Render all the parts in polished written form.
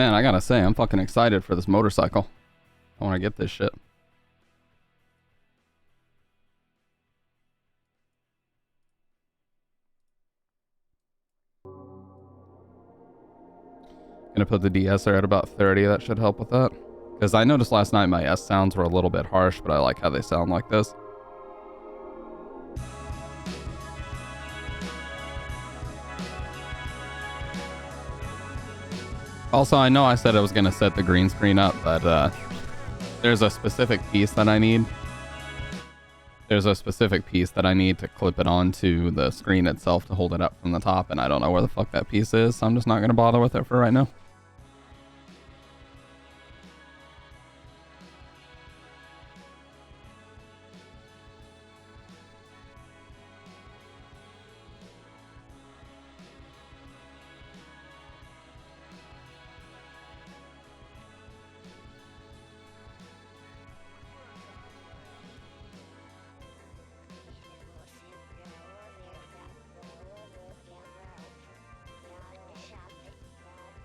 Man, I gotta say, I'm fucking excited for this motorcycle. I want to get this shit. Gonna put the de-esser at about 30. That should help with that. Because I noticed last night my S sounds were a little bit harsh, but I like how they sound like this. Also, I know I said I was gonna set the green screen up, but there's a specific piece that I need. There's a specific piece that I need to clip it onto the screen itself to hold it up from the top, and I don't know where the fuck that piece is, so I'm just not gonna bother with it for right now.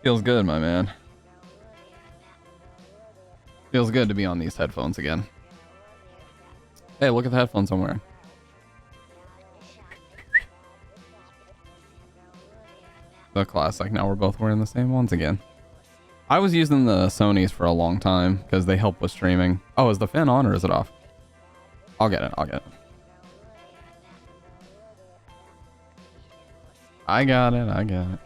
Feels good, my man. Feels good to be on these headphones again. Hey, look at the headphones I'm wearing. The classic. Now we're both wearing the same ones again. I was using the Sonys for a long time because they help with streaming. Oh, is the fan on or is it off? I'll get it. I'll get it. I got it. I got it.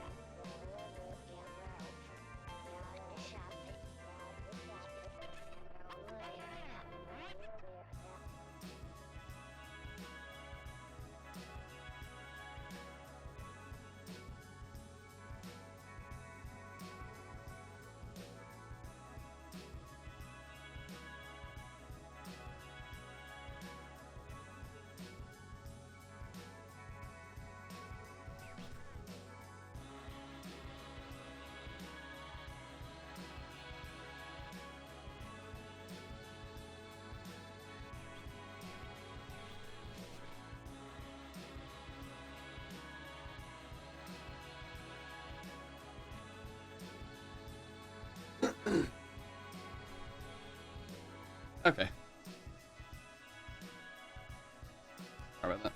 Okay. Sorry about that.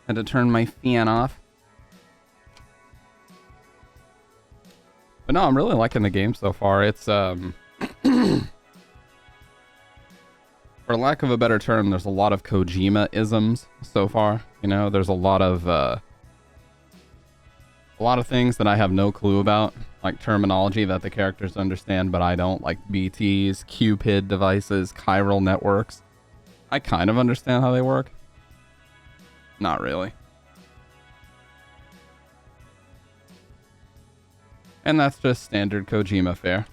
Had to turn my fan off. But no, I'm really liking the game so far. It's, for lack of a better term, there's a lot of Kojima-isms so far. You know, there's a lot of things that I have no clue about, like terminology that the characters understand, but I don't, like BTs, Cupid devices, chiral networks. I kind of understand how they work. Not really. And that's just standard Kojima fare.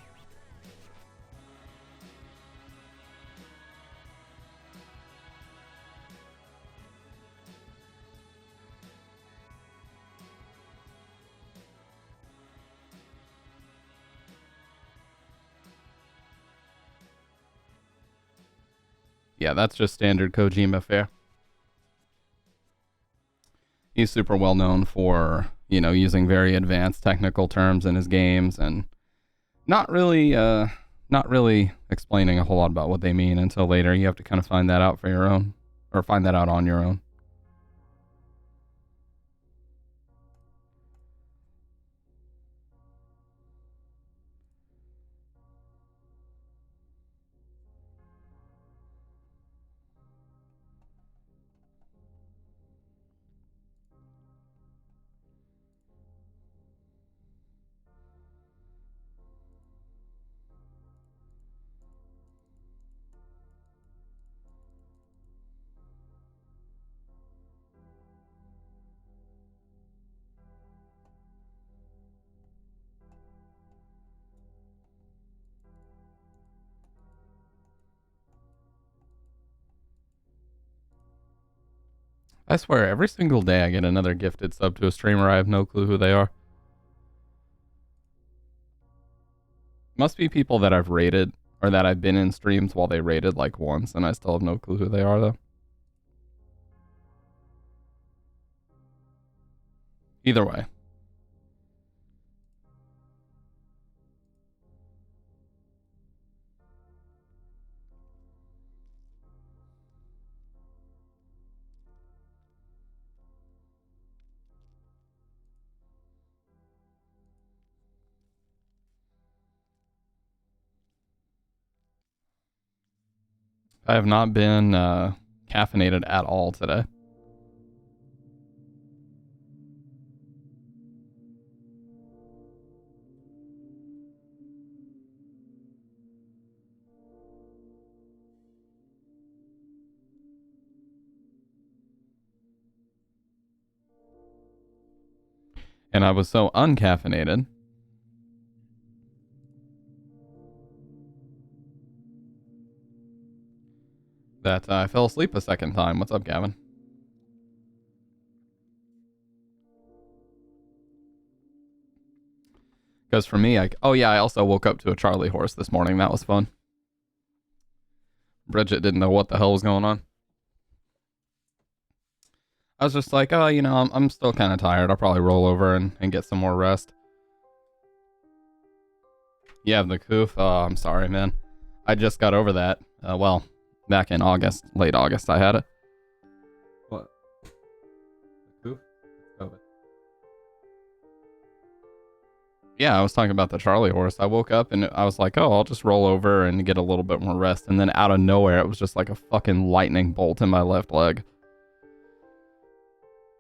Yeah, that's just standard Kojima fare. He's super well known for, you know, using very advanced technical terms in his games and not really explaining a whole lot about what they mean until later. You have to kind of find that out for your own, or find that out on your own. I swear, every single day I get another gifted sub to a streamer. I have no clue who they are. Must be people that I've rated, or that I've been in streams while they rated like once, and I still have no clue who they are, though. Either way. I have not been caffeinated at all today. And I was so uncaffeinated that I fell asleep a second time. What's up, Gavin? Because for me, oh yeah, I also woke up to a Charlie horse this morning. That was fun. Bridget didn't know what the hell was going on. I was just like, oh, you know, I'm still kind of tired. I'll probably roll over and get some more rest. Yeah, the coof. Oh, I'm sorry, man. I just got over that. Well, back in August, late August, I had it. What? The coof? COVID. Yeah, I was talking about the Charlie horse. I woke up and I was like, oh, I'll just roll over and get a little bit more rest. And then out of nowhere, it was just like a fucking lightning bolt in my left leg.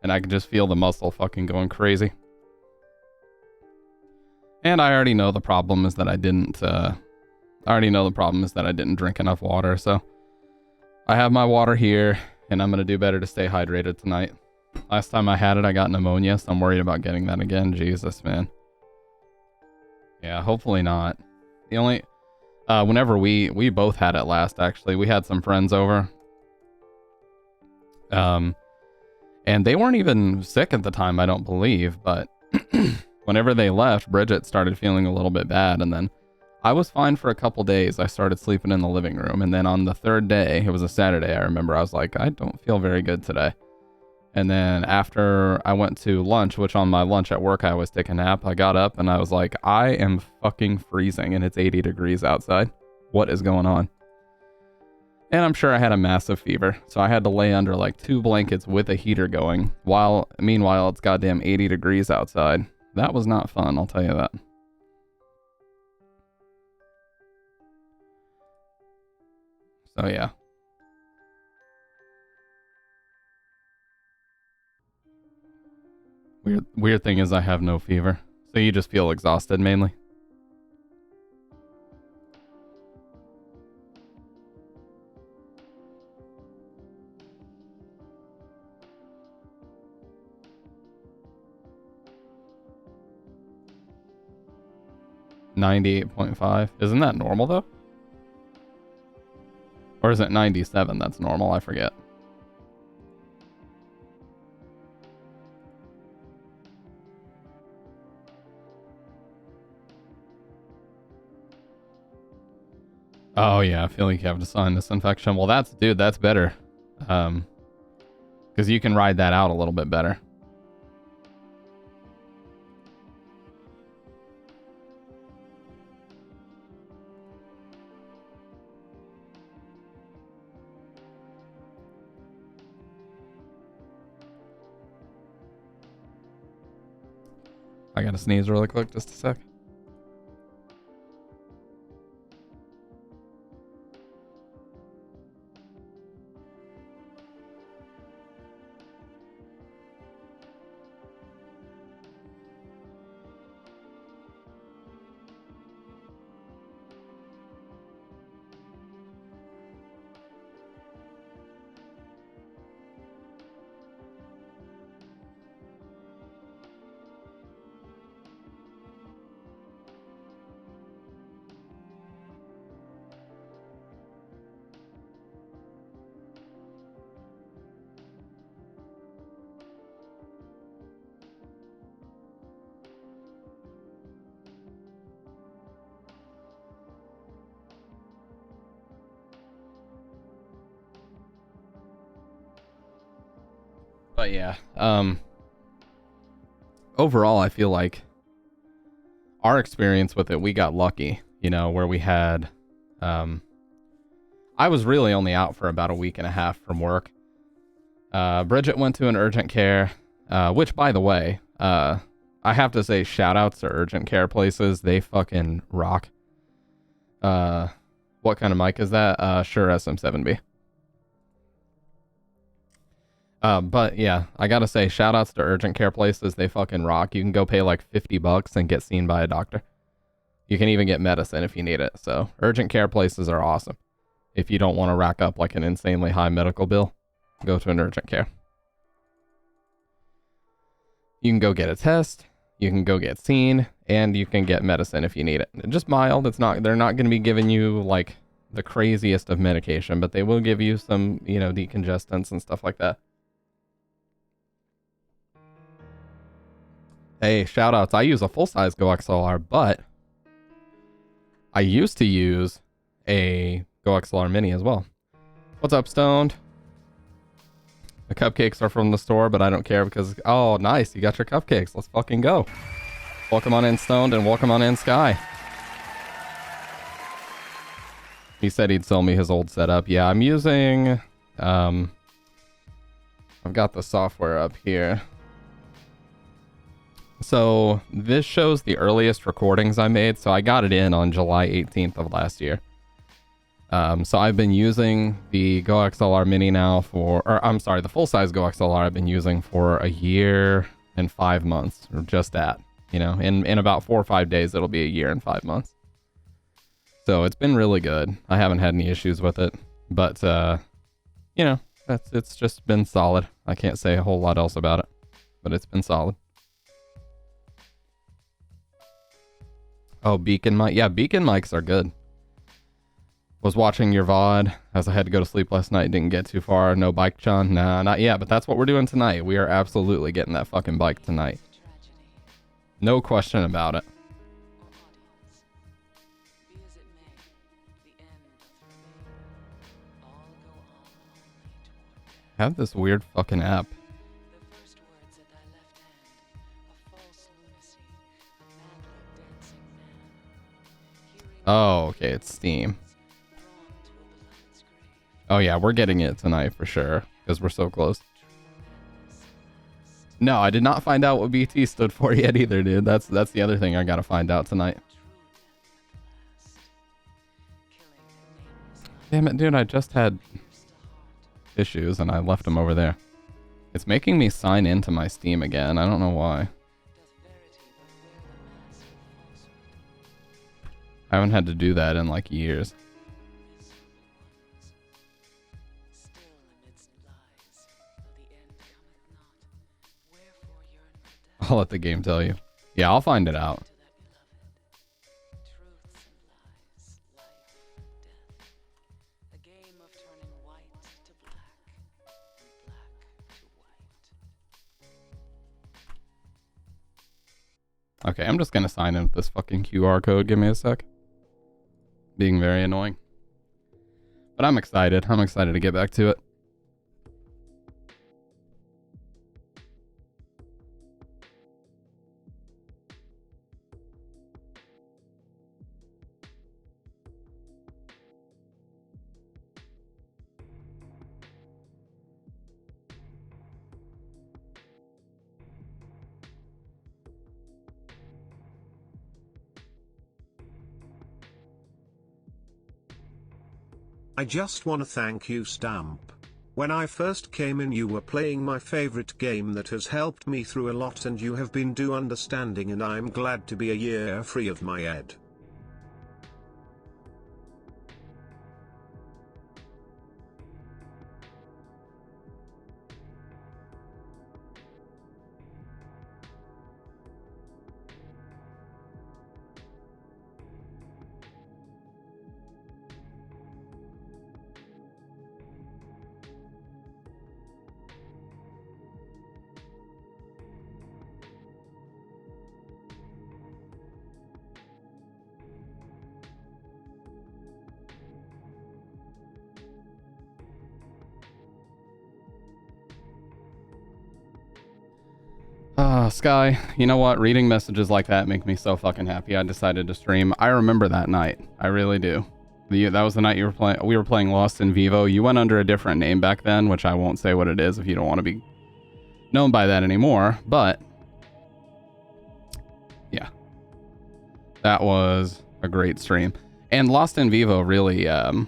And I could just feel the muscle fucking going crazy. And I already know the problem is that I didn't drink enough water, so I have my water here, and I'm gonna do better to stay hydrated tonight. Last time I had it, I got pneumonia, so I'm worried about getting that again. Jesus, man. Yeah, hopefully not. The only, whenever we both had it last, actually, we had some friends over. And they weren't even sick at the time, I don't believe, but whenever they left, Bridget started feeling a little bit bad, and then I was fine for a couple days. I started sleeping in the living room, and then on the third day, it was a Saturday, I remember, I was like, I don't feel very good today. And then after I went to lunch, which on my lunch at work, I always take a nap, I got up and I was like, I am fucking freezing, and it's 80 degrees outside. What is going on? And I'm sure I had a massive fever, so I had to lay under like 2 blankets with a heater going, while meanwhile it's goddamn 80 degrees outside. That was not fun, I'll tell you that. So yeah. Weird thing is I have no fever. So you just feel exhausted mainly? .5. Isn't that normal though? Or is it 97 that's normal? I forget. Oh yeah, I feel like you have to sign this infection. Well, that's better. Because you can ride that out a little bit better. I gotta sneeze really quick, just a sec. But yeah, overall, I feel like our experience with it, we got lucky, you know, where we had, I was really only out for about a week and a half from work. Bridget went to an urgent care, which, by the way, I have to say shout outs to urgent care places. They fucking rock. What kind of mic is that? Sure, SM7B. But yeah, I gotta say, shout outs to urgent care places. They fucking rock. You can go pay like $50 and get seen by a doctor. You can even get medicine if you need it. So urgent care places are awesome. If you don't want to rack up like an insanely high medical bill, go to an urgent care. You can go get a test, you can go get seen, and you can get medicine if you need it. Just mild. They're not going to be giving you like the craziest of medication, but they will give you some, decongestants and stuff like that. Hey, shout outs. I use a full-size Go XLR, but I used to use a Go XLR Mini as well. What's up, Stoned? The cupcakes are from the store, but I don't care because... Oh, nice. You got your cupcakes. Let's fucking go. Welcome on in, Stoned, and welcome on in, Sky. He said he'd sell me his old setup. Yeah, I'm using... I've got the software up here. So, this shows the earliest recordings I made. So, I got it in on July 18th of last year. So I've been using the Go XLR Mini now the full-size Go XLR I've been using for a year and 5 months, or just that, in about 4 or 5 days, it'll be a year and 5 months. So it's been really good. I haven't had any issues with it, but, it's just been solid. I can't say a whole lot else about it, but it's been solid. Oh, beacon mic. Yeah, beacon mics are good. Was watching your VOD as I had to go to sleep last night. Didn't get too far. No bike, John. Nah, not yet. But that's what we're doing tonight. We are absolutely getting that fucking bike tonight. No question about it. I have this weird fucking app. Oh, okay. It's Steam. Oh yeah, we're getting it tonight for sure, because we're so close. No, I did not find out what BT stood for yet either, dude. That's the other thing I gotta find out tonight. Damn it, dude, I just had issues and I left them over there. It's making me sign into my Steam again. I don't know why. I haven't had to do that in like years. I'll let the game tell you. Yeah, I'll find it out. Okay, I'm just gonna sign in with this fucking QR code. Give me a sec. Being very annoying. But I'm excited. I'm excited to get back to it. I just wanna thank you, Stamp. When I first came in, you were playing my favorite game that has helped me through a lot, and you have been understanding, and I'm glad to be a year free of my ed. Sky, you know what? Reading messages like that make me so fucking happy. I decided to stream. I remember that night. I really do. That was the night we were playing Lost in Vivo. You went under a different name back then, which I won't say what it is if you don't want to be known by that anymore. But yeah, that was a great stream. And Lost in Vivo really, okay,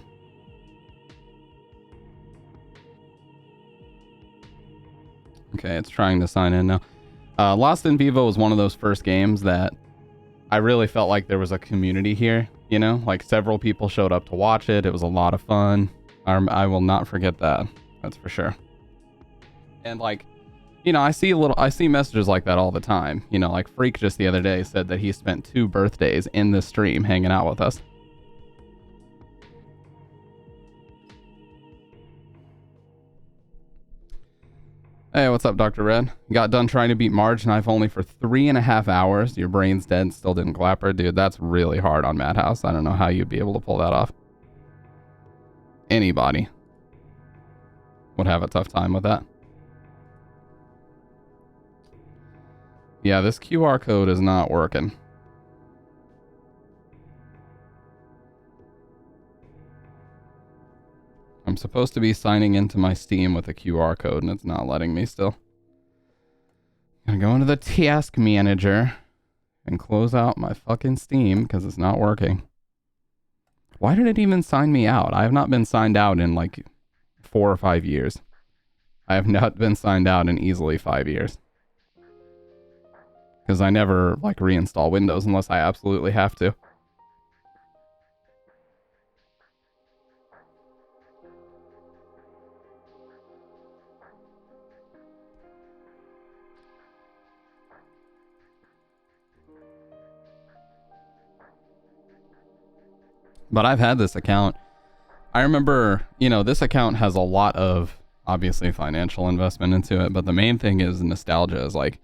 it's trying to sign in now. Lost in Vivo was one of those first games that I really felt like there was a community here, you know? Like, several people showed up to watch it. It was a lot of fun. I will not forget that. That's for sure. And, like, you know, I see messages like that all the time. You know, like Freak just the other day said that he spent 2 birthdays in the stream hanging out with us. Hey, what's up, Dr. Red? You got done trying to beat Marge Knife only for 3.5 hours. Your brain's dead, still didn't clapper. Dude, that's really hard on Madhouse. I don't know how you'd be able to pull that off. Anybody would have a tough time with that. Yeah, this QR code is not working. I'm supposed to be signing into my Steam with a QR code, and it's not letting me still. I'm gonna go into the task manager and close out my fucking Steam because it's not working. Why did it even sign me out? I have not been signed out in like 4 or 5 years. I have not been signed out in easily 5 years. Because I never like reinstall Windows unless I absolutely have to. But I've had this account. I remember, you know, this account has a lot of, obviously, financial investment into it, but the main thing is nostalgia. Is like,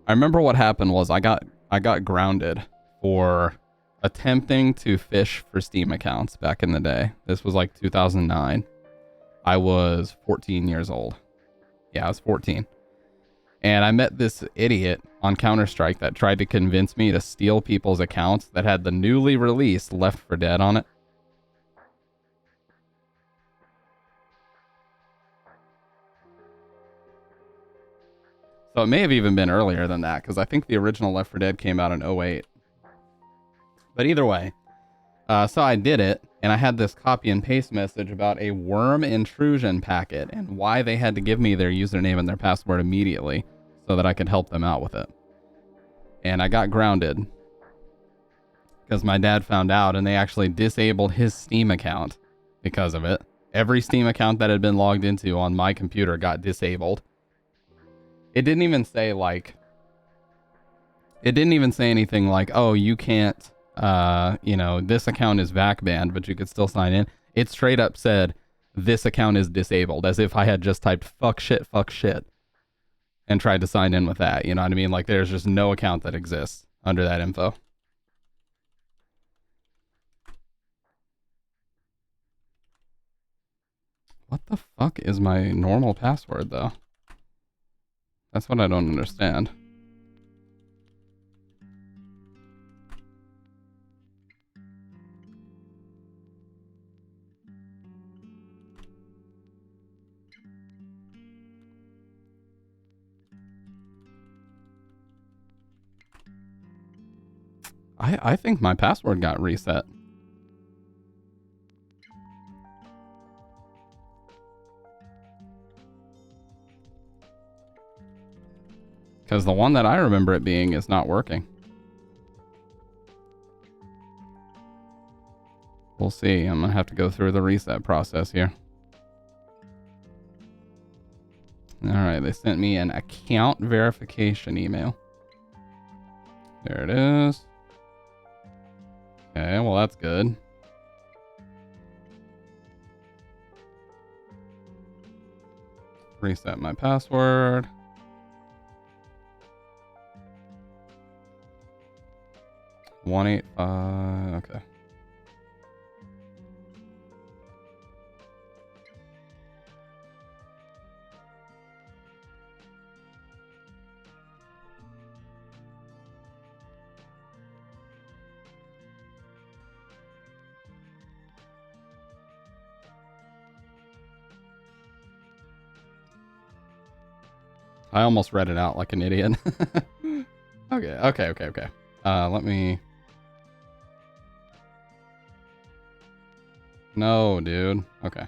I remember what happened was I got grounded for attempting to fish for Steam accounts back in the day. This was like 2009. I was 14 years old. Yeah, I was 14. And I met this idiot on Counter-Strike that tried to convince me to steal people's accounts that had the newly released Left 4 Dead on it. So it may have even been earlier than that, because I think the original Left 4 Dead came out in 2008. But either way, so I did it, and I had this copy and paste message about a worm intrusion packet and why they had to give me their username and their password immediately so that I could help them out with it. And I got grounded because my dad found out, and they actually disabled his Steam account because of it. Every Steam account that had been logged into on my computer got disabled. It didn't even say anything like, oh, you can't, you know, this account is VAC banned, but you could still sign in. It straight up said, this account is disabled, as if I had just typed fuck shit, and tried to sign in with that. You know what I mean? Like, there's just no account that exists under that info. What the fuck is my normal password, though? That's what I don't understand. I think my password got reset. Because the one that I remember it being is not working. We'll see. I'm going to have to go through the reset process here. Alright, they sent me an account verification email. There it is. Okay, well that's good. Reset my password. $185. Okay. I almost read it out like an idiot. Okay. Let me... No, dude. Okay.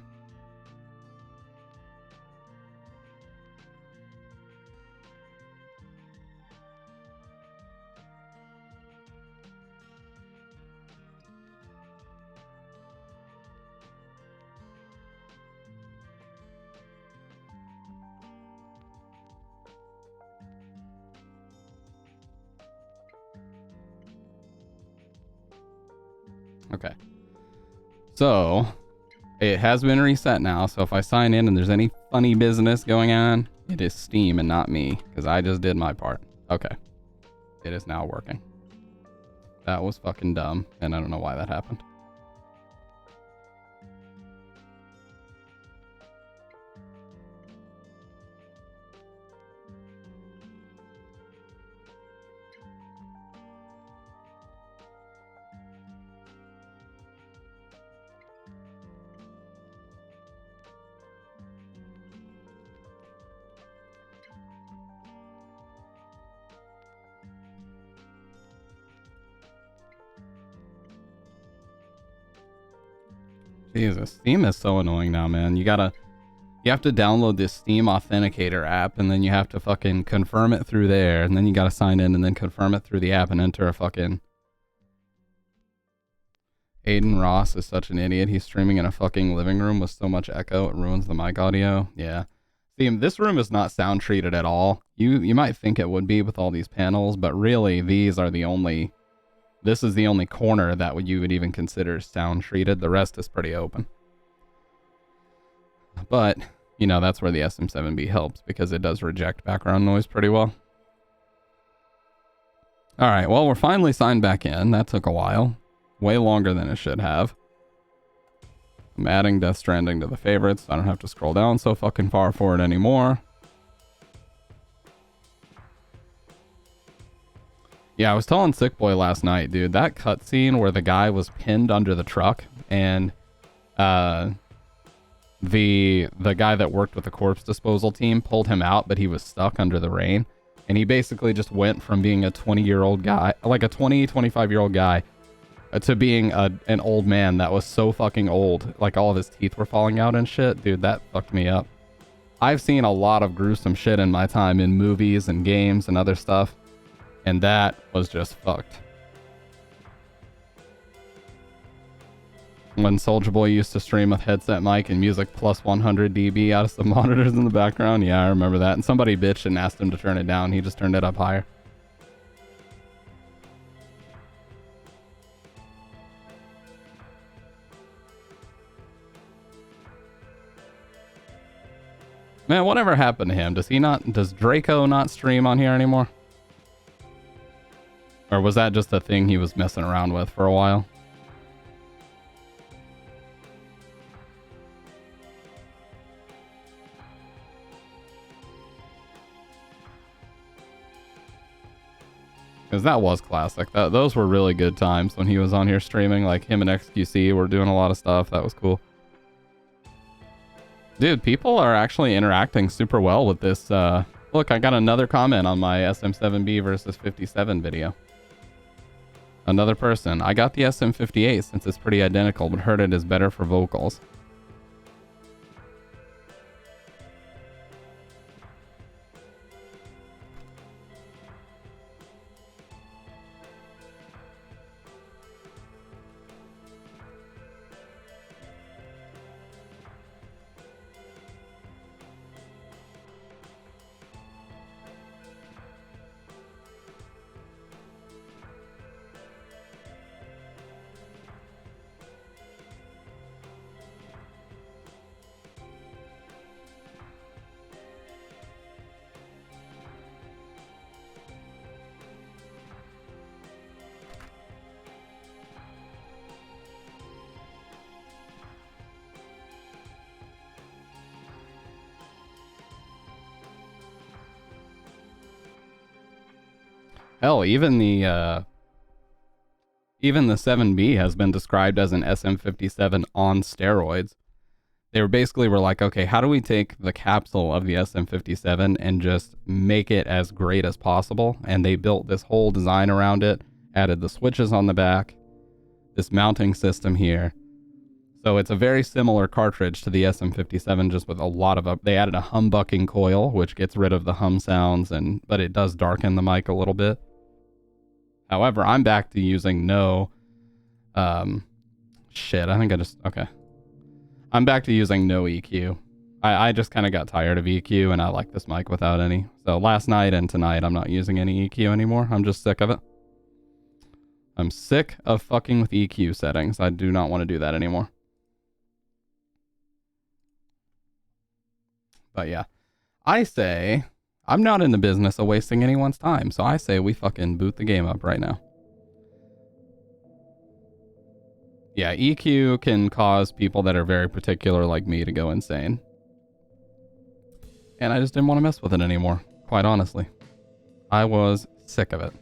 Okay. So, it has been reset now, so if I sign in and there's any funny business going on, it is Steam and not me, because I just did my part. Okay. It is now working. That was fucking dumb, and I don't know why that happened. Jesus, Steam is so annoying now, man. You have to download this Steam Authenticator app, and then you have to fucking confirm it through there, and then you gotta sign in and then confirm it through the app and enter a fucking... Aiden Ross is such an idiot. He's streaming in a fucking living room with so much echo, it ruins the mic audio. Yeah. See, this room is not sound treated at all. You might think it would be with all these panels, but really, these are the only... This is the only corner that you would even consider sound treated. The rest is pretty open. But, you know, that's where the SM7B helps, because it does reject background noise pretty well. Alright, well, we're finally signed back in. That took a while. Way longer than it should have. I'm adding Death Stranding to the favorites. I don't have to scroll down so fucking far for it anymore. Yeah, I was telling Sick Boy last night, dude, that cutscene where the guy was pinned under the truck and the guy that worked with the corpse disposal team pulled him out, but he was stuck under the rain. And he basically just went from being a 20-year-old guy, like a 25-year-old guy, to being an old man that was so fucking old. Like all of his teeth were falling out and shit. Dude, that fucked me up. I've seen a lot of gruesome shit in my time in movies and games and other stuff. And that was just fucked. When Soulja Boy used to stream with headset mic and music plus 100 dB out of some monitors in the background. Yeah, I remember that. And somebody bitched and asked him to turn it down. He just turned it up higher. Man, whatever happened to him? Does Draco not stream on here anymore? Or was that just a thing he was messing around with for a while? Because that was classic. Those were really good times when he was on here streaming. Like him and XQC were doing a lot of stuff. That was cool. Dude, people are actually interacting super well with this. Look, I got another comment on my SM7B versus 57 video. Another person. I got the SM58 since it's pretty identical, but heard it is better for vocals. Hell, even the 7B has been described as an SM57 on steroids. They were like, okay, how do we take the capsule of the SM57 and just make it as great as possible? And they built this whole design around it, added the switches on the back, this mounting system here. So it's a very similar cartridge to the SM57, just with a lot of they added a humbucking coil, which gets rid of the hum sounds, but it does darken the mic a little bit. However, I'm back to using no, shit, I think okay. I'm back to using no EQ. I just kind of got tired of EQ, and I like this mic without any. So last night and tonight, I'm not using any EQ anymore. I'm just sick of it. I'm sick of fucking with EQ settings. I do not want to do that anymore. But yeah, I say I'm not in the business of wasting anyone's time, so I say we fucking boot the game up right now. Yeah, EQ can cause people that are very particular like me to go insane. And I just didn't want to mess with it anymore, quite honestly. I was sick of it.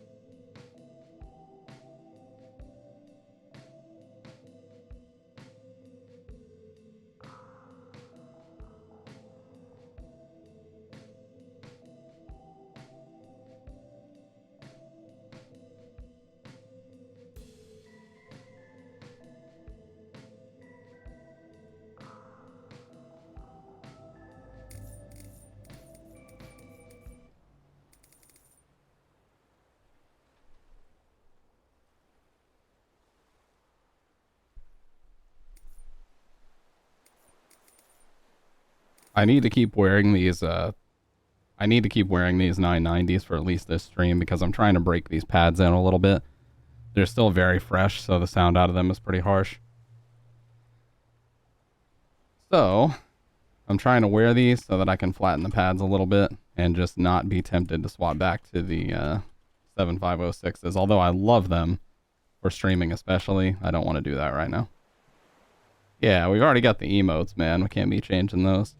I need to keep wearing these 990s for at least this stream because I'm trying to break these pads in a little bit. They're still very fresh, so the sound out of them is pretty harsh. So, I'm trying to wear these so that I can flatten the pads a little bit and just not be tempted to swap back to the 7506s. Although I love them for streaming especially, I don't want to do that right now. Yeah, we've already got the emotes, man. We can't be changing those.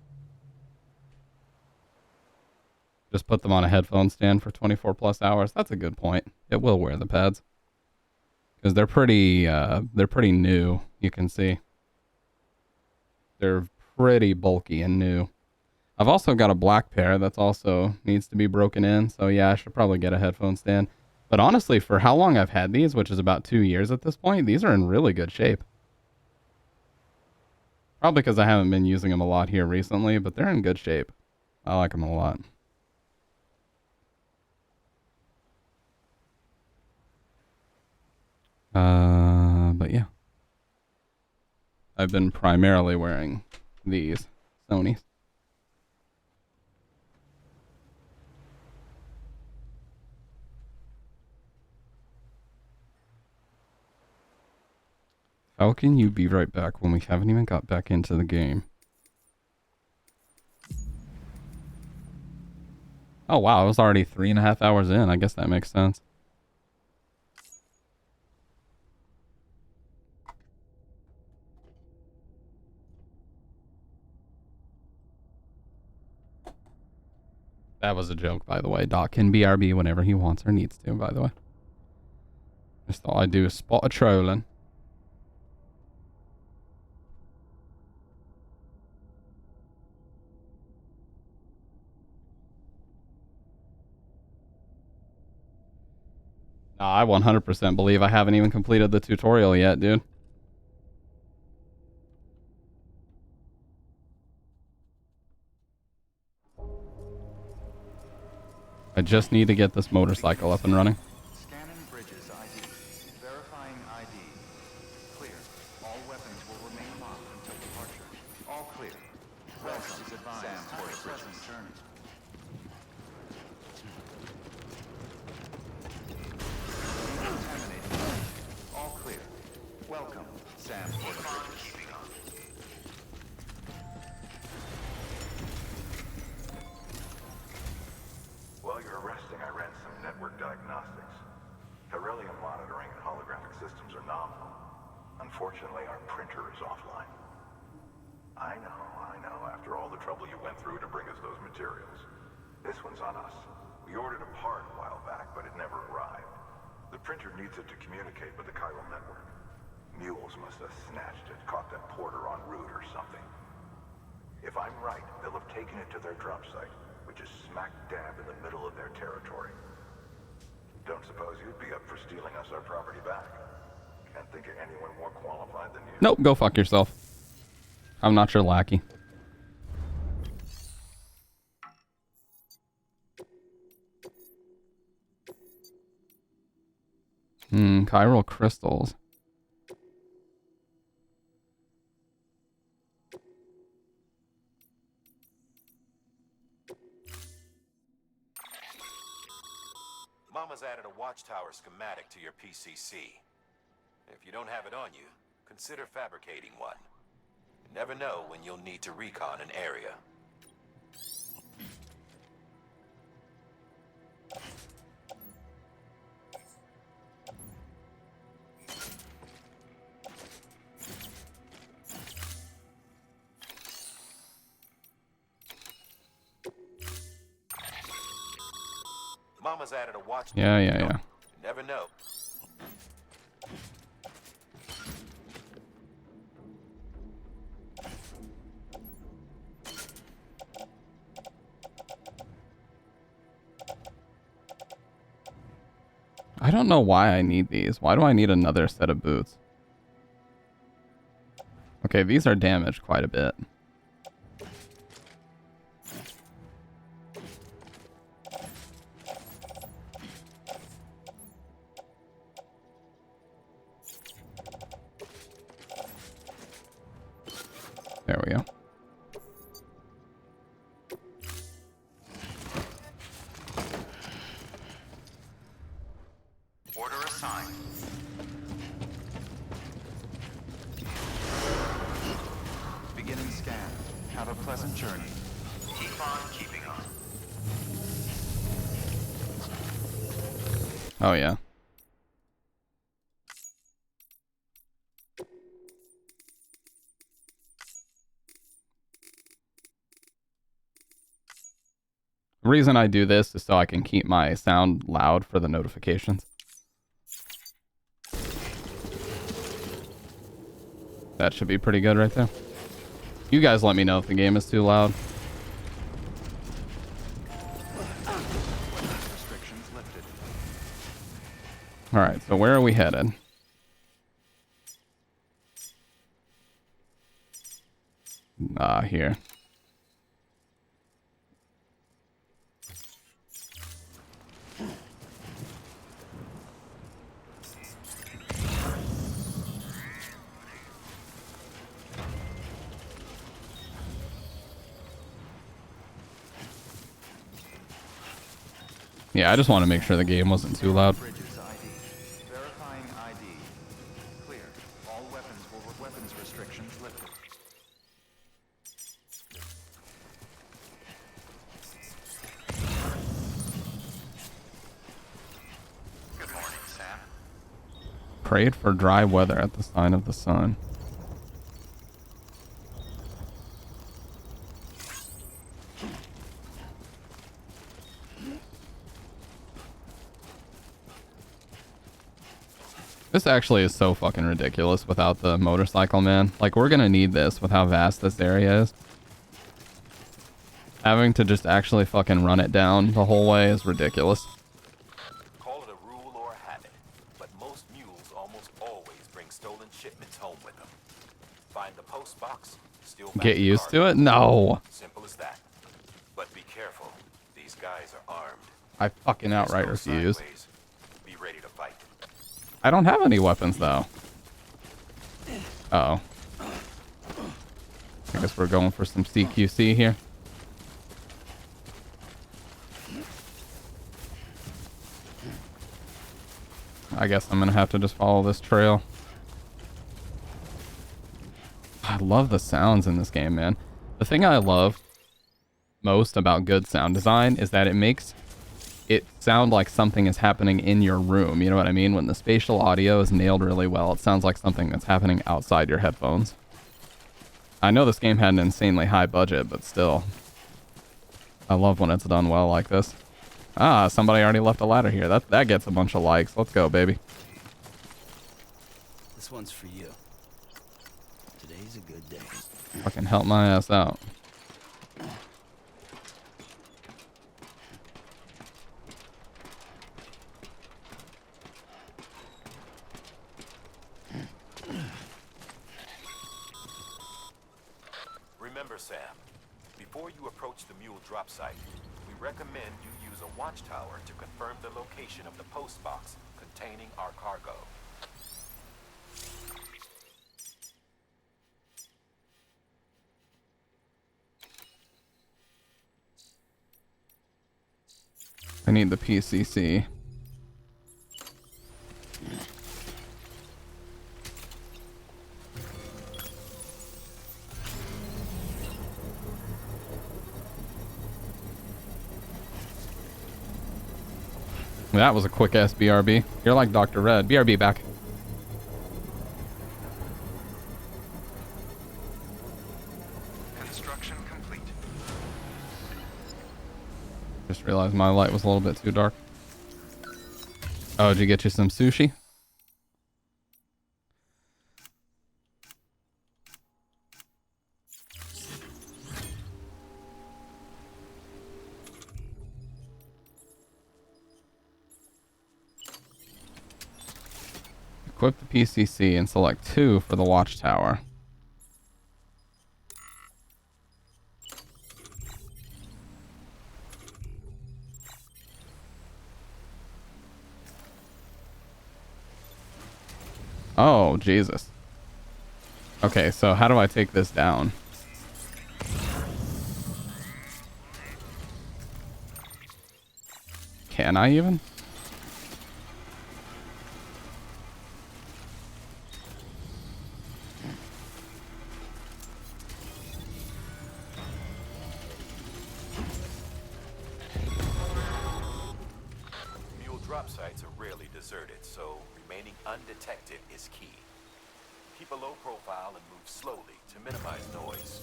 Just put them on a headphone stand for 24 plus hours. That's a good point. It will wear the pads. Because they're pretty new, you can see. They're pretty bulky and new. I've also got a black pair that's also needs to be broken in. So yeah, I should probably get a headphone stand. But honestly, for how long I've had these, which is about 2 years at this point, these are in really good shape. Probably because I haven't been using them a lot here recently, but they're in good shape. I like them a lot. But yeah. I've been primarily wearing these Sonys. How can you be right back when we haven't even got back into the game? Oh wow, it was already 3.5 hours in. I guess that makes sense. That was a joke, by the way. Doc can BRB whenever he wants or needs to, by the way. Just thought I'd do a spot of trolling. Nah, I 100% believe I haven't even completed the tutorial yet, dude. I just need to get this motorcycle up and running. Scanning bridges ID. Verifying ID. Clear. All weapons will remain locked until departure. All clear. Welcome is advised for a present journey. Contaminated. All clear. Welcome, Sam Porter. While you're resting, I ran some network diagnostics. Beryllium monitoring and holographic systems are nominal. Unfortunately, our printer is offline. I know. After all the trouble you went through to bring us those materials. This one's on us. We ordered a part a while back, but it never arrived. The printer needs it to communicate with the chiral network. Mules must have snatched it, caught that porter en route or something. If I'm right, they'll have taken it to their drop site, which is smack dab in the middle of their territory. Don't suppose you'd be up for stealing us our property back? Can't think of anyone more qualified than you. Nope, go fuck yourself. I'm not your lackey. Chiral crystals. Mama's added a watchtower schematic to your PCC. If you don't have it on you, consider fabricating one. You never know when you'll need to recon an area. Mama's added a watch. Yeah. You never know. I don't know why I need these. Why do I need another set of boots? Okay, these are damaged quite a bit. There we go. Order assigned. Beginning scan. Have a pleasant journey. Keep on keeping on. Oh yeah. The reason I do this is so I can keep my sound loud for the notifications. That should be pretty good right there. You guys let me know if the game is too loud. Restrictions lifted. Alright, so where are we headed? Here. Yeah, I just want to make sure the game wasn't too loud. Bridges ID. Verifying ID. Clear. All weapons restrictions lifted. Good morning, Sam. Prayed for dry weather at the sign of the sun. This actually is so fucking ridiculous without the motorcycle, man. Like, we're gonna need this with how vast this area is. Having to just actually fucking run it down the whole way is ridiculous. Call it a rule or a habit, but most mules almost always bring stolen shipments home with them. Find the post box, steal back Get the used cargo. to it? No. Simple as that. But be careful. These guys are armed. I fucking outright This goes refuse. sideways. Be ready to fight. I don't have any weapons, though. Uh-oh. I guess we're going for some CQC here. I guess I'm gonna have to just follow this trail. I love the sounds in this game, man. The thing I love most about good sound design is that it makes it sound like something is happening in your room. You know what I mean? When the spatial audio is nailed really well, it sounds like something that's happening outside your headphones. I know this game had an insanely high budget, but still. I love when it's done well like this. Ah, somebody already left a ladder here. That gets a bunch of likes. Let's go, baby. This one's for you. Today's a good day. Fucking help my ass out. Remember, Sam, before you approach the mule drop site, we recommend you use a watchtower to confirm the location of the post box containing our cargo. I need the PCC. That was a quick ass BRB. You're like Dr. Red. BRB back. Construction complete. Just realized my light was a little bit too dark. Oh, did you get you some sushi? Equip the PCC and select 2 for the watchtower. Oh, Jesus. Okay, so how do I take this down? Can I even? Mule drop sites are rarely deserted, so remaining undetected is key. Keep a low profile and move slowly to minimize noise.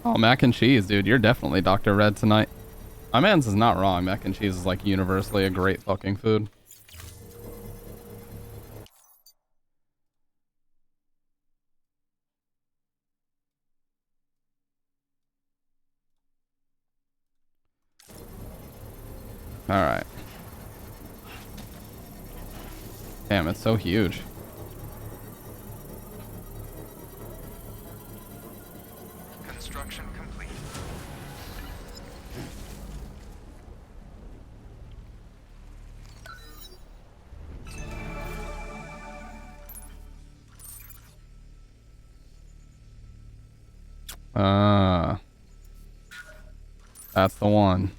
Oh, mac and cheese, dude. You're definitely Dr. Red tonight. My man's is not wrong. Mac and cheese is like universally a great fucking food. Alright. Damn, it's so huge. Construction complete. That's the one.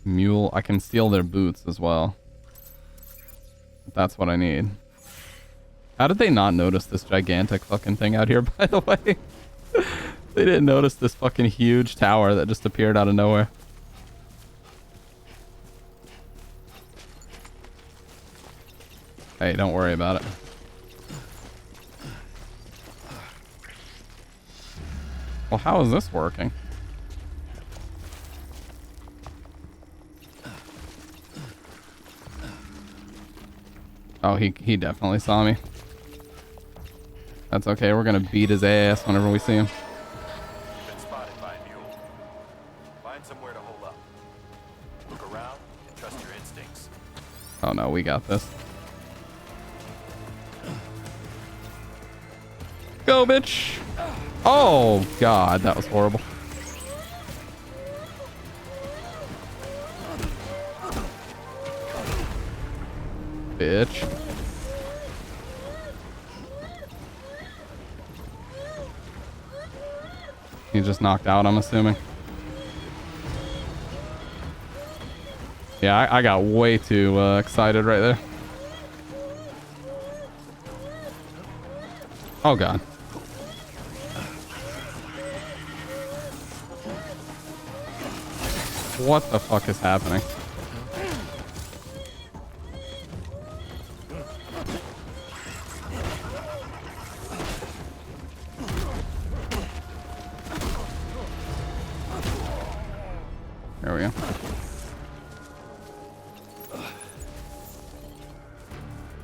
Mule, I can steal their boots as well. That's what I need. How did they not notice this gigantic fucking thing out here, by the way? They didn't notice this fucking huge tower that just appeared out of nowhere. Hey, don't worry about it. Well, how is this working? Oh, he definitely saw me. That's okay. We're gonna beat his ass whenever we see him. You've been spotted by a mule. Find somewhere to hole up. Look around and trust your instincts. Oh no, we got this. Go, bitch! Oh god, that was horrible. Bitch. He just knocked out, I'm assuming. Yeah, I got way too excited right there. Oh god. What the fuck is happening? There we go.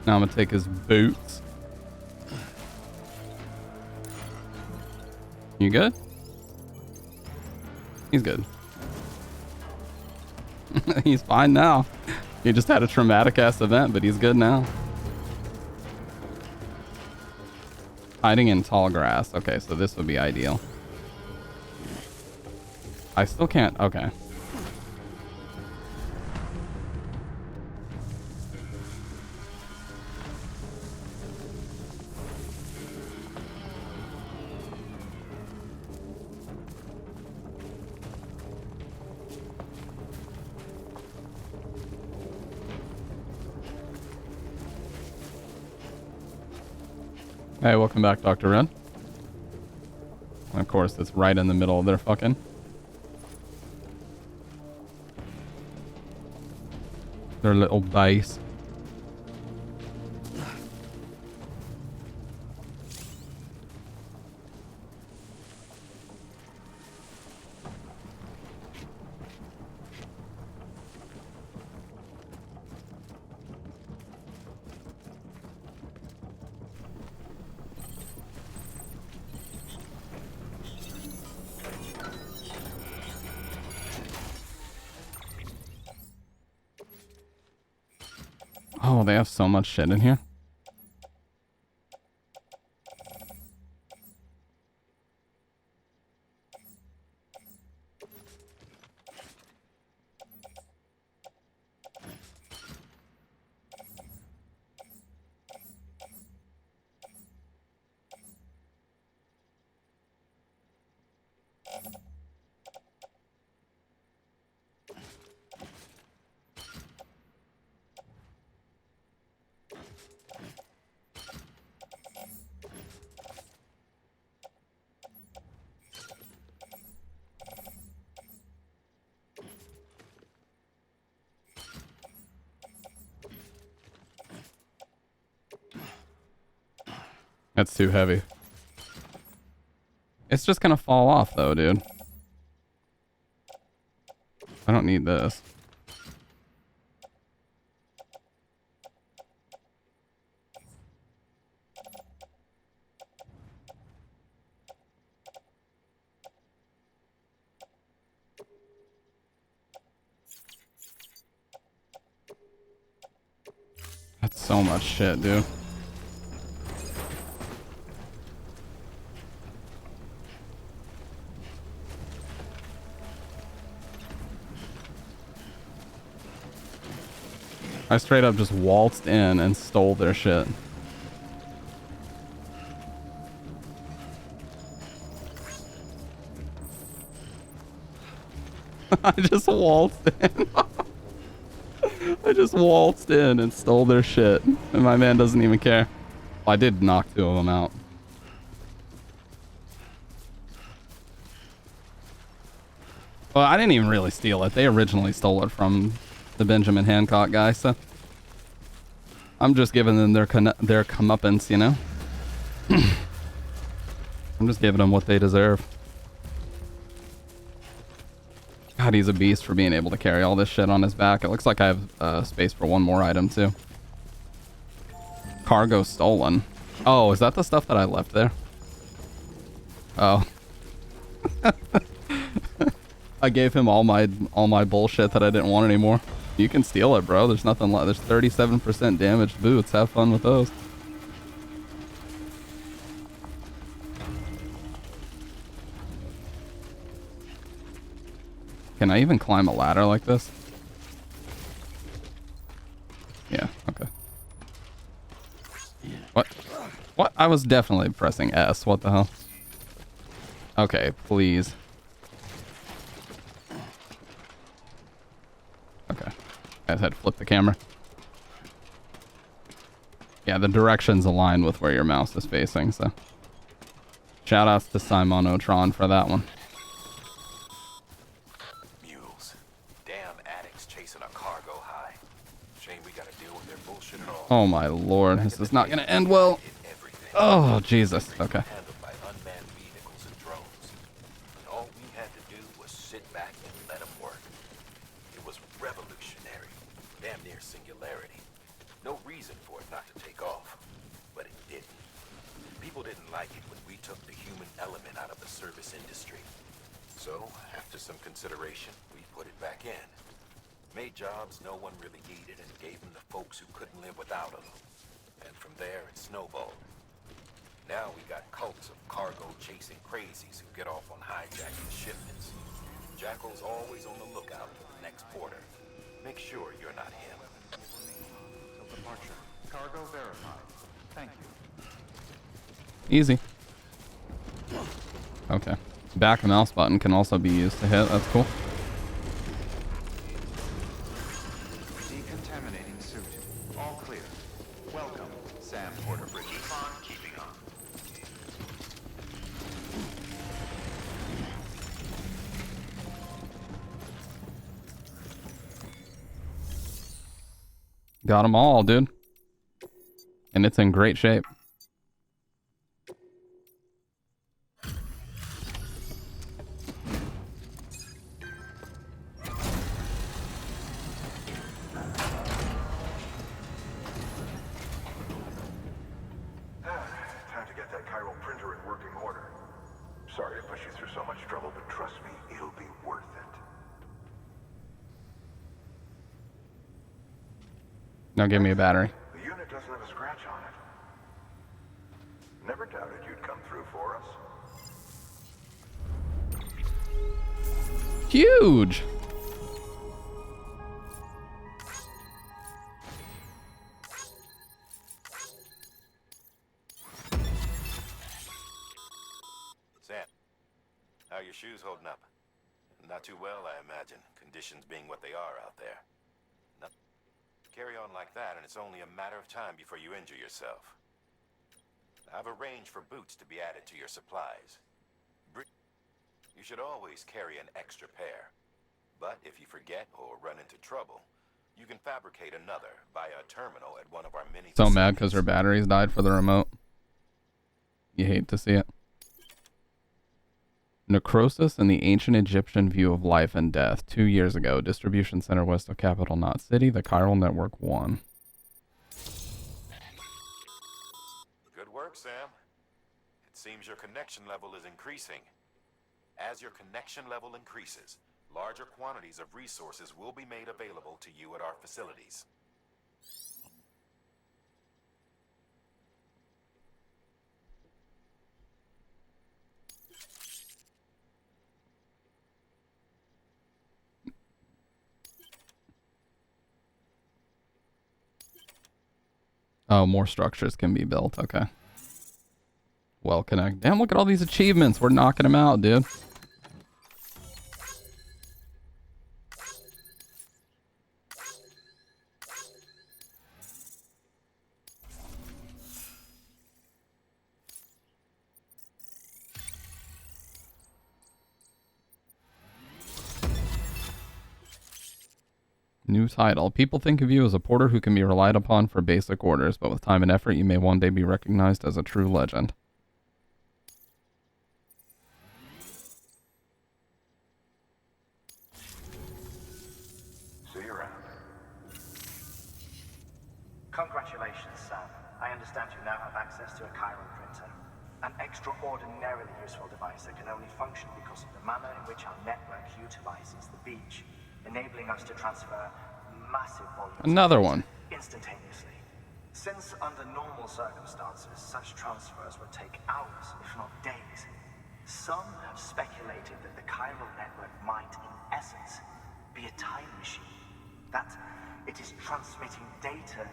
Now I'm gonna take his boots. You good? He's good. He's fine now. He just had a traumatic ass event, but he's good now. Hiding in tall grass. Okay, so this would be ideal. I still can't. Okay. Hey, welcome back, Dr. Red. And of course, it's right in the middle of their fucking... their little base. Oh, they have so much shit in here. That's too heavy. It's just gonna fall off though, dude. I don't need this. That's so much shit, dude. I straight up just waltzed in and stole their shit. I just waltzed in. I just waltzed in and stole their shit. And my man doesn't even care. Well, I did knock 2 of them out. Well, I didn't even really steal it. They originally stole it from the Benjamin Hancock guy, so I'm just giving them their comeuppance, you know? I'm just giving them what they deserve. God, he's a beast for being able to carry all this shit on his back. It looks like I have space for one more item, too. Cargo stolen. Oh, is that the stuff that I left there? Oh. I gave him all my bullshit that I didn't want anymore. You can steal it, bro. There's nothing like. There's 37% damaged boots. Have fun with those. Can I even climb a ladder like this? Yeah, okay. What? What? I was definitely pressing S. What the hell? Okay, please. Okay. I had to flip the camera. Yeah, the directions align with where your mouse is facing, so. Shoutouts to Simonotron for that one. Mules. Damn addicts chasing a cargo high. Shame we gotta deal with their bullshit at all. Oh my lord, this is not gonna end well. Oh, Jesus. Okay. Handled by unmanned vehicles and drones. And all we had to do was sit back and let them work. It was revolutionary. Damn near singularity. No reason for it not to take off. But it didn't. People didn't like it when we took the human element out of the service industry. So, after some consideration, we put it back in. Made jobs no one really needed and gave them to folks who couldn't live without them. And from there, it snowballed. Now we got cults of cargo-chasing crazies who get off on hijacking shipments. Jackal's always on the lookout for the next porter. Make sure you're not him. Till departure. Cargo verified. Thank you. Easy. Okay. Back mouse button can also be used to hit. That's cool. Decontaminating suit. All clear. Welcome, Sam Porter Bridges. Keep on keeping on. Got them all, dude. And it's in great shape. Time to get that chiral printer in working order. Sorry to push you through so much trouble, but trust me, it'll be worth it. Now give me a battery. The unit doesn't have a scratch on it. Never doubted you'd come through for us. Huge. Sam, how are your shoes holding up? Not too well, I imagine. Conditions being what they are out there. No. Carry on like that, and it's only a matter of time before you injure yourself. I've arranged for boots to be added to your supplies. You should always carry an extra pair. But if you forget or run into trouble, you can fabricate another via a terminal at one of our mini So mad because her batteries died for the remote. You hate to see it. Necrosis and the ancient Egyptian view of life and death. 2 years ago, distribution center west of capital Knot City, the chiral network 1. Good work, Sam. It seems your connection level is increasing. As your connection level increases, larger quantities of resources will be made available to you at our facilities. Oh, more structures can be built. Okay. Well connected. Damn, look at all these achievements. We're knocking them out, dude. New title. People think of you as a porter who can be relied upon for basic orders, but with time and effort, you may one day be recognized as a true legend. See you around. Congratulations, Sam. I understand you now have access to a chiral printer. An extraordinarily useful device that can only function because of the manner in which our network utilizes the beach, enabling us to transfer massive volumes Another of one. data instantaneously. Since under normal circumstances, such transfers would take hours, if not days, some have speculated that the chiral network might, in essence, be a time machine. That it is transmitting data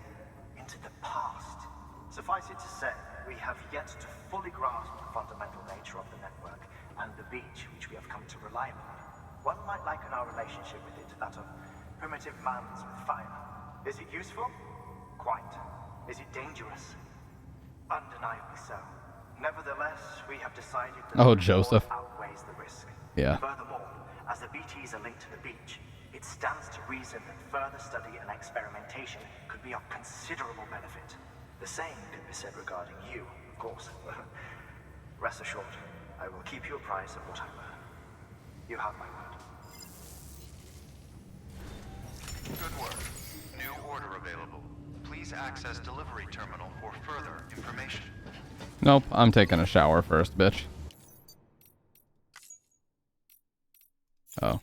into the past. Suffice it to say, we have yet to fully grasp the fundamental nature of the network and the beach which we have come to rely upon. One might liken our relationship with it to that of primitive mans with fire. Is it useful? Quite. Is it dangerous? Undeniably so. Nevertheless, we have decided that Oh, the Joseph. reward outweighs the risk. Yeah. Furthermore, as the BTs are linked to the beach, it stands to reason that further study and experimentation could be of considerable benefit. The same can be said regarding you, of course. Rest assured, I will keep you apprised of what I learn. You have my word. Good work. New order available. Please access delivery terminal for further information. Nope, I'm taking a shower first, bitch. Oh.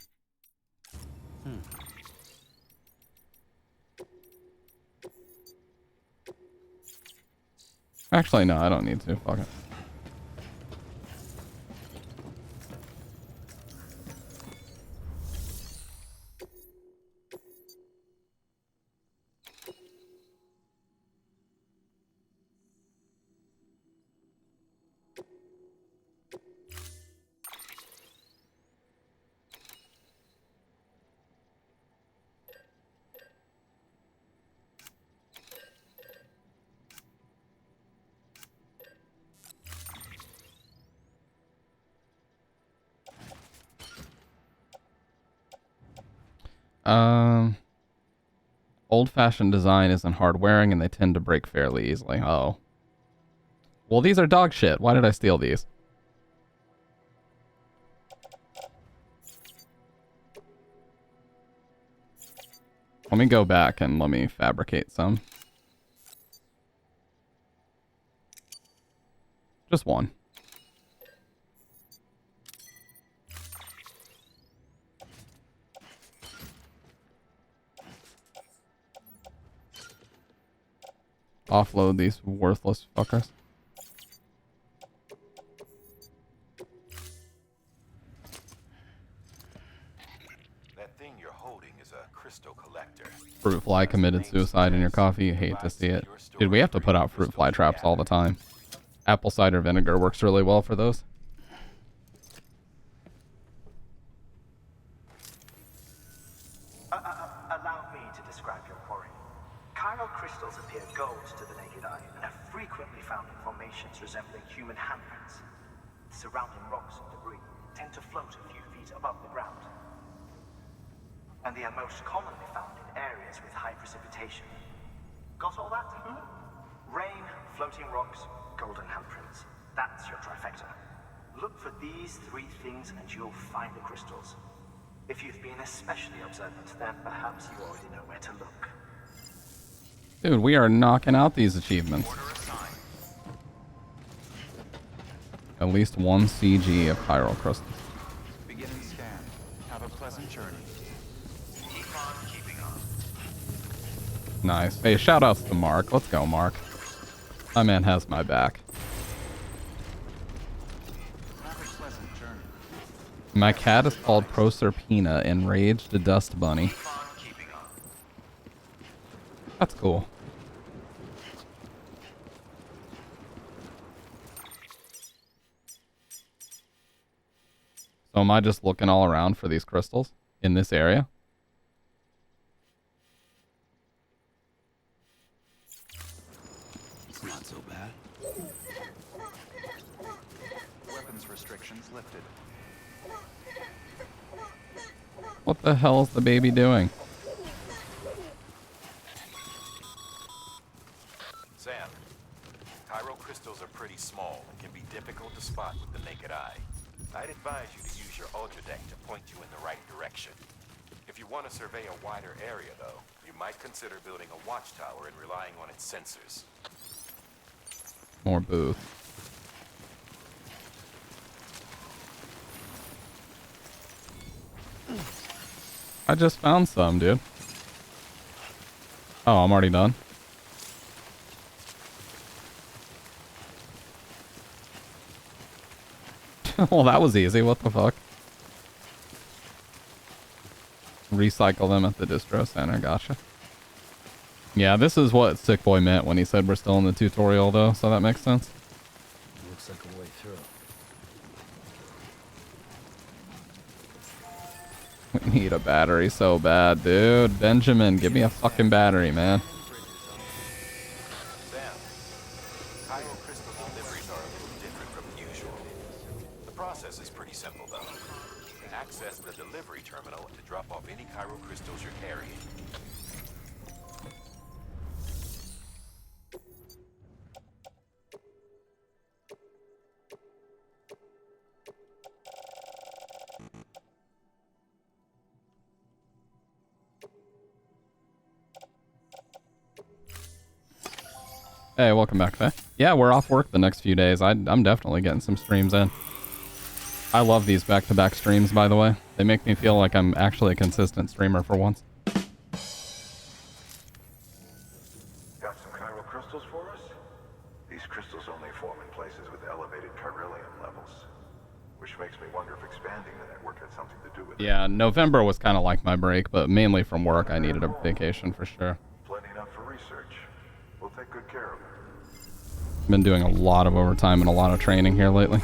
Actually, no, I don't need to. Fuck it. Old-fashioned design isn't hard wearing and they tend to break fairly easily. Oh. Well, these are dog shit. Why did I steal these? Let me go back and let me fabricate some. Just one. Offload these worthless fuckers. That thing you're holding is a crystal collector. Fruit fly committed suicide in your coffee. You hate to see it. Dude, we have to put out fruit fly traps all the time. Apple cider vinegar works really well for those. Allow me to describe your quarry. Chiral crystals appear gold to the naked eye and are frequently found in formations resembling human handprints. Surrounding rocks and debris tend to float a few feet above the ground. And they are most commonly found in areas with high precipitation. Got all that? Rain, floating rocks, golden handprints. That's your trifecta. Look for these three things and you'll find the crystals. If you've been especially observant, then perhaps you already know where to look. Dude, we are knocking out these achievements. At least one CG of chiral crystals. Beginning scan. Have a pleasant journey. Keep on keeping on. Nice. Hey, shout outs to Mark. Let's go, Mark. My man has my back. Have a pleasant journey. My cat is called Proserpina, Enraged Dust Bunny. Keep on keeping on. That's cool. So am I just looking all around for these crystals in this area? It's not so bad. Weapons restrictions lifted. What the hell is the baby doing? Sam, chiral crystals are pretty small and can be difficult to spot with the naked eye. I'd advise you to use your ultra deck to point you in the right direction. If you want to survey a wider area, though, you might consider building a watchtower and relying on its sensors. More booth. I just found some, dude. Oh, I'm already done. Well, that was easy. What the fuck? Recycle them at the distro center. Gotcha. Yeah, this is what Sick Boy meant when he said we're still in the tutorial, though, so that makes sense. Looks like a way through. We need a battery so bad, dude. Benjamin, give me a fucking battery, man. Sam, chiral crystal deliveries are a little different from usual. The process is pretty simple, though. Access the delivery terminal to drop off any chiral crystals you're carrying. Hey, welcome back, Faye. Yeah, we're off work the next few days. I'm definitely getting some streams in. I love these back-to-back streams, by the way. They make me feel like I'm actually a consistent streamer for once. Got some chiral crystals for us? These crystals only form in places with elevated chiralium levels, which makes me wonder if expanding the network had something to do with it. Yeah, November was kind of like my break, but mainly from work. I needed a vacation for sure. Plenty enough for research. We'll take good care of it. Been doing a lot of overtime and a lot of training here lately.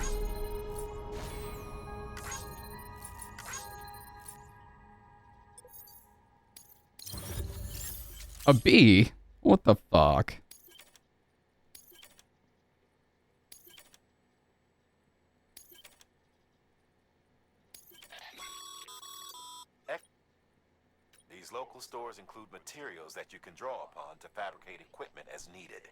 A bee? What the fuck? Local stores include materials that you can draw upon to fabricate equipment as needed.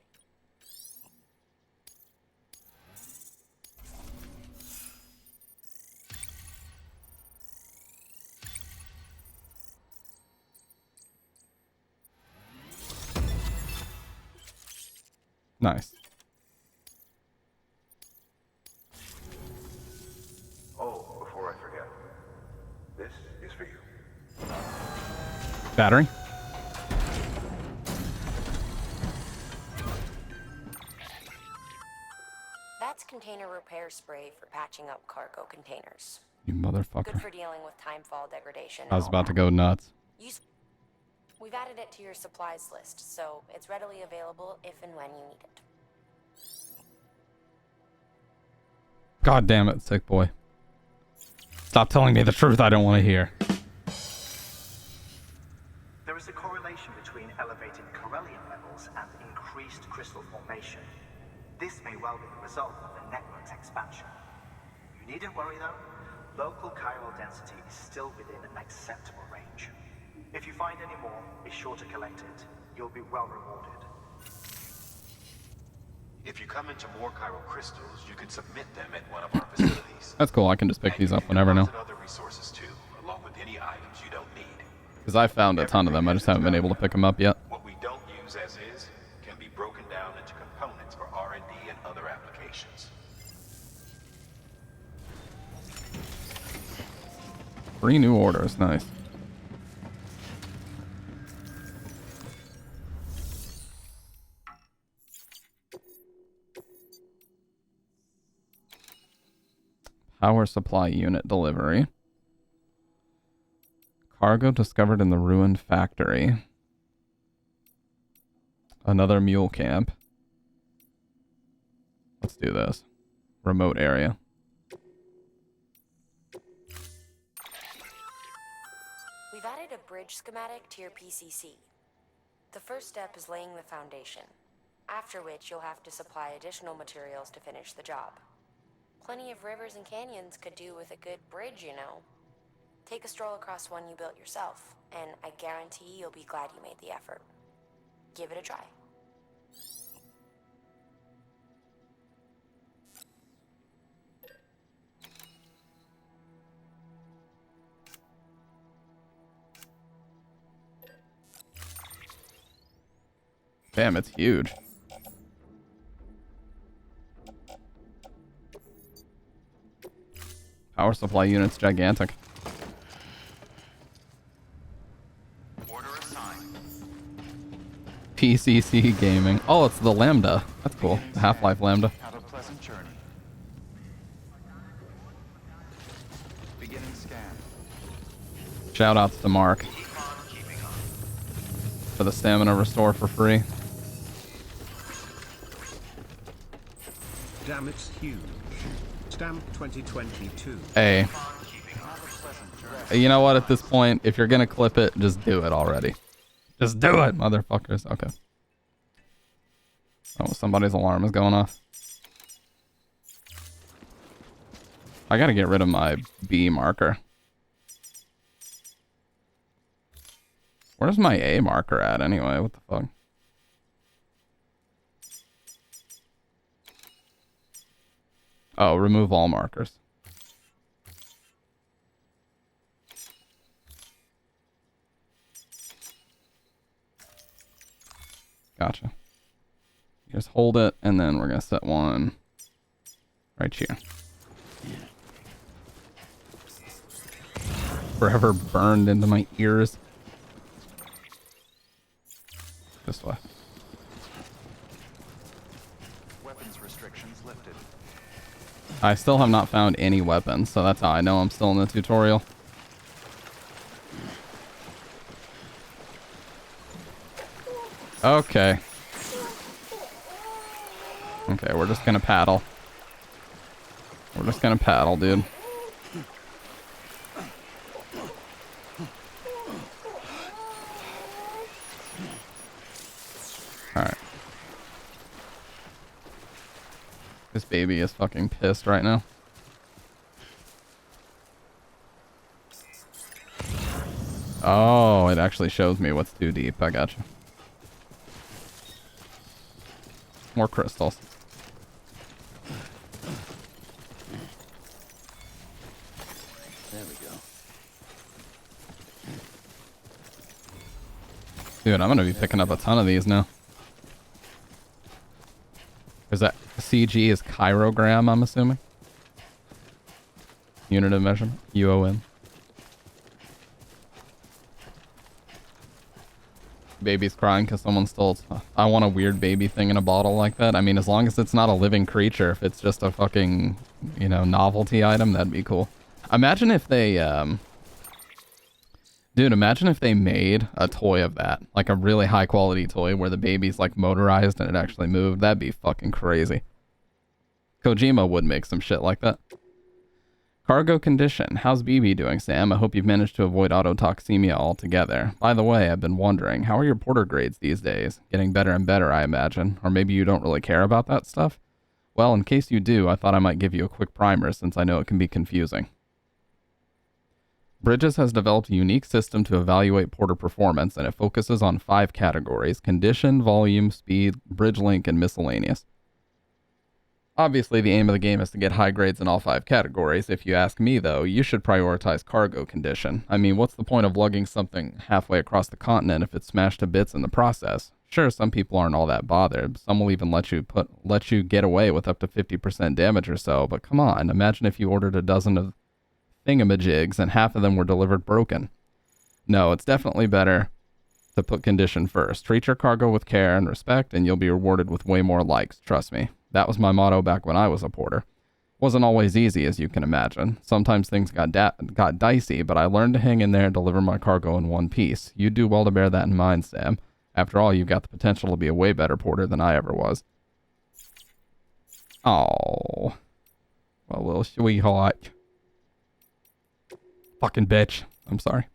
Nice. Oh, before I forget, this is for you. Battery. That's container repair spray for patching up cargo containers. You motherfucker. Good for dealing with timefall degradation. I was about to go nuts. We've added it to your supplies list, so it's readily available if and when you need it. God damn it, sick boy. Stop telling me the truth I don't want to hear. There is a correlation between elevated Corellium levels and increased crystal formation. This may well be the result of the network's expansion. You needn't worry though. Local chiral density is still within an acceptable range. If you find any more, be sure to collect it. You'll be well rewarded. If you come into more chiral crystals, you can submit them at one of our facilities. That's cool. I can just pick these up whenever now. Other resources too, along with any items you don't need. Because I found a ton of them. I just haven't been able to pick them up yet. What we don't use as is can be broken down into components for R&D and other applications. 3 new orders. Nice. Power supply unit delivery. Cargo discovered in the ruined factory. Another mule camp. Let's do this. Remote area. We've added a bridge schematic to your PCC. The first step is laying the foundation, after which you'll have to supply additional materials to finish the job. Plenty of rivers and canyons could do with a good bridge, you know. Take a stroll across one you built yourself, and I guarantee you'll be glad you made the effort. Give it a try. Damn, it's huge. Power supply unit's gigantic. Order assigned. PCC gaming. Oh, it's the Lambda. That's cool. The Half-Life Lambda. Have a pleasant journey. Beginning scan. Shout outs to Mark for the stamina restore for free. Damn, it's huge. Stamp 2022. Hey. You know what? At this point, if you're gonna clip it, just do it already. Just do it, motherfuckers. Okay. Oh, somebody's alarm is going off. I gotta get rid of my B marker. Where's my A marker at anyway? What the fuck? Oh, remove all markers. Gotcha. Just hold it, and then we're gonna set one right here. Forever burned into my ears. This way. Weapons restrictions lifted. I still have not found any weapons, so that's how I know I'm still in the tutorial. Okay. Okay, we're just gonna paddle. We're just gonna paddle, dude. Alright. This baby is fucking pissed right now. Oh, Oh, it actually shows me what's too deep. I gotcha. More crystals. There we go. Dude, I'm gonna be picking up a ton of these now. Is that CG is chirogram, I'm assuming? Unit of measurement? UOM. Baby's crying because someone stole it. I want a weird baby thing in a bottle like that. I mean, as long as it's not a living creature, if it's just a fucking, you know, novelty item, that'd be cool. Imagine if they, dude, imagine if they made a toy of that. Like a really high quality toy where the baby's like motorized and it actually moved. That'd be fucking crazy. Kojima would make some shit like that. Cargo condition. How's BB doing, Sam? I hope you've managed to avoid autotoxemia altogether. By the way, I've been wondering, how are your porter grades these days? Getting better and better, I imagine. Or maybe you don't really care about that stuff? Well, in case you do, I thought I might give you a quick primer since I know it can be confusing. Bridges has developed a unique system to evaluate porter performance, and it focuses on 5 categories: condition, volume, speed, bridge link, and miscellaneous. Obviously, the aim of the game is to get high grades in all 5 categories. If you ask me, though, you should prioritize cargo condition. I mean, what's the point of lugging something halfway across the continent if it's smashed to bits in the process? Sure, some people aren't all that bothered. Some will even let you get away with up to 50% damage or so, but come on, imagine if you ordered a dozen of thingamajigs and half of them were delivered broken. No, it's definitely better to put condition first. Treat your cargo with care and respect, and you'll be rewarded with way more likes, trust me. That was my motto back when I was a porter. Wasn't always easy, as you can imagine. Sometimes things got dicey, but I learned to hang in there and deliver my cargo in one piece. You do well to bear that in mind, Sam. After all, you've got the potential to be a way better porter than I ever was. Oh, well, little sweetheart. Fucking bitch. I'm sorry.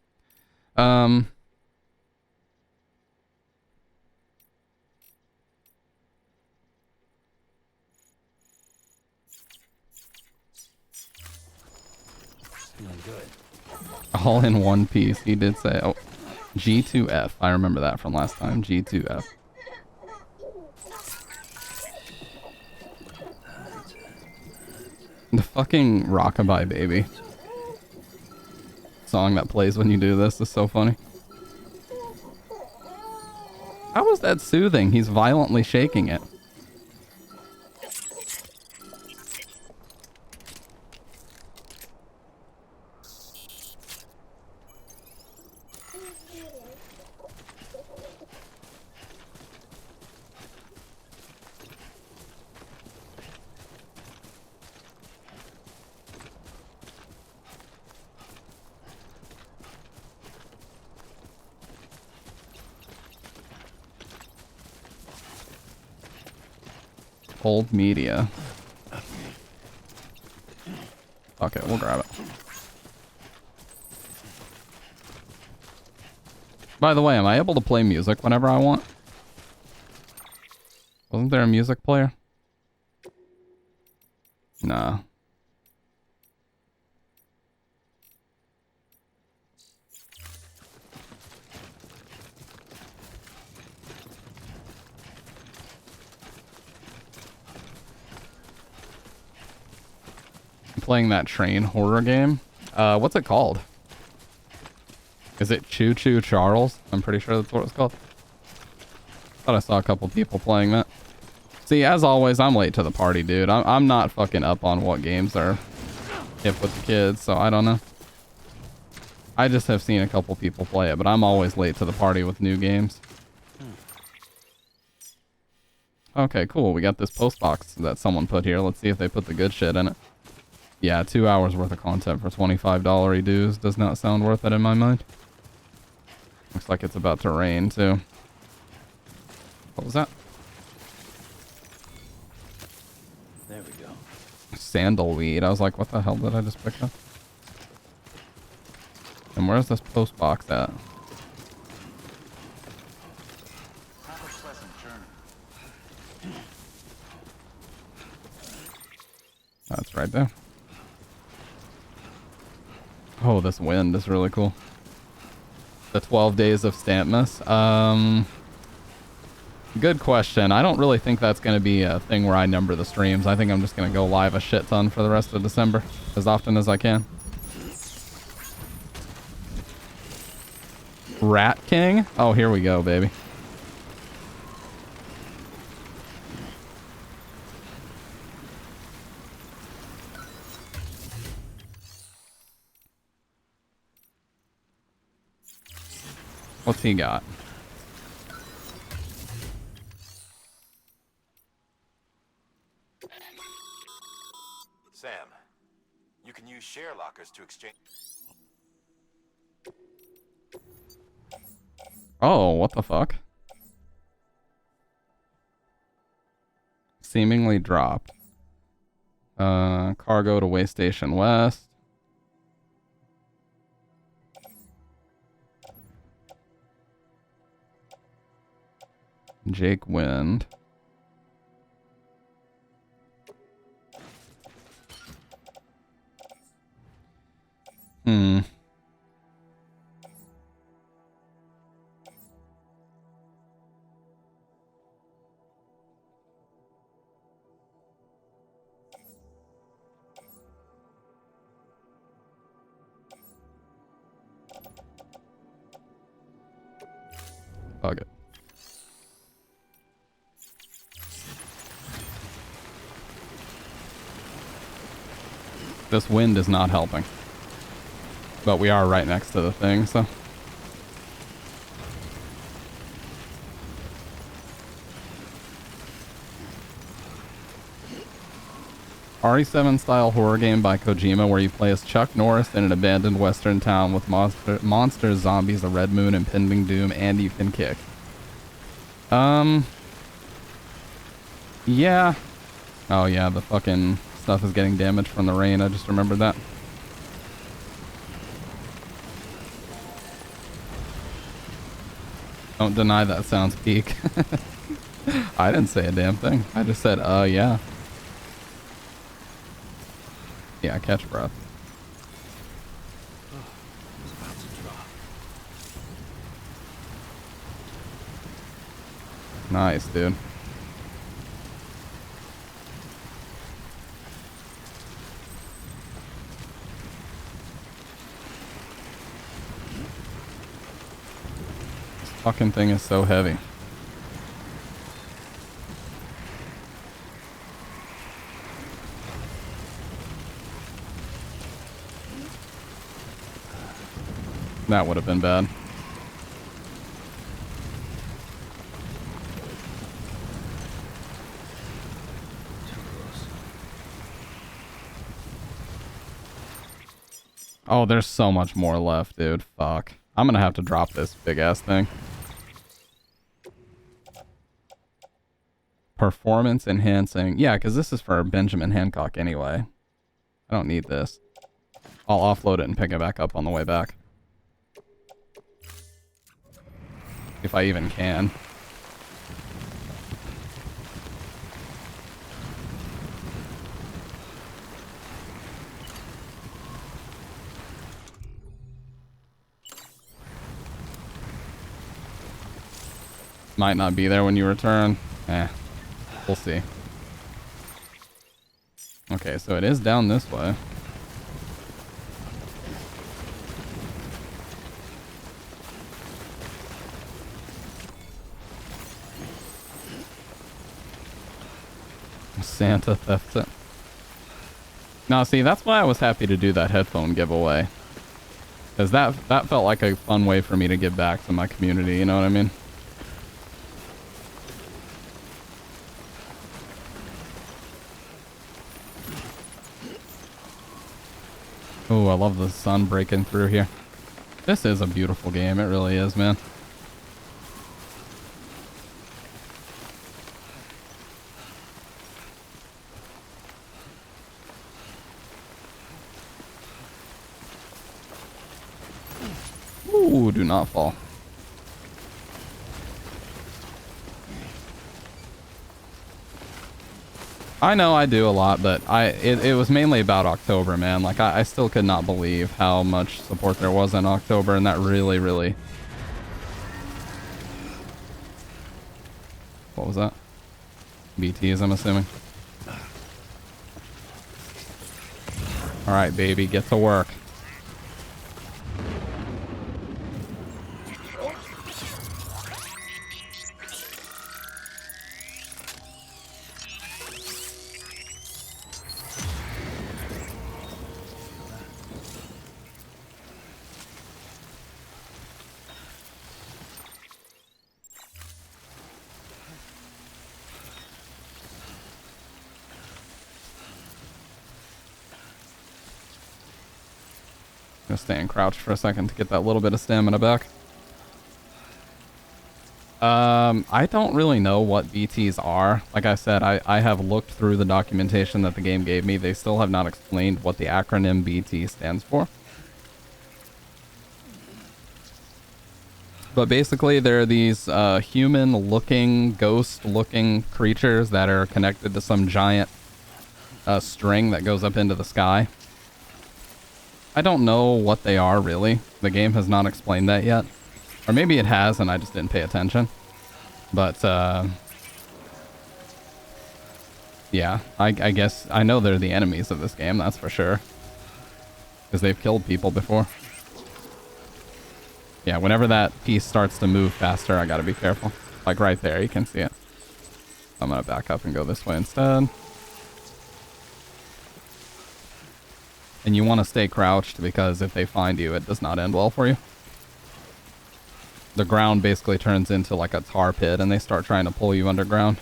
Good. All in one piece. He did say, oh, G2F. I remember that from last time. G2F. The fucking Rockabye Baby song that plays when you do this is so funny. How is that soothing? He's violently shaking it. Old media. Okay, we'll grab it. By the way, am I able to play music whenever I want? Wasn't there a music player? Nah. Playing that train horror game. What's it called? Is it Choo Choo Charles? I'm pretty sure that's what it's called. Thought I saw a couple people playing that. See, as always, I'm late to the party, dude. I'm not fucking up on what games are hip with the kids, so I don't know. I just have seen a couple people play it, but I'm always late to the party with new games. Okay, cool. We got this post box that someone put here. Let's see if they put the good shit in it. Yeah, 2 hours worth of content for $25 dues does not sound worth it in my mind. Looks like it's about to rain, too. What was that? There we go. Sandalweed. I was like, what the hell did I just pick up? And where's this post box at? Have a pleasant journey. That's right there. Oh, this wind is really cool. The 12 days of Stampmas. Good question. I don't really think that's going to be a thing where I number the streams. I think I'm just going to go live a shit ton for the rest of December as often as I can. Rat King? Oh, here we go, baby. What's he got? Sam, you can use share lockers to exchange. Oh, what the fuck? Seemingly dropped. Cargo to Way Station West. Jake Wind. Hmm. Fuck it. This wind is not helping. But we are right next to the thing, so. RE7 style horror game by Kojima where you play as Chuck Norris in an abandoned western town with monsters, zombies, a red moon, impending doom, and you can kick. Yeah. Oh yeah, the fucking stuff is getting damaged from the rain. I just remembered that. Don't deny that sounds peak. I didn't say a damn thing. I just said, yeah. Yeah, catch breath. Nice, dude. This fucking thing is so heavy. That would have been bad. Oh, there's so much more left, dude. Fuck. I'm gonna have to drop this big ass thing. Performance enhancing. Yeah, because this is for Benjamin Hancock anyway. I don't need this. I'll offload it and pick it back up on the way back. If I even can. Might not be there when you return. We'll see. Okay, so it is down this way. Santa theft it. Now, see, that's why I was happy to do that headphone giveaway. Because that felt like a fun way for me to give back to my community, you know what I mean? Oh, I love the sun breaking through here. This is a beautiful game, it really is, man. Ooh, do not fall. I know I do a lot, but it was mainly about October, man. Like, I still could not believe how much support there was in October, and that really, really What was that? BTs, I'm assuming. Alright, baby, get to work. Gonna stay and crouch for a second to get that little bit of stamina back. I don't really know what BTs are. Like I said, I have looked through the documentation that the game gave me. They still have not explained what the acronym BT stands for. But basically, there are these human-looking, ghost-looking creatures that are connected to some giant string that goes up into the sky. I don't know what they are, really. The game has not explained that yet. Or maybe it has, and I just didn't pay attention. But, yeah, I guess I know they're the enemies of this game, that's for sure. Because they've killed people before. Yeah, whenever that piece starts to move faster, I gotta be careful. Like right there, you can see it. I'm gonna back up and go this way instead. And you want to stay crouched because if they find you, it does not end well for you. The ground basically turns into like a tar pit and they start trying to pull you underground.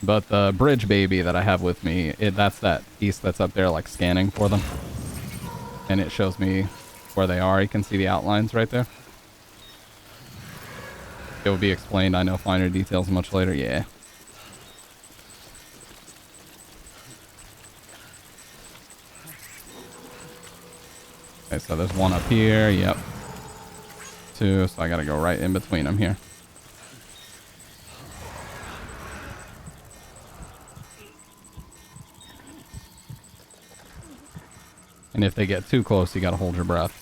But the bridge baby that I have with me, that's that piece that's up there like scanning for them. And it shows me where they are. You can see the outlines right there. It will be explained, I know, finer details much later. Yeah. Okay, so there's one up here. Yep. Two, so I gotta go right in between them here. And if they get too close, you gotta hold your breath.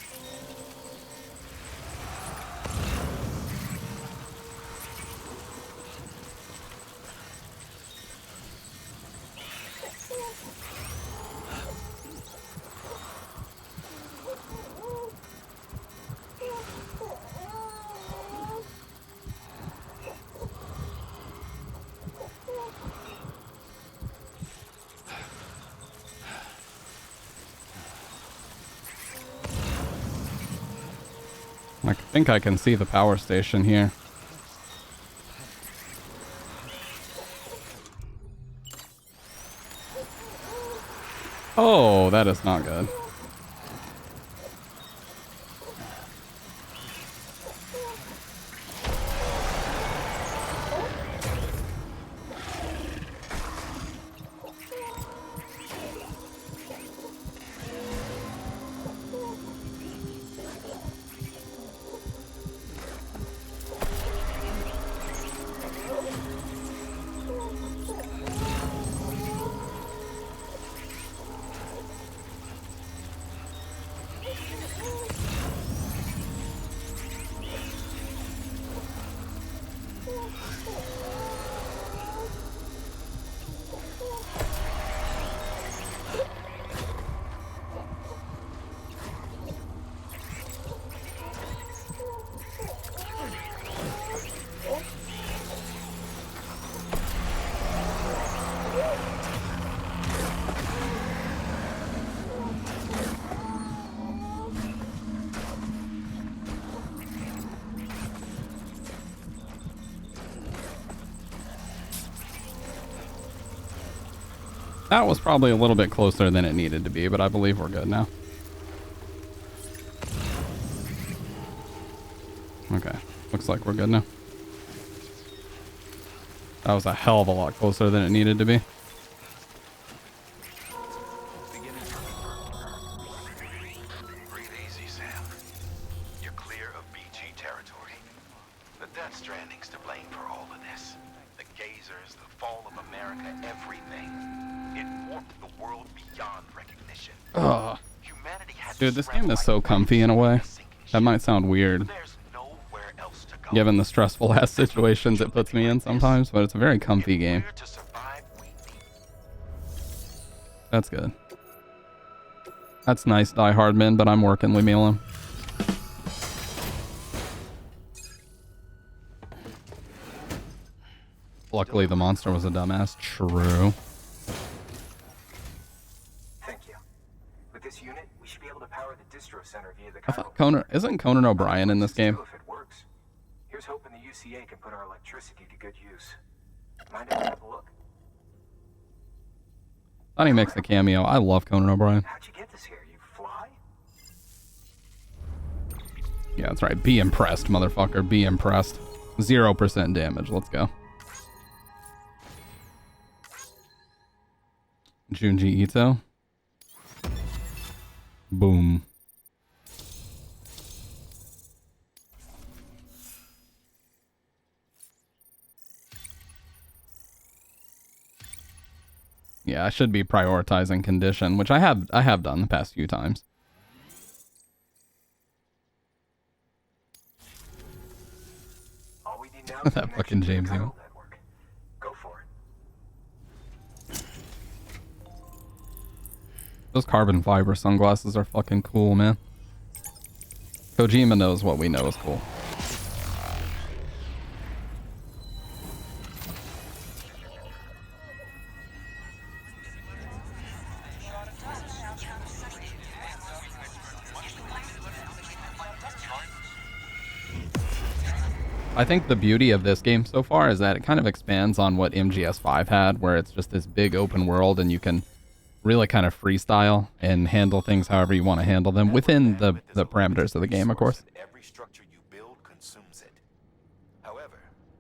I think I can see the power station here. Oh, that is not good. That was probably a little bit closer than it needed to be, but I believe we're good now. Okay, looks like we're good now. That was a hell of a lot closer than it needed to be. Breathe easy, Sam. You're clear of BT territory. The Death Stranding's to blame for all of this. The gazers, the fall of America. America everything. It warped the world beyond recognition. Ugh. Humanity had Dude, to this scramble game is like so comfy in a way. a sinking That ship. might sound weird, There's nowhere else to go. given the stressful ass situations it puts me in sometimes, but it's a very comfy game. We're to survive, we need. That's good. That's nice, Die Hard Men, but I'm working. Leave me alone. Luckily, the monster was a dumbass. True. Thank you. With this unit, we should be able to power the distro center via the I thought isn't Conan O'Brien in this game? If it works. Here's hoping the UCA can put our electricity to good use. Mind if I have a look? Thought he makes a cameo. I love Conan O'Brien. How'd you get this here? You fly? Yeah, that's right. Be impressed, motherfucker. Be impressed. 0% damage. Let's go. Junji Ito. Boom. Yeah, I should be prioritizing condition, which I have done the past few times. All we need now That fucking James Ewan. Go for it. Those carbon fiber sunglasses are fucking cool, man. Kojima knows what we know is cool. I think the beauty of this game so far is that it kind of expands on what MGS5 had, where it's just this big open world and you can really kind of freestyle and handle things however you want to handle them within the parameters of the game, of course. Every structure you build consumes it. However,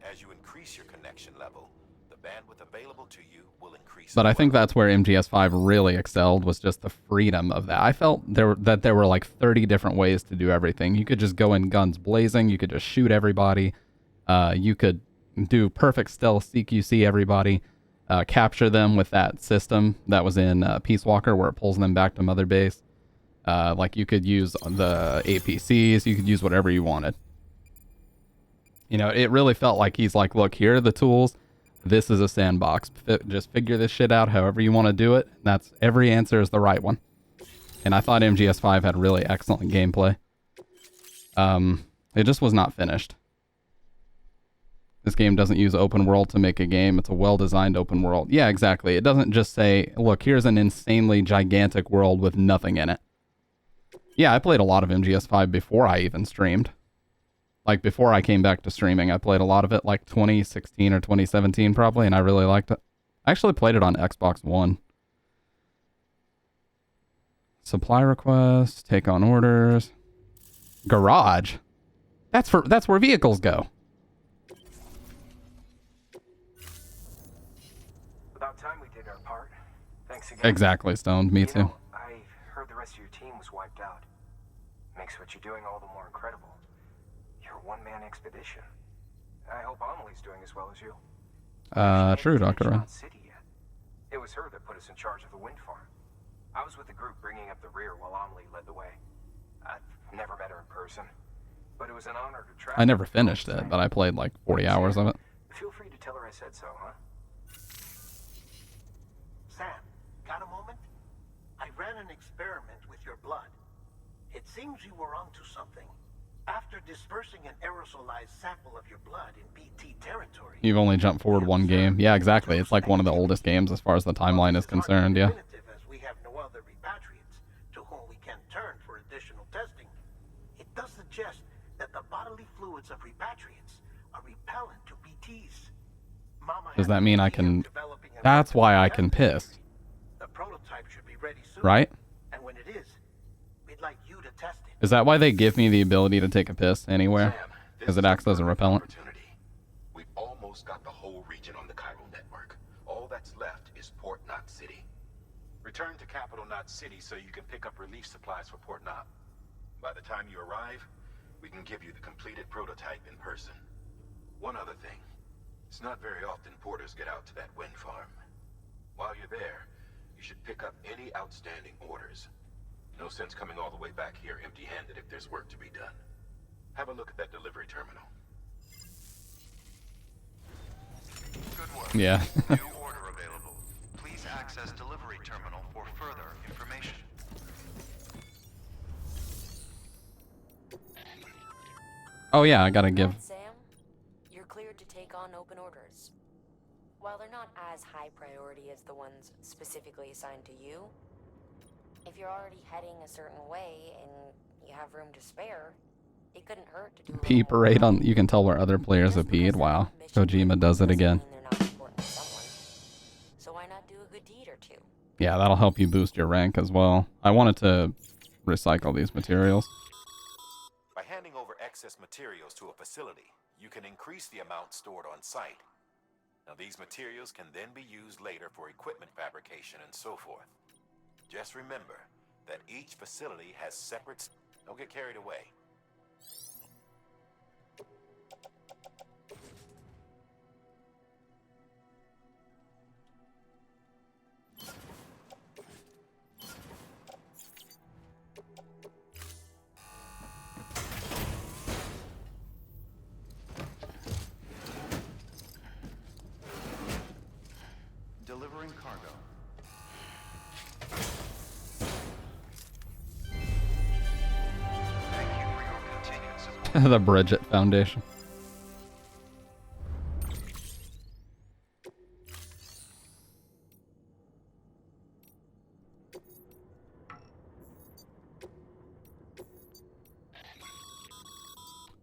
as you increase your connection level, the bandwidth available to you will increase. But I think that's where MGS5 really excelled, was just the freedom of that. I felt there were like 30 different ways to do everything. You could just go in guns blazing. You could just shoot everybody. You could do perfect stealth, CQC everybody, capture them with that system that was in Peace Walker where it pulls them back to Mother Base. Like you could use the APCs, you could use whatever you wanted. You know, it really felt like he's like, look, here are the tools. This is a sandbox. Just figure this shit out however you want to do it. That's every answer is the right one. And I thought MGS5 had really excellent gameplay. It just was not finished. This game doesn't use open world to make a game. It's a well-designed open world. Yeah, exactly. It doesn't just say, look, here's an insanely gigantic world with nothing in it. Yeah, I played a lot of MGS5 before I even streamed. Like, before I came back to streaming, I played a lot of it, like 2016 or 2017 probably, and I really liked it. I actually played it on Xbox One. Supply requests, take on orders. Garage? That's where vehicles go. About time we did our part. Thanks again. Exactly, Stoned. Me too. I heard the rest of your team was wiped out. Makes what you're doing all the more incredible. You're a one-man expedition. I hope Amelie's doing as well as you. True, Dr. Ren. It was her that put us in charge of the wind farm. I was with the group bringing up the rear while Amelie led the way. I've never met her in person, but it was an honor to travel. I never finished it, but I played like 40 hours of it. Feel free to tell her I said so, huh? Sam, got a moment? I ran an experiment with your blood. It seems you were onto something. After dispersing an aerosolized sample of your blood in BT territory... You've only jumped forward one game. Yeah, exactly. It's like one of the oldest games as far as the timeline is concerned, yeah. As we have no other repatriates to whom we can turn for additional testing, it does suggest that the bodily fluids of repatriates are repellent to BTs. Mama Does that mean I can... That's why I can piss. The prototype should be ready soon. Right? And when it is, we'd like you to test it. Is that why they give me the ability to take a piss anywhere? Because it acts as a repellent? We've almost got the whole region on the chiral network. All that's left is Port Knot City. Return to Capital Knot City so you can pick up relief supplies for Port Knot. By the time you arrive, we can give you the completed prototype in person. One other thing. It's not very often porters get out to that wind farm. while you're there, you should pick up any outstanding orders. No sense coming all the way back here empty-handed if there's work to be done. Have a look at that delivery terminal. Good work. Yeah. New order available. Please access delivery terminal for further information. Oh yeah, I gotta give. Sam, you're cleared to take on open orders. While they're not as high priority as the ones specifically assigned to you, if you're already heading a certain way and you have room to spare, it couldn't hurt to do a Pee little more parade on. help. You can tell where other players have Just because peed. they're Wow. not mission Kojima does it critical again. doesn't mean they're not important to someone. So why not do a good deed or two? Yeah, that'll help you boost your rank as well. I wanted to recycle these materials. By handing over excess materials to a facility, you can increase the amount stored on site. Now, these materials can then be used later for equipment fabrication and so forth. Just remember that each facility has separate... Don't get carried away. Delivering cargo. Thank you for your continued support. The Bridget Foundation.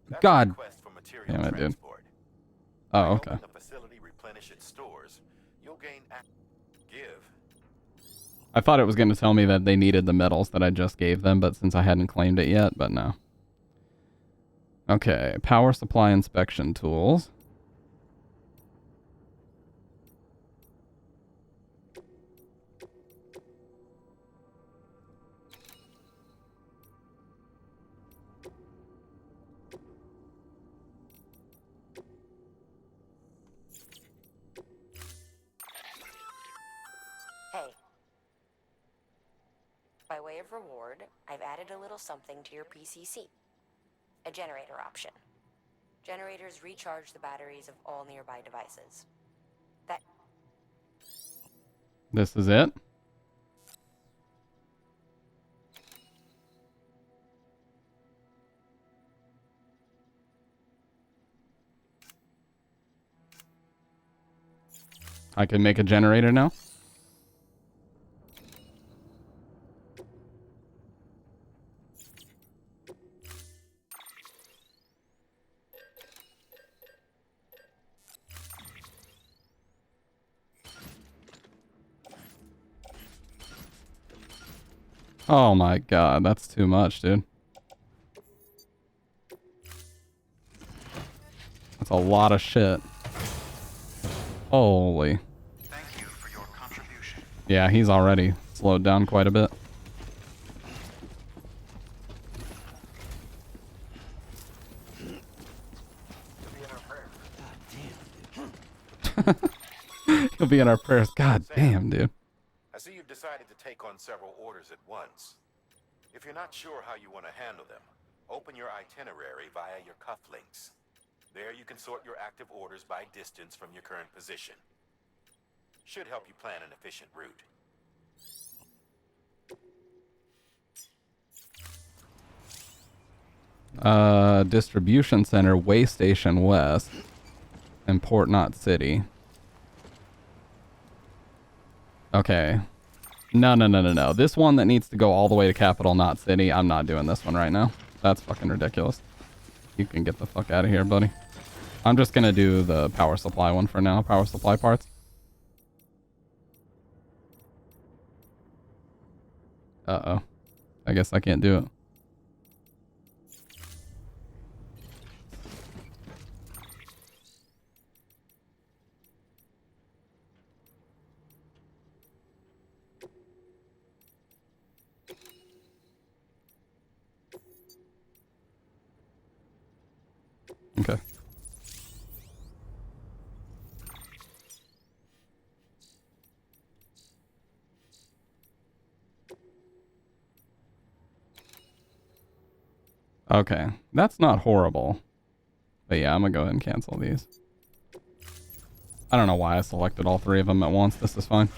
That's God a request for material damn it, dude. transport. Oh, By okay. helping the facility replenish its stores, you'll gain give. I thought it was going to tell me that they needed the metals that I just gave them, but since I hadn't claimed it yet, but no. Okay, power supply inspection tools. Hey. By way of reward, I've added a little something to your PCC. A generator option. Generators recharge the batteries of all nearby devices. That... This is it? I can make a generator now? Oh my god, that's too much, dude. That's a lot of shit. Holy. Thank you for your contribution. Yeah, he's already slowed down quite a bit. He'll be in our prayers. God damn, dude. I see you've decided to take on several orders at once. If you're not sure how you want to handle them, open your itinerary via your cufflinks. There you can sort your active orders by distance from your current position. Should help you plan an efficient route. Distribution center, way station west, and Port Knot City. Okay. No. This one that needs to go all the way to Capital Knot City, I'm not doing this one right now. That's fucking ridiculous. You can get the fuck out of here, buddy. I'm just gonna do the power supply one for now. Power supply parts. Uh-oh. I guess I can't do it. Okay. Okay, that's not horrible. But yeah, I'm gonna go ahead and cancel these. I don't know why I selected all three of them at once. This is fine.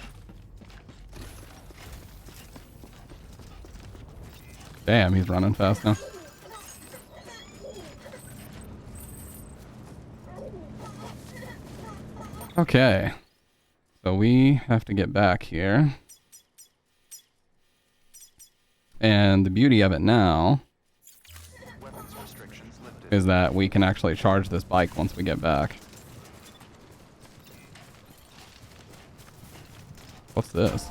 Damn, he's running fast now. Okay. So we have to get back here. And the beauty of it now is that we can actually charge this bike once we get back. What's this?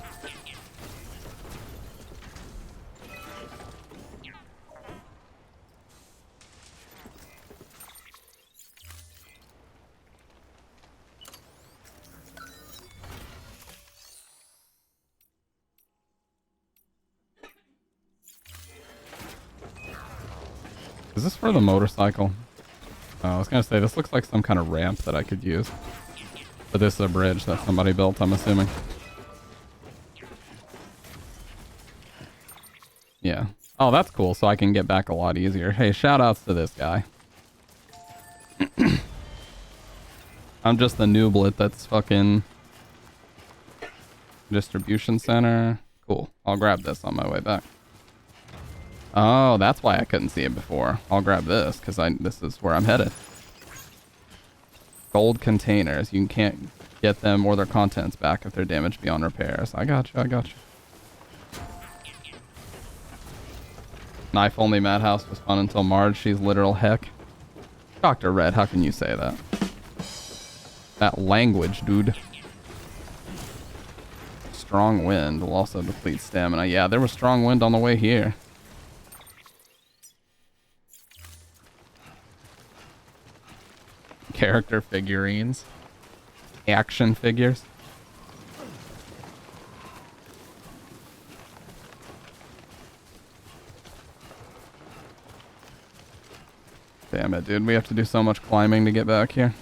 Is this for the motorcycle? Oh, I was gonna say, this looks like some kind of ramp that I could use. But this is a bridge that somebody built, I'm assuming. Yeah. Oh, that's cool, so I can get back a lot easier. Hey, shout outs to this guy. I'm just the nooblet that's fucking... Distribution center. Cool. I'll grab this on my way back. Oh, that's why I couldn't see it before. I'll grab this, because this is where I'm headed. Gold containers. You can't get them or their contents back if they're damaged beyond repairs. I got you, I got you. Knife only Madhouse was fun until Marge. She's literal heck. Dr. Red, how can you say that? That language, dude. Strong wind will also deplete stamina. Yeah, there was strong wind on the way here. Character figurines. Action figures. Damn it, dude. We have to do so much climbing to get back here.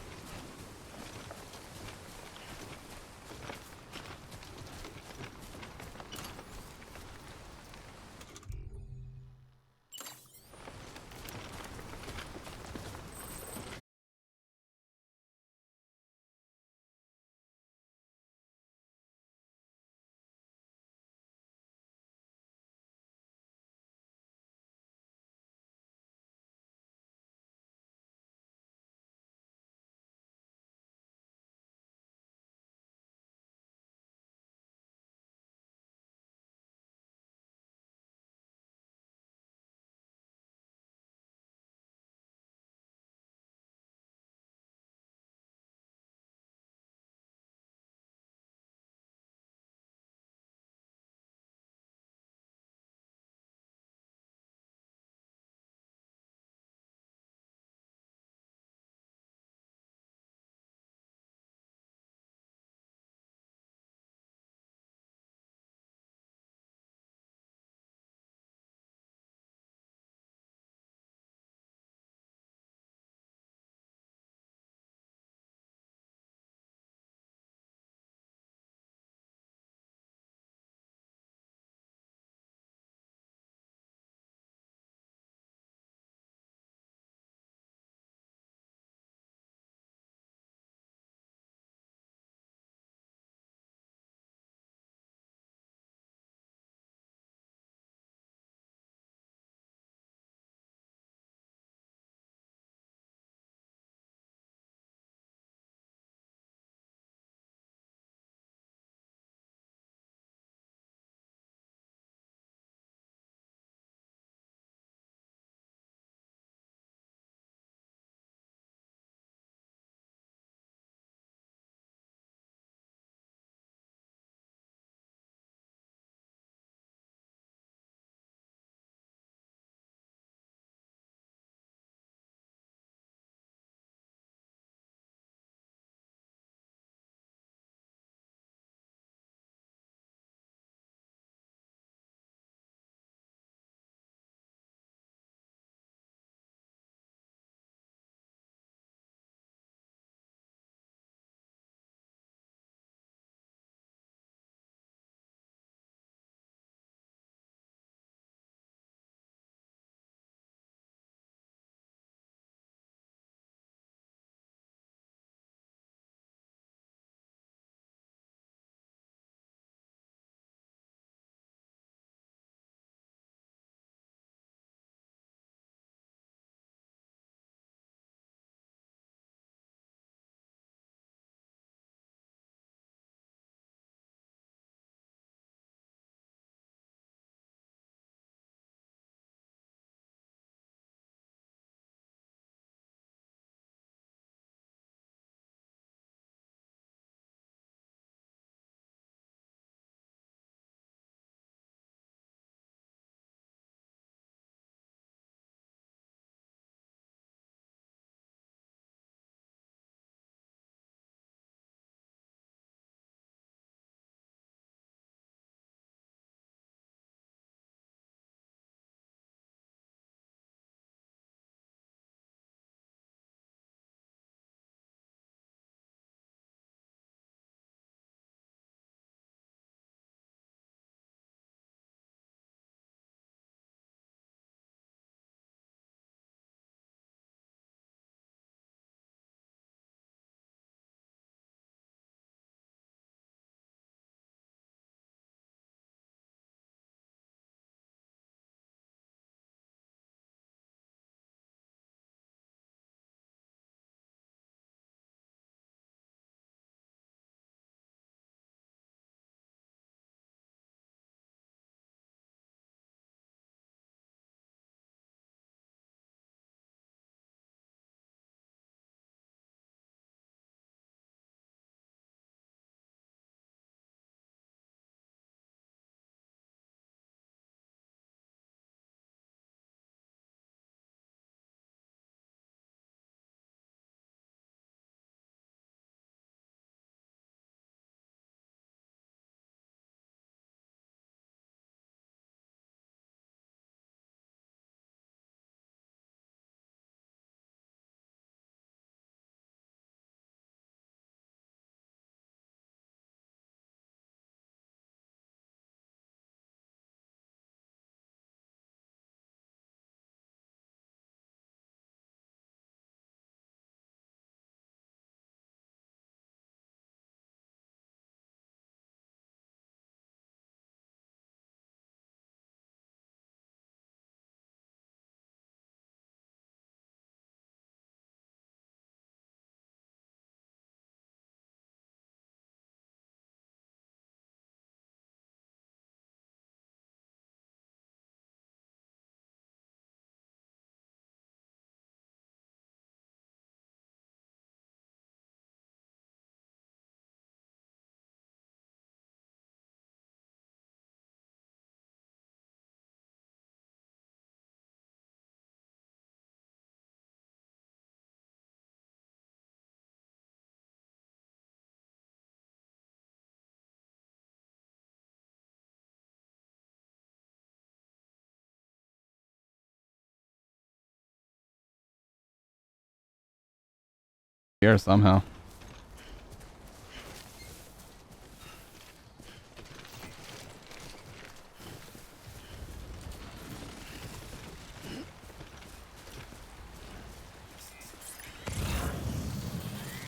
Here somehow.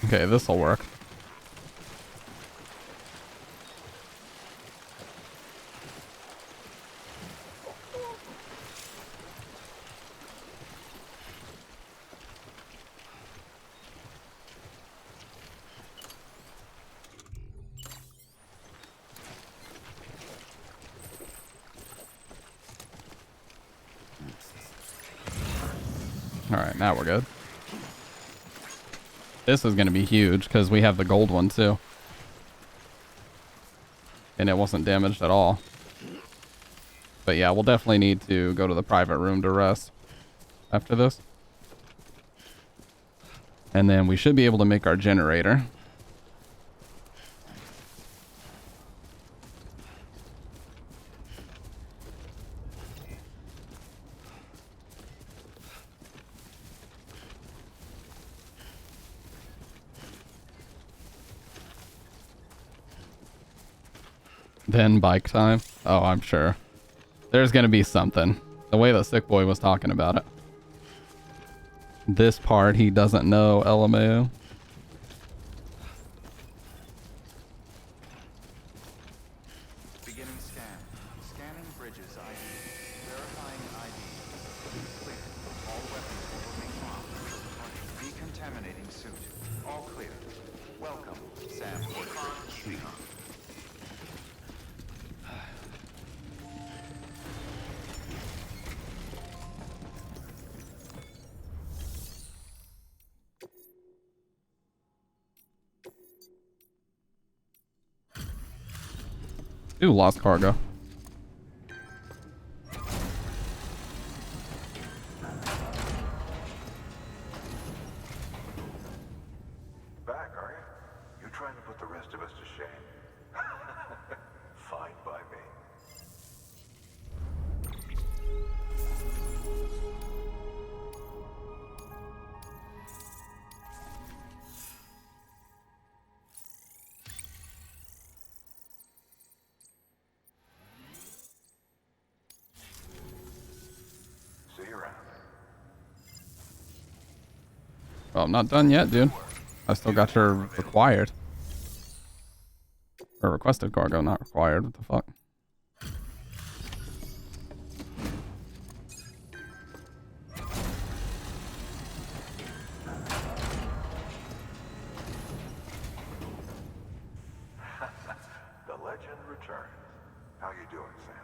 Okay, this'll work. Alright, now we're good. This is going to be huge because we have the gold one too. And it wasn't damaged at all. But yeah, we'll definitely need to go to the private room to rest after this. And then we should be able to make our generator. Then bike time. Oh, I'm sure. There's going to be something. The way that Sick Boy was talking about it. This part he doesn't know, LMAO. Beginning scan. Scanning bridges ID. Verifying ID. Clear. All weapons will remain locked. Decontaminating suit. All clear. Welcome, Sam Porter. Ooh, lost cargo. Back, are you? You trying to put the rest of us to shame? Fine by me. See you around. Well, I'm not done yet, dude. I still got your required. Or requested cargo, not required. What the fuck? The legend returns. How you doing, Sam?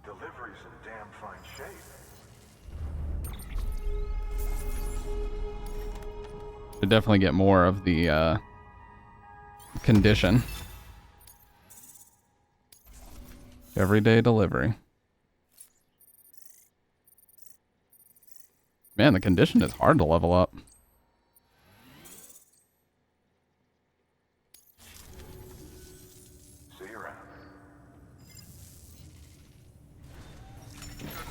Delivery's in damn fine shape. Should definitely get more of the condition. Everyday delivery. Man, the condition is hard to level up. See you around.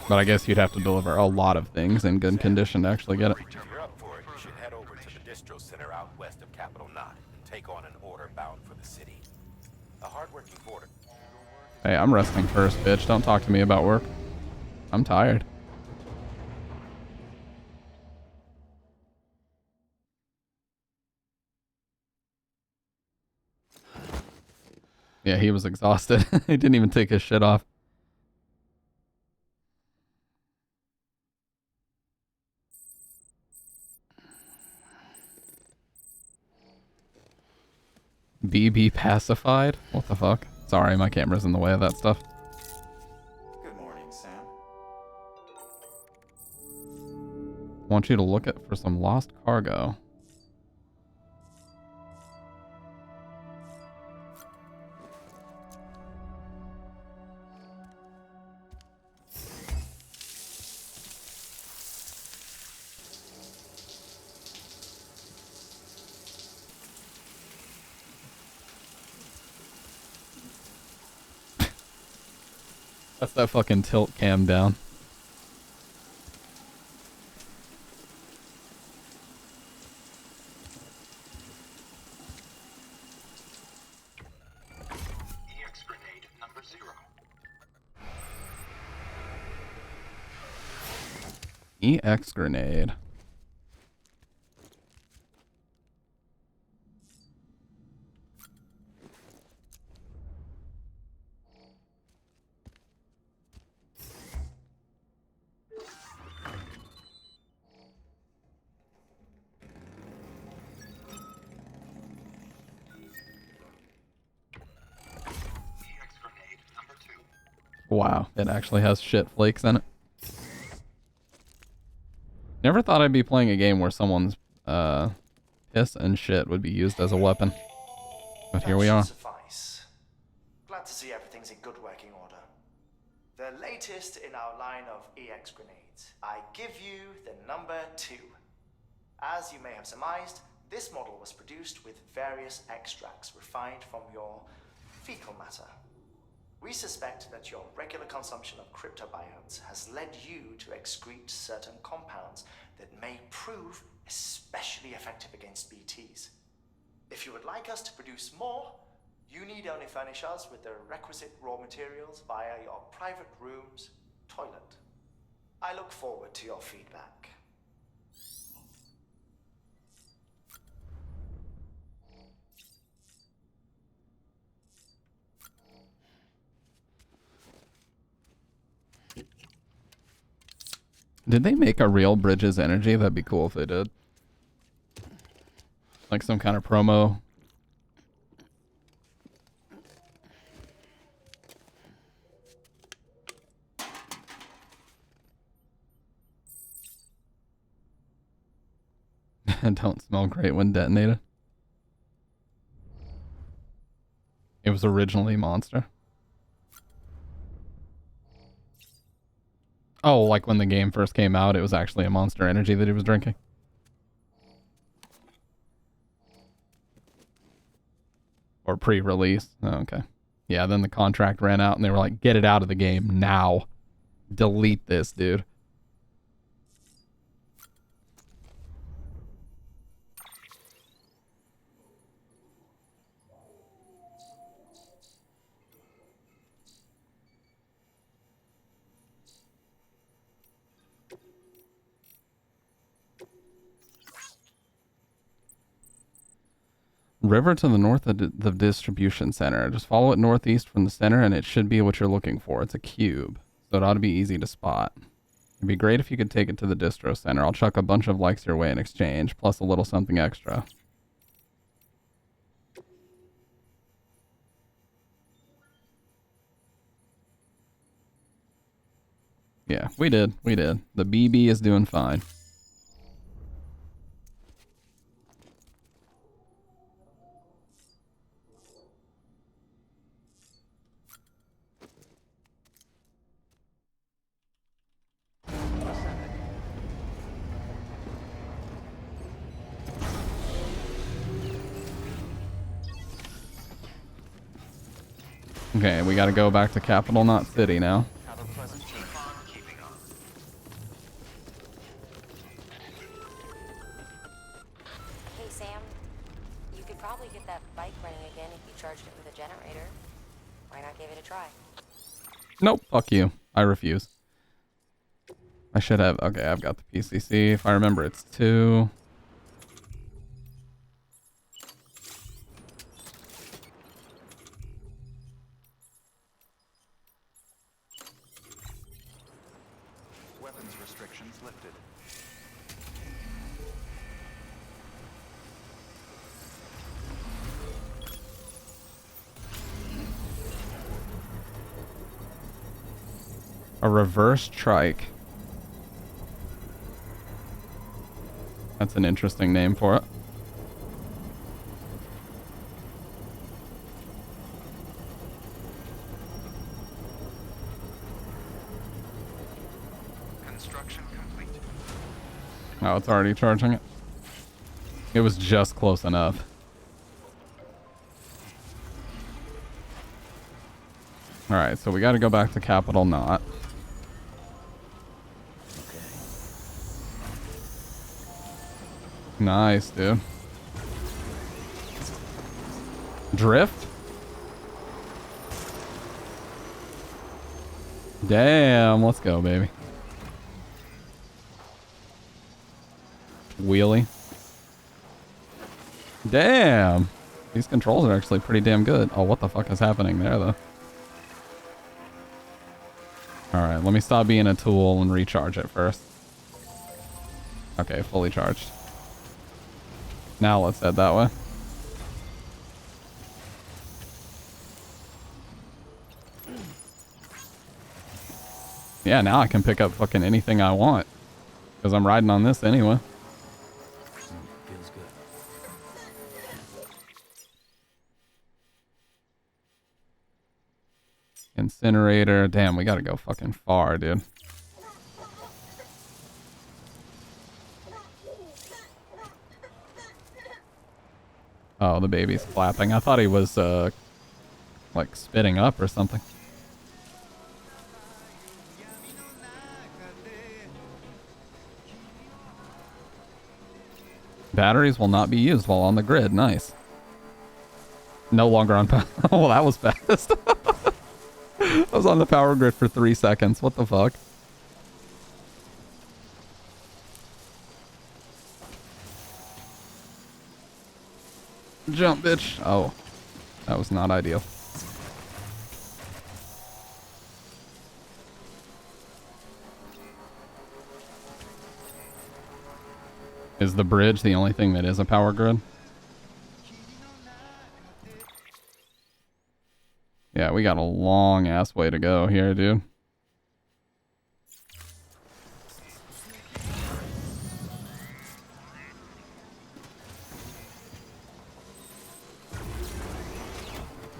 But I guess you'd have to deliver a lot of things in good condition to actually get it. If you're up for it, you should head over to the distro center out west of Capital Knot and take on an order bound for the city. A hardworking border. Hey, I'm resting first, bitch. Don't talk to me about work. I'm tired. Yeah, he was exhausted. He didn't even take his shit off. BB pacified? What the fuck? Sorry, my camera's in the way of that stuff. Good morning, Sam. Want you to look at for some lost cargo. That's that fucking tilt cam down. EX grenade. Wow, it actually has shit flakes in it. Never thought I'd be playing a game where someone's piss and shit would be used as a weapon. But here we are. Suffice. Glad to see everything's in good working order. The latest in our line of EX grenades. I give you the number 2. As you may have surmised, this model was produced with various extracts refined from your fecal matter. We suspect that your regular consumption of cryptobiotes has led you to excrete certain compounds that may prove especially effective against BTs. If you would like us to produce more, you need only furnish us with the requisite raw materials via your private room's toilet. I look forward to your feedback. Did they make a real Bridges energy? That'd be cool if they did. Like some kind of promo. Don't smell great when detonated. It was originally Monster. Oh, like when the game first came out, it was actually a Monster Energy that he was drinking. Or pre-release. Oh, okay. Yeah, then the contract ran out and they were like, get it out of the game now. Delete this, dude. River to the north of the distribution center. Just follow it northeast from the center and it should be what you're looking for. It's a cube, so it ought to be easy to spot. It'd be great if you could take it to the distro center. I'll chuck a bunch of likes your way in exchange, plus a little something extra. Yeah, we did. We did. The BB is doing fine. Okay, we gotta go back to Capital, not City now. Have a pleasant keep on keeping on. Hey, Sam. You could probably get that bike running again if you charged it with a generator. Why not give it a try? Nope, fuck you. I refuse. I should have... Okay, I've got the PCC. If I remember, it's 2. Weapons restrictions lifted. A reverse trike. That's an interesting name for it. Construction complete. Oh, it's already charging it. It was just close enough. Alright, so we gotta go back to Capital Knot. Nice, dude. Drift? Damn, let's go, baby. wheelie. Damn! These controls are actually pretty damn good. Oh, what the fuck is happening there, though? Alright, let me stop being a tool and recharge it first. Okay, fully charged. Now let's head that way. Yeah, now I can pick up fucking anything I want. Because I'm riding on this anyway. Feels good. Incinerator. Damn, we gotta go fucking far, dude. Oh, the baby's clapping. I thought he was, like, spitting up or something. Batteries will not be used while on the grid. Nice. No longer on power. Oh, that was fast. I was on the power grid for 3 seconds. What the fuck? Jump, bitch. Oh, that was not ideal. Is the bridge the only thing that is a power grid? Yeah, we got a long ass way to go here, dude.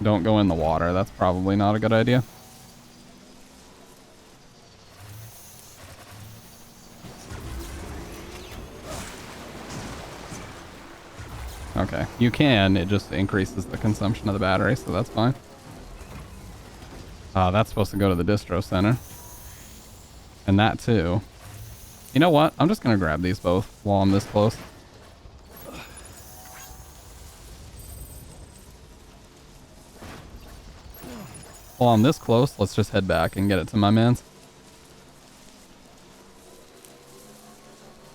Don't go in the water. That's probably not a good idea. Okay, you can. It just increases the consumption of the battery, so that's fine. That's supposed to go to the distro center. And that too. You know what? I'm just gonna grab these both while I'm this close. While I'm this close, let's just head back and get it to my mans.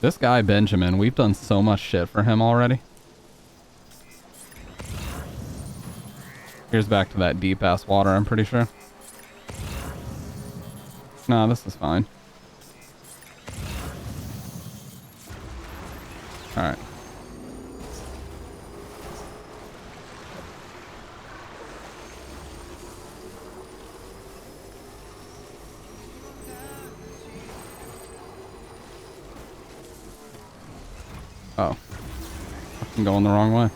This guy, Benjamin, we've done so much shit for him already. Here's back to that deep-ass water, I'm pretty sure. Nah, this is fine. Alright. Oh. I'm going the wrong way.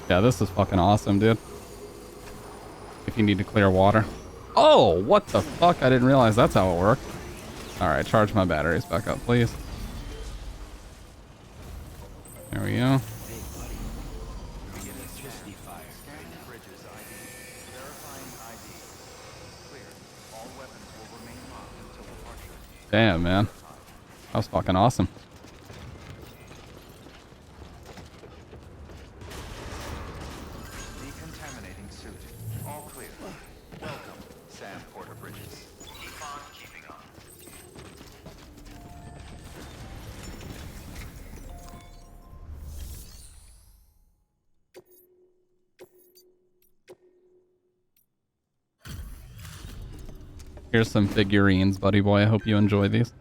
Yeah, this is fucking awesome, dude. If you need to clear water. Oh, what the fuck? I didn't realize that's how it worked. Alright, charge my batteries back up, please. There we go. Hey, buddy. We get electricity fire. Scanning bridges ID. Verifying ID. Clear. All weapons will remain locked until departure. Damn, man. That was fucking awesome. Decontaminating suit. All clear. Welcome, Sam Porter Bridges. Keep on keeping on. Here's some figurines, buddy boy. I hope you enjoy these.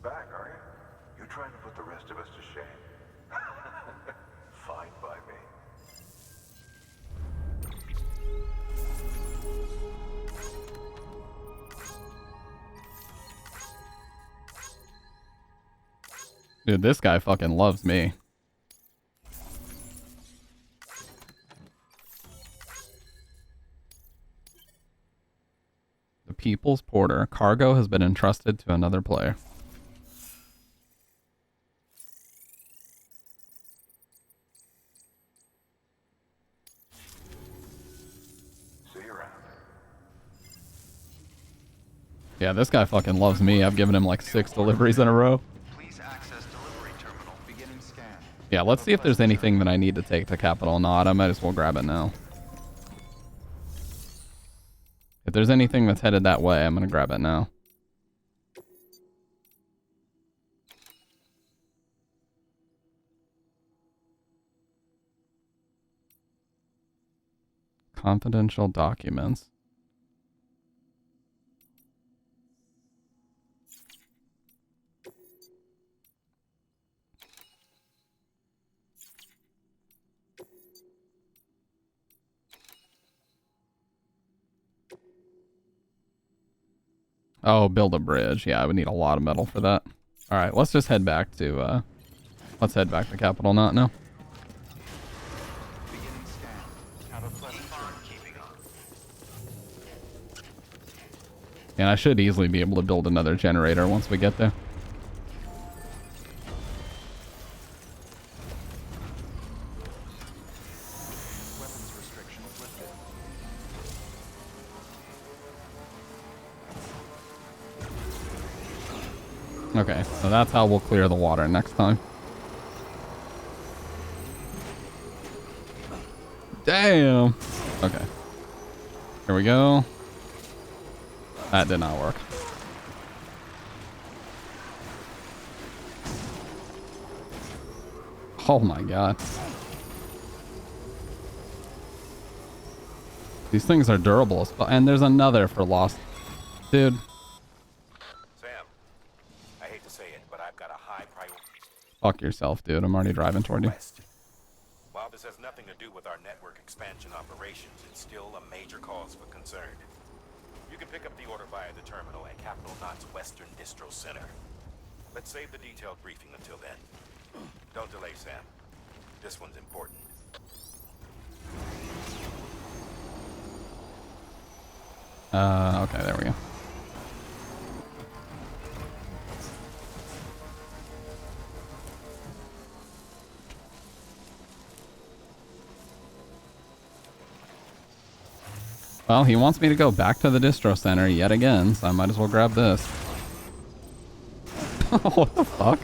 Back, are you? You're trying to put the rest of us to shame. Fine by me. Dude, this guy fucking loves me. The People's Porter. Cargo has been entrusted to another player. See you around. Yeah, this guy fucking loves me. I've given him like 6 deliveries in a row. Please access delivery terminal beginning scan. Yeah, let's see if there's anything that I need to take to Capital Knot. I might as well grab it now. If there's anything that's headed that way, I'm gonna grab it now. Confidential documents. Oh, build a bridge. Yeah, I would need a lot of metal for that. All right, let's just head back to let's head back to Capital Knot now. Beginning scan. Have a pleasant journey. And I should easily be able to build another generator once we get there. Weapons restrictions lifted. Okay, so that's how we'll clear the water next time. Damn! Okay. Here we go. That did not work. Oh my god. These things are durable as fuck. And there's another for lost. Dude. Sam, I hate to say it, but I've got a high priority. Fuck yourself, dude. I'm already driving toward you. West. While this has nothing to do with our network expansion operations, it's still a major cause for concern. You can pick up the order via the terminal at Capital Knot's Western Distro Center. Let's save the detailed briefing until then. Don't delay, Sam. This one's important. Okay, there we go. Well, he wants me to go back to the distro center yet again, so I might as well grab this. What the fuck?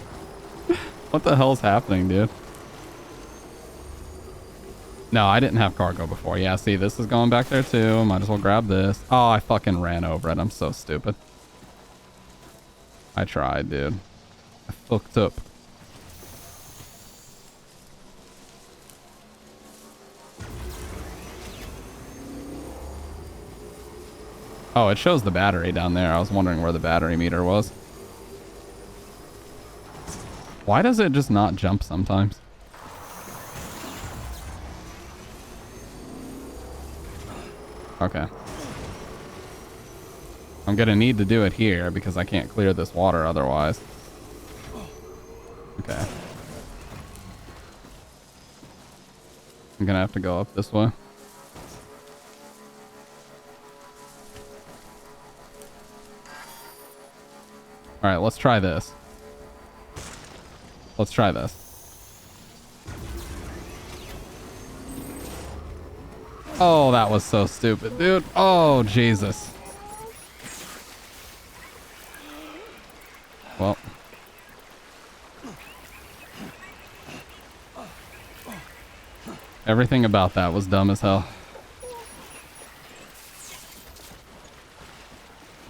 What the hell's happening, dude? No, I didn't have cargo before. Yeah, see, this is going back there too. Might as well grab this. Oh, I fucking ran over it. I'm so stupid. I tried, dude. I fucked up. Oh, it shows the battery down there. I was wondering where the battery meter was. Why does it just not jump sometimes? Okay. I'm gonna need to do it here because I can't clear this water otherwise. Okay. I'm gonna have to go up this way. Alright, let's try this. Let's try this. Oh, that was so stupid, dude. Oh, Jesus. Well. Everything about that was dumb as hell.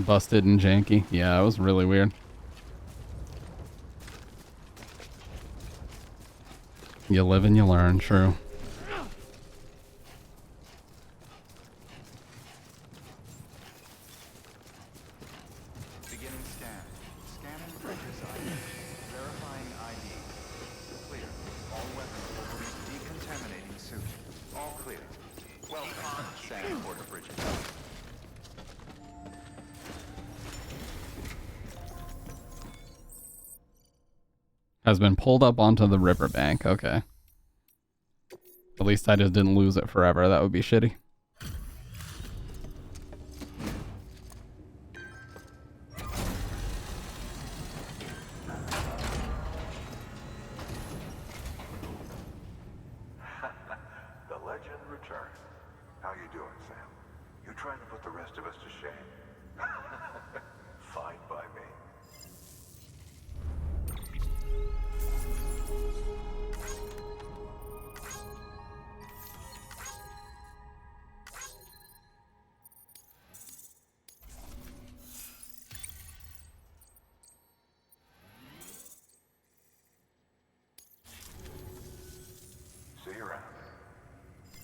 Busted and janky. Yeah, it was really weird. You live and you learn, true. Beginning scan. Scanning bridges ID. Verifying ID. Clear. All weapons will release decontaminating suit. All clear. Welcome, Sand Border Bridges. Has been pulled up onto the riverbank. Okay. At least I just didn't lose it forever. That would be shitty. The legend returns. How you doing, Sam? You trying to put the rest of us to shame? Fine by me.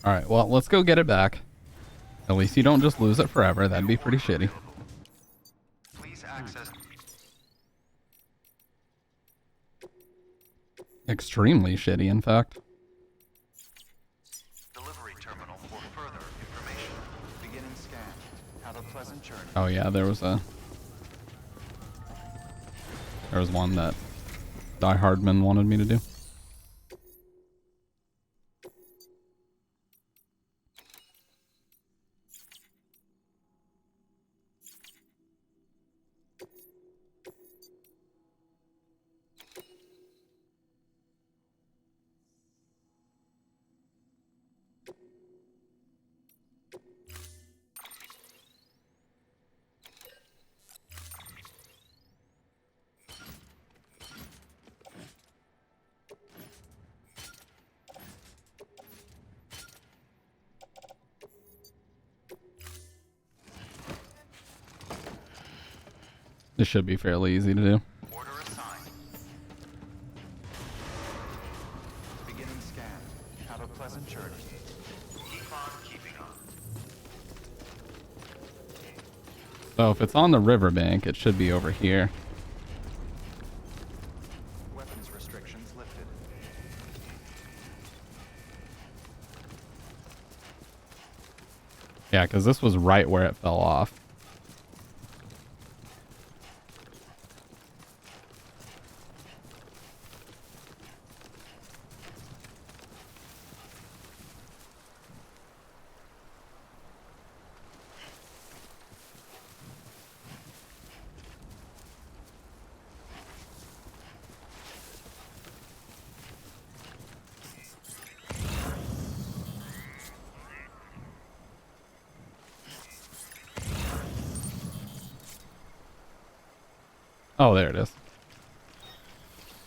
Alright, well, let's go get it back. At least you don't just lose it forever. That'd be pretty shitty. Please access Extremely shitty, in fact. delivery terminal for further information. Beginning scan. Have a pleasant journey. Oh yeah, there was one that Die Hardman wanted me to do. This should be fairly easy to do. Order assigned. Beginning scan. Have a pleasant journey. Keep on keeping on. So if it's on the riverbank, it should be over here. Weapons restrictions lifted. Yeah, because this was right where it fell off. Oh, there it is.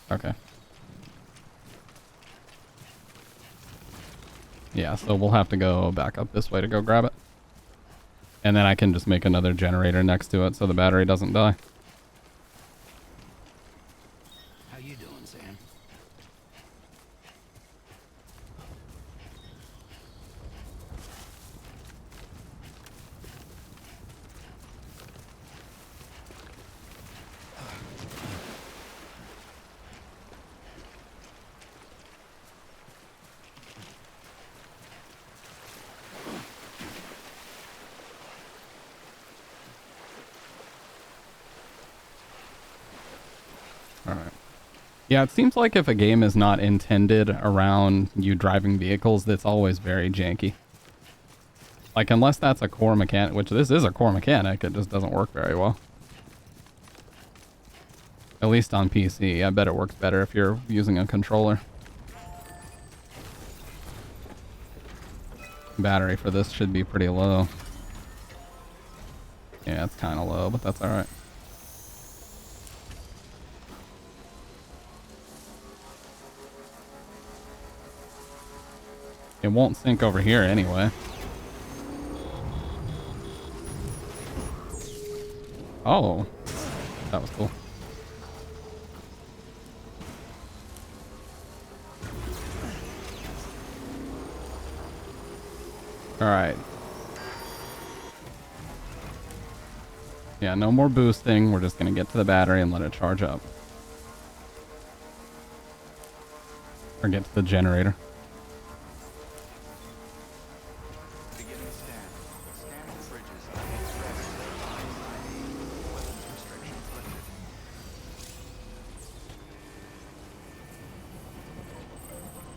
Okay. Yeah, so we'll have to go back up this way to go grab it. And then I can just make another generator next to it so the battery doesn't die. How you doing, Sam? Alright. Yeah, it seems like if a game is not intended around you driving vehicles, that's always very janky. Like, unless that's a core mechanic, which this is a core mechanic, it just doesn't work very well. At least on PC. I bet it works better if you're using a controller. Battery for this should be pretty low. Yeah, it's kind of low, but that's alright. It won't sync over here anyway. Oh, that was cool. All right. Yeah, no more boosting. We're just going to get to the battery and let it charge up. Or get to the generator. Beginning scan. Scan the bridges on the express. Weapons restrictions lifted.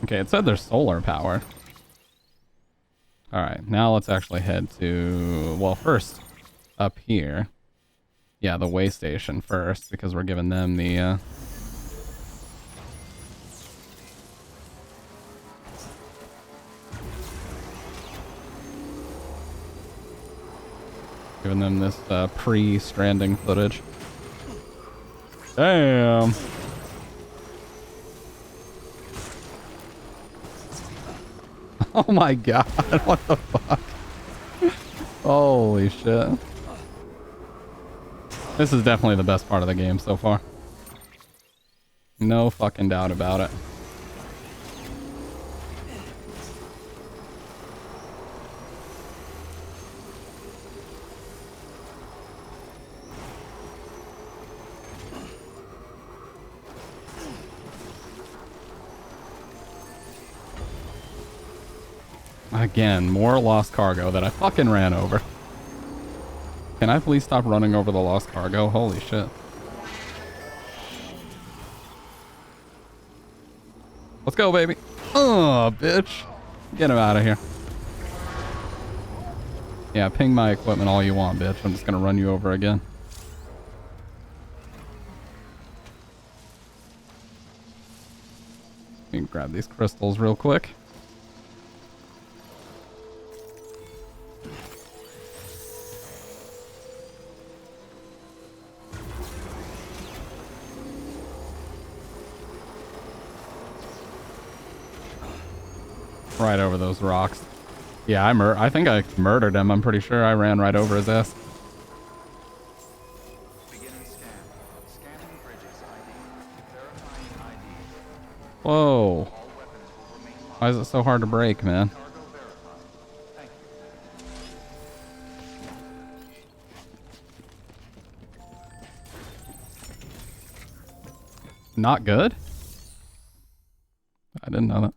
Okay, it said there's solar power. Alright, now let's actually head to... Well, first, up here. Yeah, the way station first, because we're giving them the, giving them this, pre-Stranding footage. Damn! Oh my god, what the fuck? Holy shit. This is definitely the best part of the game so far. No fucking doubt about it. Again, more lost cargo that I fucking ran over. Can I please stop running over the lost cargo? Holy shit. Let's go, baby. Oh, bitch. Get him out of here. Yeah, ping my equipment all you want, bitch. I'm just gonna run you over again. Let me grab these crystals real quick. Right over those rocks. Yeah, I think I murdered him. I'm pretty sure I ran right over his ass. Beginning scan. Scanning bridges ID. Verifying ID. Whoa. All weapons will remain locked. Why is it so hard to break, man? Cargo verified. Thank you. Not good? I didn't know that.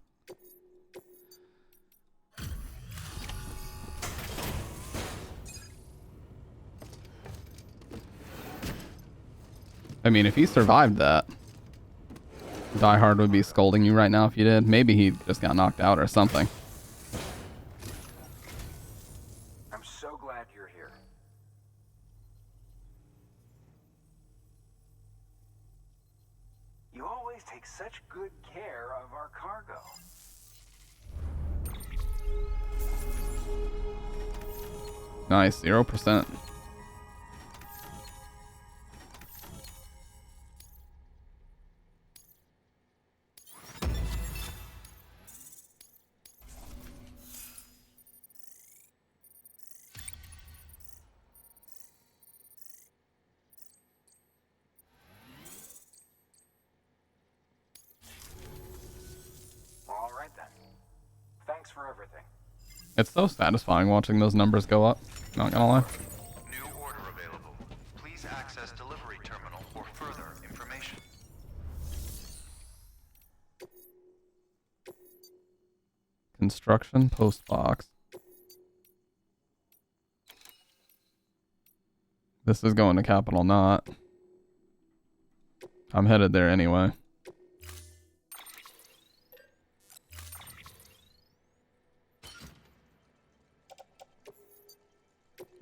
I mean, if he survived that, Die Hard would be scolding you right now if you did. Maybe he just got knocked out or something. I'm so glad you're here. You always take such good care of our cargo. Nice, 0%. All right then. Thanks for everything. It's so satisfying watching those numbers go up. Not gonna lie. New order available. Please access delivery terminal for further information. Construction post box. This is going to Capital Knot. I'm headed there anyway.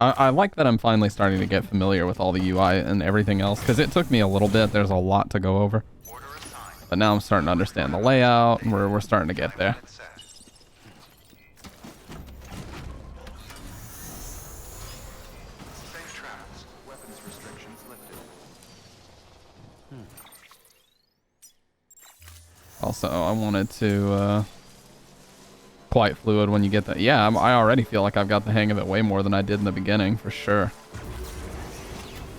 I like that I'm finally starting to get familiar with all the UI and everything else, because it took me a little bit. There's a lot to go over. But now I'm starting to understand the layout, and we're starting to get there. Safe travels. Weapons restrictions lifted. Also, I wanted to, quite fluid when you get that. Yeah, I already feel like I've got the hang of it way more than I did in the beginning, for sure.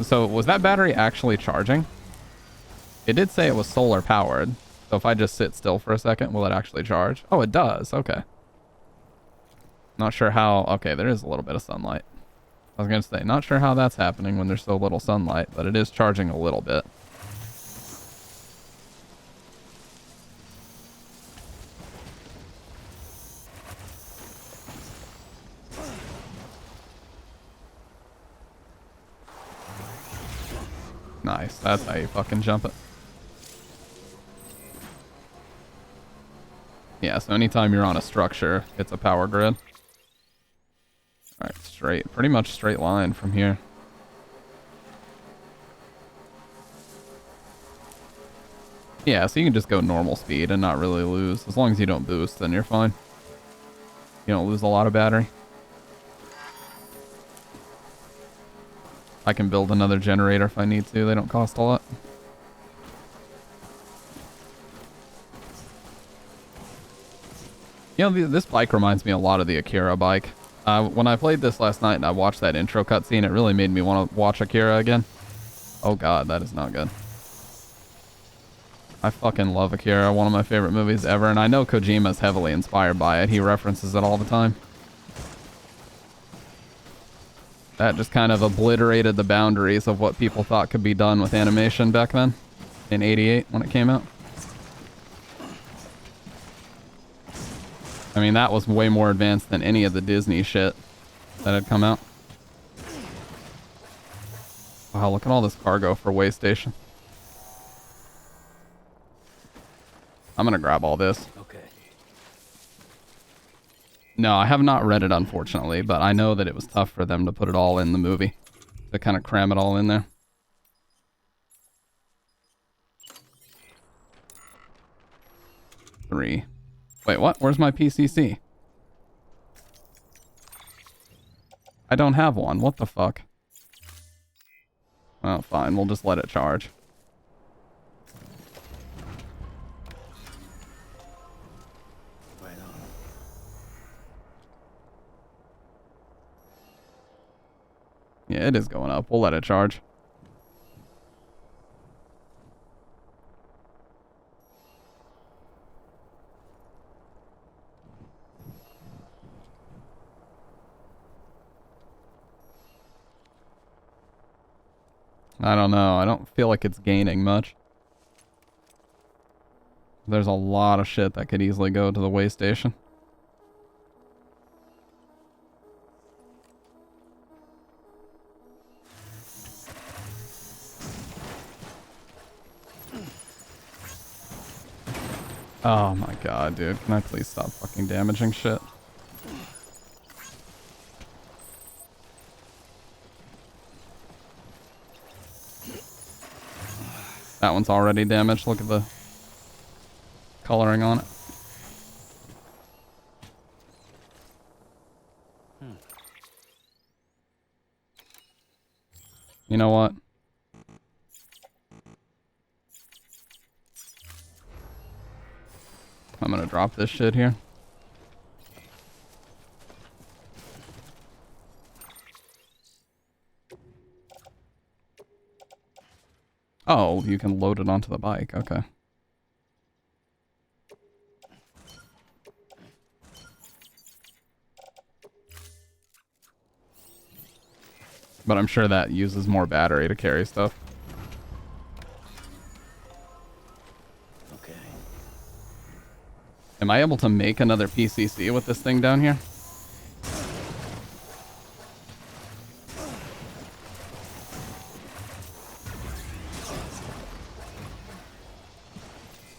So, was that battery actually charging? It did say it was solar powered. So if I just sit still for a second, will it actually charge? Oh, it does. Okay. Not sure how... Okay, there is a little bit of sunlight. I was going to say, not sure how that's happening when there's so little sunlight, but it is charging a little bit. Nice. That's how you fucking jump it. Yeah, so anytime you're on a structure, it's a power grid. Alright, straight. Pretty much straight line from here. Yeah, so you can just go normal speed and not really lose. As long as you don't boost, then you're fine. You don't lose a lot of battery. I can build another generator if I need to. They don't cost a lot. You know, this bike reminds me a lot of the Akira bike. When I played this last night and I watched that intro cutscene, it really made me want to watch Akira again. Oh god, that is not good. I fucking love Akira, one of my favorite movies ever, and I know Kojima's heavily inspired by it. He references it all the time. That just kind of obliterated the boundaries of what people thought could be done with animation back then, in '88 when it came out. I I mean, that was way more advanced than any of the Disney shit that had come out. Wow, look at all this cargo for way station. I'm gonna grab all this. Okay. No, I have not read it, unfortunately, but I know that it was tough for them to put it all in the movie. To kind of cram it all in there. Three. Wait, what? Where's my PCC? I don't have one. What the fuck? Oh, fine. We'll just let it charge. Right on. Yeah, it is going up. We'll let it charge. I don't know. I don't feel like it's gaining much. There's a lot of shit that could easily go to the way station. Oh my god, dude. Can I please stop fucking damaging shit? That one's already damaged. Look at the coloring on it. You know what? I'm gonna drop this shit here. Oh, you can load it onto the bike. Okay. But I'm sure that uses more battery to carry stuff. Okay. Am I able to make another PCC with this thing down here?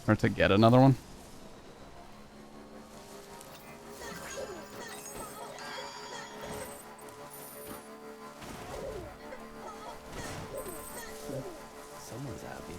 Or to get another one? Someone's happy.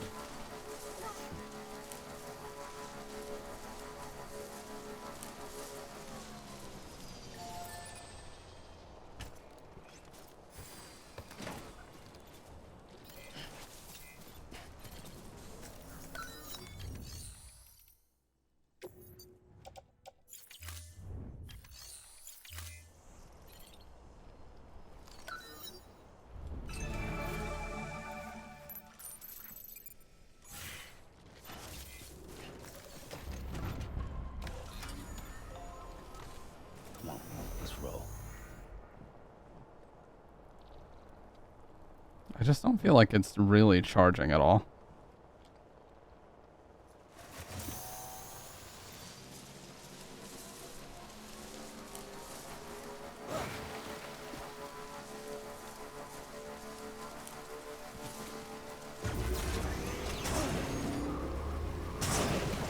I just don't feel like it's really charging at all.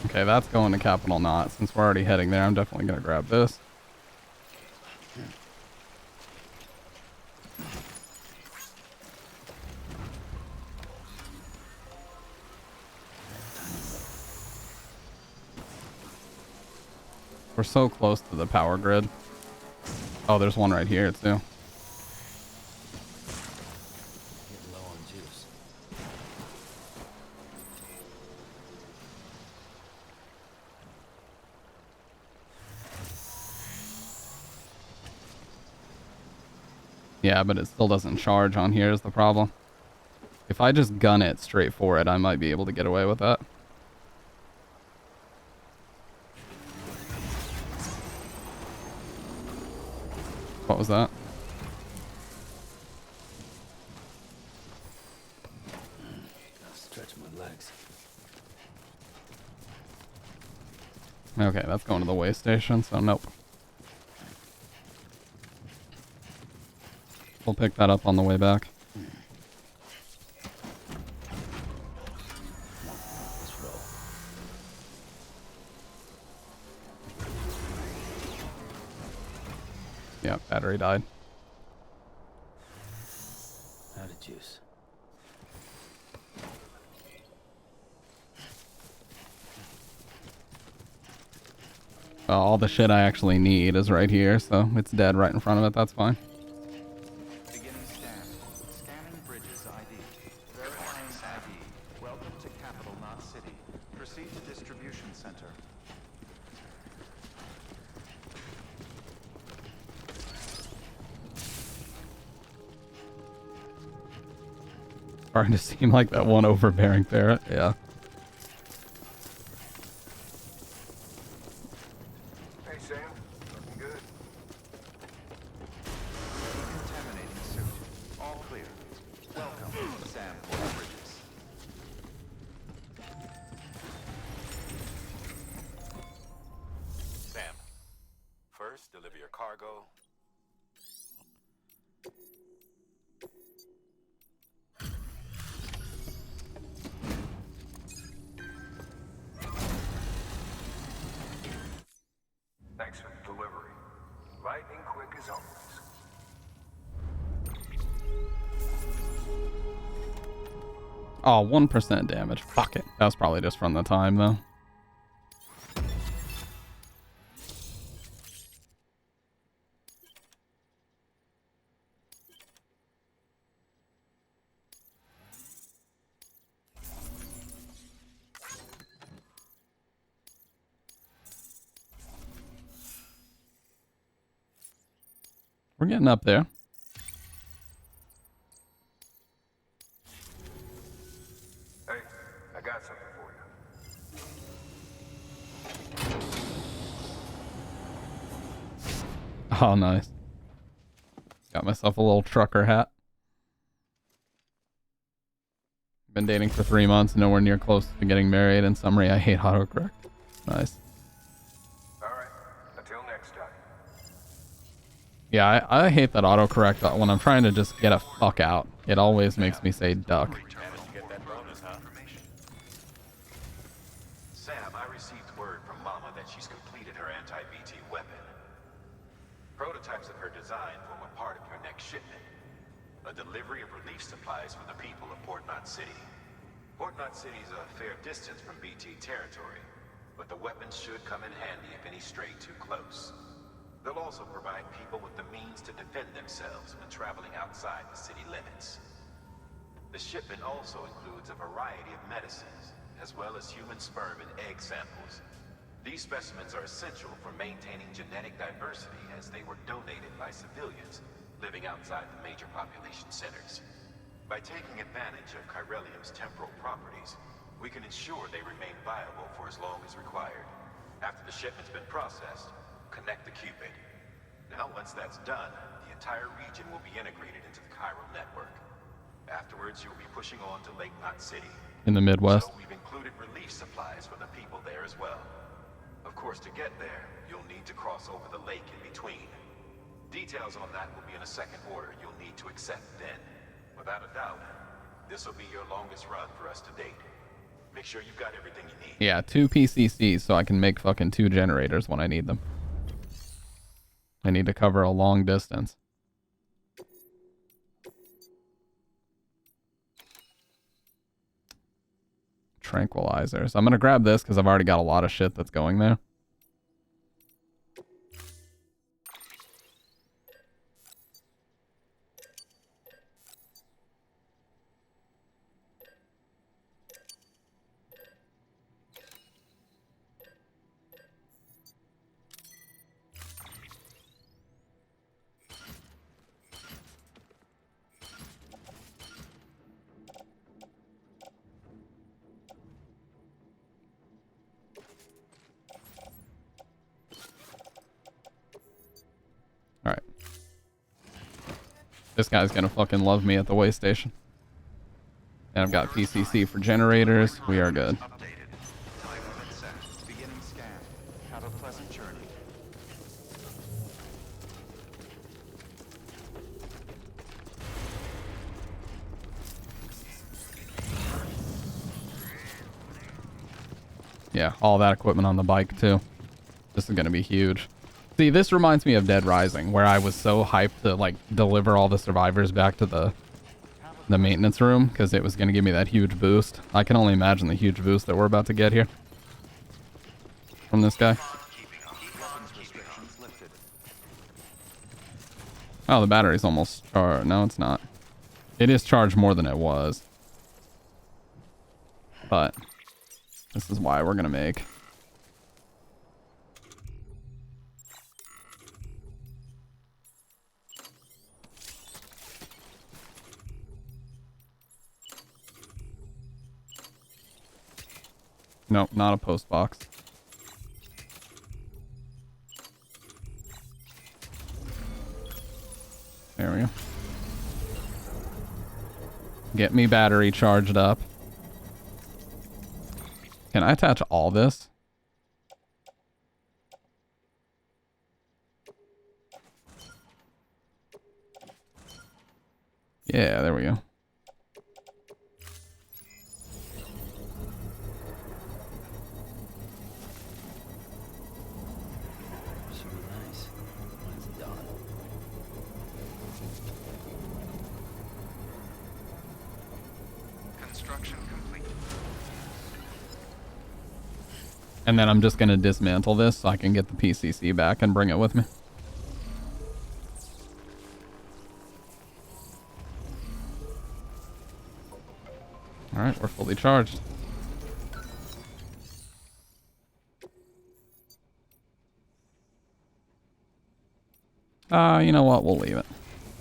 Okay, that's going to Capital Knot. Since we're already heading there, I'm definitely going to grab this. We're so close to the power grid. Oh, there's one right here, too. Getting low on juice. Yeah, but it still doesn't charge on here is the problem. If I just gun it straight for it, I might be able to get away with that. What was that? I'll stretch my legs. Okay, that's going to the way station, so nope. We'll pick that up on the way back. Let's roll. Yeah, battery died. Out of juice. Well, all the shit I actually need is right here, so it's dead right in front of it. That's fine. Beginning scan. Scanning bridges ID. Verifying ID. Welcome to capital, not city. Proceed to distribution center. Starting to seem like that one overbearing parrot. Yeah. Hey, Sam. Looking good. Decontaminating suit. All clear. Welcome, Sam Port Bridges. Sam, first deliver your cargo. Thanks for the delivery. Lightning quick as always. Oh, 1% damage. Fuck it. That was probably just from the time, though. We're getting up there. Hey, I got something for you. Oh, nice. Got myself a little trucker hat. Been dating for 3 months, nowhere near close to getting married. In summary, I hate autocorrect. Nice. Alright, until next time. Yeah, I hate that autocorrect when I'm trying to just get a fuck out. It always makes me say duck. Managed to get that bonus, huh? Sam, I received word from Mama that she's completed her anti-BT weapon. Prototypes of her design form a part of your next shipment. A delivery of relief supplies for the people of Port.2 City. Port.2 City is a fair distance from BT territory, but the weapons should come in handy if any stray too close. They'll also provide people with the means to defend themselves when traveling outside the city limits. The shipment also includes a variety of medicines, as well as human sperm and egg samples. These specimens are essential for maintaining genetic diversity as they were donated by civilians living outside the major population centers. By taking advantage of chiralium's temporal properties, we can ensure they remain viable for as long as required. After the shipment's been processed, connect the Cupid. Now, once that's done, the entire region will be integrated into the chiral network. Afterwards, you'll be pushing on to Lake Knot City. In the Midwest. So we've included relief supplies for the people there as well. Of course, to get there, you'll need to cross over the lake in between. Details on that will be in a second order you'll need to accept then. Without a doubt, this will be your longest run for us to date. Make sure you've got everything you need. Yeah, 2 PCCs so I can make fucking 2 generators when I need them. I need to cover a long distance. Tranquilizers. I'm gonna grab this because I've already got a lot of shit that's going there. Alright. This guy's gonna fucking love me at the way station. And I've got PCC for generators. We are good. Updated. Time limit set. Beginning scan. Yeah, all that equipment on the bike too. This is gonna be huge. See, this reminds me of Dead Rising, where I was so hyped to like deliver all the survivors back to the maintenance room because it was gonna give me that huge boost. I can only imagine the huge boost that we're about to get here from this guy. Oh, the battery's almost charged. No, it's not. It is charged more than it was. But this is why we're gonna make. Nope, not a post box. There we go. Get me battery charged up. Can I attach all this? Yeah, there we go. And then I'm just going to dismantle this so I can get the PCC back and bring it with me. Alright, we're fully charged. You know what? We'll leave it.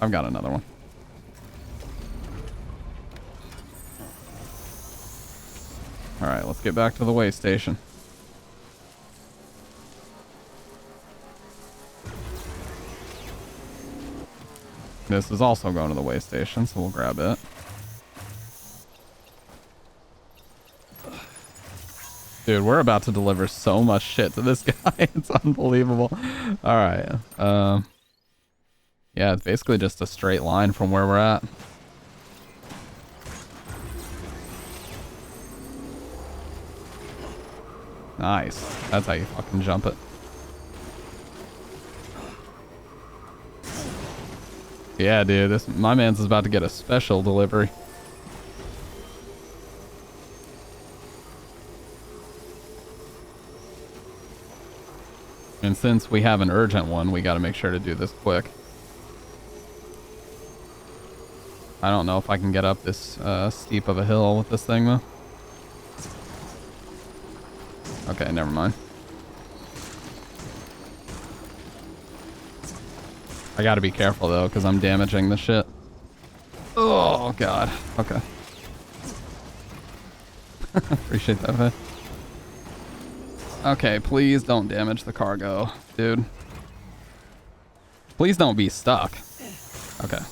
I've got another one. Alright, let's get back to the way station. This is also going to the way station, so we'll grab it. Dude, we're about to deliver so much shit to this guy. It's unbelievable. Alright. Yeah, it's basically just a straight line from where we're at. Nice. That's how you fucking jump it. Yeah, dude, my man's is about to get a special delivery. And since we have an urgent one, we got to make sure to do this quick. I don't know if I can get up this steep of a hill with this thing, though. Okay, never mind. I gotta be careful though, because I'm damaging the shit. Oh god. Okay. Appreciate that, man. Okay, please don't damage the cargo, dude. Please don't be stuck. Okay.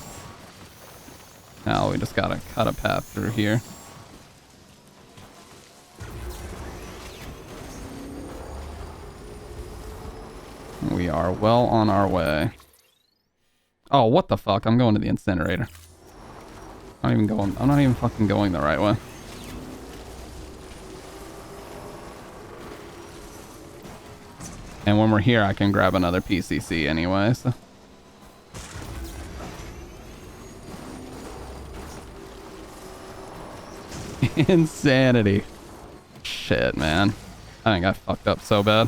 Now we just gotta cut a path through here. We are well on our way. Oh, what the fuck? I'm going to the incinerator. I'm not even fucking going the right way. And when we're here, I can grab another PCC anyway, so. Insanity. Shit, man. I think I fucked up so bad.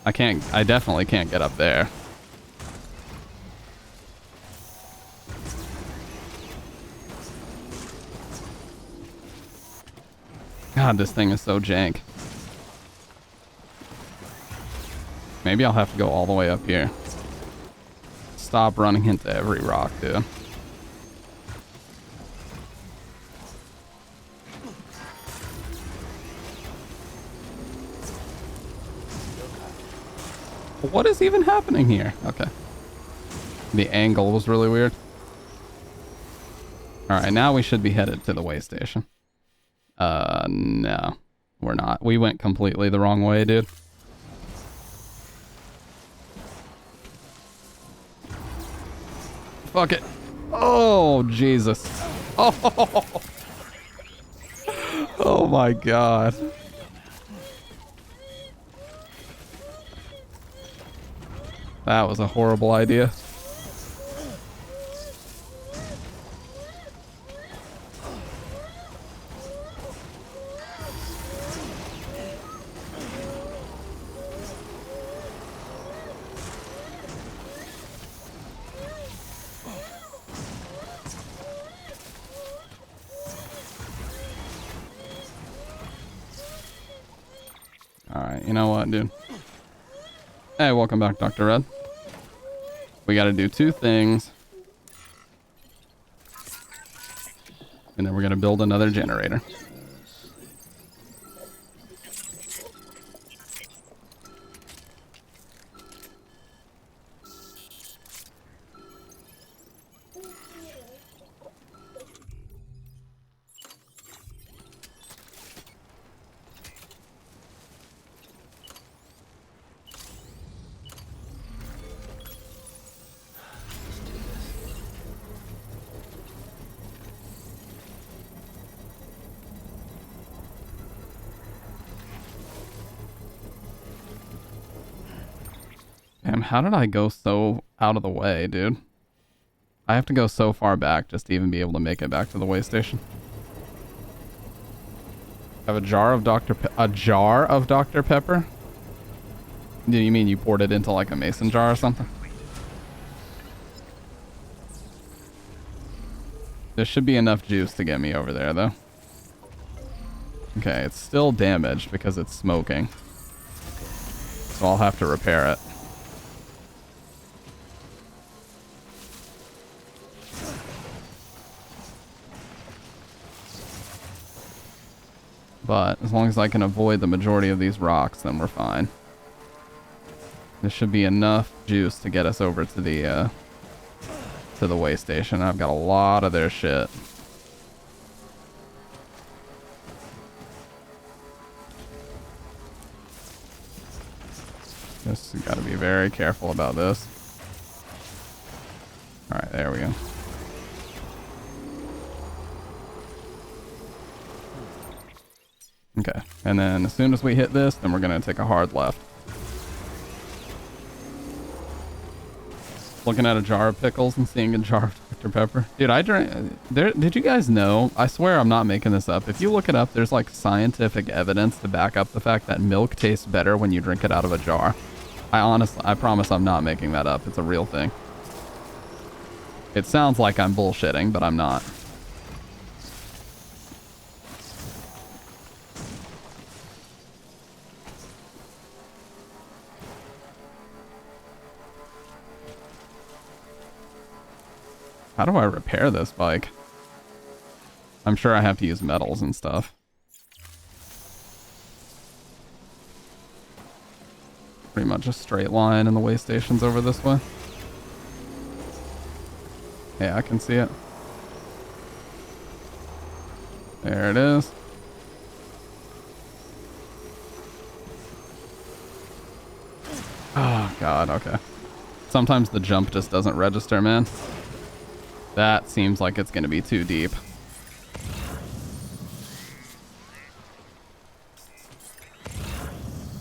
I definitely can't get up there. God, this thing is so jank. Maybe I'll have to go all the way up here. Stop running into every rock, dude. What is even happening here? Okay. The angle was really weird. Alright, now we should be headed to the way station. No. We're not. We went completely the wrong way, dude. Fuck it. Oh, Jesus. Oh. Oh my god. That was a horrible idea. Alright, you know what, dude? Hey, welcome back, Dr. Red. We gotta do 2 things. And then we're gonna build another generator. Damn, how did I go so out of the way, dude? I have to go so far back just to even be able to make it back to the way station. I have a jar of Dr. Pepper? Do you mean you poured it into like a mason jar or something? There should be enough juice to get me over there, though. Okay, it's still damaged because it's smoking. So I'll have to repair it. But as long as I can avoid the majority of these rocks, then we're fine. There should be enough juice to get us over to the way station. I've got a lot of their shit. Just gotta be very careful about this. Alright, there we go. Okay, and then as soon as we hit this, then we're gonna take a hard left. Looking at a jar of pickles and seeing a jar of Dr. Pepper. Dude, I drank... Did you guys know? I swear I'm not making this up. If you look it up, there's like scientific evidence to back up the fact that milk tastes better when you drink it out of a jar. I promise I'm not making that up. It's a real thing. It sounds like I'm bullshitting, but I'm not. How do I repair this bike? I'm sure I have to use metals and stuff. Pretty much a straight line and the way station's over this way. Yeah, I can see it. There it is. Oh, God, okay. Sometimes the jump just doesn't register, man. That seems like it's going to be too deep.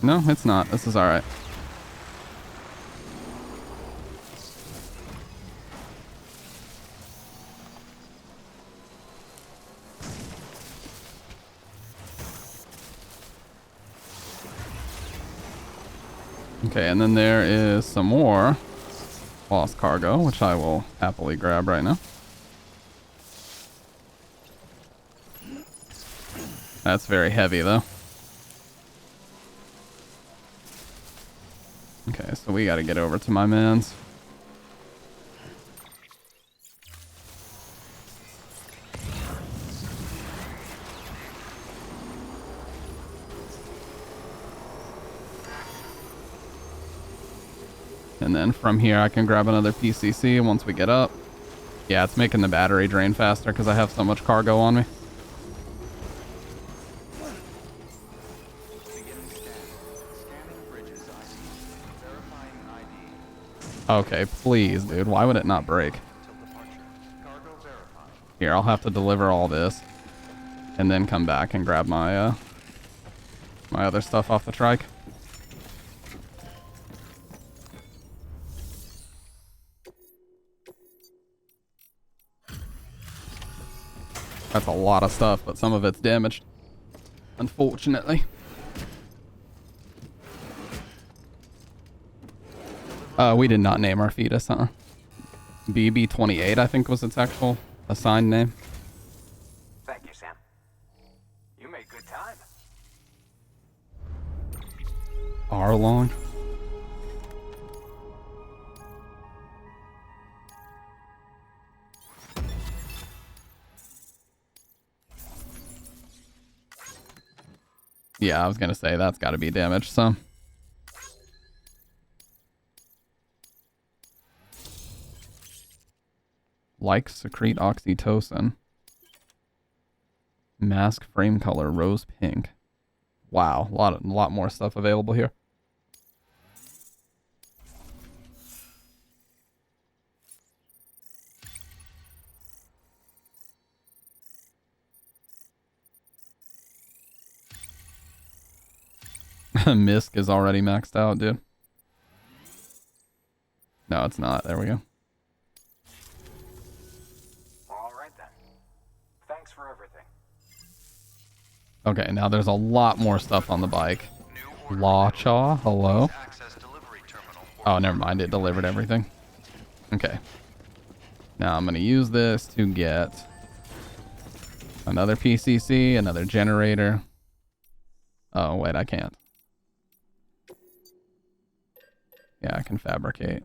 No, it's not. This is alright. Okay, and then there is some more lost cargo, which I will happily grab right now. That's very heavy, though. Okay, so we gotta get over to my man's. And then from here I can grab another PCC once we get up. Yeah, it's making the battery drain faster because I have so much cargo on me. Okay, please, dude. Why would it not break? Here, I'll have to deliver all this. And then come back and grab my, my other stuff off the trike. That's a lot of stuff, but some of it's damaged. Unfortunately. We did not name our fetus, huh? Pt.2, I think was its actual assigned name. Thank you, Sam. You made good time. Arlong. Yeah, I was gonna say that's gotta be damaged some. Like secrete oxytocin. Mask frame color rose pink. Wow, a lot more stuff available here. Misk is already maxed out, dude. No, it's not. There we go. All right then. Thanks for everything. Okay, now there's a lot more stuff on the bike. Lawchaw, hello? Oh, never mind. It delivered everything. Okay. Now I'm going to use this to get another PCC, another generator. Oh, wait, I can't. Yeah, I can fabricate.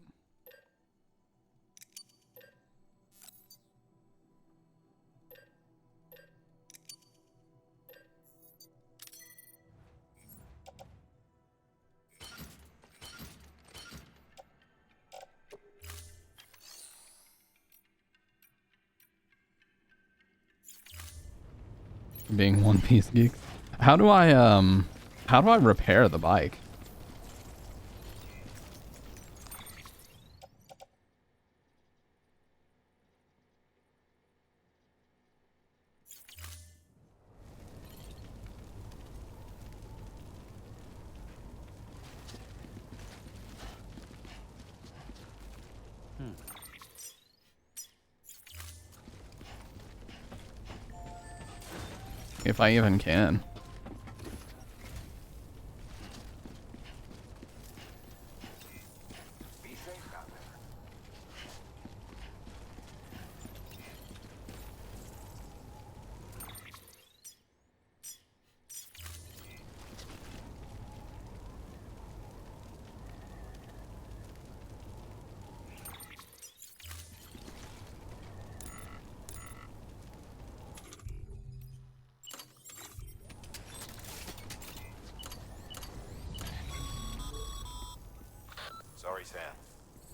Being One Piece geek. How do I repair the bike? If I even can. Be safe out there. Sorry, Sam.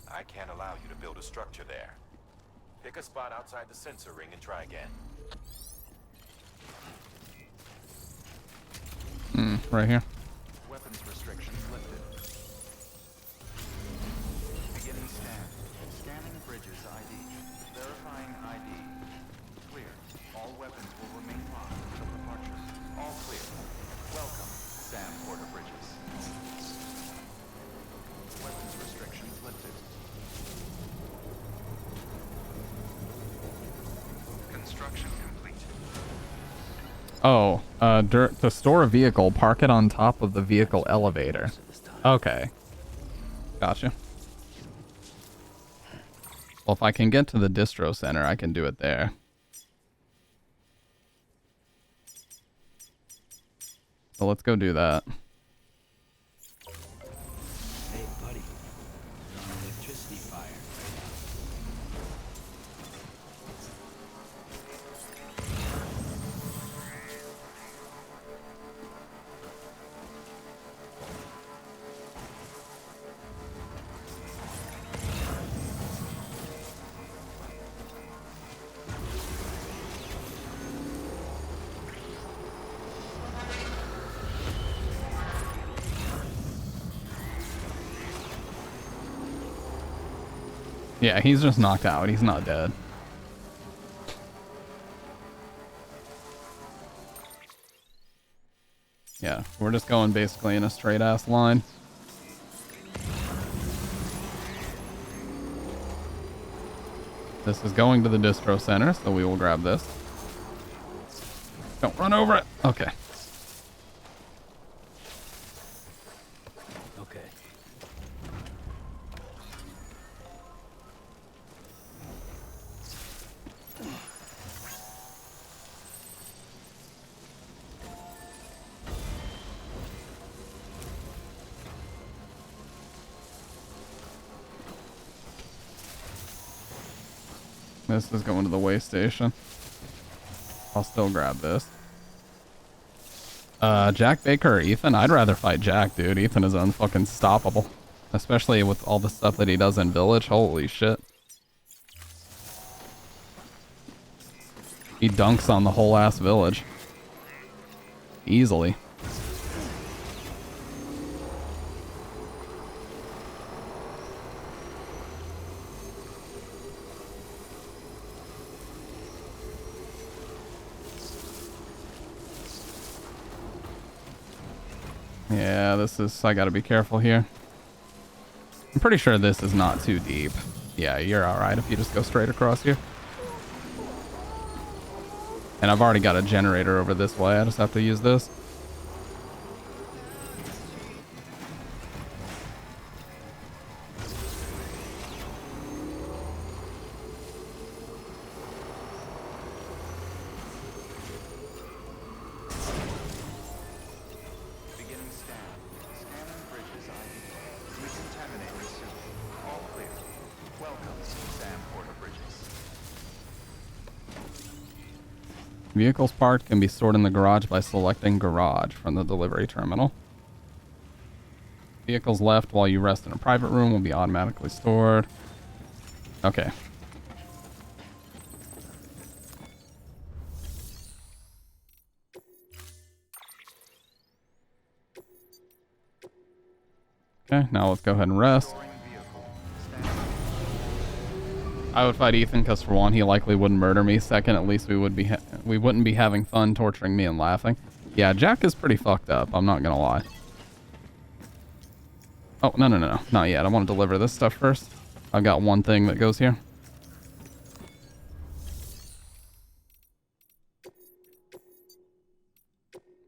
I can't allow you to build a structure there. Pick a spot outside the sensor ring and try again. Right here. Weapons restrictions lifted. Beginning scan. Scanning bridges ID. Verifying ID. Clear. All weapons will remain locked until departure. All clear. Welcome, Sam Porter Bridges. Weapons restrictions lifted. Construction complete. Oh, to store a vehicle, park it on top of the vehicle elevator. Okay. Gotcha. Well, if I can get to the distro center, I can do it there. So let's go do that. Hey, buddy. You're on electricity fire right Yeah, he's just knocked out. He's not dead. Yeah, we're just going basically in a straight ass line. This is going to the distro center, so we will grab this. Don't run over it. Okay. Okay. This is going to the way station. I'll still grab this. Jack Baker or Ethan? I'd rather fight Jack, dude. Ethan is unfucking stoppable. Especially with all the stuff that he does in Village. Holy shit. He dunks on the whole ass village. Easily. Yeah, this is... I gotta be careful here. I'm pretty sure this is not too deep. Yeah, you're alright if you just go straight across here. And I've already got a generator over this way. I just have to use this. Beginning scan. Scanning bridges ID. Decontaminating suit. All clear. Welcome, Sam Porter Bridges. Vehicles parked can be stored in the garage by selecting garage from the delivery terminal. Vehicles left while you rest in a private room will be automatically stored. Okay. Okay, now let's go ahead and rest. I would fight Ethan because for one, he likely wouldn't murder me. Second, at least we wouldn't be having fun torturing me and laughing. Yeah, Jack is pretty fucked up. I'm not gonna lie. Oh, no, not yet. I want to deliver this stuff first. I've got one thing that goes here.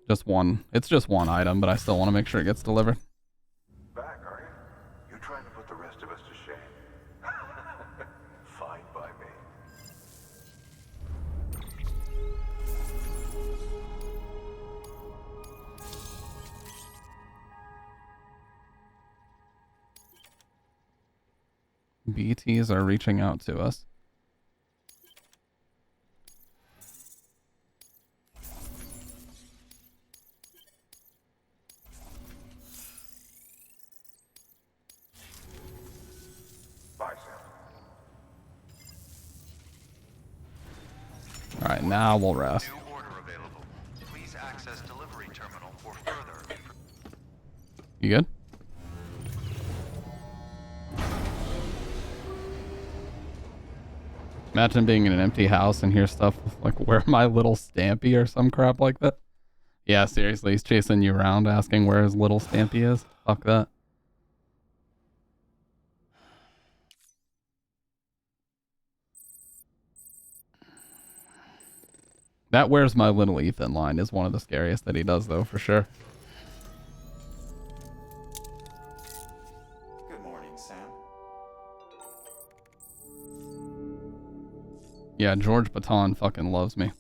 Just one. It's just one item, but I still want to make sure it gets delivered. Back, are you? You trying to put the rest of us to shame? Fine by me. BTs are reaching out to us. Bye, Sam. Alright, now we'll rest. New order available. Please access delivery terminal for further. You good? Imagine being in an empty house and hear stuff like, where my little Stampy or some crap like that. Yeah, seriously, he's chasing you around asking where his little Stampy is. Fuck that. That "where's my little Ethan" line is one of the scariest that he does, though, for sure. Good morning, Sam. Yeah, George Baton fucking loves me.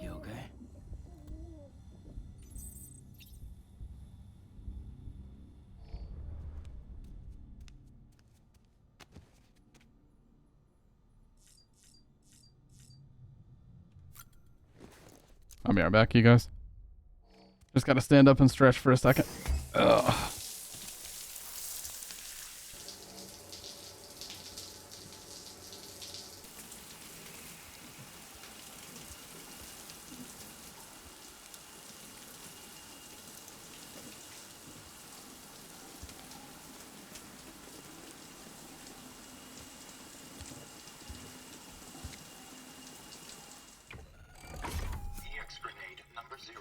You okay? I'll be right back, you guys. Just gotta stand up and stretch for a second. Ugh. EX grenade number 0.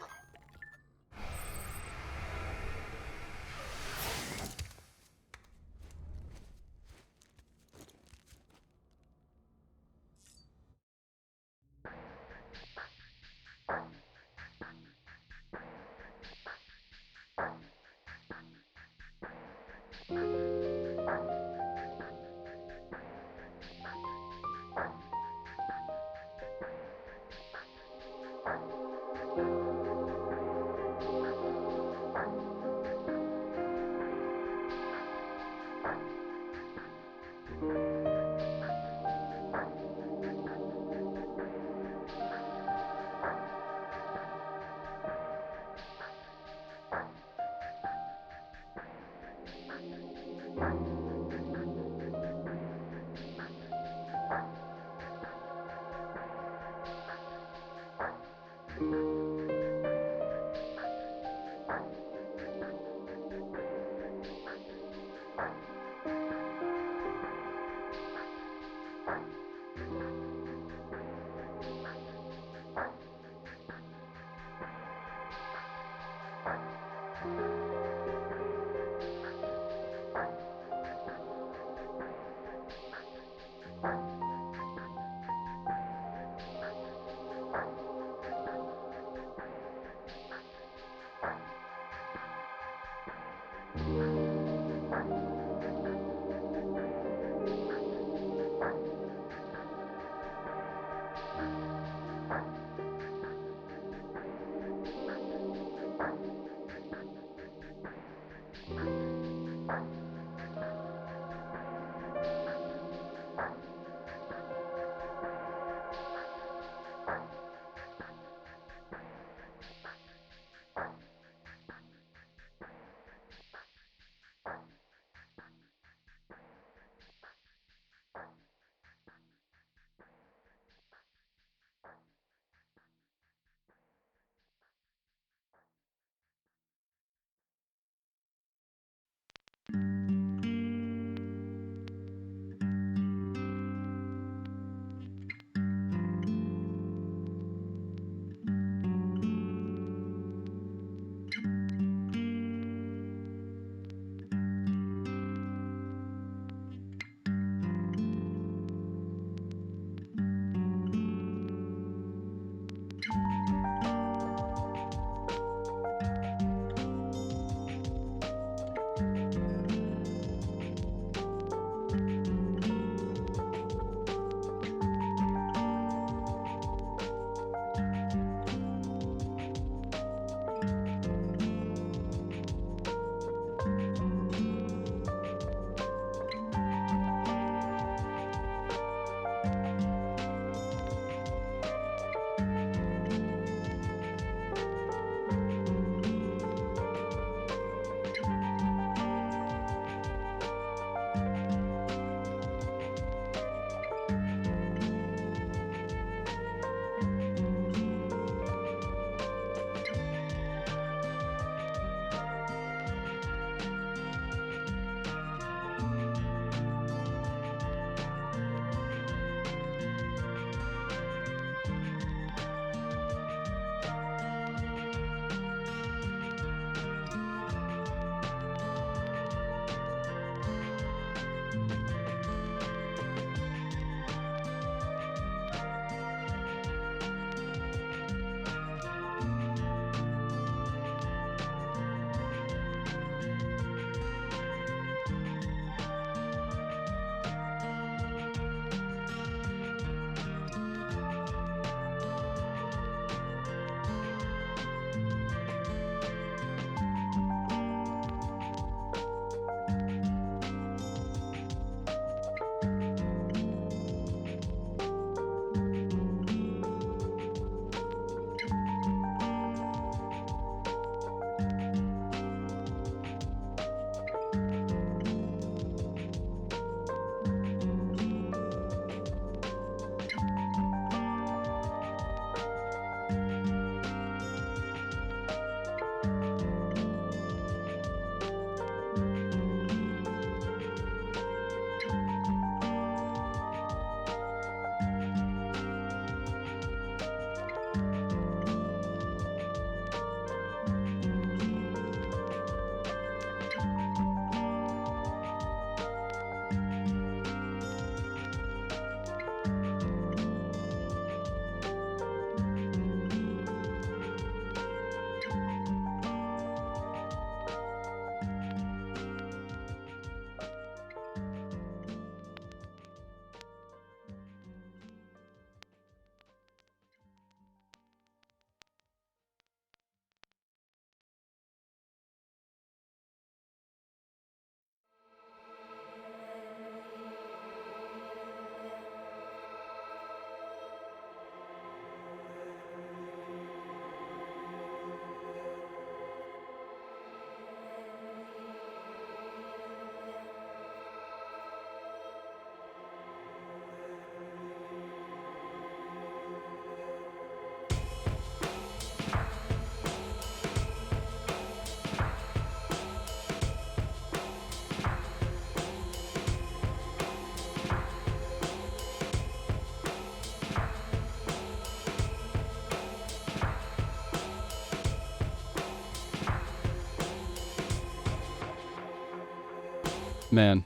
Man,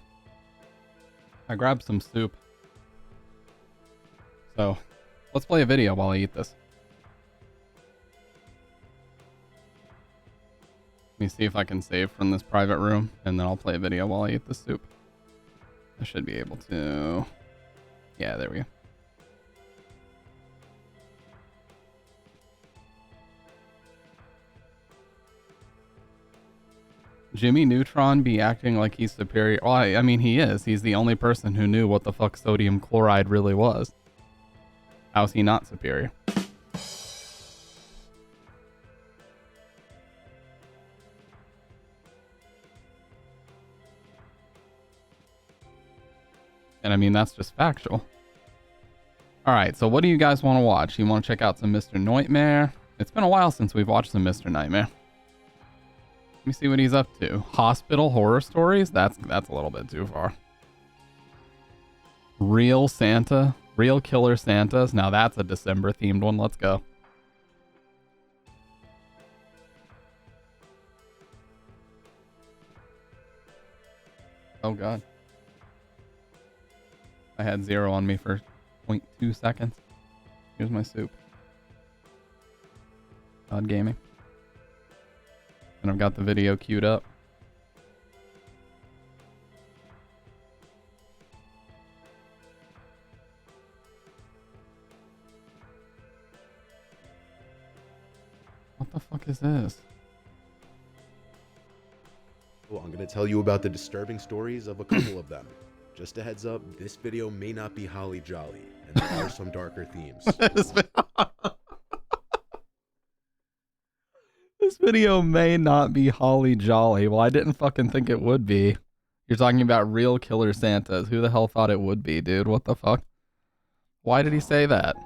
I grabbed some soup. So, let's play a video while I eat this. Let me see if I can save from this private room, and then I'll play a video while I eat the soup. I should be able to... Yeah, there we go. Jimmy Neutron be acting like he's superior. Well, I mean, he is. He's the only person who knew what the fuck sodium chloride really was. How's he not superior? And I mean, that's just factual. Alright, so what do you guys want to watch? You want to check out some Mr. Nightmare? It's been a while since we've watched some Mr. Nightmare. Let me see what he's up to. Hospital horror stories? That's a little bit too far. Real Santa? Real Killer Santas? Now that's a December themed one. Let's go. Oh god. I had 0 on me for 0.2 seconds. Here's my soup. God gaming. And I've got the video queued up. What the fuck is this? Well, I'm going to tell you about the disturbing stories of a couple of them. Just a heads up, this video may not be holly jolly, and there are some darker themes. This video may not be holly jolly. Well, I didn't fucking think it would be. You're talking about real killer Santas. Who the hell thought it would be, dude? What the fuck? Why did he say that?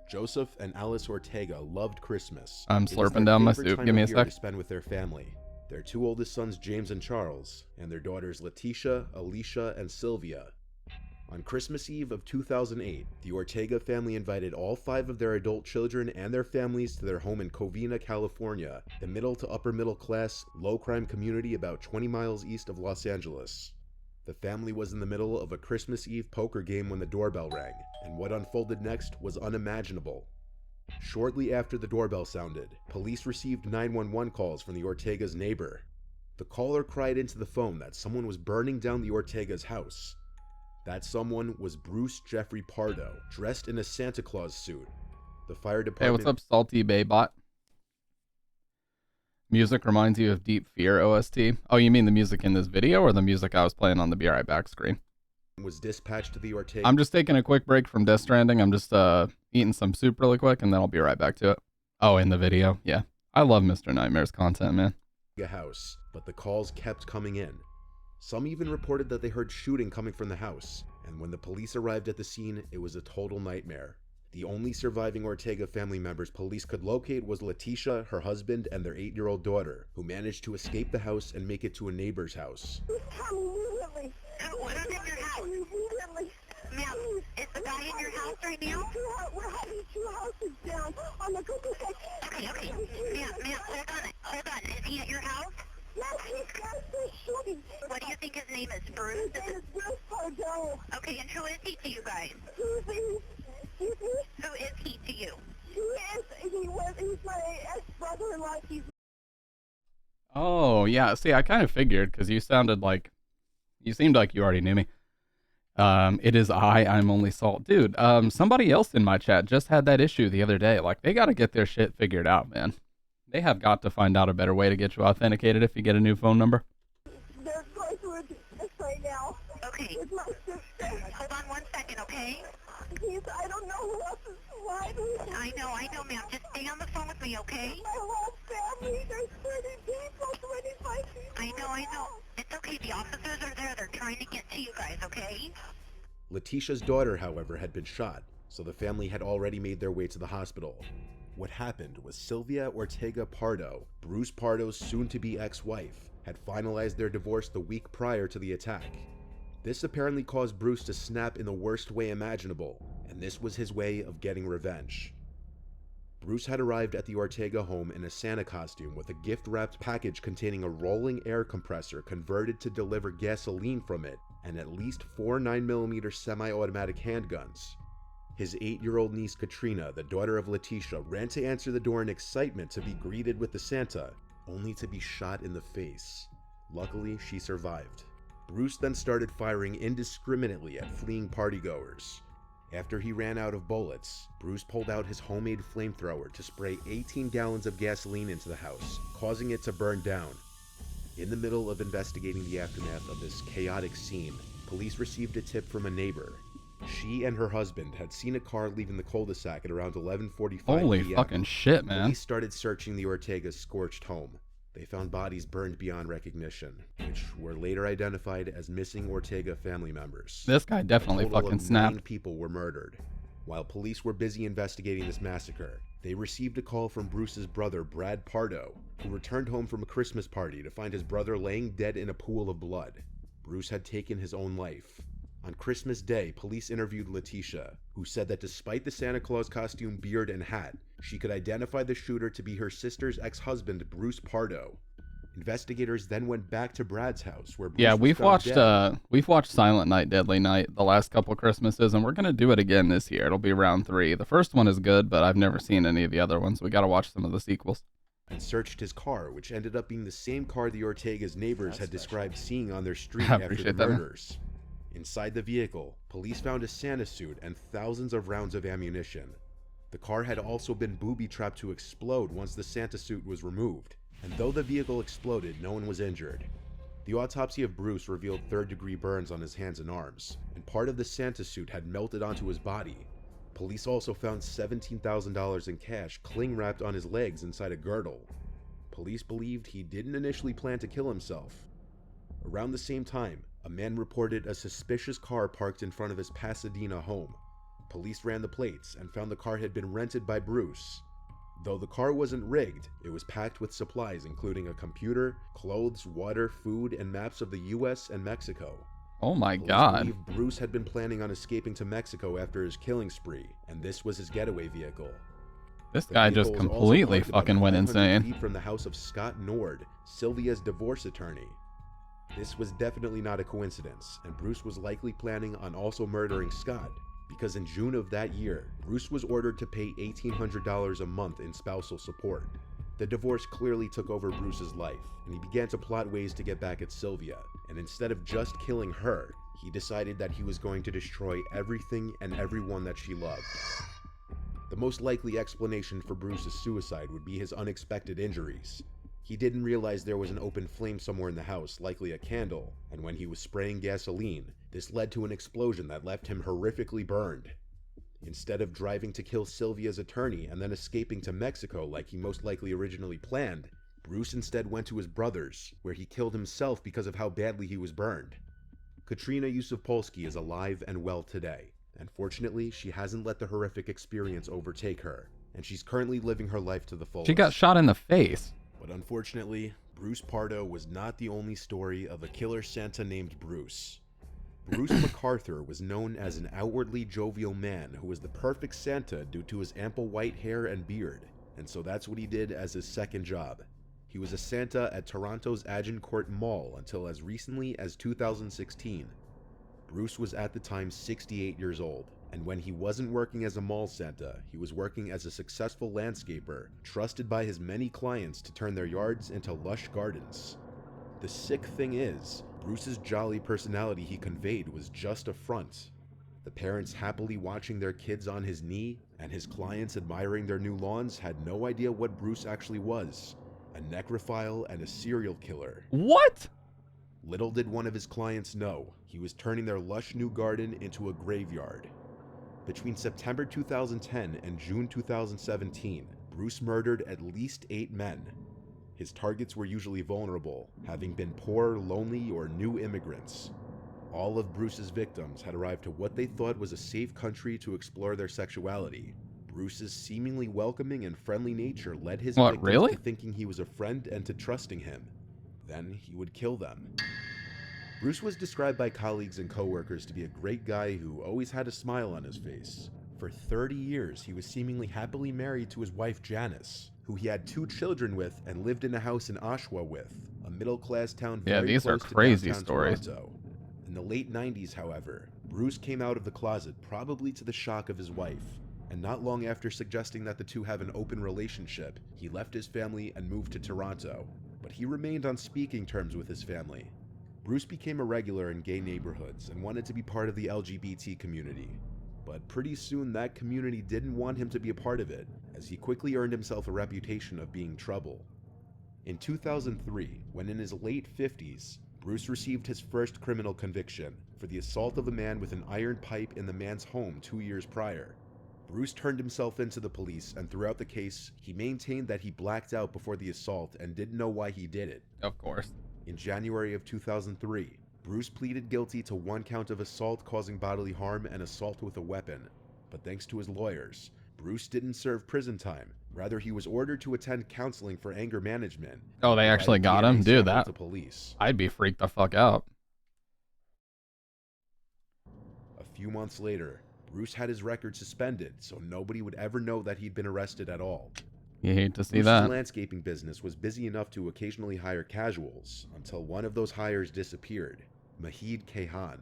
Joseph and Alice Ortega loved Christmas. I'm slurping down my soup. Give me a sec. To spend with their family. Their 2 oldest sons, James and Charles, and their daughters Letitia, Alicia, and Sylvia. On Christmas Eve of 2008, the Ortega family invited all 5 of their adult children and their families to their home in Covina, California, a middle to upper middle class, low crime community about 20 miles east of Los Angeles. The family was in the middle of a Christmas Eve poker game when the doorbell rang, and what unfolded next was unimaginable. Shortly after the doorbell sounded, police received 911 calls from the Ortega's neighbor. The caller cried into the phone that someone was burning down the Ortega's house. That someone was Bruce Jeffrey Pardo, dressed in a Santa Claus suit. The fire department... Hey, what's up, Salty Baybot? Music reminds you of Deep Fear OST. Oh, you mean the music in this video or the music I was playing on the Be Right Back screen? Was dispatched to the Ortega... I'm just taking a quick break from Death Stranding. I'm just eating some soup really quick, and then I'll be right back to it. Oh, in the video? Yeah. I love Mr. Nightmare's content, man. House, but the calls kept coming in. Some even reported that they heard shooting coming from the house, and when the police arrived at the scene, it was a total nightmare. The only surviving Ortega family members police could locate was Letitia, her husband, and their 8-year-old daughter, who managed to escape the house and make it to a neighbor's house. Who's in your house? Ma'am, is the guy in your house right now? We're having 2 houses down on the cookie section. Okay. Ma'am, hold on. Is he at your house? No, he's constantly shooting. What do you think his name is, Bruce? His name is Bruce Pardo. Okay, and who is he to you guys? Who is he to you? He's my ex-brother-in-law. Oh, yeah. See, I kind of figured, because you seemed like you already knew me. It is I'm only Salt. Dude, somebody else in my chat just had that issue the other day. Like, they got to get their shit figured out, man. They have got to find out a better way to get you authenticated if you get a new phone number. They're going through this right now. Okay. With my sister. Hold on 1 second, okay? I don't know who else is driving. I know, ma'am. Just stay on the phone with me, okay? My whole family, there's 30 people, 25 people. I know. It's okay, the officers are there. They're trying to get to you guys, okay? Letitia's daughter, however, had been shot, so the family had already made their way to the hospital. What happened was Sylvia Ortega Pardo, Bruce Pardo's soon-to-be ex-wife, had finalized their divorce the week prior to the attack. This apparently caused Bruce to snap in the worst way imaginable, and this was his way of getting revenge. Bruce had arrived at the Ortega home in a Santa costume with a gift-wrapped package containing a rolling air compressor converted to deliver gasoline from it and at least 4 9mm semi-automatic handguns. His 8-year-old niece Katrina, the daughter of Letitia, ran to answer the door in excitement to be greeted with the Santa, only to be shot in the face. Luckily, she survived. Bruce then started firing indiscriminately at fleeing partygoers. After he ran out of bullets, Bruce pulled out his homemade flamethrower to spray 18 gallons of gasoline into the house, causing it to burn down. In the middle of investigating the aftermath of this chaotic scene, police received a tip from a neighbor. She and her husband had seen a car leaving the cul-de-sac at around 11:45 Holy p.m. fucking shit, man. Police started searching the Ortega's scorched home. They found bodies burned beyond recognition, which were later identified as missing Ortega family members. This guy definitely A total fucking of snapped. 9 people were murdered. While police were busy investigating this massacre, they received a call from Bruce's brother, Brad Pardo, who returned home from a Christmas party to find his brother laying dead in a pool of blood. Bruce had taken his own life. On Christmas Day, police interviewed Letitia, who said that despite the Santa Claus costume, beard, and hat, she could identify the shooter to be her sister's ex-husband, Bruce Pardo. Investigators then went back to Brad's house, where Bruce Yeah, was we've found watched dead. we've watched Silent Night, Deadly Night the last couple Christmases, and we're gonna do it again this year. It'll be round 3. The first one is good, but I've never seen any of the other ones. We gotta watch some of the sequels. And searched his car, which ended up being the same car the Ortega's neighbors had described seeing on their street I after the appreciate that, man. murders. Inside the vehicle, police found a Santa suit and thousands of rounds of ammunition. The car had also been booby-trapped to explode once the Santa suit was removed, and though the vehicle exploded, no one was injured. The autopsy of Bruce revealed third-degree burns on his hands and arms, and part of the Santa suit had melted onto his body. Police also found $17,000 in cash cling-wrapped on his legs inside a girdle. Police believed he didn't initially plan to kill himself. Around the same time, a man reported a suspicious car parked in front of his Pasadena home. Police ran the plates and found the car had been rented by Bruce. Though the car wasn't rigged, it was packed with supplies including a computer, clothes, water, food, and maps of the US and Mexico. Oh my Police god. believe Bruce had been planning on escaping to Mexico after his killing spree, and this was his getaway vehicle. This The guy just vehicle was also completely parked about fucking went 500 insane. feet from the house of Scott Nord, Sylvia's divorce attorney. This was definitely not a coincidence, and Bruce was likely planning on also murdering Scott, because in June of that year, Bruce was ordered to pay $1,800 a month in spousal support. The divorce clearly took over Bruce's life, and he began to plot ways to get back at Sylvia, and instead of just killing her, he decided that he was going to destroy everything and everyone that she loved. The most likely explanation for Bruce's suicide would be his unexpected injuries. He didn't realize there was an open flame somewhere in the house, likely a candle, and when he was spraying gasoline, this led to an explosion that left him horrifically burned. Instead of driving to kill Sylvia's attorney and then escaping to Mexico like he most likely originally planned, Bruce instead went to his brother's, where he killed himself because of how badly he was burned. Katrina Yusufpolsky is alive and well today, and fortunately, she hasn't let the horrific experience overtake her, and she's currently living her life to the fullest. She got shot in the face. But unfortunately, Bruce Pardo was not the only story of a killer Santa named Bruce. Bruce MacArthur was known as an outwardly jovial man who was the perfect Santa due to his ample white hair and beard, and so that's what he did as his second job. He was a Santa at Toronto's Agincourt Mall until as recently as 2016. Bruce was at the time 68 years old, and when he wasn't working as a mall Santa, he was working as a successful landscaper, trusted by his many clients to turn their yards into lush gardens. The sick thing is, Bruce's jolly personality he conveyed was just a front. The parents happily watching their kids on his knee, and his clients admiring their new lawns had no idea what Bruce actually was: a necrophile and a serial killer. What? Little did one of his clients know, he was turning their lush new garden into a graveyard. Between September 2010 and June 2017, Bruce murdered at least 8 men. His targets were usually vulnerable, having been poor, lonely, or new immigrants. All of Bruce's victims had arrived to what they thought was a safe country to explore their sexuality. Bruce's seemingly welcoming and friendly nature led his victims to thinking he was a friend and to trusting him. Then he would kill them. Bruce was described by colleagues and coworkers to be a great guy who always had a smile on his face. For 30 years, he was seemingly happily married to his wife Janice, who he had 2 children with and lived in a house in Oshawa with, a middle-class town very these are close to crazy downtown stories. Toronto. In the late 90s, however, Bruce came out of the closet probably to the shock of his wife, and not long after suggesting that the two have an open relationship, he left his family and moved to Toronto. But he remained on speaking terms with his family. Bruce became a regular in gay neighborhoods and wanted to be part of the LGBT community. But pretty soon that community didn't want him to be a part of it, as he quickly earned himself a reputation of being trouble. In 2003, when in his late 50s, Bruce received his first criminal conviction for the assault of a man with an iron pipe in the man's home 2 years prior. Bruce turned himself into the police, and throughout the case, he maintained that he blacked out before the assault and didn't know why he did it. Of course. In January of 2003, Bruce pleaded guilty to 1 count of assault causing bodily harm and assault with a weapon. But thanks to his lawyers, Bruce didn't serve prison time. Rather, he was ordered to attend counseling for anger management. Oh, they actually got him? Dude, that... police. I'd be freaked the fuck out. A few months later, Bruce had his record suspended, so nobody would ever know that he'd been arrested at all. You hate to see Bruce's that. landscaping business was busy enough to occasionally hire casuals, until one of those hires disappeared, Mahid Kayhan.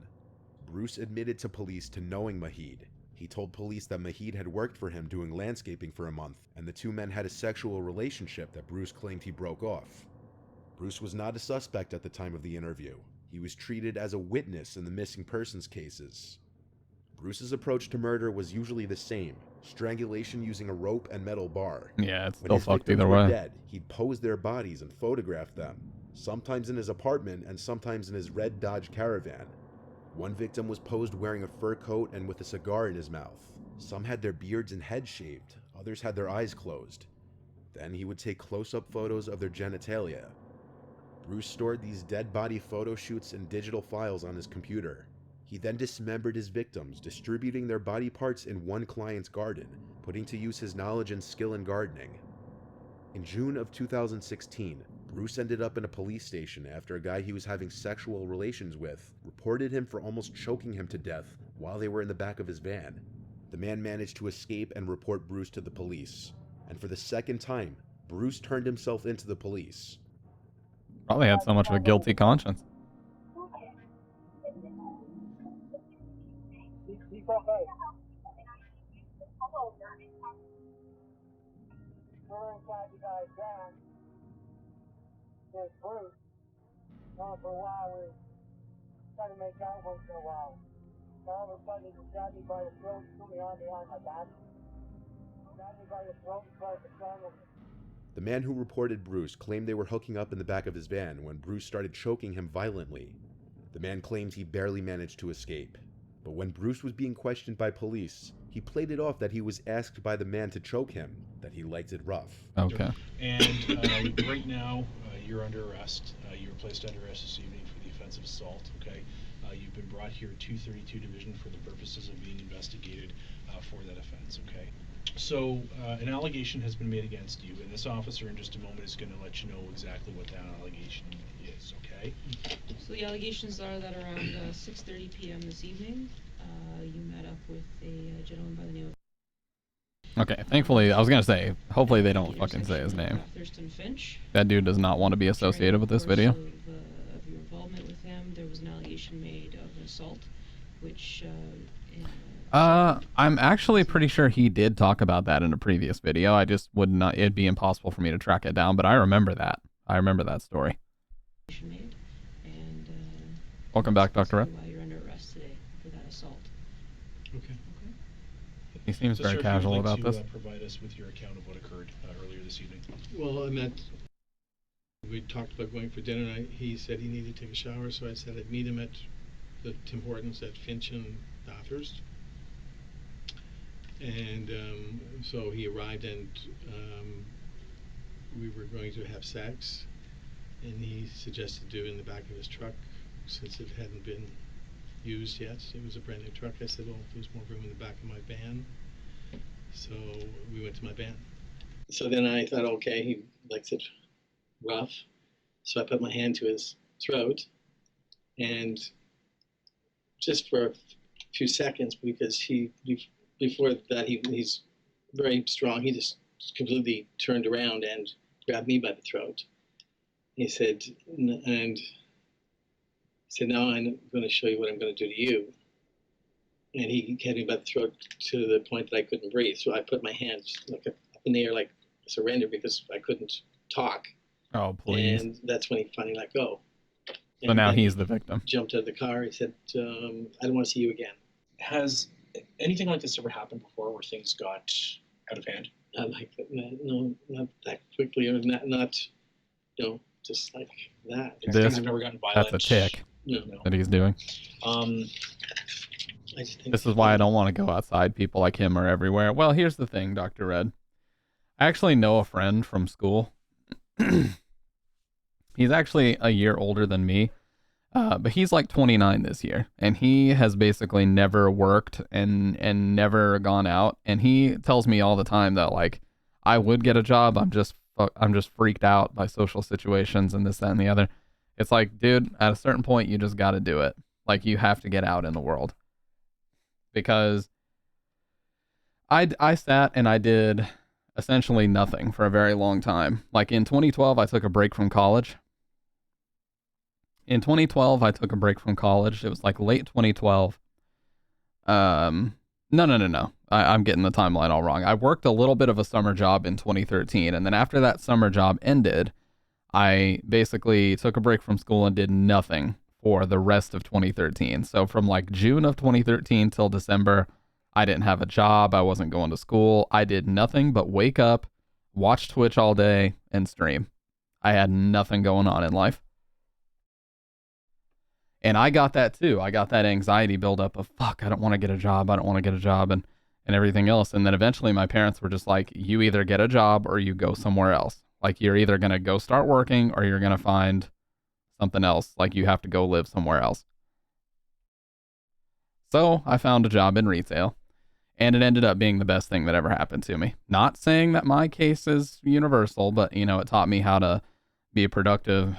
Bruce admitted to police to knowing Mahid. He told police that Mahid had worked for him doing landscaping for a month, and the 2 men had a sexual relationship that Bruce claimed he broke off. Bruce was not a suspect at the time of the interview. He was treated as a witness in the missing persons cases. Bruce's approach to murder was usually the same: strangulation using a rope and metal bar. Yeah, it's When still his fucked victims either were way. dead, he'd pose their bodies and photograph them, sometimes in his apartment and sometimes in his red Dodge Caravan. One victim was posed wearing a fur coat and with a cigar in his mouth. Some had their beards and heads shaved, others had their eyes closed. Then he would take close-up photos of their genitalia. Bruce stored these dead body photo shoots in digital files on his computer. He then dismembered his victims, distributing their body parts in one client's garden, putting to use his knowledge and skill in gardening. In June of 2016, Bruce ended up in a police station after a guy he was having sexual relations with reported him for almost choking him to death while they were in the back of his van. The man managed to escape and report Bruce to the police. And for the second time, Bruce turned himself into the police. Probably had so much of a guilty conscience. We're inside the guy's van. There's Bruce. For a while, we try to make out once in a while. All of a sudden, he grabbed me by the throat, threw me on behind my back. Grabbed me by the throat and tried to strangle me. The man who reported Bruce claimed they were hooking up in the back of his van when Bruce started choking him violently. The man claimed he barely managed to escape. But when Bruce was being questioned by police, he played it off that he was asked by the man to choke him, that he liked it rough. Okay. And right now, you're under arrest. You were placed under arrest this evening for the offense of assault, okay? You've been brought here to 232 Division for the purposes of being investigated for that offense, okay? So, an allegation has been made against you, and this officer in just a moment is going to let you know exactly what that allegation is, okay? So the allegations are that around 6:30 p.m. this evening, you met up with a gentleman by the name of... Okay, thankfully, I was gonna say, hopefully they don't fucking say his name. Thurston Finch. That dude does not want to be associated with this video. Of your involvement with him, there was an allegation made of an assault, which... I'm actually pretty sure he did talk about that in a previous video. I just would not, it'd be impossible for me to track it down, but I remember that. I remember that story. Welcome back, Dr. Rep. Why you're under arrest today for that assault. Okay. He seems So, very sir, casual if you'd about like this. to, provide us with your account of what occurred earlier this evening. Well, I meant, we talked about going for dinner, and he said he needed to take a shower, so I said I'd meet him at the Tim Hortons at Finch and Bathurst. And so he arrived, and we were going to have sex, and he suggested do it in the back of his truck since it hadn't been used yet. It was a brand new truck. I said, well, there's more room in the back of my van. So we went to my van. So then I thought, okay, he likes it rough. So I put my hand to his throat, and just for a few seconds, because we've before that, he's very strong. He just completely turned around and grabbed me by the throat. He said, now I'm going to show you what I'm going to do to you. And he had me by the throat to the point that I couldn't breathe. So I put my hands like up in the air, like surrender, because I couldn't talk. Oh, please. And that's when he finally let go. So now he's the victim. Jumped out of the car. He said, I don't want to see you again. Has anything like this ever happened before where things got out of hand? Not like that. No, not that quickly, or not just like that. This, I've never gotten violent. that's a tick No. that he's doing. I just think This is why I don't want to go outside. People like him are everywhere. Well, here's the thing, Dr. Red. I actually know a friend from school. He's actually a year older than me, but he's like 29 this year, and he has basically never worked and never gone out. And he tells me all the time that, like, I would get a job. I'm just freaked out by social situations and this, that, and the other. It's like, dude, at a certain point, you just got to do it. Like, you have to get out in the world. Because I sat and I did essentially nothing for a very long time. Like in 2012, I took a break from college. It was like late 2012. No. I'm getting the timeline all wrong. I worked a little bit of a summer job in 2013. And then after that summer job ended, I basically took a break from school and did nothing for the rest of 2013. So from like June of 2013 till December, I didn't have a job. I wasn't going to school. I did nothing but wake up, watch Twitch all day, and stream. I had nothing going on in life. And I got that too. I got that anxiety buildup of, fuck, I don't want to get a job. And everything else. And then eventually my parents were just like, you either get a job or you go somewhere else. Like, you're either going to go start working or you're going to find something else. Like, you have to go live somewhere else. So I found a job in retail, and it ended up being the best thing that ever happened to me. Not saying that my case is universal, but, you know, it taught me how to be a productive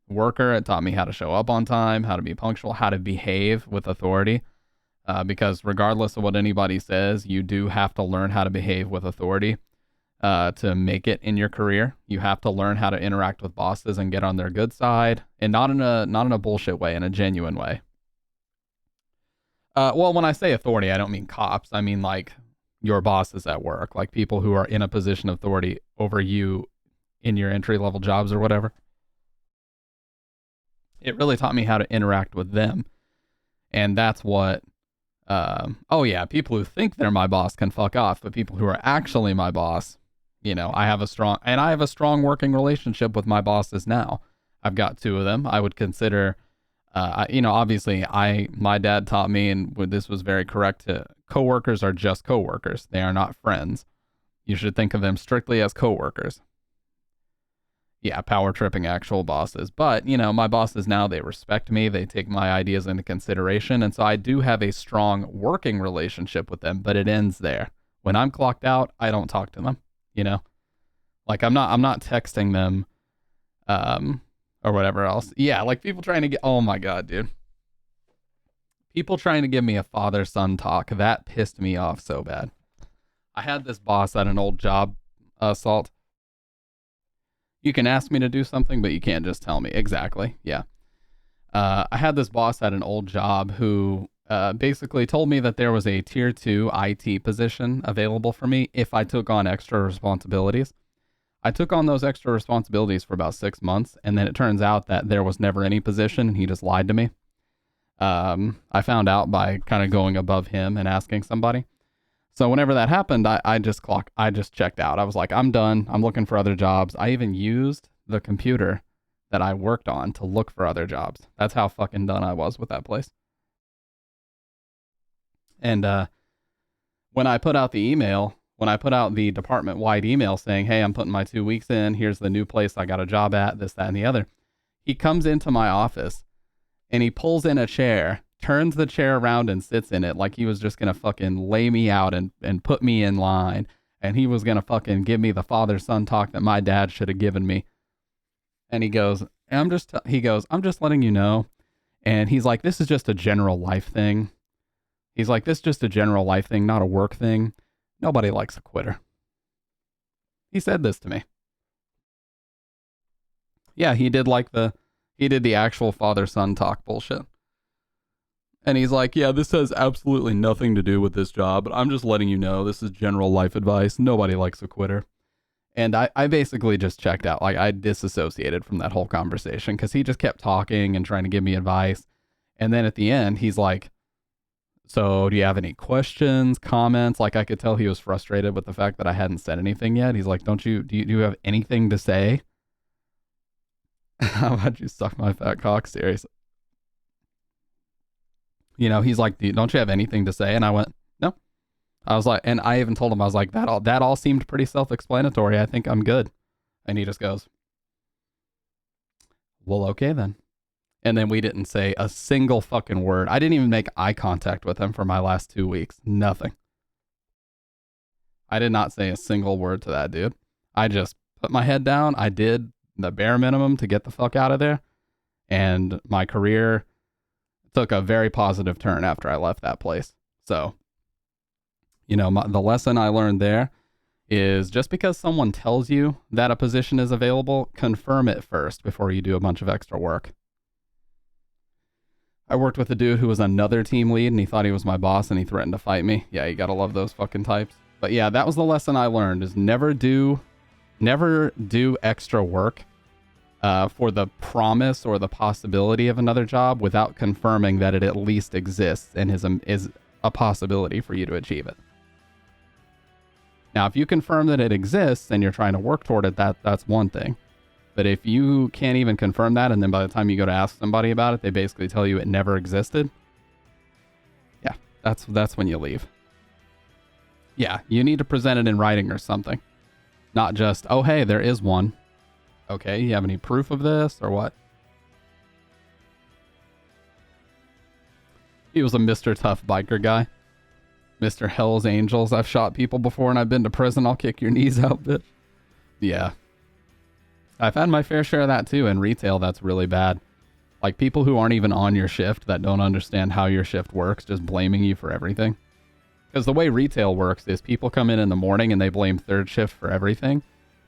worker. It taught me how to show up on time, how to be punctual, how to behave with authority. Because regardless of what anybody says, you do have to learn how to behave with authority to make it in your career. You have to learn how to interact with bosses and get on their good side, and not in a bullshit way, in a genuine way. Well, when I say authority, I don't mean cops. I mean like your bosses at work, like people who are in a position of authority over you in your entry-level jobs or whatever. It really taught me how to interact with them. And that's what, people who think they're my boss can fuck off, but people who are actually my boss, you know, I have a strong working relationship with my bosses now. I've got two of them. I would consider, obviously my dad taught me, and this was very correct, coworkers are just coworkers. They are not friends. You should think of them strictly as coworkers. Yeah, power tripping actual bosses. But, you know, my bosses now, they respect me. They take my ideas into consideration. And so I do have a strong working relationship with them, but it ends there. When I'm clocked out, I don't talk to them, you know? Like, I'm not texting them, or whatever else. Yeah, like people trying to oh my God, dude. People trying to give me a father-son talk. That pissed me off so bad. I had this boss at an old job, Salt. You can ask me to do something, but you can't just tell me. Exactly. Yeah. I had this boss at an old job who basically told me that there was a tier 2 IT position available for me if I took on extra responsibilities. I took on those extra responsibilities for about 6 months, and then it turns out that there was never any position, and he just lied to me. I found out by kind of going above him and asking somebody. So whenever that happened, I just checked out. I was like, I'm done. I'm looking for other jobs. I even used the computer that I worked on to look for other jobs. That's how fucking done I was with that place. And when I put out the department-wide email saying, hey, I'm putting my 2 weeks in. Here's the new place I got a job at, this, that, and the other. He comes into my office and he pulls in a chair, turns the chair around and sits in it like he was just going to fucking lay me out and put me in line. And he was going to fucking give me the father-son talk that my dad should have given me. And he goes, I'm just letting you know. And he's like, this is just a general life thing. He's like, this is just a general life thing, not a work thing. Nobody likes a quitter. He said this to me. Yeah, he did the actual father-son talk bullshit. And he's like, yeah, this has absolutely nothing to do with this job, but I'm just letting you know this is general life advice. Nobody likes a quitter. And I basically just checked out. Like, I disassociated from that whole conversation because he just kept talking and trying to give me advice. And then at the end, he's like, so do you have any questions, comments? Like, I could tell he was frustrated with the fact that I hadn't said anything yet. He's like, do you have anything to say? How about you suck my fat cock? Seriously. You know, he's like, don't you have anything to say? And I went, no. I was like, and I even told him, I was like, that all seemed pretty self-explanatory. I think I'm good. And he just goes, well, okay then. And then we didn't say a single fucking word. I didn't even make eye contact with him for my last 2 weeks. Nothing. I did not say a single word to that dude. I just put my head down. I did the bare minimum to get the fuck out of there. And my career took a very positive turn after I left that place. So, you know, the lesson I learned there is just because someone tells you that a position is available, confirm it first before you do a bunch of extra work. I worked with a dude who was another team lead, and he thought he was my boss, and he threatened to fight me. Yeah, you gotta love those fucking types. But yeah, that was the lesson I learned, is never do extra work for the promise or the possibility of another job without confirming that it at least exists and is a possibility for you to achieve it. Now, if you confirm that it exists and you're trying to work toward it, that's one thing. But if you can't even confirm that, and then by the time you go to ask somebody about it, they basically tell you it never existed, yeah, that's when you leave. Yeah, you need to present it in writing or something. Not just, oh, hey, there is one. Okay, you have any proof of this or what? He was a Mr. Tough biker guy. Mr. Hell's Angels. I've shot people before and I've been to prison. I'll kick your knees out, bitch. Yeah. I've had my fair share of that too. In retail, that's really bad. Like people who aren't even on your shift that don't understand how your shift works, just blaming you for everything. Because the way retail works is people come in the morning and they blame third shift for everything.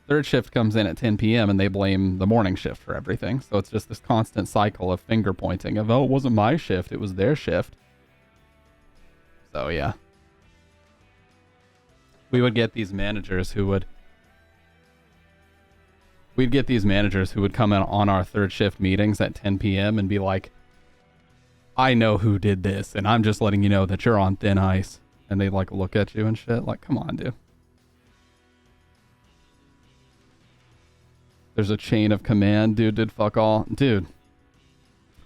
Third shift comes in at 10 p.m. and they blame the morning shift for everything. So it's just this constant cycle of finger pointing of, oh, it wasn't my shift, it was their shift. So yeah. We would get these managers who would come in on our third shift meetings at 10 p.m. and be like, I know who did this, and I'm just letting you know that you're on thin ice. And they like look at you and shit. Like, come on, dude. There's a chain of command. Dude did fuck all. Dude,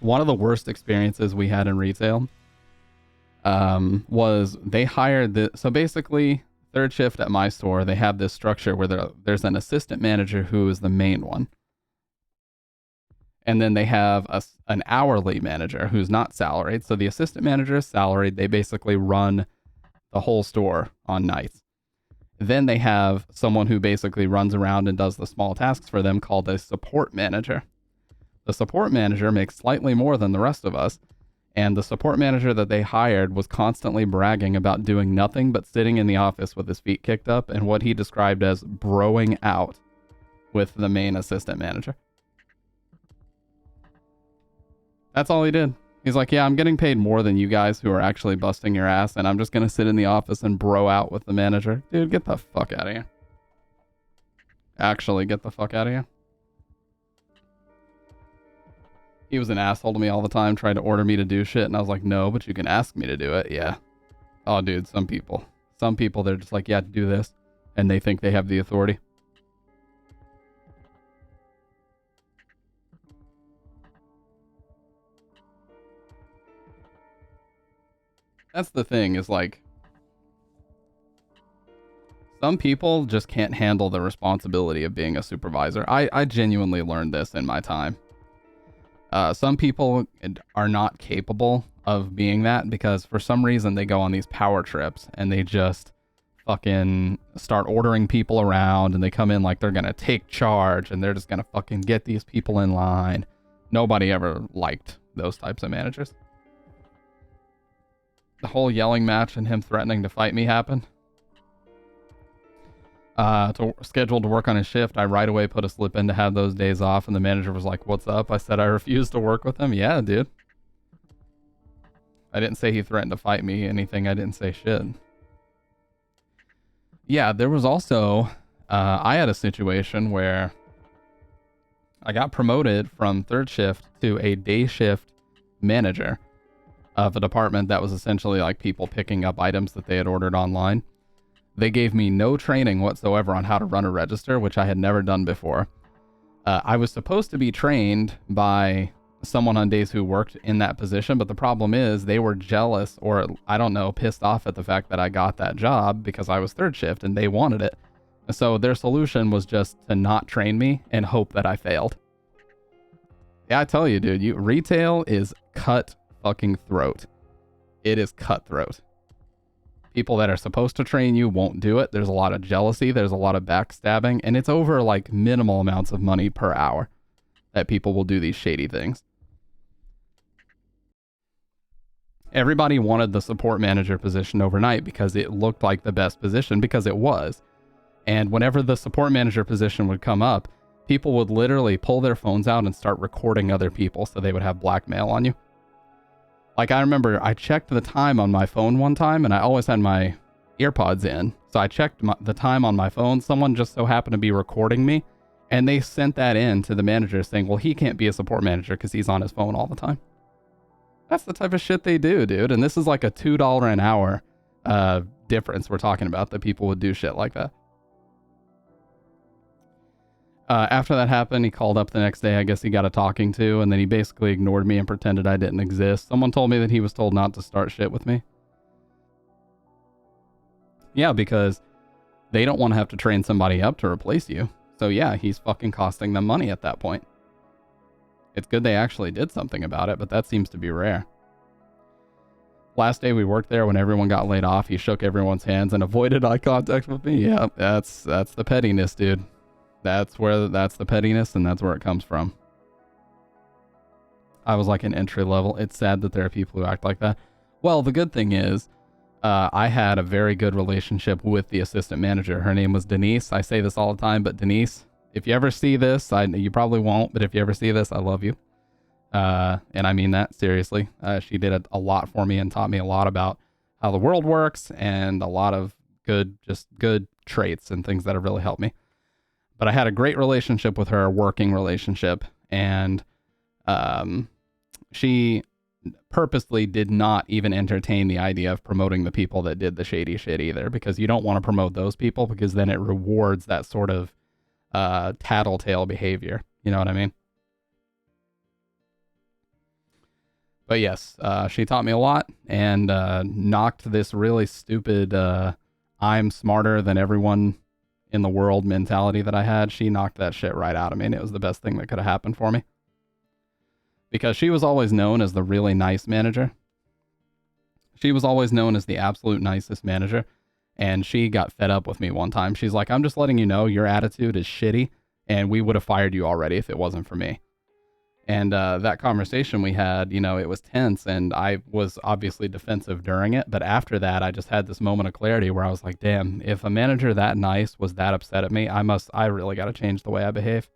one of the worst experiences we had in retail was they hired so basically, third shift at my store, they have this structure where there's an assistant manager who is the main one. And then they have an hourly manager who's not salaried. So the assistant manager is salaried. They basically run the whole store on nights. Then they have someone who basically runs around and does the small tasks for them called a support manager. The support manager makes slightly more than the rest of us. And the support manager that they hired was constantly bragging about doing nothing but sitting in the office with his feet kicked up and what he described as broing out with the main assistant manager. That's all he did. He's like, yeah, I'm getting paid more than you guys who are actually busting your ass, and I'm just going to sit in the office and bro out with the manager. Dude, get the fuck out of here. Actually, get the fuck out of here. He was an asshole to me all the time, tried to order me to do shit, and I was like, no, but you can ask me to do it. Yeah. Oh, dude, some people, they're just like, yeah, do this, and they think they have the authority. That's the thing, is like, some people just can't handle the responsibility of being a supervisor. I genuinely learned this in my time. Some people are not capable of being that because for some reason they go on these power trips and they just fucking start ordering people around and they come in like they're gonna take charge and they're just gonna fucking get these people in line. Nobody ever liked those types of managers. the whole yelling match and him threatening to fight me happened. Scheduled to work on his shift, I right away put a slip in to have those days off, and the manager was like, "What's up?" I said I refused to work with him. Yeah, dude. I didn't say he threatened to fight me. Anything, I didn't say shit. Yeah, there was also, I had a situation where I got promoted from third shift to a day shift manager of a department that was essentially like people picking up items that they had ordered online. They gave me no training whatsoever on how to run a register, which I had never done before. I was supposed to be trained by someone on days who worked in that position, but the problem is they were jealous, or I don't know, pissed off at the fact that I got that job because I was third shift and they wanted it. So their solution was just to not train me and hope that I failed. Yeah, I tell you, dude, retail is cut fucking throat. It is cutthroat. People that are supposed to train you won't do it. There's a lot of jealousy. There's a lot of backstabbing. And it's over like minimal amounts of money per hour that people will do these shady things. Everybody wanted the support manager position overnight because it looked like the best position, because it was. And whenever the support manager position would come up, people would literally pull their phones out and start recording other people so they would have blackmail on you. Like, I remember I checked the time on my phone one time, and I always had my earpods in. So I checked the time on my phone. Someone just so happened to be recording me, and they sent that in to the manager saying, well, he can't be a support manager because he's on his phone all the time. That's the type of shit they do, dude. And this is like a $2 an hour difference we're talking about, that people would do shit like that. After that happened, he called up the next day. I guess he got a talking to, and then he basically ignored me and pretended I didn't exist. Someone told me that he was told not to start shit with me. Yeah, because they don't want to have to train somebody up to replace you. So yeah, he's fucking costing them money at that point. It's good they actually did something about it, but that seems to be rare. Last day we worked there, when everyone got laid off, he shook everyone's hands and avoided eye contact with me. Yeah, that's the pettiness, dude. That's the pettiness, and that's where it comes from. I was like an entry level. It's sad that there are people who act like that. Well, the good thing is, I had a very good relationship with the assistant manager. Her name was Denise. I say this all the time, but Denise, if you ever see this, you probably won't, but if you ever see this, I love you. And I mean that seriously. She did a lot for me and taught me a lot about how the world works, and a lot of good traits and things that have really helped me. But I had a great relationship with her, a working relationship, and she purposely did not even entertain the idea of promoting the people that did the shady shit either, because you don't want to promote those people, because then it rewards that sort of tattletale behavior. You know what I mean? But yes, she taught me a lot, and knocked this really stupid I'm smarter than everyone in the world mentality that I had. She knocked that shit right out of me, and it was the best thing that could have happened for me. Because she was always known as the really nice manager. She was always known as the absolute nicest manager, and she got fed up with me one time. She's like, I'm just letting you know your attitude is shitty, and we would have fired you already if it wasn't for me. And that conversation we had, it was tense, and I was obviously defensive during it. But after that, I just had this moment of clarity where I was like, damn, if a manager that nice was that upset at me, I really got to change the way I behave.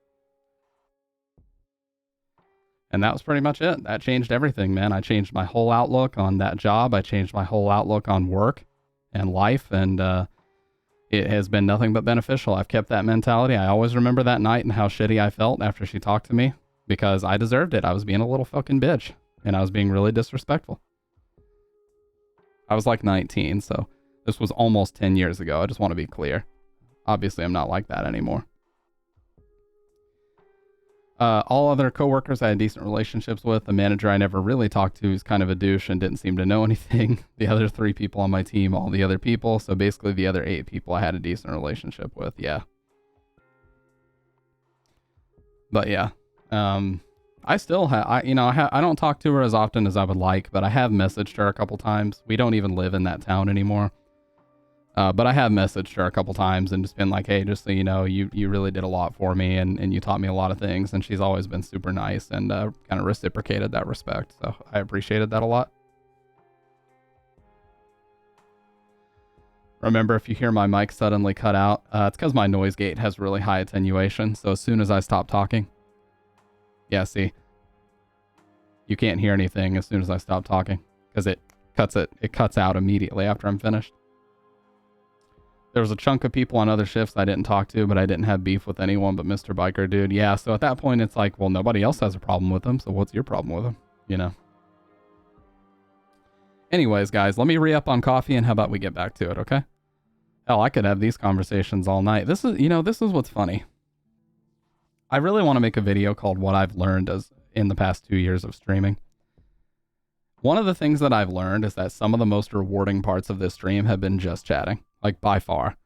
And that was pretty much it. That changed everything, man. I changed my whole outlook on that job. I changed my whole outlook on work and life, and it has been nothing but beneficial. I've kept that mentality. I always remember that night and how shitty I felt after she talked to me. Because I deserved it. I was being a little fucking bitch. And I was being really disrespectful. I was like 19, so this was almost 10 years ago. I just want to be clear. Obviously, I'm not like that anymore. All other coworkers I had decent relationships with. The manager I never really talked to is kind of a douche and didn't seem to know anything. The other 3 people on my team, all the other people. So basically the other 8 people I had a decent relationship with. Yeah. But yeah. I still have, I don't talk to her as often as I would like, but I have messaged her a couple times. We don't even live in that town anymore. But I have messaged her a couple times and just been like, hey, just so you know, you really did a lot for me, and you taught me a lot of things. And she's always been super nice and kind of reciprocated that respect. So I appreciated that a lot. Remember, if you hear my mic suddenly cut out, it's because my noise gate has really high attenuation. So as soon as I stop talking, yeah, see, you can't hear anything as soon as I stop talking because it cuts out immediately after I'm finished. There was a chunk of people on other shifts I didn't talk to, but I didn't have beef with anyone but Mr. Biker Dude. Yeah, so at that point, it's like, well, nobody else has a problem with him, so what's your problem with him? You know? Anyways, guys, let me re-up on coffee, and how about we get back to it, okay? Hell, I could have these conversations all night. This is what's funny. I really want to make a video called What I've Learned as in the past 2 years of streaming. One of the things that I've learned is that some of the most rewarding parts of this stream have been just chatting. Like, by far.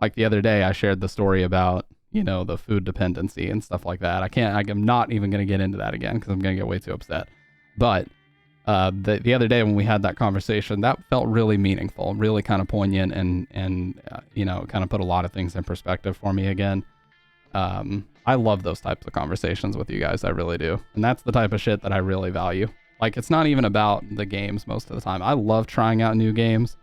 Like, the other day, I shared the story about, you know, the food dependency and stuff like that. I'm not even going to get into that again because I'm going to get way too upset. But the other day when we had that conversation, that felt really meaningful, really kind of poignant, and you know, kind of put a lot of things in perspective for me again. I love those types of conversations with you guys. I really do. And that's the type of shit that I really value. Like, it's not even about the games most of the time. I love trying out new games.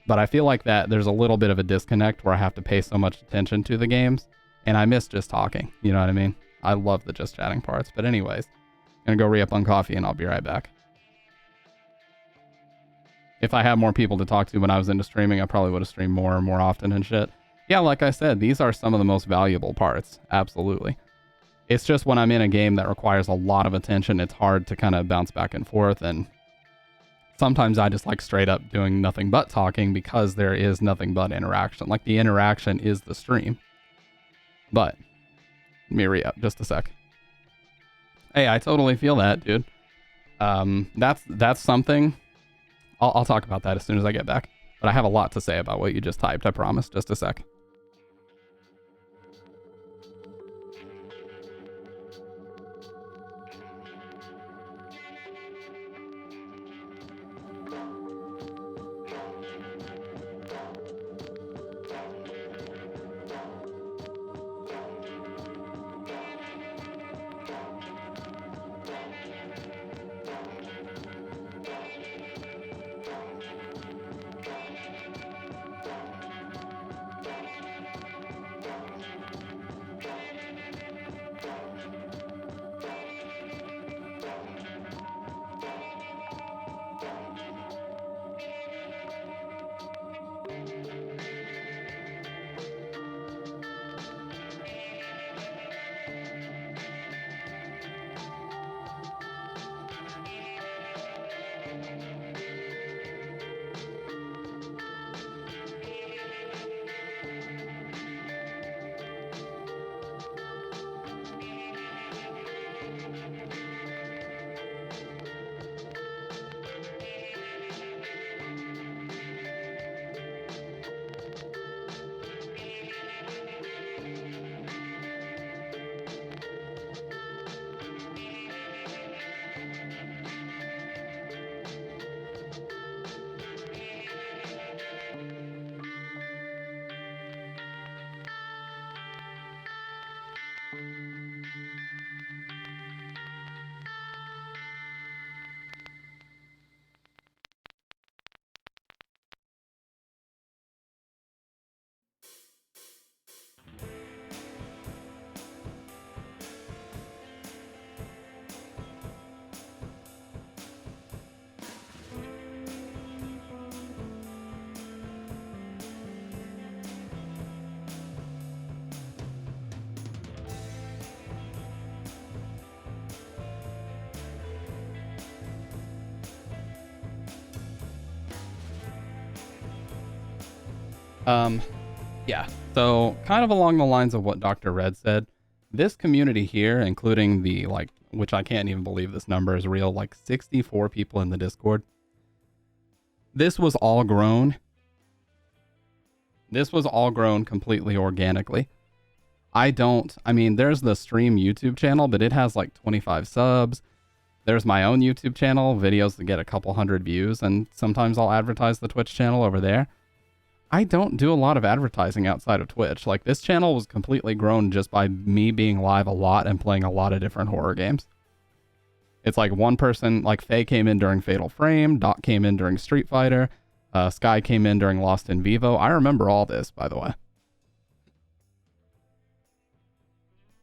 But I feel like that there's a little bit of a disconnect where I have to pay so much attention to the games, and I miss just talking. You know what I mean? I love the just chatting parts. But anyways, I'm going to go re-up on coffee, and I'll be right back. If I had more people to talk to when I was into streaming, I probably would have streamed more often and shit. Yeah, like I said, these are some of the most valuable parts. Absolutely. It's just when I'm in a game that requires a lot of attention, it's hard to kind of bounce back and forth, and sometimes I just like straight up doing nothing but talking because there is nothing but interaction. Like, the interaction is the stream. But, let me re-up just a sec. Hey, I totally feel that, dude. That's something. I'll talk about that as soon as I get back. But I have a lot to say about what you just typed, I promise. Just a sec. Yeah, so kind of along the lines of what Dr. Red said, this community here, including the, like, which I can't even believe this number is real, like 64 people in the Discord. This was all grown. This was all grown completely organically. I mean, there's the stream YouTube channel, but it has like 25 subs. There's my own YouTube channel, videos that get a couple hundred views, and sometimes I'll advertise the Twitch channel over there. I don't do a lot of advertising outside of Twitch. Like, this channel was completely grown just by me being live a lot and playing a lot of different horror games. It's like one person, like Faye came in during Fatal Frame, Doc came in during Street Fighter, Sky came in during Lost in Vivo. I remember all this, by the way.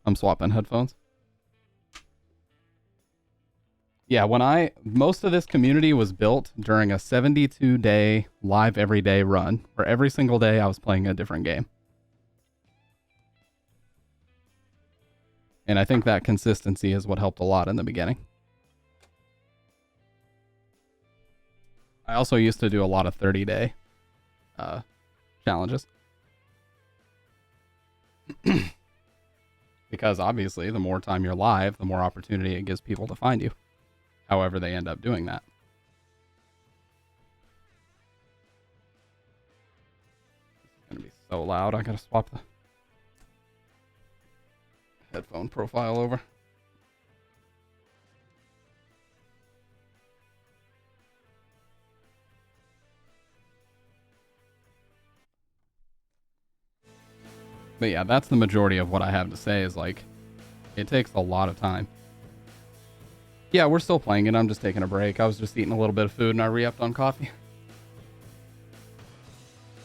I'm swapping headphones. Yeah, most of this community was built during a 72-day live everyday run, where every single day I was playing a different game. And I think that consistency is what helped a lot in the beginning. I also used to do a lot of 30-day challenges. Because obviously, the more time you're live, the more opportunity it gives people to find you. However they end up doing that. It's going to be so loud, I gotta swap the headphone profile over. But yeah, that's the majority of what I have to say is like, it takes a lot of time. Yeah, we're still playing it. I'm just taking a break. I was just eating a little bit of food and I re-upped on coffee.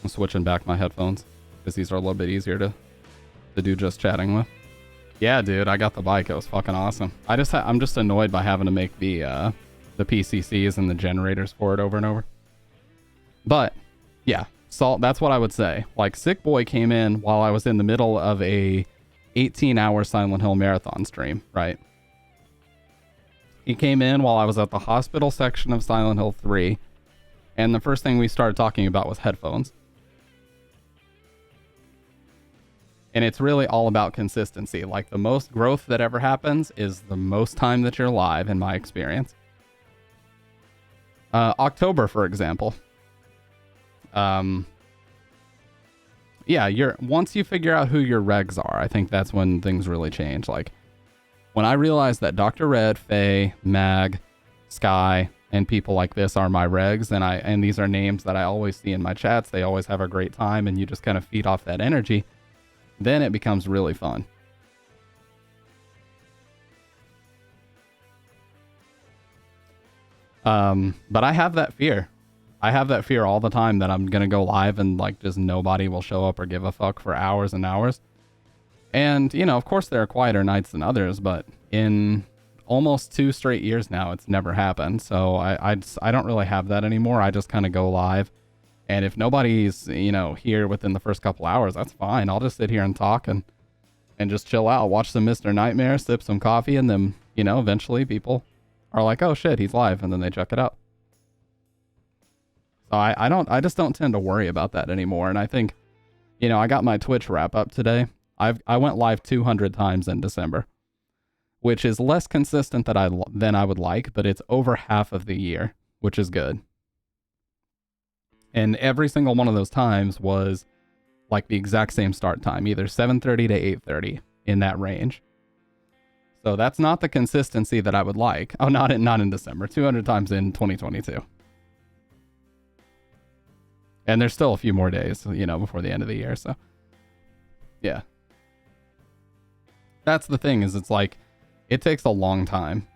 I'm switching back my headphones because these are a little bit easier to do just chatting with. Yeah, dude, I got the bike. It was fucking awesome. I'm just annoyed by having to make the PCCs and the generators for it over and over. But yeah, Salt, that's what I would say. Like, Sick Boy came in while I was in the middle of a 18-hour Silent Hill marathon stream, right? He came in while I was at the hospital section of Silent Hill 3, and the first thing we started talking about was headphones. And it's really all about consistency. Like, the most growth that ever happens is the most time that you're live, in my experience. October, for example. Yeah, once you figure out who your regs are, I think that's when things really change. Like, when I realized that Dr. Red, Faye, Mag, Sky, and people like this are my regs, and these are names that I always see in my chats, they always have a great time, and you just kind of feed off that energy, then it becomes really fun. But I have that fear. I have that fear all the time that I'm going to go live and like just nobody will show up or give a fuck for hours and hours. And, you know, of course there are quieter nights than others, but in almost 2 straight years now, it's never happened. So I don't really have that anymore. I just kind of go live. And if nobody's, you know, here within the first couple hours, that's fine. I'll just sit here and talk and just chill out, watch some Mr. Nightmare, sip some coffee, and then, you know, eventually people are like, oh shit, he's live, and then they check it out. So I just don't tend to worry about that anymore. And I think, you know, I got my Twitch wrap up today. I went live 200 times in December, which is less consistent than I would like, but it's over half of the year, which is good. And every single one of those times was like the exact same start time, either 7:30 to 8:30 in that range. So that's not the consistency that I would like. Oh, not in December. 200 times in 2022. And there's still a few more days, you know, before the end of the year. So, yeah. That's the thing, is it's like, it takes a long time.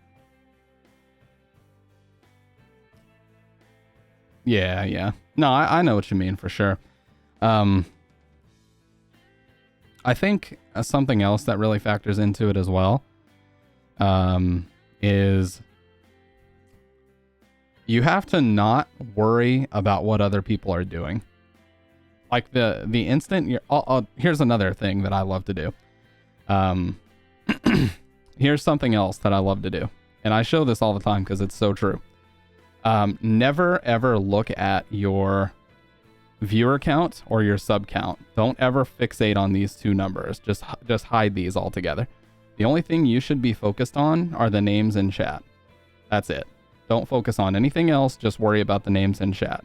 Yeah. No, I know what you mean for sure. I think something else that really factors into it as well is you have to not worry about what other people are doing. Like the instant you're... here's another thing that I love to do. Here's something else that I love to do. And I show this all the time because it's so true. Never ever look at your viewer count or your sub count. Don't ever fixate on these two numbers. Just hide these altogether. The only thing you should be focused on are the names in chat. That's it. Don't focus on anything else. Just worry about the names in chat.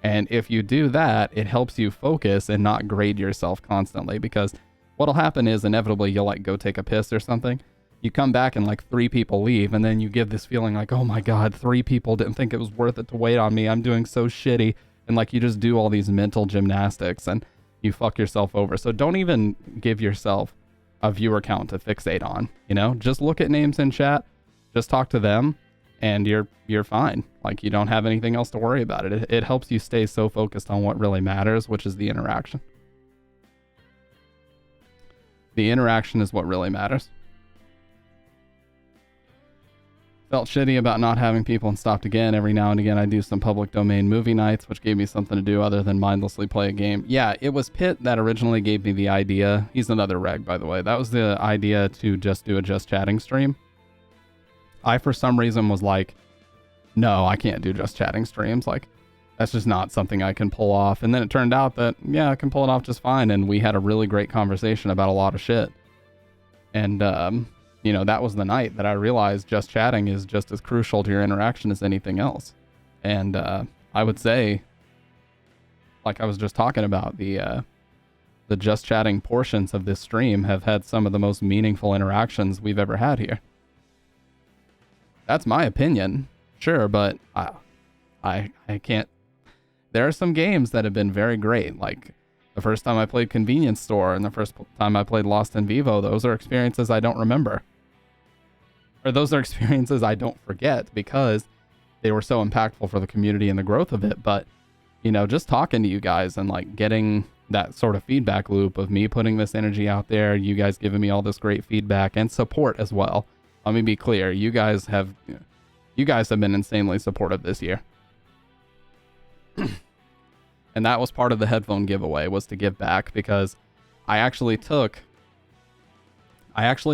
And if you do that, it helps you focus and not grade yourself constantly, because what'll happen is inevitably you'll like go take a piss or something. You come back and like 3 people leave, and then you give this feeling like, oh my God, 3 people didn't think it was worth it to wait on me. I'm doing so shitty. And like you just do all these mental gymnastics and you fuck yourself over. So don't even give yourself a viewer count to fixate on, you know? Just look at names in chat, just talk to them, and you're fine. Like, you don't have anything else to worry about. It helps you stay so focused on what really matters, which is the interaction. The interaction is what really matters. Felt shitty about not having people and stopped again. Every now and again I do some public domain movie nights, which gave me something to do other than mindlessly play a game. Yeah, it was Pitt that originally gave me the idea. He's another reg, by the way. That was the idea to just do a just chatting stream. I, for some reason, was like, no, I can't do just chatting streams. Like, that's just not something I can pull off. And then it turned out that, yeah, I can pull it off just fine. And we had a really great conversation about a lot of shit. And, you know, that was the night that I realized just chatting is just as crucial to your interaction as anything else. And I would say, like I was just talking about, the just chatting portions of this stream have had some of the most meaningful interactions we've ever had here. That's my opinion, sure, but I can't. There are some games that have been very great, like the first time I played Convenience Store and the first time I played Lost in Vivo. Those are experiences I don't remember. Or those are experiences I don't forget because they were so impactful for the community and the growth of it. But, you know, just talking to you guys and like getting that sort of feedback loop of me putting this energy out there, you guys giving me all this great feedback and support as well. Let me be clear. You guys have been insanely supportive this year. And that was part of the headphone giveaway, was to give back, because I actually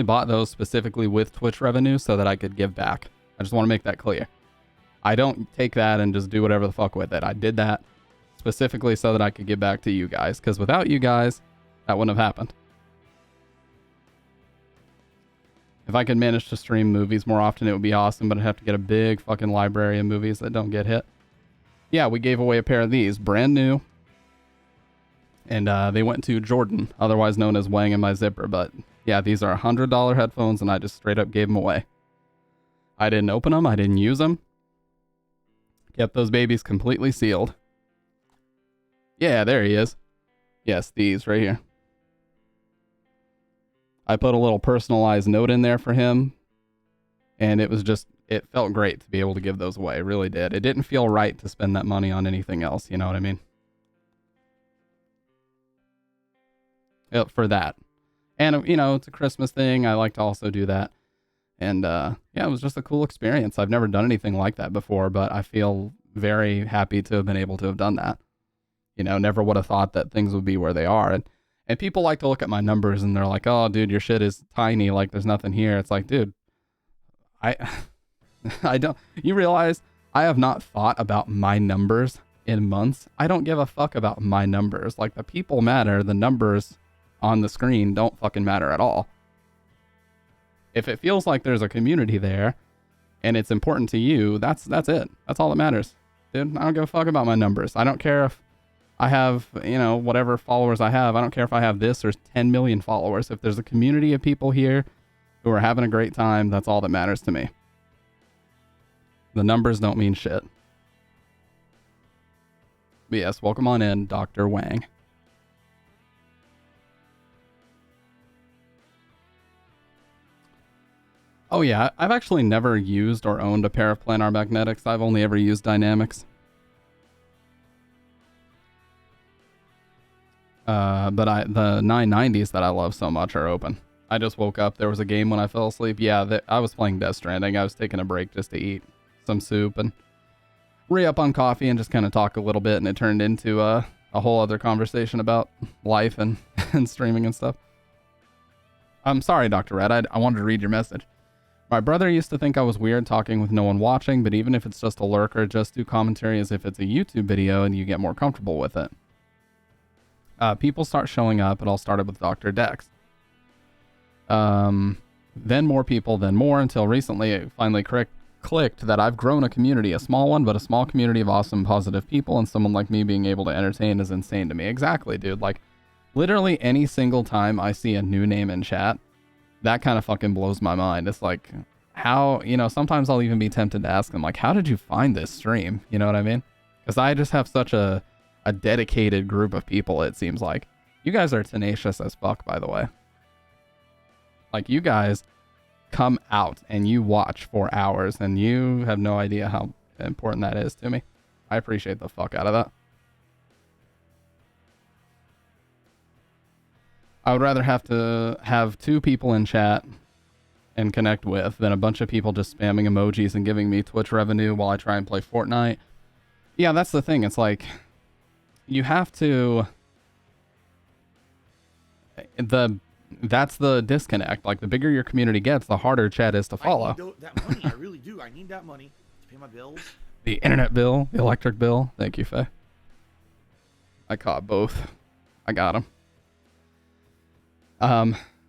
bought those specifically with Twitch revenue so that I could give back. I just want to make that clear. I don't take that and just do whatever the fuck with it. I did that specifically so that I could give back to you guys, because without you guys, that wouldn't have happened. If I could manage to stream movies more often, it would be awesome, but I'd have to get a big fucking library of movies that don't get hit. Yeah, we gave away a pair of these, brand new. And they went to Jordan, otherwise known as Wang in my zipper. But yeah, these are $100 headphones, and I just straight up gave them away. I didn't open them. I didn't use them. Kept those babies completely sealed. Yeah, there he is. Yes, these right here. I put a little personalized note in there for him. And it was just, it felt great to be able to give those away. It really did. It didn't feel right to spend that money on anything else. You know what I mean? For that. And, you know, it's a Christmas thing. I like to also do that. And, yeah, it was just a cool experience. I've never done anything like that before, but I feel very happy to have been able to have done that. You know, never would have thought that things would be where they are. And people like to look at my numbers and they're like, oh, dude, your shit is tiny. Like, there's nothing here. It's like, dude, I don't, you realize I have not thought about my numbers in months. I don't give a fuck about my numbers. Like, the people matter. The numbers on the screen don't fucking matter at all. If it feels like there's a community there and it's important to you, that's it. That's all that matters. Dude, I don't give a fuck about my numbers. I don't care if I have, you know, whatever followers I have. I don't care if I have this or 10 million followers. If there's a community of people here who are having a great time, that's all that matters to me. The numbers don't mean shit. But yes, welcome on in, Dr. Wang. Oh yeah, I've actually never used or owned a pair of planar magnetics. I've only ever used dynamics. But the 990s that I love so much are open. I just woke up. There was a game when I fell asleep. Yeah, I was playing Death Stranding. I was taking a break just to eat some soup and re-up on coffee and just kind of talk a little bit, and it turned into a whole other conversation about life and, and streaming and stuff. I'm sorry, Dr. Red. I wanted to read your message. My brother used to think I was weird talking with no one watching, but even if it's just a lurker, just do commentary as if it's a YouTube video and you get more comfortable with it. People start showing up. It all started with Dr. Dex. Then more people, then more, until recently it finally clicked that I've grown a community, a small one, but a small community of awesome, positive people, and someone like me being able to entertain is insane to me. Exactly, dude. Like, literally any single time I see a new name in chat, that kind of fucking blows my mind. It's like, how, you know, sometimes I'll even be tempted to ask them, like, how did you find this stream? You know what I mean? Because I just have such a dedicated group of people, it seems like. You guys are tenacious as fuck, by the way. Like, you guys come out and you watch for hours, and you have no idea how important that is to me. I appreciate the fuck out of that. I would rather have to have 2 people in chat and connect with than a bunch of people just spamming emojis and giving me Twitch revenue while I try and play Fortnite. Yeah, that's the thing. It's like, you have to... That's the disconnect. Like, the bigger your community gets, the harder chat is to follow. I need that money. I really do. I need that money to pay my bills. The internet bill, the electric bill. Thank you, Faye. I caught both. I got them.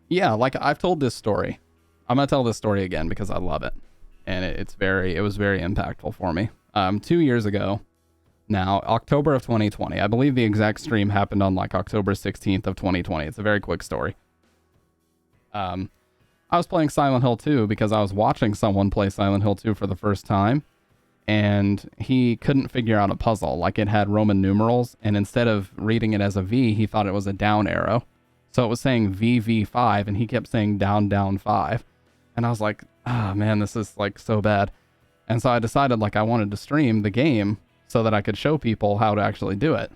Yeah, like, I've told this story. I'm gonna tell this story again because I love it, and it was very impactful for me. 2 years ago, now October of 2020. I believe the exact stream happened on like October 16th of 2020. It's a very quick story. I was playing Silent Hill 2 because I was watching someone play Silent Hill 2 for the first time, and he couldn't figure out a puzzle. Like, it had Roman numerals, and instead of reading it as a V, he thought it was a down arrow. So it was saying VV5, and he kept saying down, down 5. And I was like, man, this is like so bad. And so I decided like I wanted to stream the game so that I could show people how to actually do it.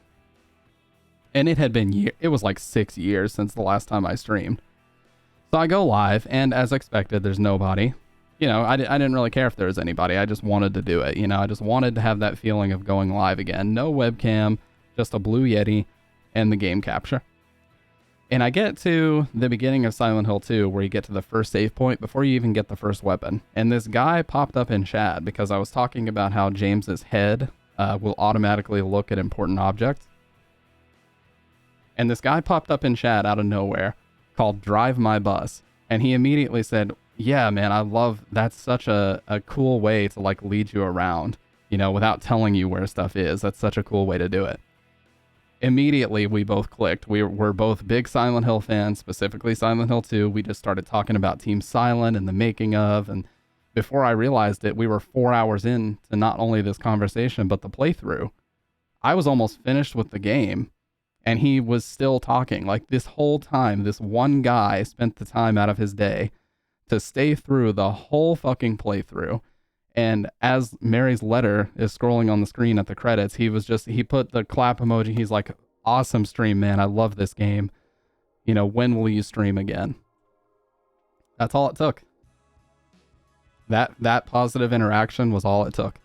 And it had been, it was like 6 years since the last time I streamed. So I go live, and as expected, there's nobody. You know, I didn't really care if there was anybody. I just wanted to do it. You know, I just wanted to have that feeling of going live again. No webcam, just a Blue Yeti and the game capture. And I get to the beginning of Silent Hill 2 where you get to the first save point before you even get the first weapon. And this guy popped up in chat because I was talking about how James's head will automatically look at important objects. And this guy popped up in chat out of nowhere called Drive My Bus. And he immediately said, yeah, man, I love, that's such a cool way to like lead you around, you know, without telling you where stuff is. That's such a cool way to do it. Immediately, we both clicked. We're both big Silent Hill fans, specifically Silent Hill 2. We just started talking about Team Silent and the making of, and before I realized it, we were 4 hours in to not only this conversation, but the playthrough. I was almost finished with the game, and he was still talking. Like, this whole time, this one guy spent the time out of his day to stay through the whole fucking playthrough. And as Mary's letter is scrolling on the screen at the credits, he put the clap emoji. He's like, awesome stream, man. I love this game. You know, when will you stream again? That's all it took. That positive interaction was all it took.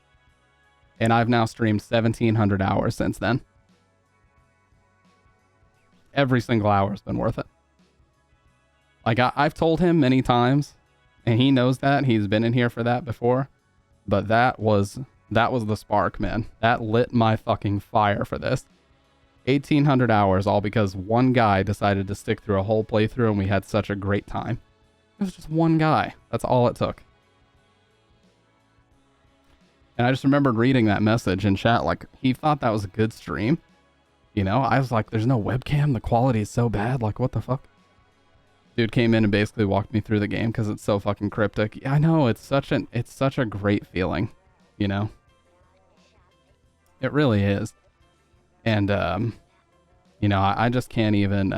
And I've now streamed 1,700 hours since then. Every single hour has been worth it. Like, I've told him many times, and he knows that. He's been in here for that before. But that was the spark, man. That lit my fucking fire for this. 1,800 hours, all because one guy decided to stick through a whole playthrough, and we had such a great time. It was just one guy. That's all it took. And I just remembered reading that message in chat, like, he thought that was a good stream. You know, I was like, there's no webcam, the quality is so bad, like, what the fuck? Dude came in and basically walked me through the game because it's so fucking cryptic. Yeah, I know, it's such a great feeling, you know? It really is. And, you know, I just can't even,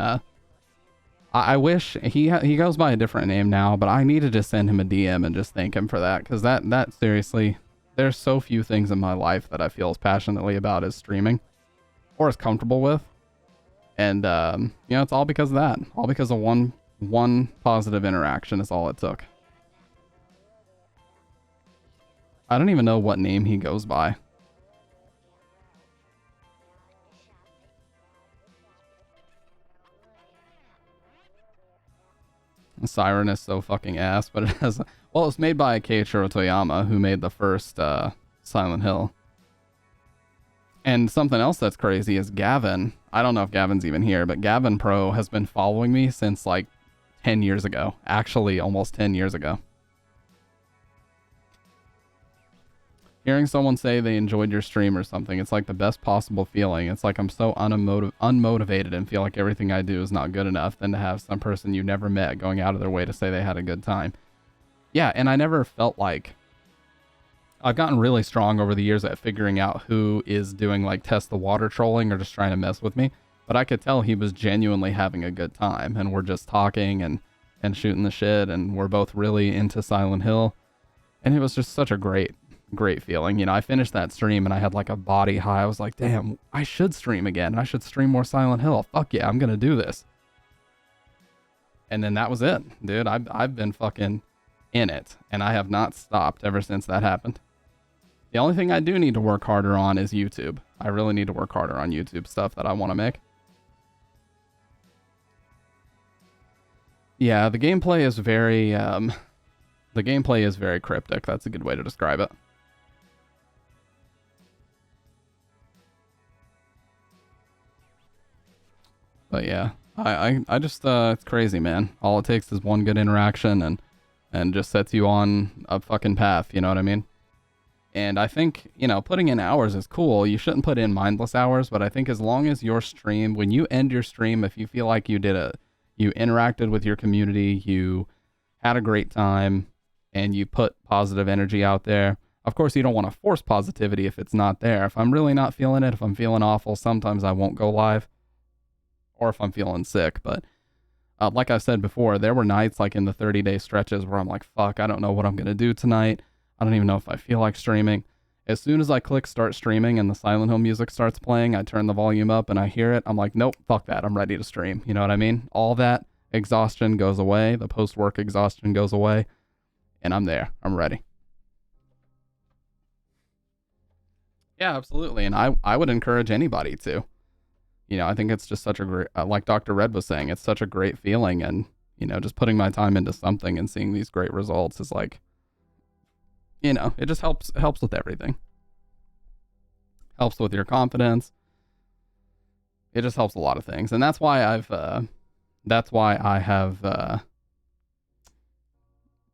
I wish, he goes by a different name now, but I needed to send him a DM and just thank him for that, because that seriously, there's so few things in my life that I feel as passionately about as streaming, or as comfortable with. And, you know, it's all because of that. All because of one positive interaction is all it took. I don't even know what name he goes by. Siren is so fucking ass, but it has... Well, it was made by Keiichiro Toyama, who made the first Silent Hill. And something else that's crazy is Gavin. I don't know if Gavin's even here, but Gavin Pro has been following me since like 10 years ago. Actually, almost 10 years ago. Hearing someone say they enjoyed your stream or something, it's like the best possible feeling. It's like I'm so unmotivated and feel like everything I do is not good enough than to have some person you never met going out of their way to say they had a good time. Yeah, and I never felt like... I've gotten really strong over the years at figuring out who is doing like test the water trolling or just trying to mess with me. But I could tell he was genuinely having a good time, and we're just talking and shooting the shit, and we're both really into Silent Hill. And it was just such a great great feeling. You know, I finished that stream and I had like a body high. I was like, damn, I should stream again. I should stream more Silent Hill. Fuck yeah, I'm gonna do this. And then that was it, dude. I've been fucking in it, and I have not stopped ever since that happened. The only thing I do need to work harder on is YouTube. I really need to work harder on YouTube stuff that I want to make. Yeah, the gameplay is very cryptic. That's a good way to describe it. But yeah, I just it's crazy, man. All it takes is one good interaction and just sets you on a fucking path, you know what I mean? And I think, you know, putting in hours is cool. You shouldn't put in mindless hours, but I think as long as your stream, when you end your stream, if you feel like you interacted with your community, you had a great time, and you put positive energy out there. Of course, you don't want to force positivity if it's not there. If I'm really not feeling it, if I'm feeling awful, sometimes I won't go live. Or if I'm feeling sick. But like I said before, there were nights like in the 30-day stretches where I'm like, fuck, I don't know what I'm going to do tonight. I don't even know if I feel like streaming. As soon as I click start streaming and the Silent Hill music starts playing, I turn the volume up and I hear it. I'm like, nope, fuck that. I'm ready to stream. You know what I mean? All that exhaustion goes away. The post-work exhaustion goes away. And I'm there. I'm ready. Yeah, absolutely. And I would encourage anybody to. You know, I think it's just such a great, like Dr. Red was saying, it's such a great feeling. And, you know, just putting my time into something and seeing these great results is like, you know, it just helps with everything. Helps with your confidence. It just helps a lot of things. And that's why I have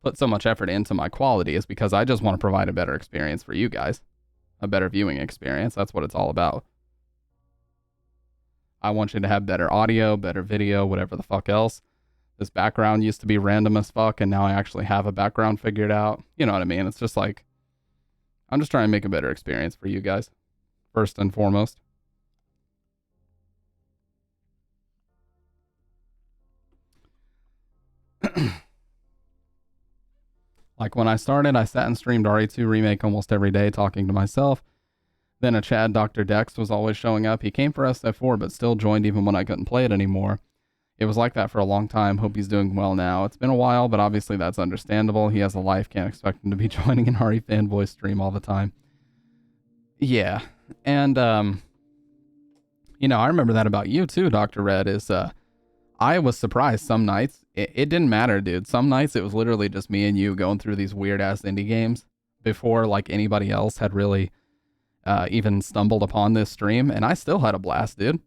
put so much effort into my quality, is because I just want to provide a better experience for you guys. A better viewing experience. That's what it's all about. I want you to have better audio, better video, whatever the fuck else. This background used to be random as fuck, and now I actually have a background figured out. You know what I mean? It's just like, I'm just trying to make a better experience for you guys, first and foremost. Like when I started, I sat and streamed RE2 Remake almost every day, talking to myself. Then a Chad Dr. Dex was always showing up. He came for SF4, but still joined even when I couldn't play it anymore. It was like that for a long time. Hope he's doing well now. It's been a while, but obviously that's understandable. He has a life. Can't expect him to be joining an RE fanboy stream all the time. Yeah. And, you know, I remember that about you too, Dr. Red, is, I was surprised some nights. It didn't matter, dude. Some nights it was literally just me and you going through these weird ass indie games before like anybody else had really even stumbled upon this stream, and I still had a blast, dude.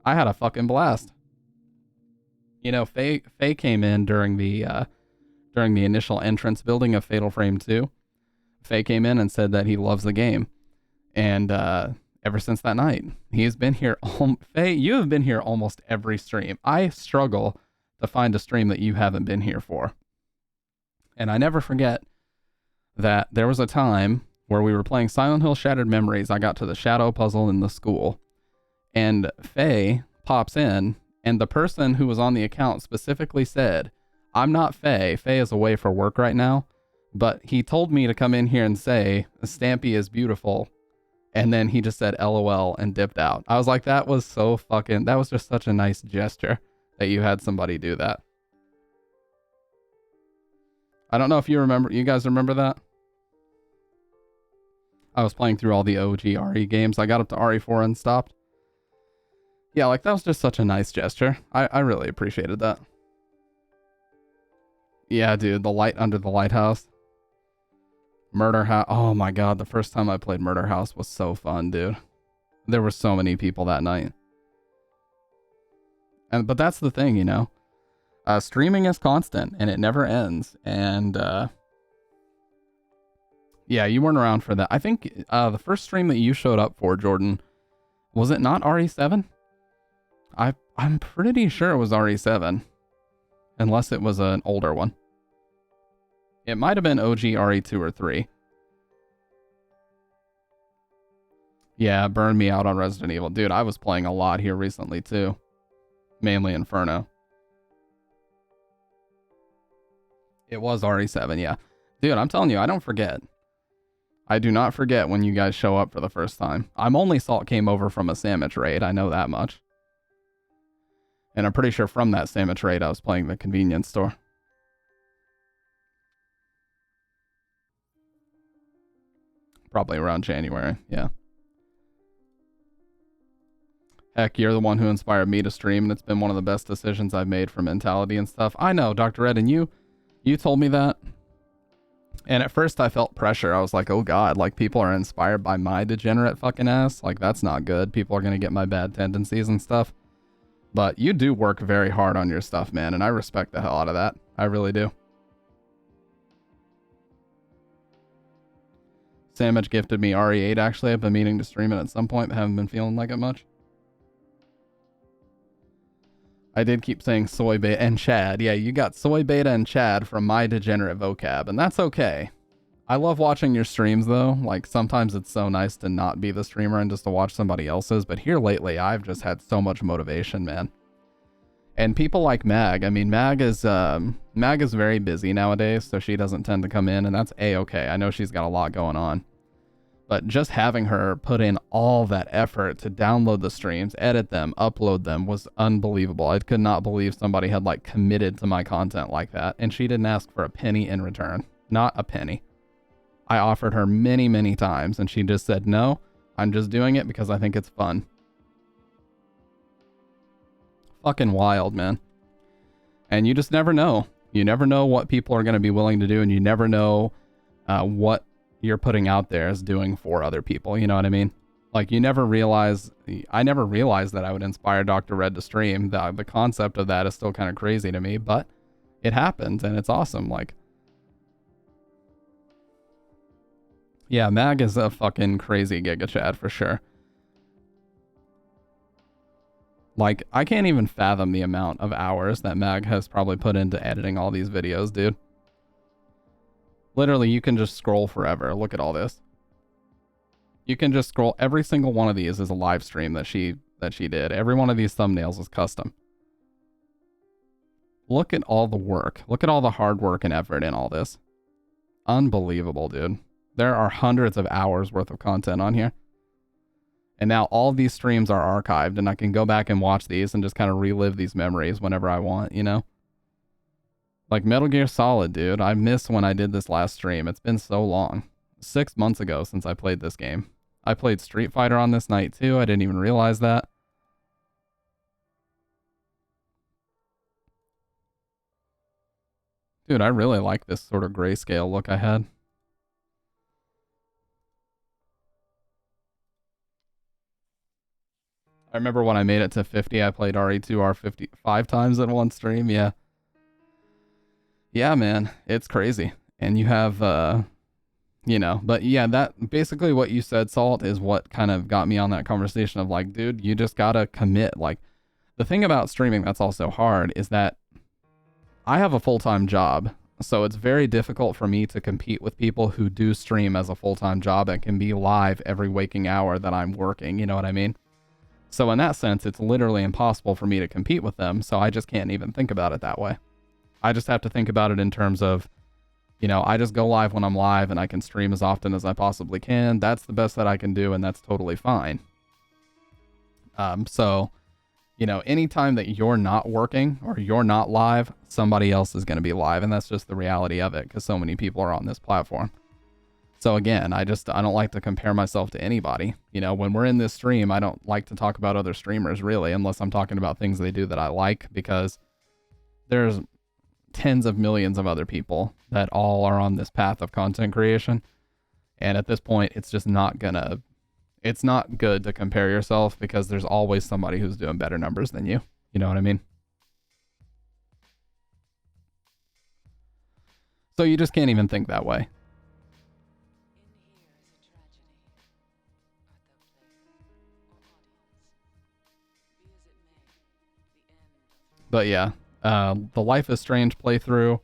I had a fucking blast. You know, Faye came in during the initial entrance building of Fatal Frame 2. Faye came in and said that he loves the game, and ever since that night, he's been here. Faye, you have been here almost every stream. I struggle to find a stream that you haven't been here for, and I never forget that there was a time where we were playing Silent Hill Shattered Memories. I got to the shadow puzzle in the school, and Faye pops in, and the person who was on the account specifically said, I'm not Faye. Faye is away for work right now, but he told me to come in here and say, Stampy is beautiful, and then he just said LOL and dipped out. I was like, that was just such a nice gesture that you had somebody do that. I don't know if you guys remember that? I was playing through all the OG RE games. I got up to RE4 and stopped. Yeah, like that was just such a nice gesture. I really appreciated that. Yeah, dude, the light under the lighthouse. Murder House. Oh my god, the first time I played Murder House was so fun, dude. There were so many people that night. But that's the thing, you know. Streaming is constant and it never ends. And yeah, you weren't around for that. I think the first stream that you showed up for, Jordan, was it not RE7? I'm pretty sure it was RE7. Unless it was an older one. It might have been OG RE2 or 3. Yeah, burned me out on Resident Evil. Dude, I was playing a lot here recently too. Mainly Inferno. It was RE7, yeah. Dude, I'm telling you, I don't forget. I do not forget when you guys show up for the first time. I'm only Salt came over from a sandwich raid. I know that much. And I'm pretty sure from that sandwich raid I was playing the convenience store. Probably around January, yeah. Heck, you're the one who inspired me to stream, and it's been one of the best decisions I've made for mentality and stuff. I know, Dr. Ed, and you told me that. And at first I felt pressure. I was like, oh god, like people are inspired by my degenerate fucking ass. Like that's not good. People are going to get my bad tendencies and stuff. But you do work very hard on your stuff, man, and I respect the hell out of that. I really do. Sandwich gifted me RE8 actually. I've been meaning to stream it at some point, but haven't been feeling like it much. I did keep saying soy beta and Chad. Yeah, you got soy beta and Chad from my degenerate vocab, and that's okay. I love watching your streams though. Like sometimes it's so nice to not be the streamer and just to watch somebody else's, but here lately I've just had so much motivation, man. And people like Mag, I mean Mag is very busy nowadays, so she doesn't tend to come in, and that's A-okay. I know she's got a lot going on. But just having her put in all that effort to download the streams, edit them, upload them was unbelievable. I could not believe somebody had like committed to my content like that. And she didn't ask for a penny in return. Not a penny. I offered her many, many times and she just said, no, I'm just doing it because I think it's fun. Fucking wild, man. And you just never know. You never know what people are going to be willing to do, and you never know what you're putting out there is doing for other people. You know what I mean? Like I never realized that I would inspire Dr. Red to stream. The concept of that is still kind of crazy to me, but it happened and it's awesome. Like, yeah, Mag is a fucking crazy Giga Chad for sure. Like, I can't even fathom the amount of hours that Mag has probably put into editing all these videos, dude. Literally, you can just scroll forever. Look at all this. You can just scroll. Every single one of these is a live stream that she did. Every one of these thumbnails is custom. Look at all the work. Look at all the hard work and effort in all this. Unbelievable, dude. There are hundreds of hours worth of content on here. And now all these streams are archived, and I can go back and watch these and just kind of relive these memories whenever I want, you know? Like Metal Gear Solid, dude. I miss when I did this last stream. It's been so long. 6 months ago since I played this game. I played Street Fighter on this night too. I didn't even realize that. Dude, I really like this sort of grayscale look I had. I remember when I made it to 50, I played RE2R 5 times in one stream. Yeah. Yeah, man, it's crazy. And you have, you know, but yeah, that basically what you said, Salt, is what kind of got me on that conversation of like, dude, you just gotta commit. Like, the thing about streaming that's also hard is that I have a full-time job, so it's very difficult for me to compete with people who do stream as a full-time job and can be live every waking hour that I'm working, you know what I mean? So in that sense, it's literally impossible for me to compete with them, so I just can't even think about it that way. I just have to think about it in terms of, you know, I just go live when I'm live and I can stream as often as I possibly can. That's the best that I can do, and that's totally fine. So, you know, anytime that you're not working or you're not live, somebody else is going to be live, and that's just the reality of it because so many people are on this platform. So again, I don't like to compare myself to anybody. You know, when we're in this stream, I don't like to talk about other streamers really, unless I'm talking about things they do that I like, because there's tens of millions of other people that all are on this path of content creation. And at this point, it's just not it's not good to compare yourself because there's always somebody who's doing better numbers than you. You know what I mean? So you just can't even think that way. But yeah, the Life is Strange playthrough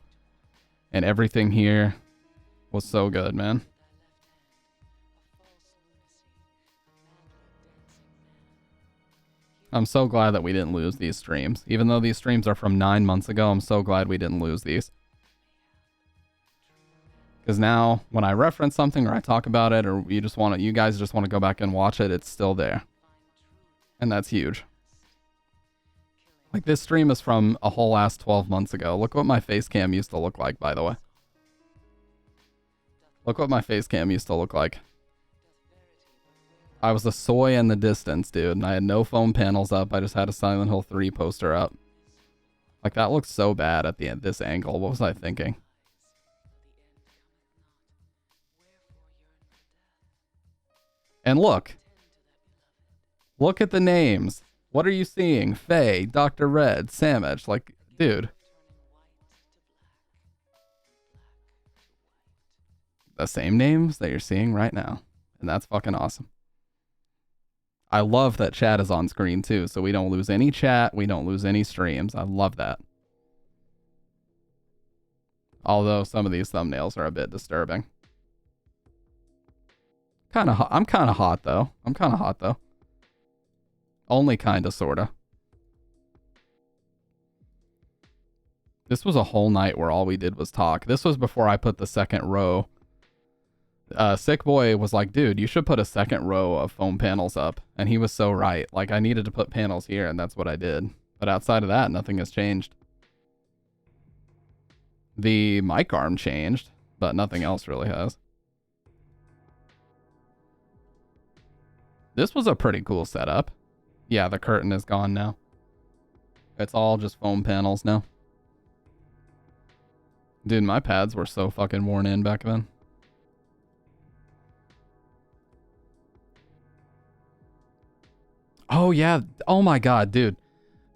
and everything here was so good, man. I'm so glad that we didn't lose these streams. Even though these streams are from 9 months ago, I'm so glad we didn't lose these. Because now when I reference something or I talk about it, or you guys just want to go back and watch it, it's still there. And that's huge. Like, this stream is from a whole ass 12 months ago. Look what my face cam used to look like, by the way. Look what my face cam used to look like. I was a soy in the distance, dude, and I had no foam panels up. I just had a Silent Hill 3 poster up. Like, that looks so bad at the end, this angle. What was I thinking? And look. Look at the names. What are you seeing? Faye, Dr. Red, Samich. Like, dude. The same names that you're seeing right now. And that's fucking awesome. I love that chat is on screen too, so we don't lose any chat, we don't lose any streams. I love that. Although some of these thumbnails are a bit disturbing. I'm kind of hot though. Only kinda, sorta. This was a whole night where all we did was talk. This was before I put the second row. Sick Boy was like, dude, you should put a second row of foam panels up. And he was so right. Like, I needed to put panels here, and that's what I did. But outside of that, nothing has changed. The mic arm changed, but nothing else really has. This was a pretty cool setup. Yeah, the curtain is gone now. It's all just foam panels now. Dude, my pads were so fucking worn in back then. Oh yeah, oh my god, dude.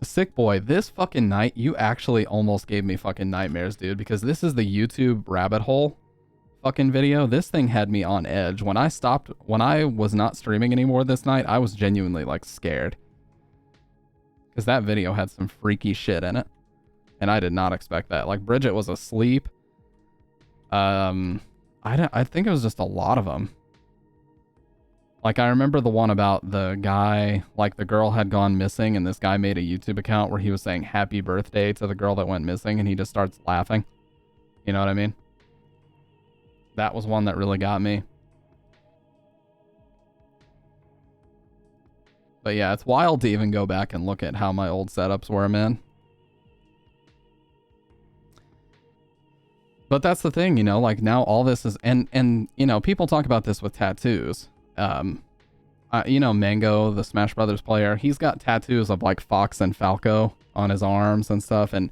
Sick Boy, this fucking night, you actually almost gave me fucking nightmares, dude, because this is the YouTube rabbit hole fucking video. This thing had me on edge. When I was not streaming anymore this night, I was genuinely, like, scared. Because that video had some freaky shit in it. And I did not expect that. Like, Bridget was asleep. I think it was just a lot of them. Like, I remember the one about the guy, like, the girl had gone missing, and this guy made a YouTube account where he was saying happy birthday to the girl that went missing, and he just starts laughing. You know what I mean? That was one that really got me. But yeah, it's wild to even go back and look at how my old setups were, man. But that's the thing, you know, like, now all this is, and you know, people talk about this with tattoos. You know, Mango, the Smash Brothers player, he's got tattoos of, like, Fox and Falco on his arms and stuff, and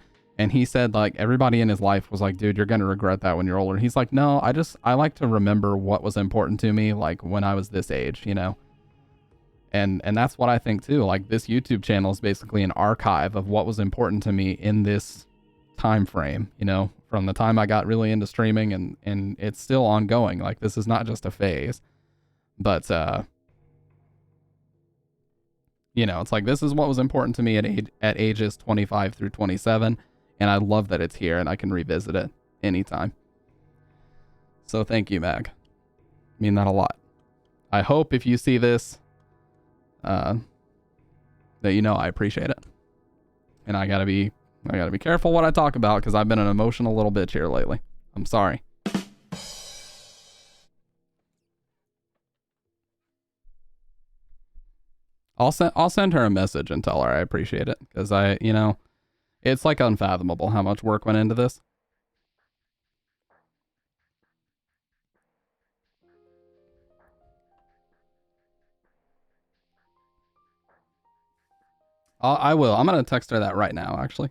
he said, like, everybody in his life was like, dude, you're gonna regret that when you're older. He's like, no, I like to remember what was important to me, like, when I was this age, you know? And that's what I think too. Like, this YouTube channel is basically an archive of what was important to me in this time frame, you know, from the time I got really into streaming, and it's still ongoing. Like, this is not just a phase. But, you know, it's like, this is what was important to me at ages 25 through 27, and I love that it's here and I can revisit it anytime. So thank you, Mag. I mean that a lot. I hope if you see this, that you know I appreciate it. And I gotta be careful what I talk about, because I've been an emotional little bitch here lately. I'm sorry. I'll send her a message and tell her I appreciate it, because you know, it's like unfathomable how much work went into this. I will. I'm gonna text her that right now, actually.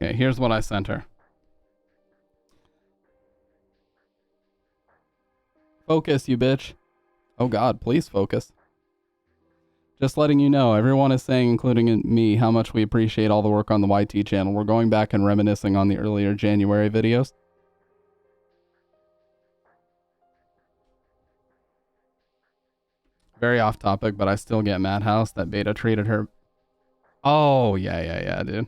Okay, here's what I sent her. Focus, you bitch. Oh god, please focus. Just letting you know, everyone is saying, including me, how much we appreciate all the work on the YT channel. We're going back and reminiscing on the earlier January videos. Very off topic, but I still get Madhouse that Beta treated her. Oh, yeah, dude.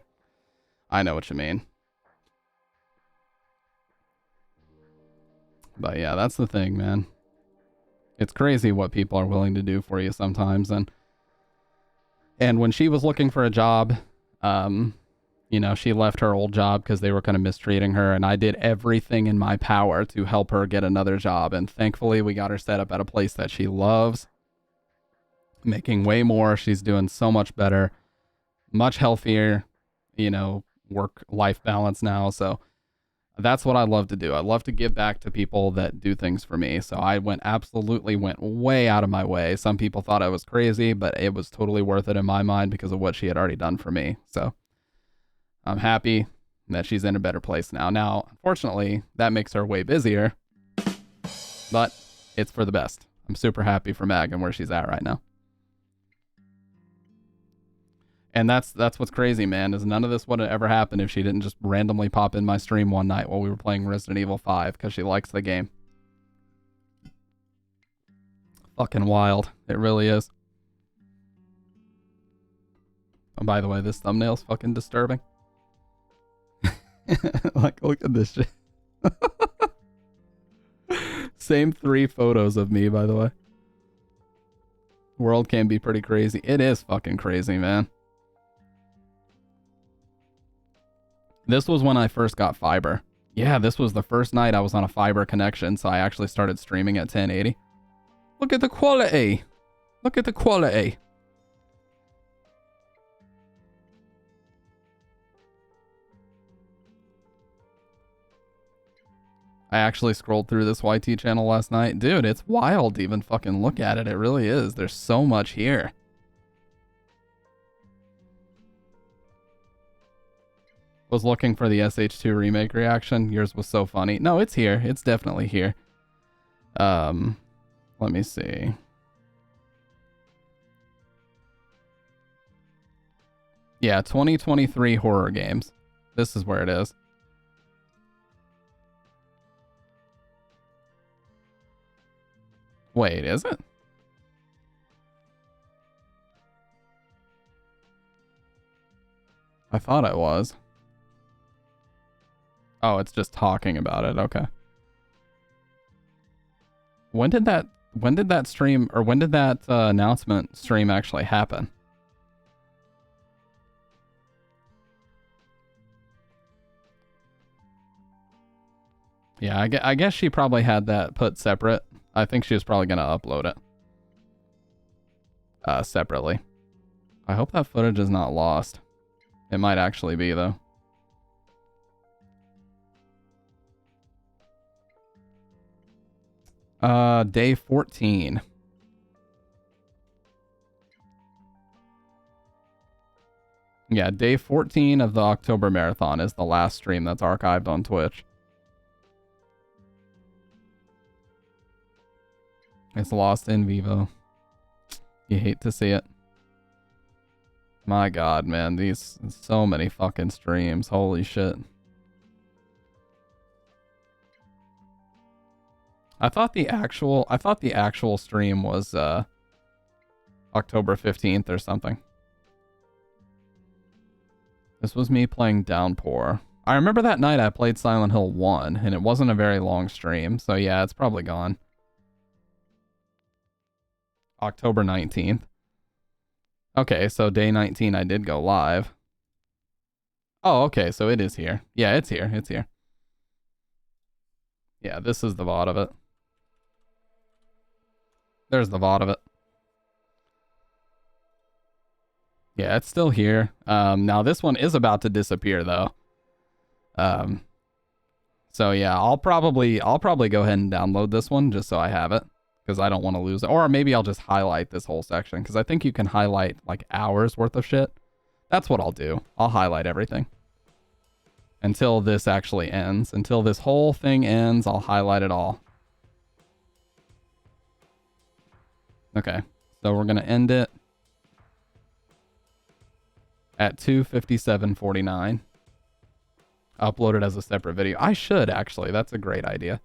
I know what you mean. But yeah, that's the thing, man. It's crazy what people are willing to do for you sometimes. And when she was looking for a job, you know, she left her old job because they were kind of mistreating her, and I did everything in my power to help her get another job. And thankfully, we got her set up at a place that she loves, making way more. She's doing so much better, much healthier, you know, work-life balance now. So that's what I love to do. I love to give back to people that do things for me. So I absolutely went way out of my way. Some people thought I was crazy, but it was totally worth it in my mind because of what she had already done for me. So I'm happy that she's in a better place now. Now, unfortunately, that makes her way busier, but it's for the best. I'm super happy for Meg and where she's at right now. And that's what's crazy, man, is none of this would have ever happened if she didn't just randomly pop in my stream one night while we were playing Resident Evil 5 because she likes the game. Fucking wild. It really is. Oh, by the way, this thumbnail's fucking disturbing. Like, look at this shit. Same 3 photos of me, by the way. World can be pretty crazy. It is fucking crazy, man. This was when I first got fiber. Yeah, this was the first night I was on a fiber connection, so I actually started streaming at 1080. Look at the quality. Look at the quality. I actually scrolled through this YT channel last night. Dude, it's wild to even fucking look at it. It really is. There's so much here. Was looking for the SH2 remake reaction. Yours was so funny. No, it's here. It's definitely here. Let me see. Yeah, 2023 horror games. This is where it is. Wait, is it? I thought it was. Oh, it's just talking about it. Okay. When did that stream, or when did that announcement stream actually happen? Yeah, I guess she probably had that put separate. I think she was probably going to upload it separately. I hope that footage is not lost. It might actually be, though. Day 14. Yeah, day 14 of the October Marathon is the last stream that's archived on Twitch. It's lost in vivo. You hate to see it. My God, man, so many fucking streams. Holy shit. I thought the actual stream was October 15th or something. This was me playing Downpour. I remember that night I played Silent Hill 1 and it wasn't a very long stream, so yeah, it's probably gone. October 19th. Okay, so day 19 I did go live. Oh, okay, so it is here. Yeah, it's here. It's here. Yeah, this is the VOD of it. There's the VOD of it. Yeah, it's still here. Now this one is about to disappear though. So yeah, I'll probably go ahead and download this one just so I have it, because I don't want to lose it. Or maybe I'll just highlight this whole section, because I think you can highlight like hours worth of shit. That's what I'll do. I'll highlight everything until this actually ends. Until this whole thing ends, I'll highlight it all. Okay, so we're gonna end it at 2:57:49. Upload it as a separate video. I should actually. That's a great idea.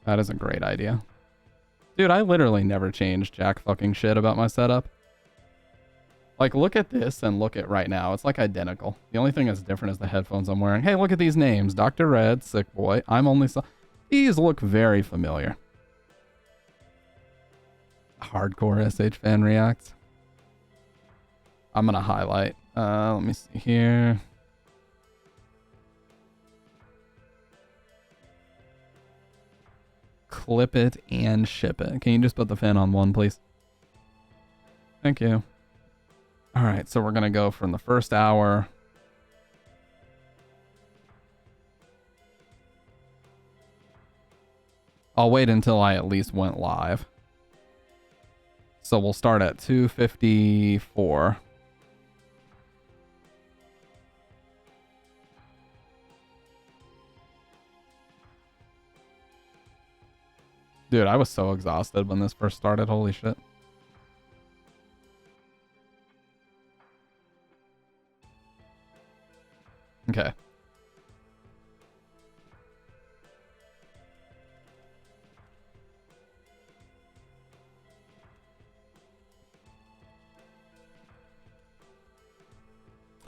That is a great idea. Dude, I literally never changed jack fucking shit about my setup. Like, look at this and look at right now. It's like identical. The only thing that's different is the headphones I'm wearing. Hey, look at these names. Dr. Red, Sick Boy. I'm only so... These look very familiar. Hardcore SH fan reacts. I'm gonna highlight. Let me see here. Clip it and ship it. Can you just put the fan on one, please? Thank you. All right, so we're gonna go from the first hour. I'll wait until I at least went live. So we'll start at 2:54. Dude, I was so exhausted when this first started. Holy shit. Okay.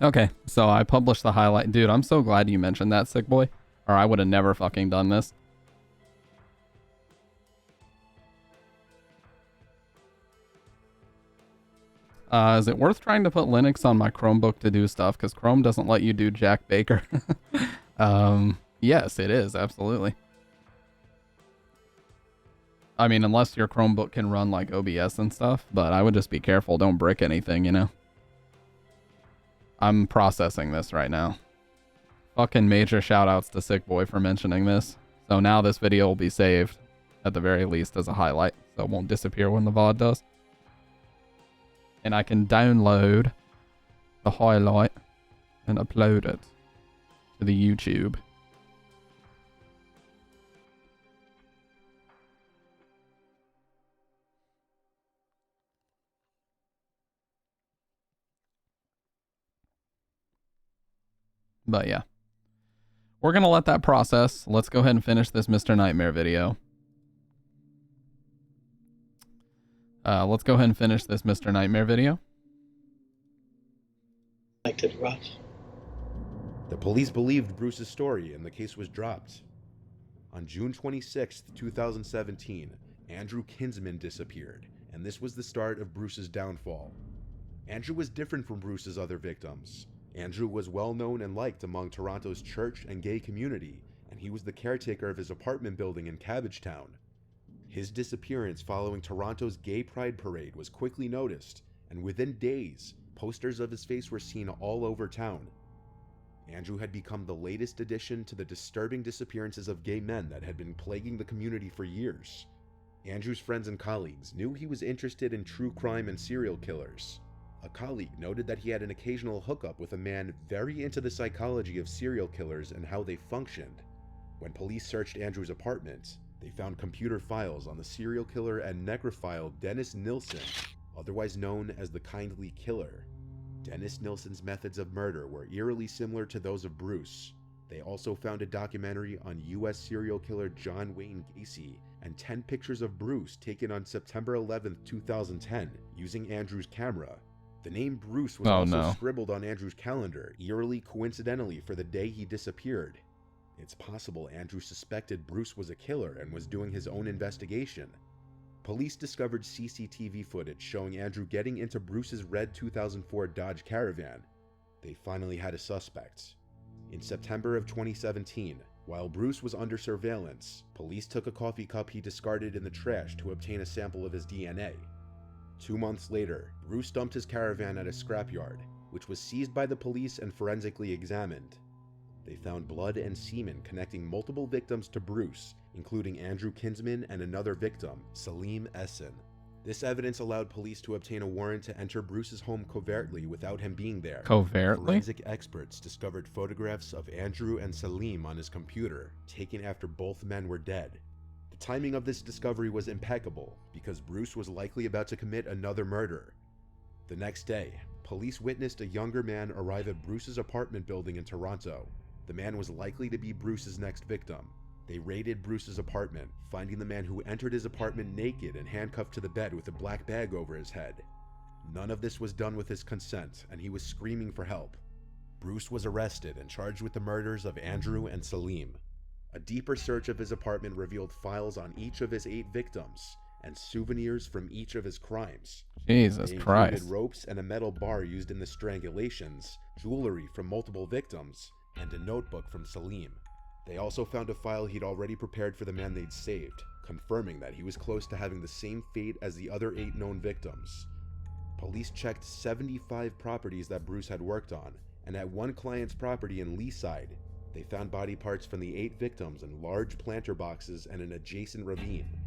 Okay, so I published the highlight. Dude, I'm so glad you mentioned that, Sick Boy. Or I would have never fucking done this. Is it worth trying to put Linux on my Chromebook to do stuff? Because Chrome doesn't let you do Jack Baker. Yes, it is. Absolutely. I mean, unless your Chromebook can run like OBS and stuff. But I would just be careful. Don't brick anything, you know? I'm processing this right now. Fucking major shout outs to Sick Boy for mentioning this. So now this video will be saved, at the very least, as a highlight. So it won't disappear when the VOD does. And I can download the highlight and upload it to the YouTube. But yeah. We're going to let that process. Let's go ahead and finish this Mr. Nightmare video. Let's go ahead and finish this Mr. Nightmare video. The police believed Bruce's story and the case was dropped. On June 26, 2017, Andrew Kinsman disappeared, and this was the start of Bruce's downfall. Andrew was different from Bruce's other victims. Andrew was well known and liked among Toronto's church and gay community, and he was the caretaker of his apartment building in Cabbagetown. His disappearance following Toronto's Gay Pride Parade was quickly noticed, and within days, posters of his face were seen all over town. Andrew had become the latest addition to the disturbing disappearances of gay men that had been plaguing the community for years. Andrew's friends and colleagues knew he was interested in true crime and serial killers. A colleague noted that he had an occasional hookup with a man very into the psychology of serial killers and how they functioned. When police searched Andrew's apartment, they found computer files on the serial killer and necrophile Dennis Nilsen, otherwise known as the Kindly Killer. Dennis Nilsen's methods of murder were eerily similar to those of Bruce. They also found a documentary on U.S. serial killer John Wayne Gacy and 10 pictures of Bruce taken on September 11, 2010, using Andrew's camera. The name Bruce was scribbled on Andrew's calendar, eerily coincidentally for the day he disappeared. It's possible Andrew suspected Bruce was a killer and was doing his own investigation. Police discovered CCTV footage showing Andrew getting into Bruce's red 2004 Dodge Caravan. They finally had a suspect. In September of 2017, while Bruce was under surveillance, police took a coffee cup he discarded in the trash to obtain a sample of his DNA. 2 months later, Bruce dumped his caravan at a scrapyard, which was seized by the police and forensically examined. They found blood and semen connecting multiple victims to Bruce, including Andrew Kinsman and another victim, Salim Essen. This evidence allowed police to obtain a warrant to enter Bruce's home covertly without him being there. Covertly? Forensic experts discovered photographs of Andrew and Salim on his computer, taken after both men were dead. The timing of this discovery was impeccable, because Bruce was likely about to commit another murder. The next day, police witnessed a younger man arrive at Bruce's apartment building in Toronto. The man was likely to be Bruce's next victim. They raided Bruce's apartment, finding the man who entered his apartment naked and handcuffed to the bed with a black bag over his head. None of this was done with his consent, and he was screaming for help. Bruce was arrested and charged with the murders of Andrew and Salim. A deeper search of his apartment revealed files on each of his 8 victims and souvenirs from each of his crimes. Jesus They Christ. included ropes and a metal bar used in the strangulations, jewelry from multiple victims, and a notebook from Salim. They also found a file he'd already prepared for the man they'd saved, confirming that he was close to having the same fate as the other 8 known victims. Police checked 75 properties that Bruce had worked on, and at one client's property in Leaside, they found body parts from the 8 victims in large planter boxes and an adjacent ravine.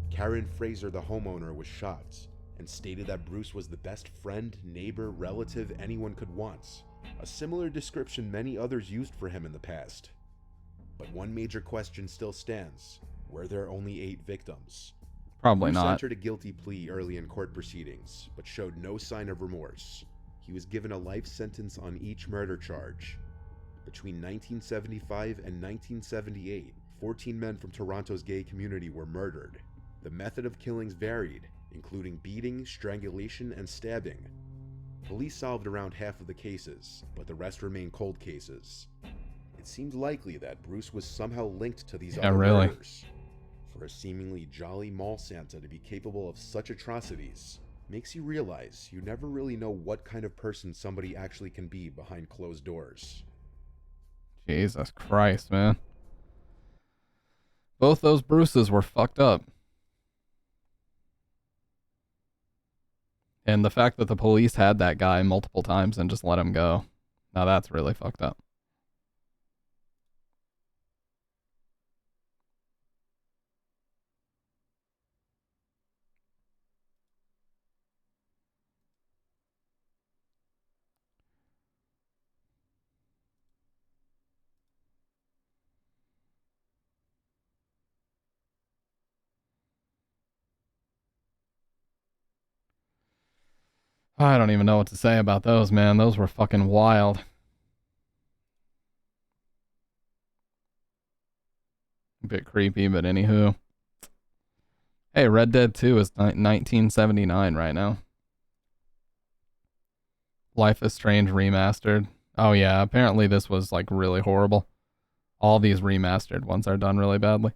Karen Fraser, the homeowner, was shocked and stated that Bruce was the best friend, neighbor, relative anyone could want, a similar description many others used for him in the past. But one major question still stands. Were there only 8 victims? Probably Bruce not. entered a guilty plea early in court proceedings, but showed no sign of remorse. He was given a life sentence on each murder charge. Between 1975 and 1978, 14 men from Toronto's gay community were murdered. The method of killings varied, including beating, strangulation, and stabbing. Police solved around half of the cases, but the rest remain cold cases. It seemed likely that Bruce was somehow linked to these other murders. For a seemingly jolly mall Santa to be capable of such atrocities makes you realize you never really know what kind of person somebody actually can be behind closed doors. Jesus Christ, man. Both those Bruces were fucked up. And the fact that the police had that guy multiple times and just let him go. Now that's really fucked up. I don't even know what to say about those, man. Those were fucking wild. A bit creepy, but anywho. Hey, Red Dead 2 is 1979 right now. Life is Strange remastered. Oh yeah, apparently this was like really horrible. All these remastered ones are done really badly.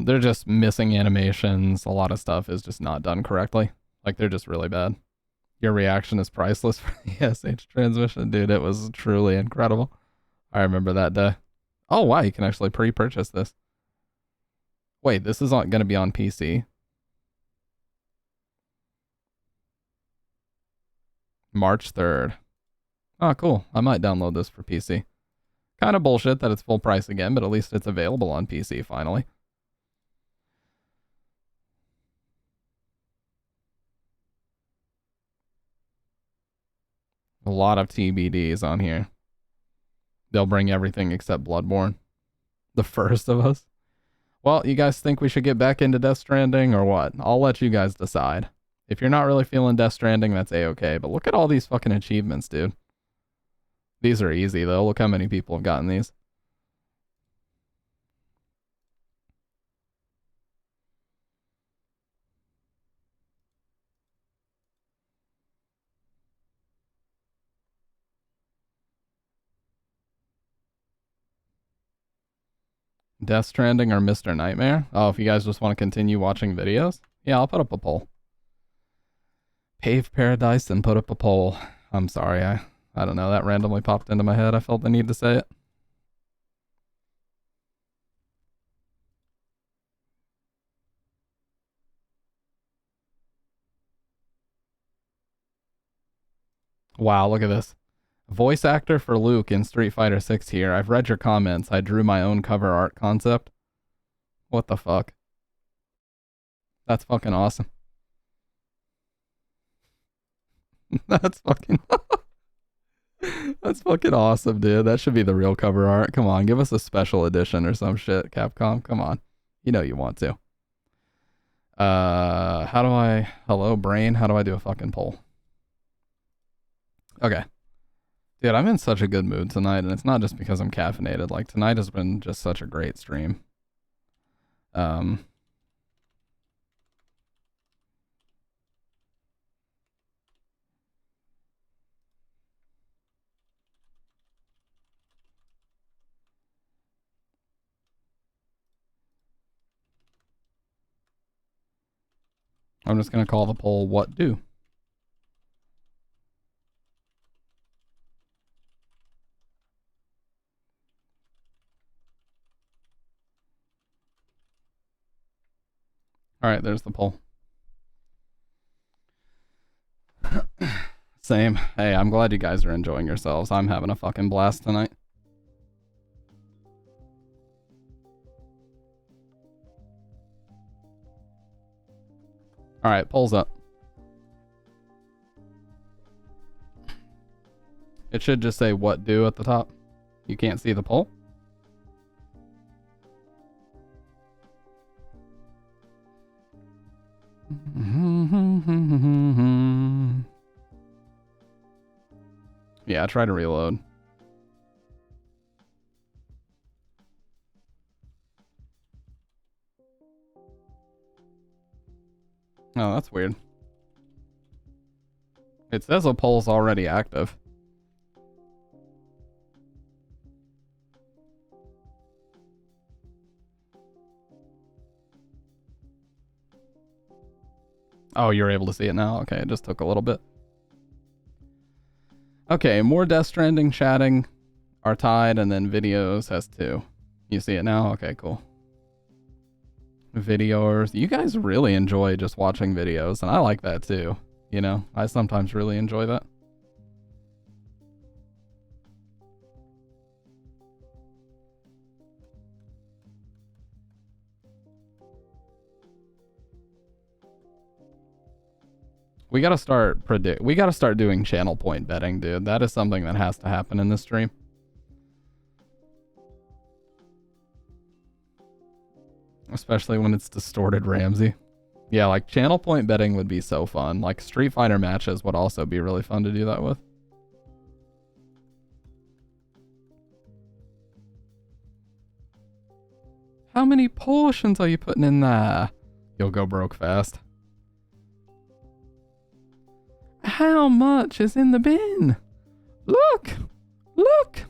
They're just missing animations. A lot of stuff is just not done correctly. Like, they're just really bad. Your reaction is priceless for the SH transmission. Dude, it was truly incredible. I remember that day. Oh, wow, you can actually pre-purchase this. Wait, this is going to be on PC. March 3rd. Oh, cool. I might download this for PC. Kind of bullshit that it's full price again, but at least it's available on PC finally. A lot of TBDs on here. They'll bring everything except Bloodborne. The first of us. Well, you guys think we should get back into Death Stranding or what? I'll let you guys decide. If you're not really feeling Death Stranding, that's A-okay. But look at all these fucking achievements, dude. These are easy, though. Look how many people have gotten these. Death Stranding or Mr. Nightmare? Oh, if you guys just want to continue watching videos? Yeah, I'll put up a poll. Pave Paradise and put up a poll. I'm sorry, I don't know, that randomly popped into my head. I felt the need to say it. Wow, look at this. Voice actor for Luke in Street Fighter 6 here. I've read your comments. I drew my own cover art concept. What the fuck? That's fucking awesome. That's fucking... That's fucking awesome, dude. That should be the real cover art. Come on, give us a special edition or some shit, Capcom. Come on. You know you want to. How do I... Hello, brain. How do I do a fucking poll? Okay. Dude, I'm in such a good mood tonight, and it's not just because I'm caffeinated. Like, tonight has been just such a great stream. I'm just going to call the poll, what do? All right, there's the poll. Same. Hey, I'm glad you guys are enjoying yourselves. I'm having a fucking blast tonight. All right, poll's up. It should just say what do at the top. You can't see the poll? Yeah, try to reload. Oh, that's weird. It says a poll's already active. Oh, you're able to see it now? Okay, it just took a little bit. Okay, more Death Stranding chatting are tied, and then videos has 2. You see it now? Okay, cool. Videos. You guys really enjoy just watching videos, and I like that too. You know, I sometimes really enjoy that. We gotta start doing channel point betting, dude. That is something that has to happen in this stream. Especially when it's distorted Ramsey. Yeah, like channel point betting would be so fun. Like Street Fighter matches would also be really fun to do that with. How many potions are you putting in there? You'll go broke fast. How much is in the bin? Look! Look!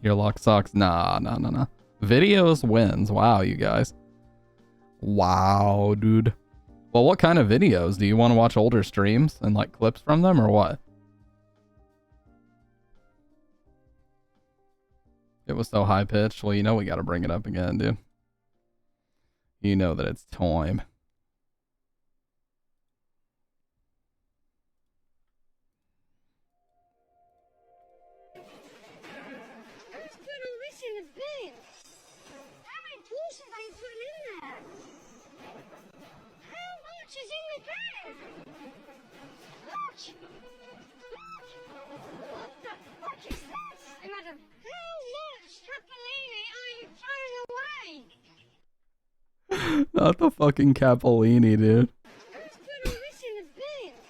Your luck sucks. Nah. Videos wins. Wow, you guys. Wow, dude. Well, what kind of videos? Do you want to watch older streams and like clips from them or what? It was so high pitched. Well, you know we got to bring it up again, dude. You know that it's time. Not the fucking Capolini, dude.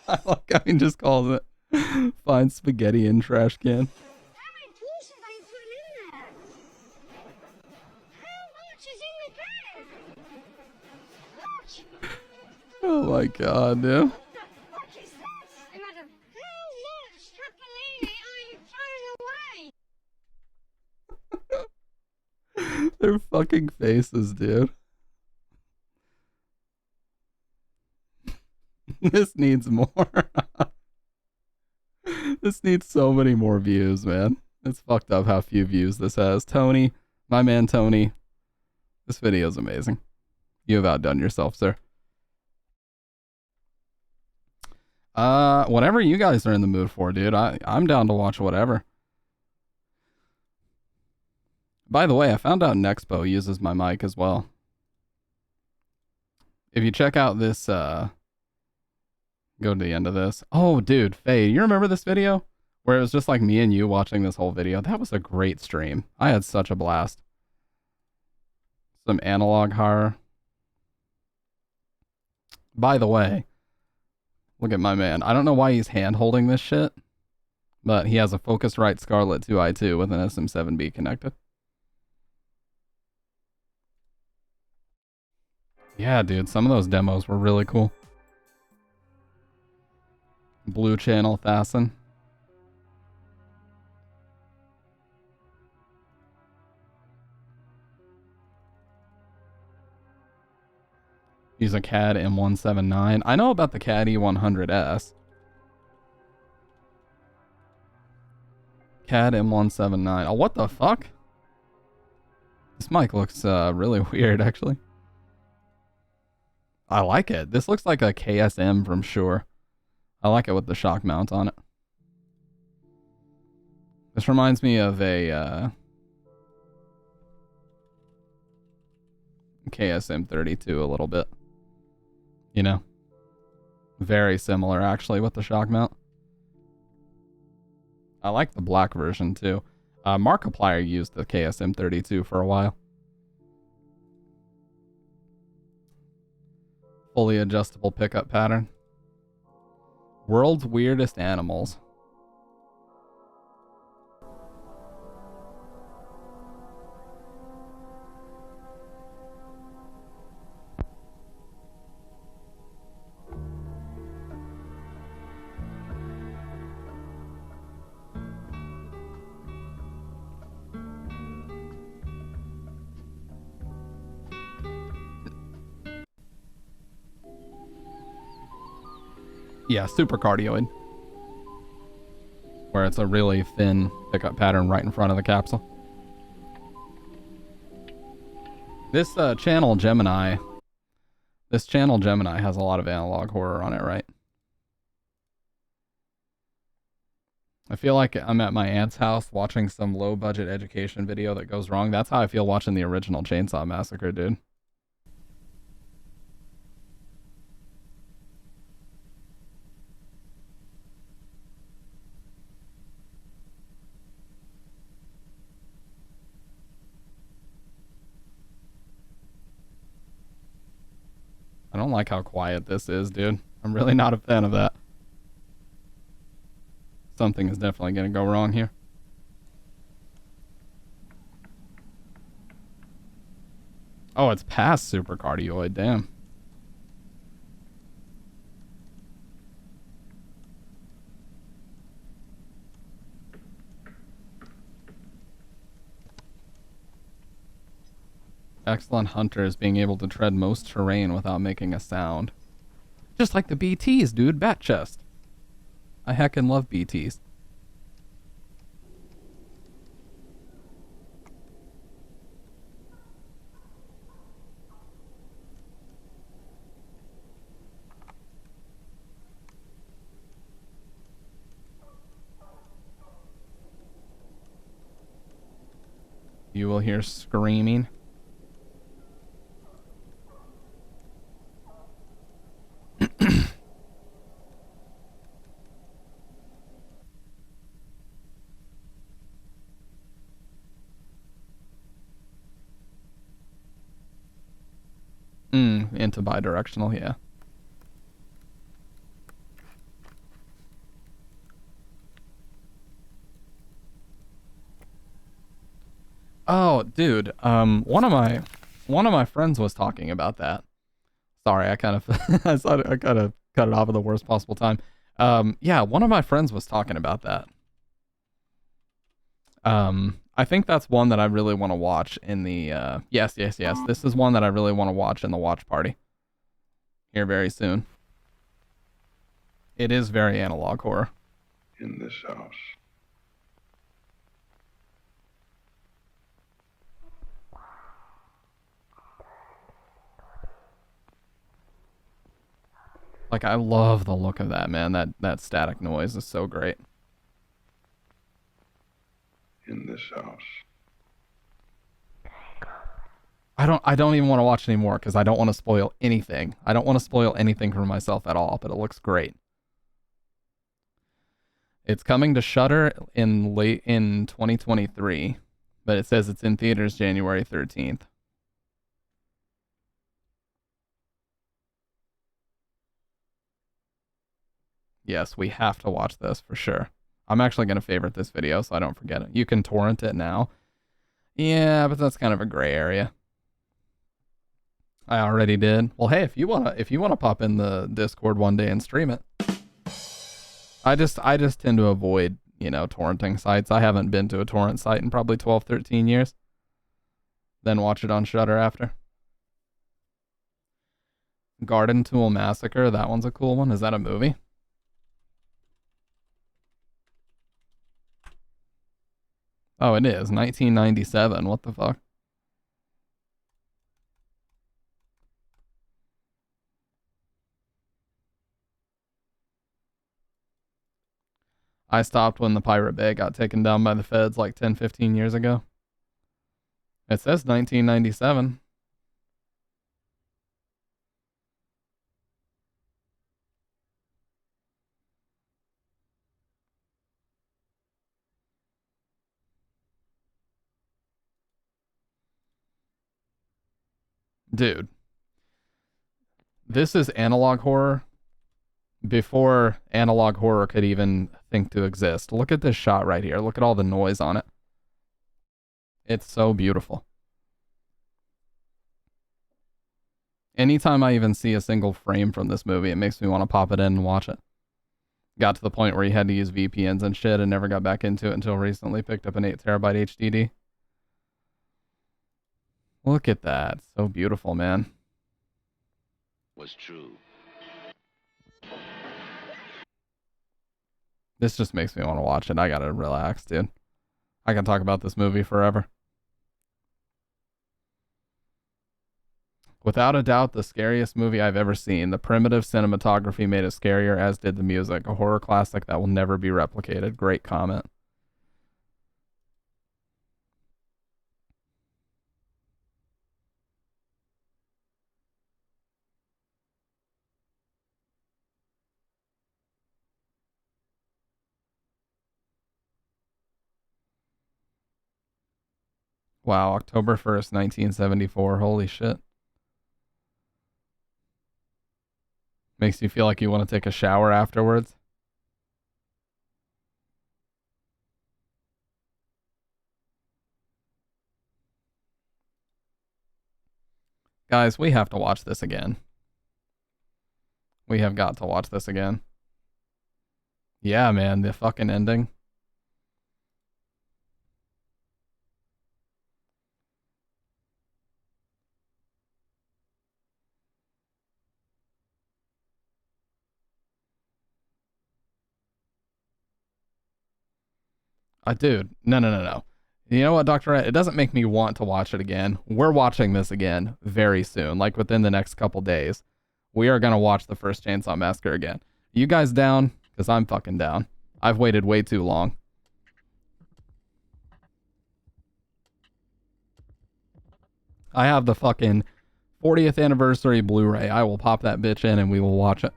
I like how he just calls it find spaghetti in trash can. Oh my god, dude. Their fucking faces, dude. This needs more. This needs so many more views, man. It's fucked up how few views this has. Tony, my man Tony, this video is amazing. You have outdone yourself, sir. Whatever you guys are in the mood for, dude. I'm down to watch whatever. By the way, I found out Nexpo uses my mic as well. If you check out this, go to the end of this. Oh, dude, Faye, you remember this video? Where it was just like me and you watching this whole video? That was a great stream. I had such a blast. Some analog horror. By the way, look at my man. I don't know why he's hand-holding this shit, but he has a Focusrite Scarlett 2i2 with an SM7B connected. Yeah, dude, some of those demos were really cool. Blue channel fasten. Use a CAD M179. I know about the CAD E100S. CAD M179. Oh, what the fuck? This mic looks really weird, actually. I like it. This looks like a KSM from Shure. I like it with the shock mount on it. This reminds me of a KSM32 a little bit. You know? Very similar, actually, with the shock mount. I like the black version, too. Markiplier used the KSM32 for a while. Fully adjustable pickup pattern. World's weirdest animals. Yeah, super cardioid. Where it's a really thin pickup pattern right in front of the capsule. This channel Gemini has a lot of analog horror on it, right? I feel like I'm at my aunt's house watching some low budget education video that goes wrong. That's how I feel watching the original Chainsaw Massacre, dude. I don't like how quiet this is, dude. I'm really not a fan of that. Something is definitely going to go wrong here. Oh, it's past super cardioid, damn. Excellent hunters being able to tread most terrain without making a sound. Just like the BTs, dude. Bat chest. I heckin' love BTs. You will hear screaming. Into bidirectional, yeah. Oh, dude, one of my friends was talking about that. Sorry, I kind of I kind of cut it off at the worst possible time. Yeah, one of my friends was talking about that. I think that's one that I really want to watch in the yes. This is one that I really want to watch in the watch party here very soon. It is very analog horror. In this house. Like, I love the look of that, man. That static noise is so great. In this house. I don't even want to watch anymore because I don't want to spoil anything. I don't want to spoil anything for myself at all, but it looks great. It's coming to Shudder in 2023, but it says it's in theaters January 13th. Yes, we have to watch this for sure. I'm actually going to favorite this video so I don't forget it. You can torrent it now. Yeah, but that's kind of a gray area. I already did. Well, hey, if you wanna pop in the Discord one day and stream it. I just tend to avoid, torrenting sites. I haven't been to a torrent site in probably 12, 13 years. Then watch it on Shudder after. Garden Tool Massacre, that one's a cool one. Is that a movie? Oh, it is. 1997. What the fuck? I stopped when the Pirate Bay got taken down by the feds like 10, 15 years ago. It says 1997. Dude. This is analog horror before analog horror could even think to exist. Look at this shot right here. Look at all the noise on it. It's so beautiful. Anytime I even see a single frame from this movie, it makes me want to pop it in and watch it. Got to the point where you had to use VPNs and shit and never got back into it until recently. Picked up an 8 terabyte HDD. Look at that. So beautiful, man. Was true. This just makes me want to watch it. I gotta relax, dude. I can talk about this movie forever. Without a doubt, the scariest movie I've ever seen. The primitive cinematography made it scarier, as did the music. A horror classic that will never be replicated. Great comment. Wow, October 1st, 1974. Holy shit. Makes you feel like you want to take a shower afterwards. Guys, we have to watch this again. We have got to watch this again. Yeah, man, the fucking ending. Dude, no. You know what, Dr. Ed? It doesn't make me want to watch it again. We're watching this again very soon, like within the next couple days. We are going to watch the first Chainsaw Massacre again. You guys down? Because I'm fucking down. I've waited way too long. I have the fucking 40th anniversary Blu-ray. I will pop that bitch in and we will watch it.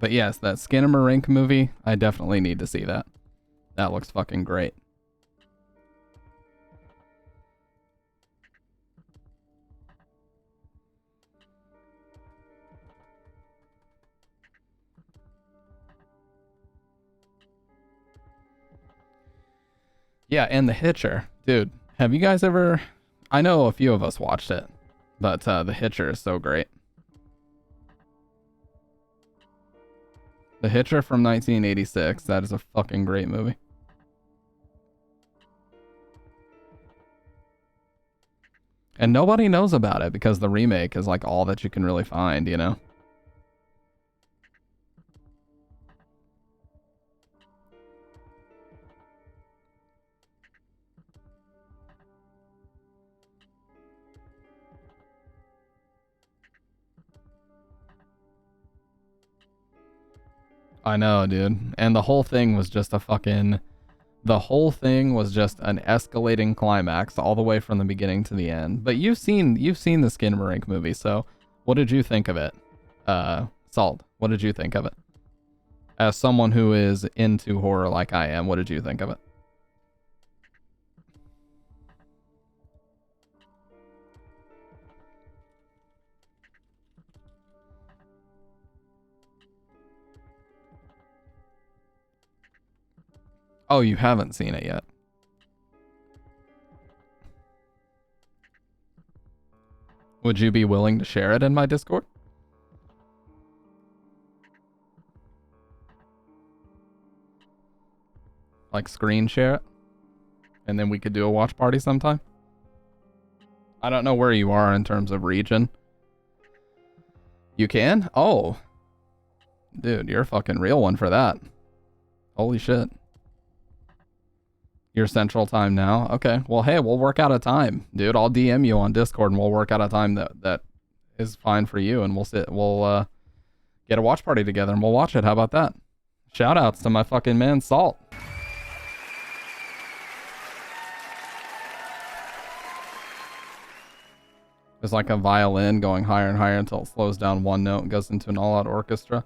But yes, that Skinamarink movie, I definitely need to see that. That looks fucking great. Yeah, and The Hitcher. Dude, have you guys ever... I know a few of us watched it, but The Hitcher is so great. The Hitcher from 1986. That is a fucking great movie. And nobody knows about it because the remake is like all that you can really find, you know? I know, dude. And the whole thing was just a fucking... The whole thing was just an escalating climax all the way from the beginning to the end. But you've seen the Skinamarink movie, so what did you think of it? Salt, what did you think of it? As someone who is into horror like I am, what did you think of it? Oh, you haven't seen it yet. Would you be willing to share it in my Discord? Like screen share it? And then we could do a watch party sometime? I don't know where you are in terms of region. You can? Oh. Dude, you're a fucking real one for that. Holy shit. You're Central Time now? Okay. Well, hey, we'll work out a time. Dude, I'll DM you on Discord and we'll work out a time that is fine for you, and we'll get a watch party together and we'll watch it. How about that? Shout outs to my fucking man Salt. There's like a violin going higher and higher until it slows down one note and goes into an all-out orchestra.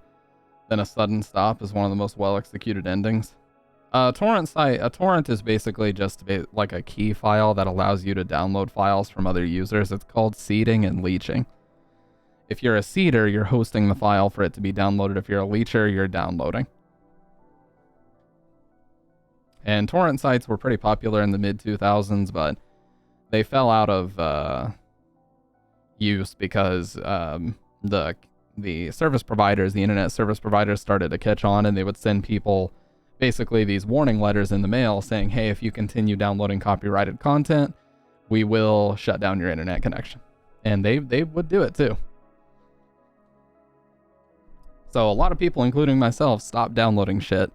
Then a sudden stop is one of the most well-executed endings. A torrent is basically just like a key file that allows you to download files from other users. It's called seeding and leeching. If you're a seeder, you're hosting the file for it to be downloaded. If you're a leecher, you're downloading. And torrent sites were pretty popular in the mid-2000s, but they fell out of use because the service providers, the internet service providers, started to catch on, and they would send people basically these warning letters in the mail saying, hey, if you continue downloading copyrighted content, we will shut down your internet connection. And they would do it too. So a lot of people, including myself, stopped downloading shit.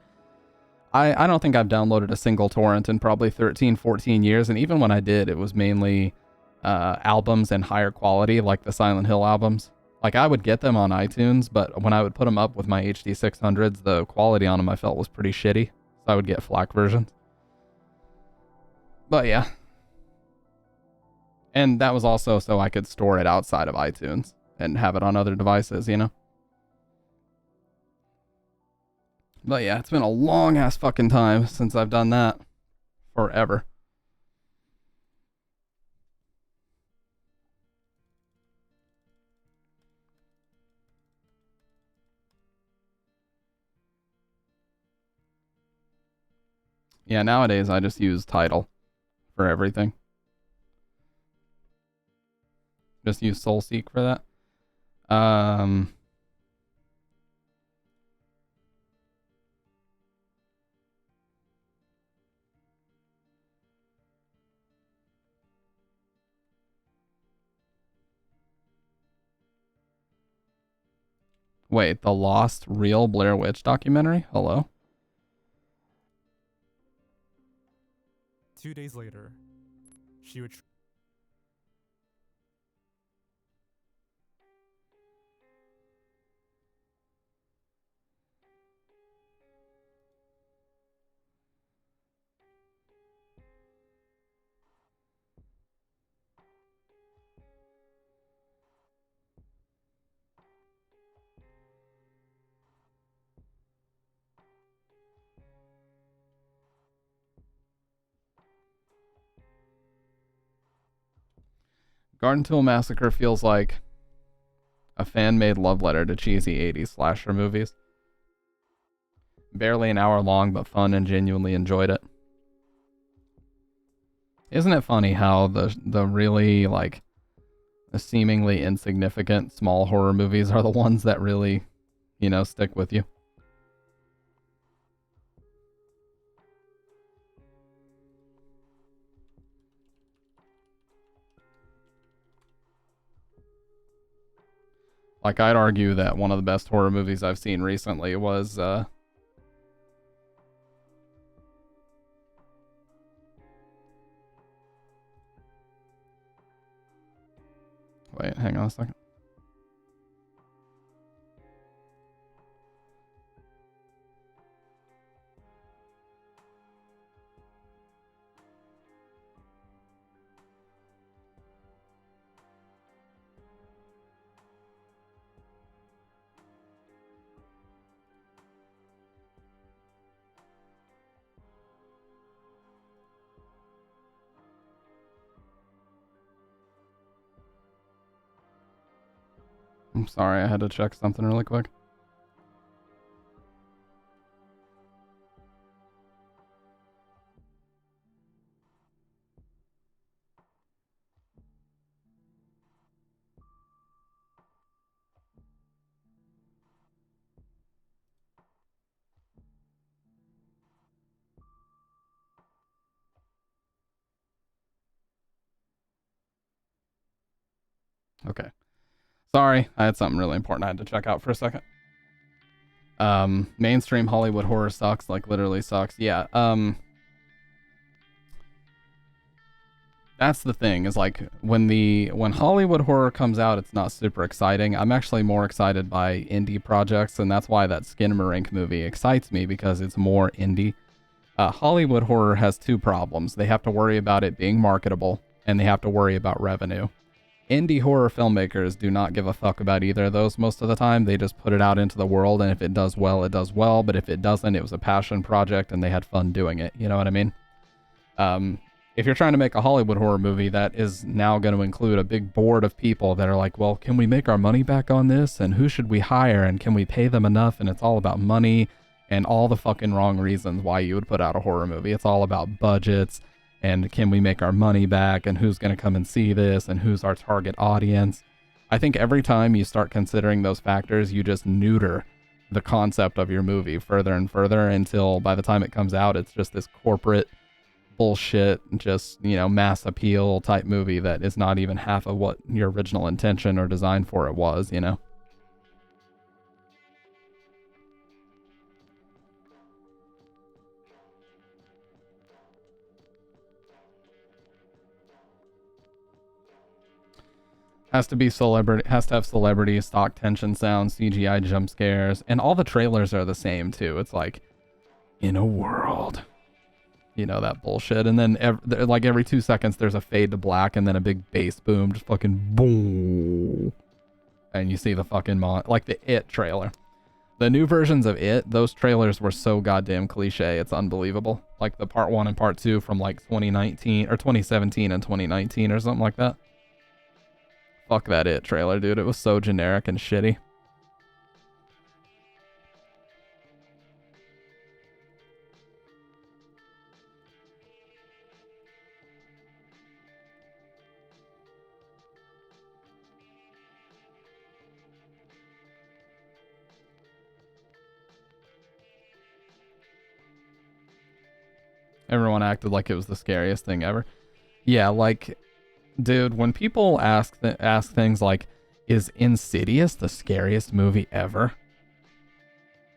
I don't think I've downloaded a single torrent in probably 13, 14 years, and even when I did, it was mainly albums and higher quality, like the Silent Hill albums. Like, I would get them on iTunes, but when I would put them up with my HD 600s, the quality on them I felt was pretty shitty, so I would get FLAC versions. But yeah. And that was also so I could store it outside of iTunes and have it on other devices, you know? But yeah, it's been a long ass fucking time since I've done that. Forever. Yeah, nowadays I just use Tidal for everything. Just use SoulSeek for that. Wait, the lost real Blair Witch documentary? Hello? 2 days later, she would... Garden Tool Massacre feels like a fan-made love letter to cheesy 80s slasher movies. Barely an hour long, but fun and genuinely enjoyed it. Isn't it funny how the really, like, the seemingly insignificant small horror movies are the ones that really, you know, stick with you? Like, I'd argue that one of the best horror movies I've seen recently was, wait, hang on a second. I'm sorry, I had to check something really quick. Okay. Sorry, I had something really important I had to check out for a second. Mainstream Hollywood horror sucks, like literally sucks. Yeah, that's the thing, is like when Hollywood horror comes out, it's not super exciting. I'm actually more excited by indie projects, and that's why that Skinamarink movie excites me, because it's more indie. Hollywood horror has two problems. They have to worry about it being marketable, and they have to worry about revenue. Indie horror filmmakers do not give a fuck about either of those most of the time. They just put it out into the world, and if it does well, it does well. But if it doesn't, it was a passion project, and they had fun doing it. You know what I mean? If you're trying to make a Hollywood horror movie, that is now going to include a big board of people that are like, well, can we make our money back on this? And who should we hire? And can we pay them enough? And it's all about money and all the fucking wrong reasons why you would put out a horror movie. It's all about budgets and can we make our money back, and who's going to come and see this, and who's our target audience. I think every time you start considering those factors, you just neuter the concept of your movie further and further, until by the time it comes out, it's just this corporate bullshit, just, you know, mass appeal type movie that is not even half of what your original intention or design for it was, you know? Has to be celebrity, has to have celebrity, stock tension sounds, CGI jump scares, and all the trailers are the same too. It's like, in a world, you know, that bullshit. And then like every 2 seconds there's a fade to black and then a big bass boom, just fucking boom. And you see the fucking like the It trailer. The new versions of It, those trailers were so goddamn cliche, it's unbelievable. Like the part 1 and part 2 from like 2019 or 2017 and 2019 or something like that. Fuck that It trailer, dude. It was so generic and shitty. Everyone acted like it was the scariest thing ever. Yeah, like, dude, when people ask things like, is Insidious the scariest movie ever?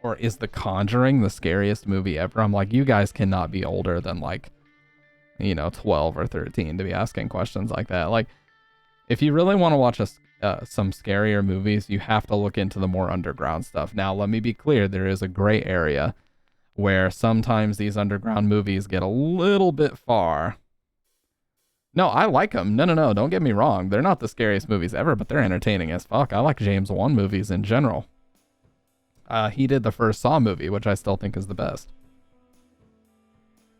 Or is The Conjuring the scariest movie ever? I'm like, you guys cannot be older than like, you know, 12 or 13 to be asking questions like that. Like, if you really want to watch some scarier movies, you have to look into the more underground stuff. Now, let me be clear, there is a gray area where sometimes these underground movies get a little bit far. No, I like them. No, don't get me wrong. They're not the scariest movies ever, but they're entertaining as fuck. I like James Wan movies in general. He did the first Saw movie, which I still think is the best.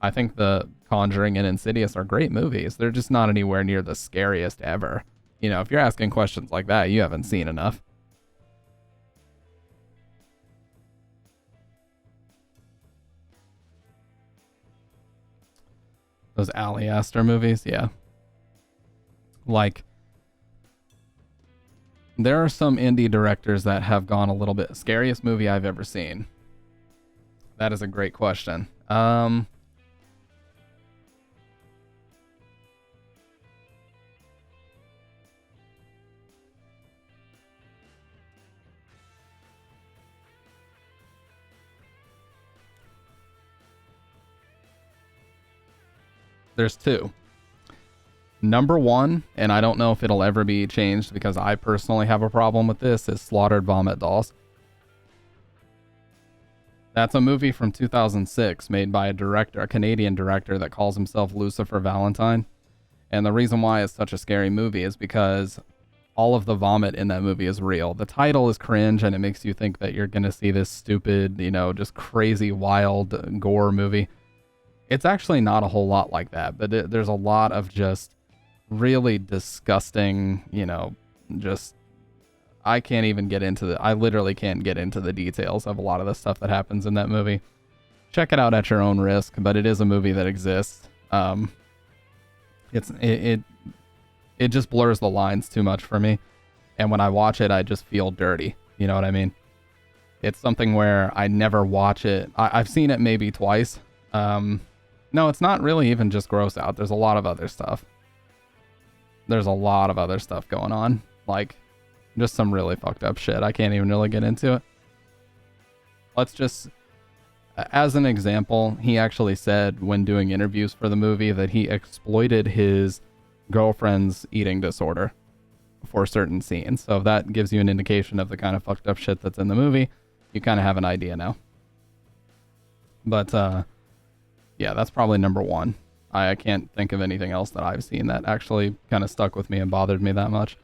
I think The Conjuring and Insidious are great movies. They're just not anywhere near the scariest ever. You know, if you're asking questions like that, you haven't seen enough. Those Ali Aster movies, yeah. Like, there are some indie directors that have gone a little bit... Scariest movie I've ever seen. That is a great question. There's two. Number one, and I don't know if it'll ever be changed because I personally have a problem with this, is Slaughtered Vomit Dolls. That's a movie from 2006 made by a Canadian director that calls himself Lucifer Valentine. And the reason why it's such a scary movie is because all of the vomit in that movie is real. The title is cringe and it makes you think that you're going to see this stupid, you know, just crazy, wild gore movie. It's actually not a whole lot like that, but there's a lot of just really disgusting, you know, just I can't even get into I literally can't get into the details of a lot of the stuff that happens in that movie. Check it out at your own risk, but it is a movie that exists. It just blurs the lines too much for me. And when I watch it, I just feel dirty. You know what I mean? It's something where I never watch it. I've seen it maybe twice. No, it's not really even just gross out. There's a lot of other stuff. There's a lot of other stuff going on. Like, just some really fucked up shit. I can't even really get into it. Let's just... As an example, he actually said when doing interviews for the movie that he exploited his girlfriend's eating disorder for certain scenes. So if that gives you an indication of the kind of fucked up shit that's in the movie, you kind of have an idea now. But, yeah, that's probably number one. I can't think of anything else that I've seen that actually kind of stuck with me and bothered me that much.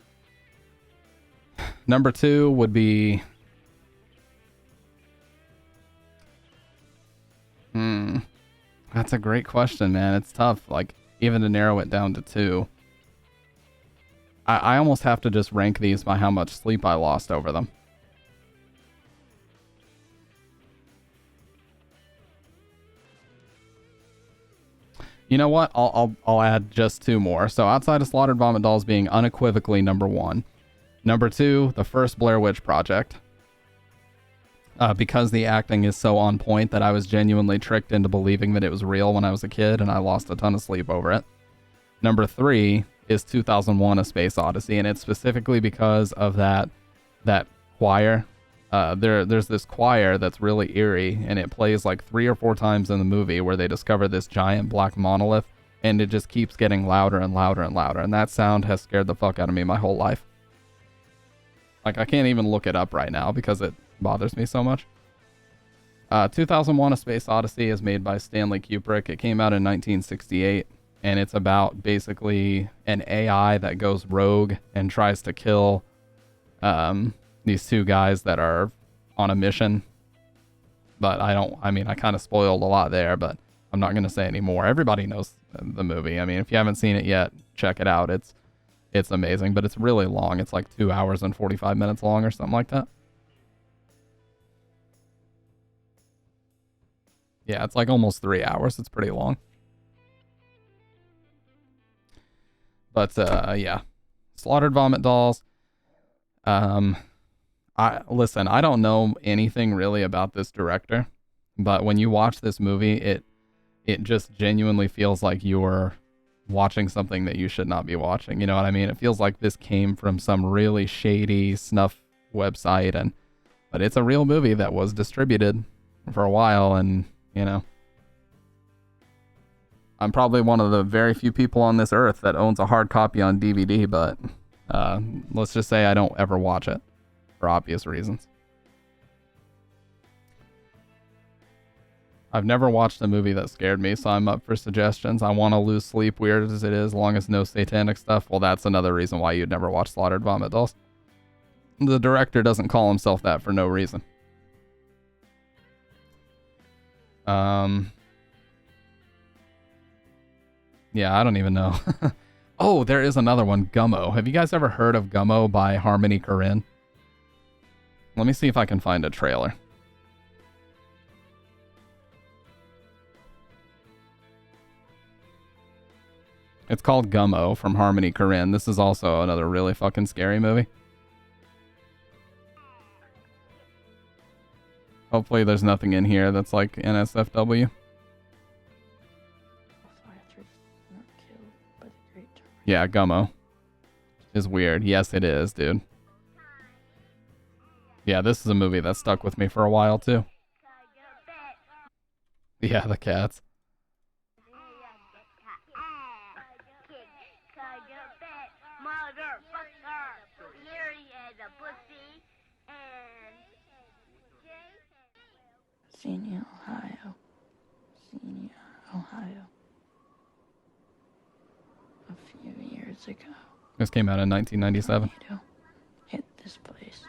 Number two would be... That's a great question, man. It's tough, like, even to narrow it down to two. I almost have to just rank these by how much sleep I lost over them. You know what? I'll add just two more. So outside of Slaughtered Vomit Dolls being unequivocally number one. Number two, the first Blair Witch Project. Because the acting is so on point that I was genuinely tricked into believing that it was real when I was a kid, and I lost a ton of sleep over it. Number three is 2001: A Space Odyssey, and it's specifically because of that choir. There's this choir that's really eerie, and it plays like 3 or 4 times in the movie where they discover this giant black monolith, and it just keeps getting louder and louder and louder, and that sound has scared the fuck out of me my whole life. Like, I can't even look it up right now because it bothers me so much. 2001: A Space Odyssey is made by Stanley Kubrick. It came out in 1968, and it's about basically an AI that goes rogue and tries to kill these two guys that are on a mission. But I kind of spoiled a lot there, but I'm not going to say any more. Everybody knows the movie. I mean, if you haven't seen it yet, check it out. It's amazing, but it's really long. It's like 2 hours and 45 minutes long or something like that. Yeah, it's like almost 3 hours. It's pretty long. But, yeah. Slaughtered Vomit Dolls. Listen, I don't know anything really about this director, but when you watch this movie, it just genuinely feels like you're watching something that you should not be watching. You know what I mean? It feels like this came from some really shady snuff website, but it's a real movie that was distributed for a while, and, you know, I'm probably one of the very few people on this earth that owns a hard copy on DVD, but let's just say I don't ever watch it for obvious reasons. I've never watched a movie that scared me, so I'm up for suggestions. I want to lose sleep, weird as it is, as long as no satanic stuff. Well, that's another reason why you'd never watch Slaughtered Vomit Dolls. The director doesn't call himself that for no reason. Yeah, I don't even know. Oh, there is another one, Gummo. Have you guys ever heard of Gummo by Harmony Korine? Let me see if I can find a trailer. It's called Gummo from Harmony Korine. This is also another really fucking scary movie. Hopefully there's nothing in here that's like NSFW. Yeah, Gummo is weird. Yes, it is, dude. Yeah, this is a movie that stuck with me for a while, too. Yeah, the cats. Senior, Ohio. Senior, Ohio. A few years ago. This came out in 1997. Hit this place.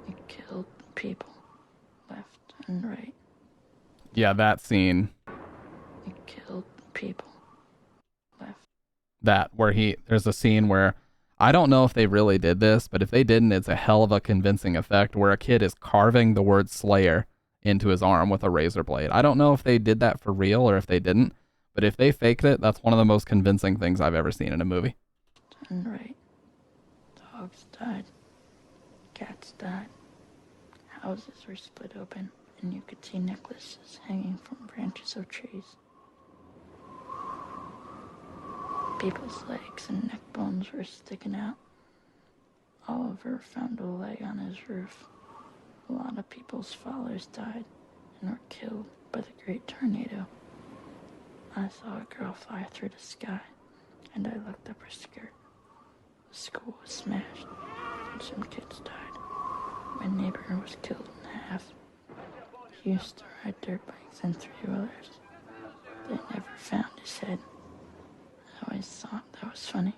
It killed people left and right. Yeah, that scene. It killed people left. that where there's a scene where I don't know if they really did this, but if they didn't, it's a hell of a convincing effect where a kid is carving the word Slayer into his arm with a razor blade. I don't know if they did that for real or if they didn't, but if they faked it, that's one of the most convincing things I've ever seen in a movie. Turned right. Dogs died. Cats died. Houses were split open, and you could see necklaces hanging from branches of trees. People's legs and neck bones were sticking out. Oliver found a leg on his roof. A lot of people's fathers died and were killed by the Great Tornado. I saw a girl fly through the sky, and I looked up her skirt. The school was smashed, and some kids died. My neighbor was killed in half. He used to ride dirt bikes and three-wheelers. They never found his head. I always thought that was funny.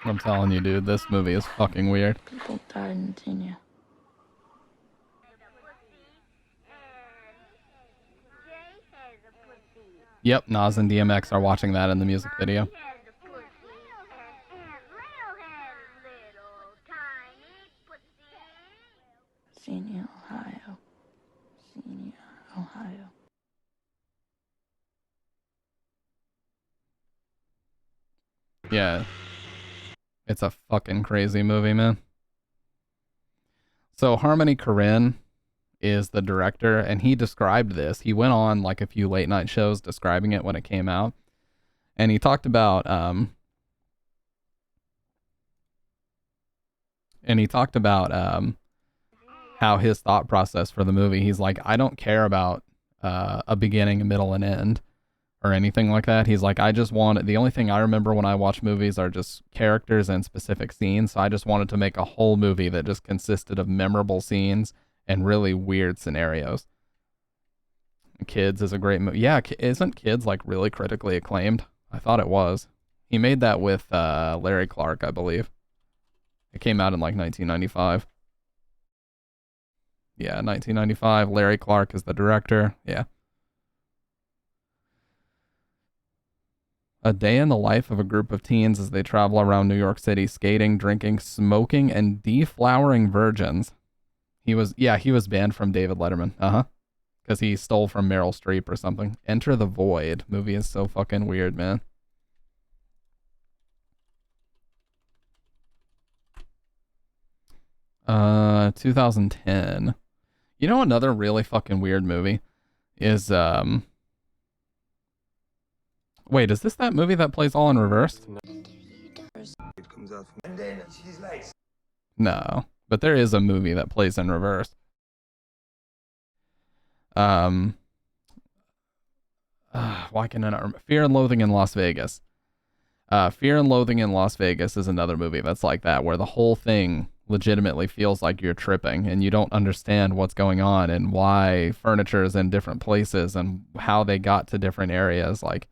I'm telling you, dude, this movie is fucking weird. People died in Kenya. Yep, Nas and DMX are watching that in the music video. Xenia, Ohio. Xenia, Ohio. Yeah. It's a fucking crazy movie, man. So Harmony Korine is the director, and he described this. He went on like a few late night shows describing it when it came out. And he talked about how his thought process for the movie, he's like, I don't care about a beginning, a middle, and end or anything like that. He's like, the only thing I remember when I watch movies are just characters and specific scenes. So I just wanted to make a whole movie that just consisted of memorable scenes and really weird scenarios. Kids is a great movie. Yeah, isn't Kids like really critically acclaimed? I thought it was. He made that with Larry Clark, I believe. It came out in like 1995. Yeah, 1995. Larry Clark is the director. Yeah. A day in the life of a group of teens as they travel around New York City, skating, drinking, smoking, and deflowering virgins. He was banned from David Letterman. Because he stole from Meryl Streep or something. Enter the Void. Movie is so fucking weird, man. Uh, 2010. You know another really fucking weird movie is wait, is this that movie that plays all in reverse? No, but there is a movie that plays in reverse. Why can I not remember? Fear and Loathing in Las Vegas. Fear and Loathing in Las Vegas is another movie that's like that, where the whole thing legitimately feels like you're tripping and you don't understand what's going on and why furniture is in different places and how they got to different areas. Like,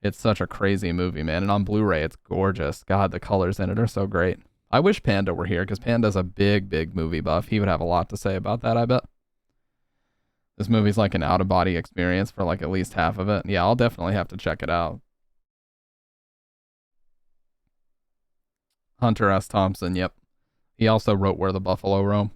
it's such a crazy movie, man. And on Blu-ray, it's gorgeous. God, the colors in it are so great. I wish Panda were here because Panda's a big movie buff. He would have a lot to say about that, I bet. This movie's like an out-of-body experience for like at least half of it. Yeah, I'll definitely have to check it out. Hunter S. Thompson, yep. He also wrote Where the Buffalo Roam.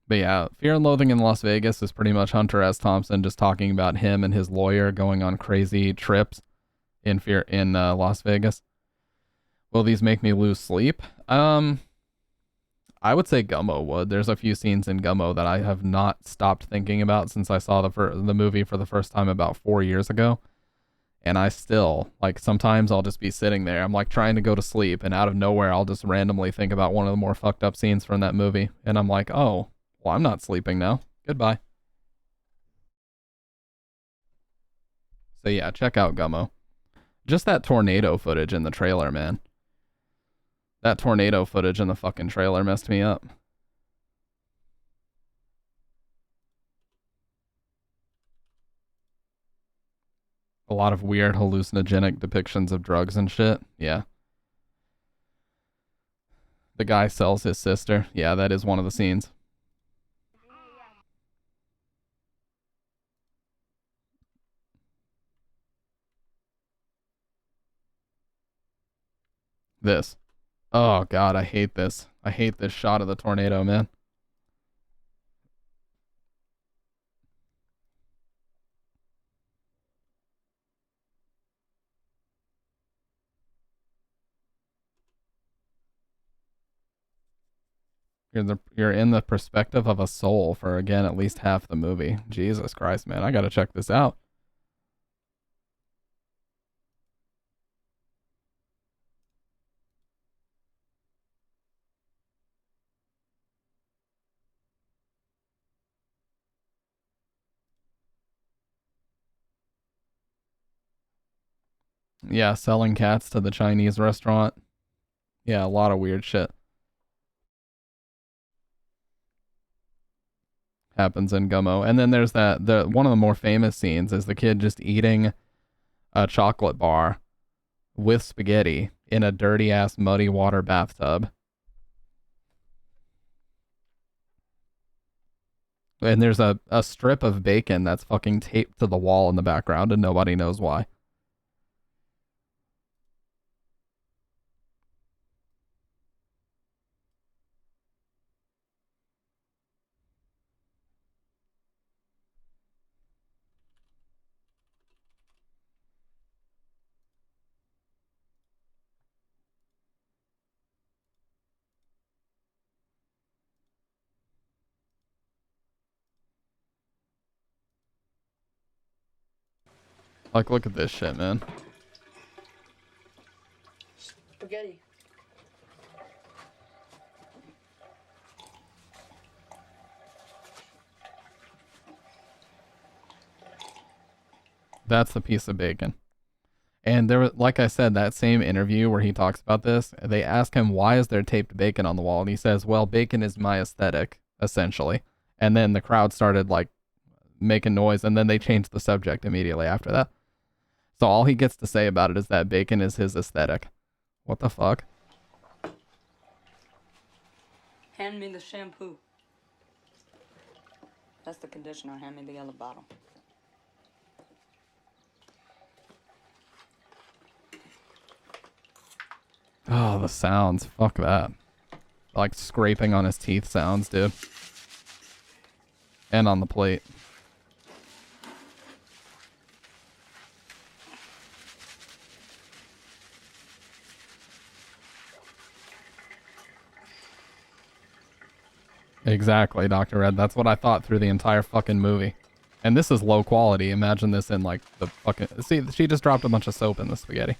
But yeah, Fear and Loathing in Las Vegas is pretty much Hunter S. Thompson just talking about him and his lawyer going on crazy trips in Las Vegas. Will these make me lose sleep? I would say Gummo would. There's a few scenes in Gummo that I have not stopped thinking about since I saw the movie for the first time about 4 years ago. And I still, like, sometimes I'll just be sitting there. I'm like trying to go to sleep, and out of nowhere, I'll just randomly think about one of the more fucked up scenes from that movie. And I'm like, oh, well, I'm not sleeping now. Goodbye. So yeah, check out Gummo. Just that tornado footage in the trailer, man. That tornado footage in the fucking trailer messed me up. A lot of weird hallucinogenic depictions of drugs and shit. Yeah. The guy sells his sister. Yeah, that is one of the scenes. This. Oh god, I hate this. I hate this shot of the tornado, man. You're in the perspective of a soul for, again, at least half the movie. Jesus Christ, man. I gotta check this out. Yeah, selling cats to the Chinese restaurant. Yeah, a lot of weird shit happens in Gummo. And then there's the one of the more famous scenes is the kid just eating a chocolate bar with spaghetti in a dirty ass muddy water bathtub. And there's a strip of bacon that's fucking taped to the wall in the background and nobody knows why. Like, look at this shit, man. Spaghetti. That's the piece of bacon. And there was, like I said, that same interview where he talks about this, they ask him, why is there taped bacon on the wall? And he says, well, bacon is my aesthetic, essentially. And then the crowd started, like, making noise, and then they changed the subject immediately after that. So all he gets to say about it is that bacon is his aesthetic. What the fuck? Hand me the shampoo. That's the conditioner. Hand me the yellow bottle. Oh, the sounds. Fuck that. Like scraping on his teeth sounds, dude. And on the plate. Exactly, Dr. Red. That's what I thought through the entire fucking movie. And this is low quality. Imagine this in like the fucking... See, she just dropped a bunch of soap in the spaghetti.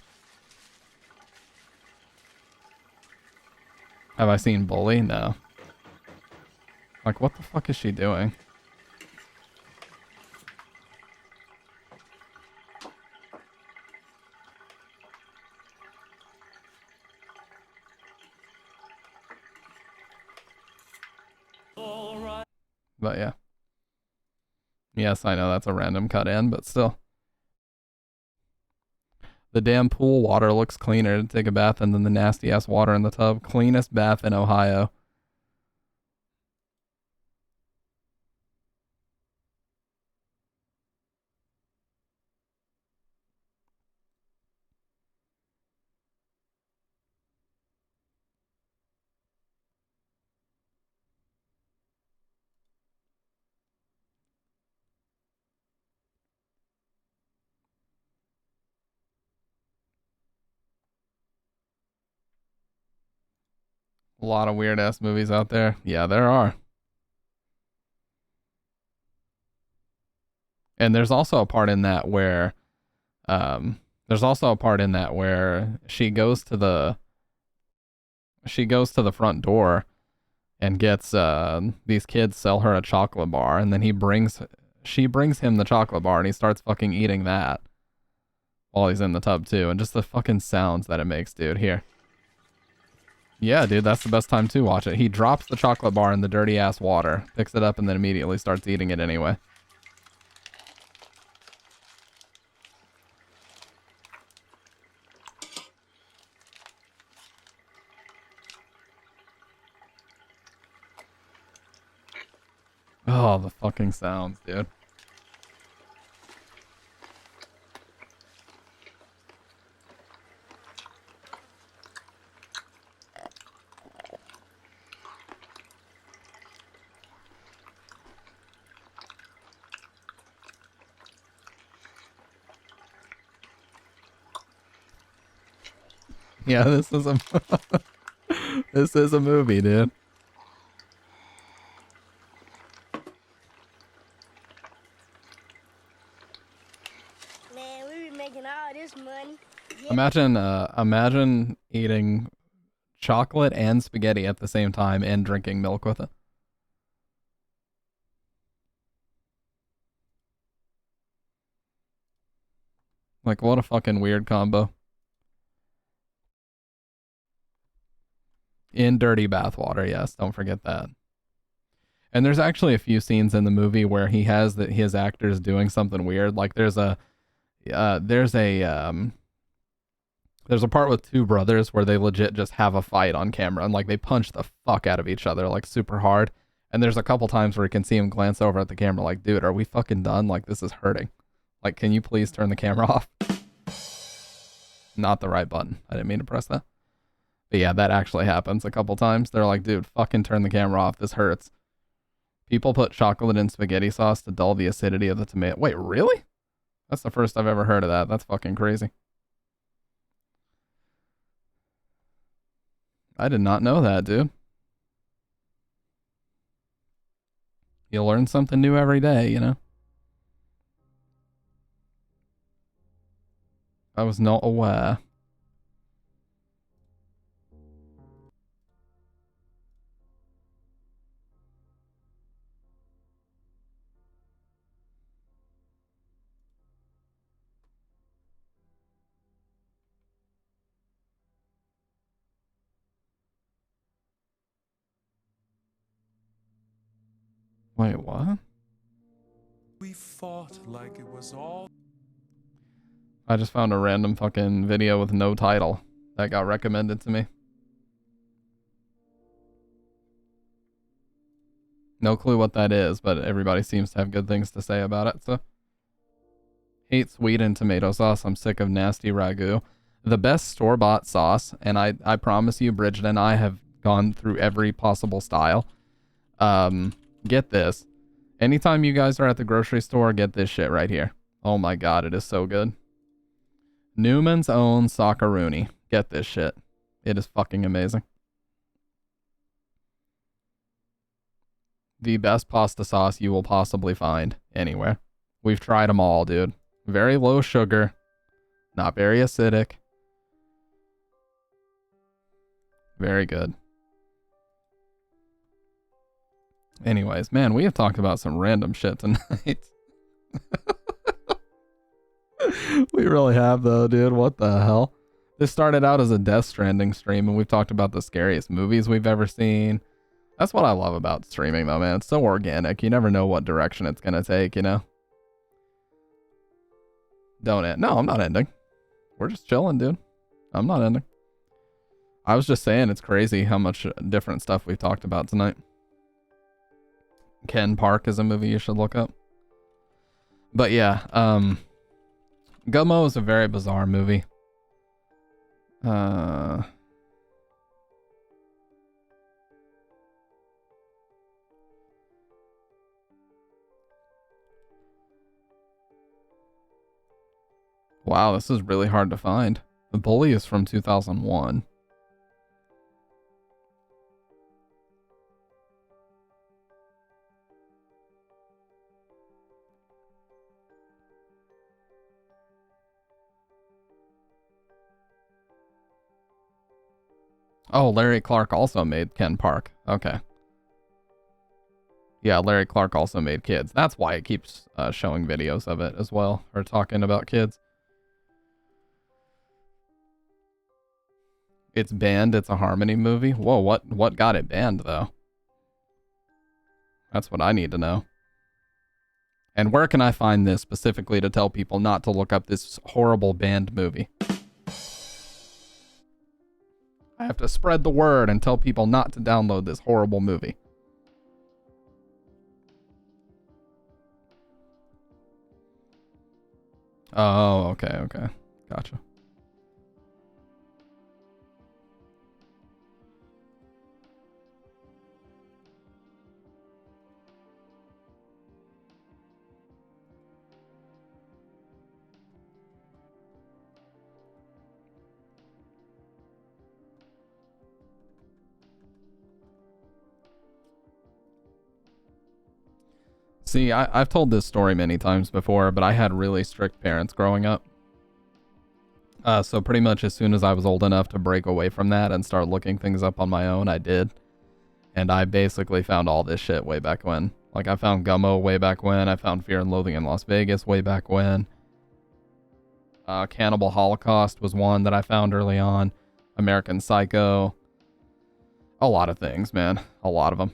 Have I seen Bully? No. Like, what the fuck is she doing? But yeah. Yes, I know that's a random cut in, but still. The damn pool water looks cleaner to take a bath in than the nasty ass water in the tub. Cleanest bath in Ohio. A lot of weird ass movies out there. Yeah, there are. And there's also a part in that where she goes to the front door and gets these kids sell her a chocolate bar, and then she brings him the chocolate bar and he starts fucking eating that while he's in the tub too, and just the fucking sounds that it makes, dude. Here. Yeah, dude, that's the best time to watch it. He drops the chocolate bar in the dirty ass water, picks it up, and then immediately starts eating it anyway. Oh, the fucking sounds, dude. Yeah, this is a this is a movie, dude. Man, we be making all this money. Yeah. Imagine eating chocolate and spaghetti at the same time and drinking milk with it. Like, what a fucking weird combo. In dirty bathwater, yes, don't forget that. And there's actually a few scenes in the movie where he has his actors doing something weird. Like there's a part with two brothers where they legit just have a fight on camera and like they punch the fuck out of each other like super hard. And there's a couple times where you can see him glance over at the camera like, dude, are we fucking done? Like this is hurting. Like, can you please turn the camera off? Not the right button. I didn't mean to press that. But yeah, that actually happens a couple times. They're like, dude, fucking turn the camera off. This hurts. People put chocolate in spaghetti sauce to dull the acidity of the tomato. Wait, really? That's the first I've ever heard of that. That's fucking crazy. I did not know that, dude. You learn something new every day, you know? I was not aware. Wait, what? We fought like it was all. I just found a random fucking video with no title that got recommended to me. No clue what that is, but everybody seems to have good things to say about it, so. Hate sweet and tomato sauce. I'm sick of nasty ragu. The best store-bought sauce, and I promise you, Bridget and I have gone through every possible style. Get this. Anytime you guys are at the grocery store, get this shit right here. Oh my god, it is so good. Newman's Own Socceroonie. Get this shit. It is fucking amazing. The best pasta sauce you will possibly find anywhere. We've tried them all, dude. Very low sugar. Not very acidic. Very good. Anyways, man, we have talked about some random shit tonight. We really have, though, dude. What the hell? This started out as a Death Stranding stream, and we've talked about the scariest movies we've ever seen. That's what I love about streaming, though, man. It's so organic. You never know what direction it's going to take, you know? Don't end. No, I'm not ending. We're just chilling, dude. I'm not ending. I was just saying it's crazy how much different stuff we've talked about tonight. Ken Park is a movie you should look up. But yeah, Gummo is a very bizarre movie. Wow, this is really hard to find. The Bully is from 2001. Oh, Larry Clark also made Ken Park. Okay. Yeah, Larry Clark also made Kids. That's why it keeps showing videos of it as well, or talking about Kids. It's banned. It's a Harmony movie. Whoa, what got it banned, though? That's what I need to know. And where can I find this specifically to tell people not to look up this horrible banned movie? I have to spread the word and tell people not to download this horrible movie. Oh, okay. Gotcha. See, I've told this story many times before, but I had really strict parents growing up. So pretty much as soon as I was old enough to break away from that and start looking things up on my own, I did. And I basically found all this shit way back when. Like, I found Gummo way back when. I found Fear and Loathing in Las Vegas way back when. Cannibal Holocaust was one that I found early on. American Psycho. A lot of things, man. A lot of them.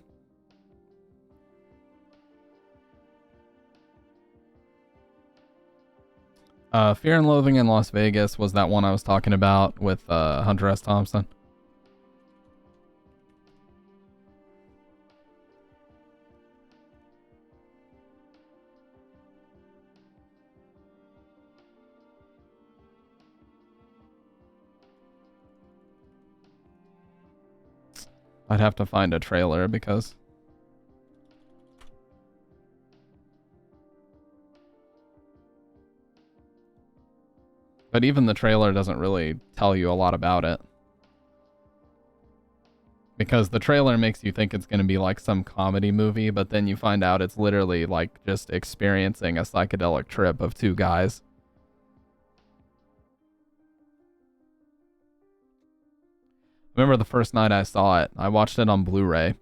Fear and Loathing in Las Vegas was that one I was talking about with Hunter S. Thompson. I'd have to find a trailer because... But even the trailer doesn't really tell you a lot about it. Because the trailer makes you think it's going to be like some comedy movie, but then you find out it's literally like just experiencing a psychedelic trip of two guys. Remember the first night I saw it, I watched it on Blu-ray.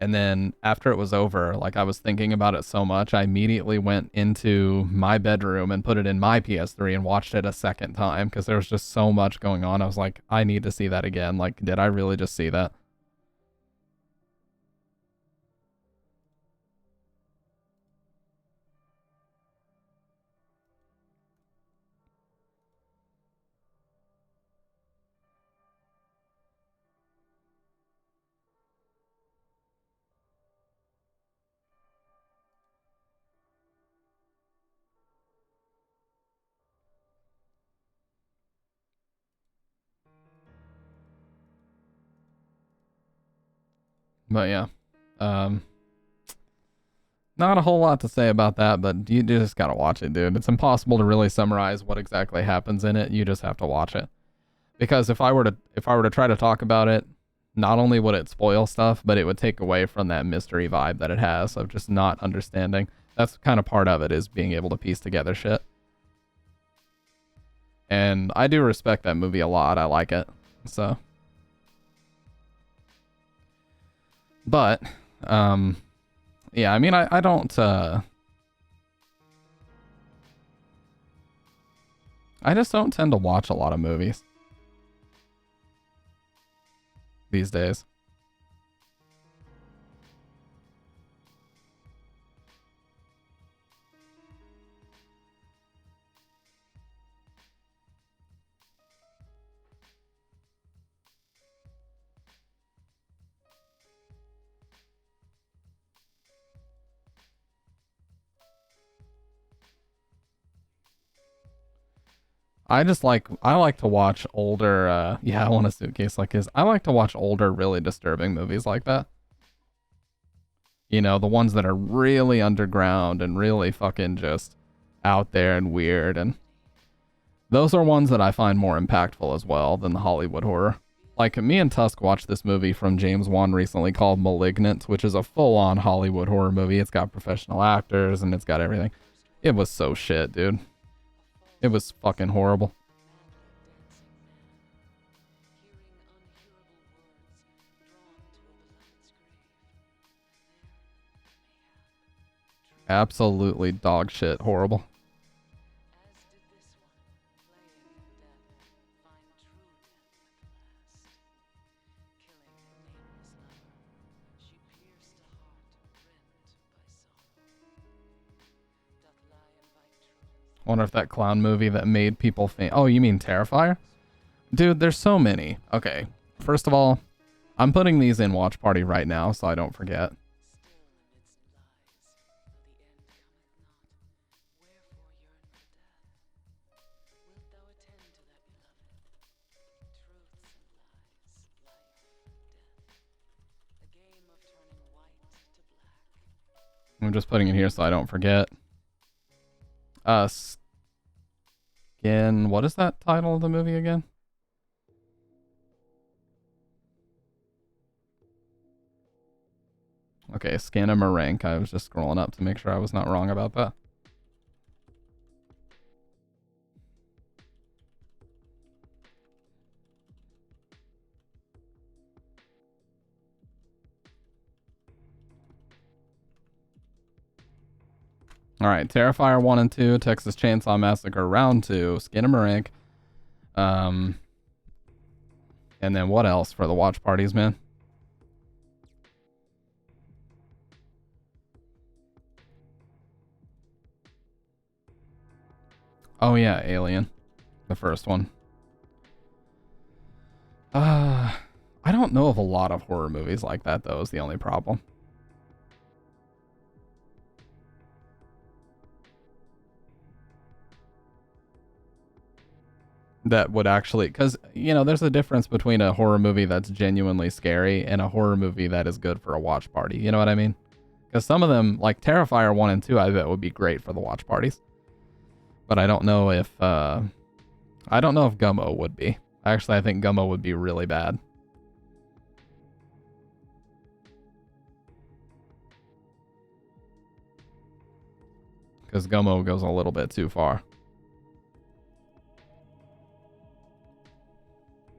And then after it was over, like I was thinking about it so much, I immediately went into my bedroom and put it in my PS3 and watched it a second time because there was just so much going on. I was like, I need to see that again. Like, did I really just see that? But yeah, not a whole lot to say about that, but you just gotta watch it, dude. It's impossible to really summarize what exactly happens in it. You just have to watch it. Because if I were to try to talk about it, not only would it spoil stuff, but it would take away from that mystery vibe that it has of just not understanding. That's kind of part of it, is being able to piece together shit. And I do respect that movie a lot. I like it. So. But, yeah, I mean, I don't, I just don't tend to watch a lot of movies these days. I like to watch older, yeah, I want a suitcase like his. I like to watch older, really disturbing movies like that. You know, the ones that are really underground and really fucking just out there and weird. And those are ones that I find more impactful as well than the Hollywood horror. Like, me and Tusk watched this movie from James Wan recently called Malignant, which is a full-on Hollywood horror movie. It's got professional actors and it's got everything. It was so shit, dude. It was fucking horrible. Absolutely dog shit horrible. Wonder if that clown movie that made people faint. Oh, you mean Terrifier? Dude, there's so many. Okay, first of all, I'm putting these in Watch Party right now so I don't forget. I'm just putting it here so I don't forget. Skin, what is that title of the movie again? Okay, Skinamarink. I was just scrolling up to make sure I was not wrong about that. Alright, Terrifier 1 and 2, Texas Chainsaw Massacre Round 2, Skinamarink. And then what else for the watch parties, man? Oh yeah, Alien. The first one. I don't know of a lot of horror movies like that, though, is the only problem. That would actually, because, you know, there's a difference between a horror movie that's genuinely scary and a horror movie that is good for a watch party. You know what I mean? Because some of them, like Terrifier 1 and 2, I bet would be great for the watch parties. But I don't know if, Gummo would be. Actually, I think Gummo would be really bad. Because Gummo goes a little bit too far.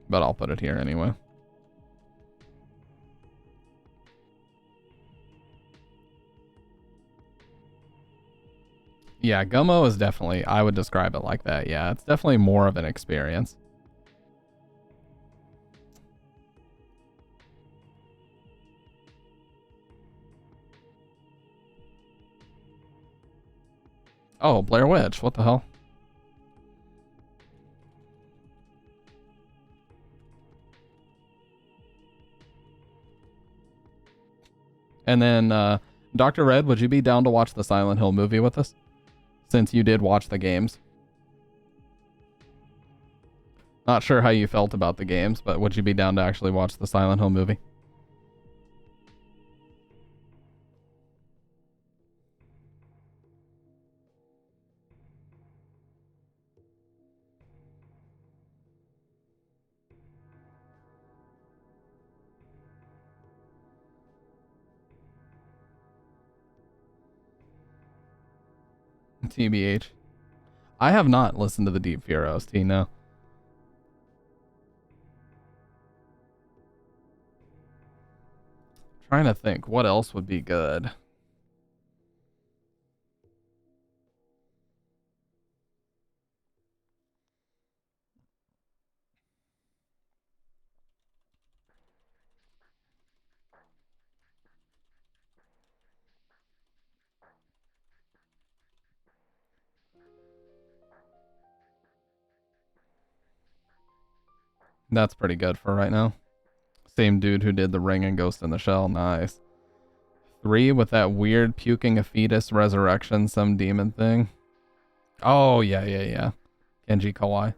But I'll put it here anyway. Yeah, Gummo is definitely, I would describe it like that. Yeah, it's definitely more of an experience. Oh, Blair Witch, what the hell? And then, Dr. Red, would you be down to watch the Silent Hill movie with us? Since you did watch the games. Not sure how you felt about the games, but would you be down to actually watch the Silent Hill movie? TBH. I have not listened to the Deep Fear OST, no. Trying to think, what else would be good? That's pretty good for right now. Same dude who did The Ring and Ghost in the Shell. Nice. 3 with that weird puking a fetus resurrection, some demon thing. Oh, yeah. Kenji Kawai.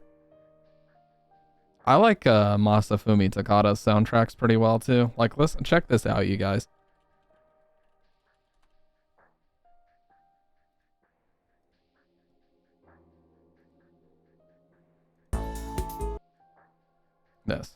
I like Masafumi Takada's soundtracks pretty well too. Like, listen, check this out, you guys. This.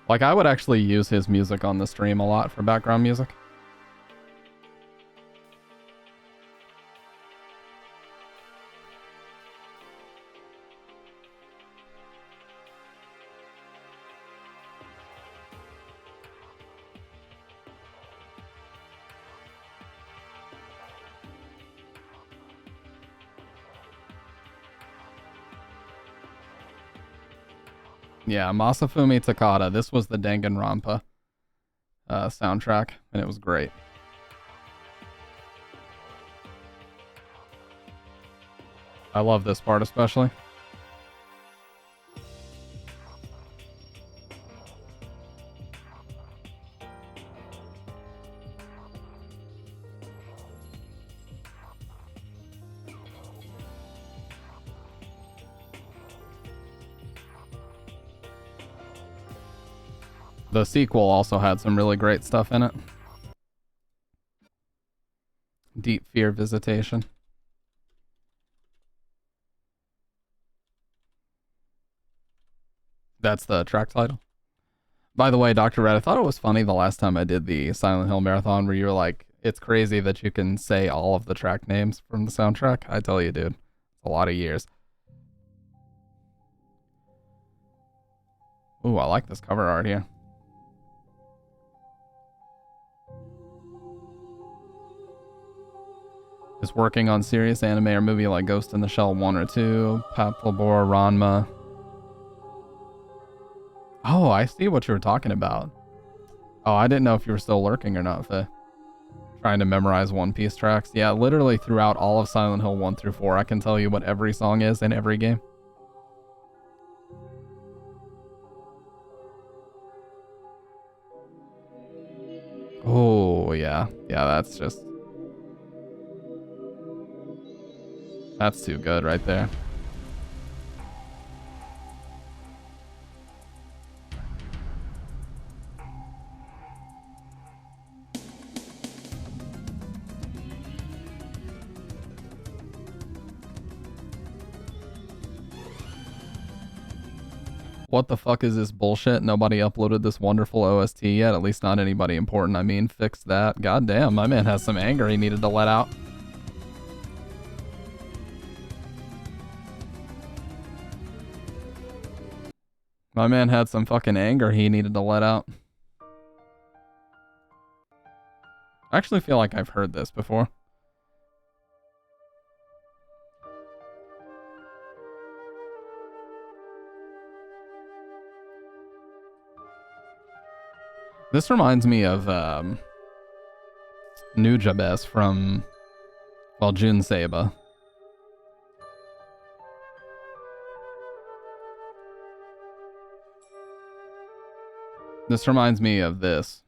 Like, I would actually use his music on the stream a lot for background music. Yeah, Masafumi Takada. This was the Danganronpa soundtrack, and it was great. I love this part especially. The sequel also had some really great stuff in it. Deep Fear Visitation. That's the track title. By the way, Dr. Red, I thought it was funny the last time I did the Silent Hill Marathon where you were like, it's crazy that you can say all of the track names from the soundtrack. I tell you, dude, it's a lot of years. Ooh, I like this cover art here. Is working on serious anime or movie like Ghost in the Shell 1 or 2, Patlabor, Ranma. Oh, I see what you were talking about. Oh, I didn't know if you were still lurking or not, Faye. Trying to memorize One Piece tracks. Yeah, literally throughout all of Silent Hill 1 through 4, I can tell you what every song is in every game. Oh, yeah. Yeah, that's just... That's too good right there. What the fuck is this bullshit? Nobody uploaded this wonderful OST yet. At least not anybody important. I mean, fix that. God damn, my man has some anger he needed to let out. My man had some fucking anger he needed to let out. I actually feel like I've heard this before. This reminds me of Nujabes from, well, Jun Seiba. This reminds me of this.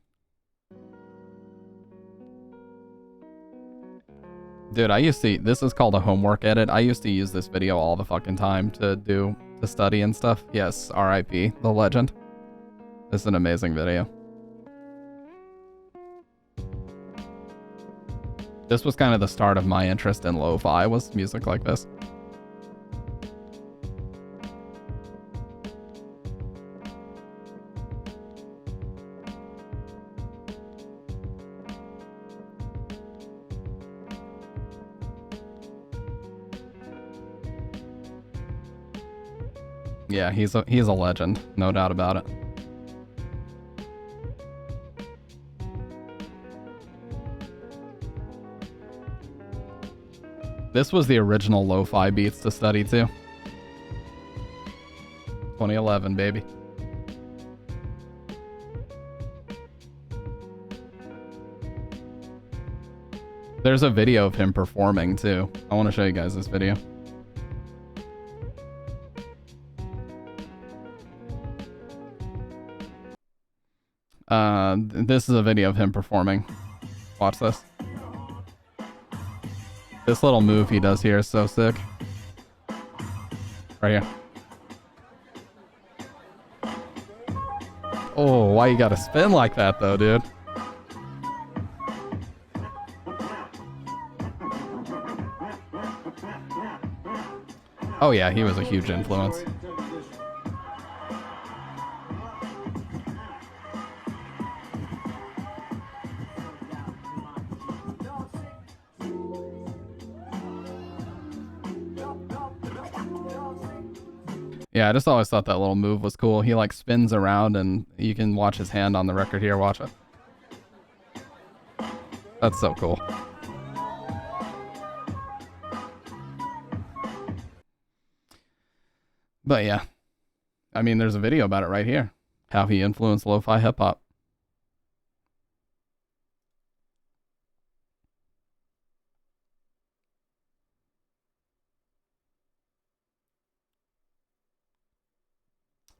Dude, I used to, this is called a homework edit. I used to use this video all the fucking time to study and stuff. Yes, RIP, the legend. This is an amazing video. This was kind of the start of my interest in lo-fi, was music like this. Yeah, he's a legend, no doubt about it. This was the original lo-fi beats to study too. 2011, baby. There's a video of him performing too. I want to show you guys this video. This is a video of him performing. Watch this. This little move he does here is so sick. Right here. Oh, why you gotta spin like that though, dude? Oh yeah, he was a huge influence. Yeah, I just always thought that little move was cool. He like spins around and you can watch his hand on the record here. Watch it. That's so cool. But yeah, I mean, there's a video about it right here. How he influenced lo-fi hip hop.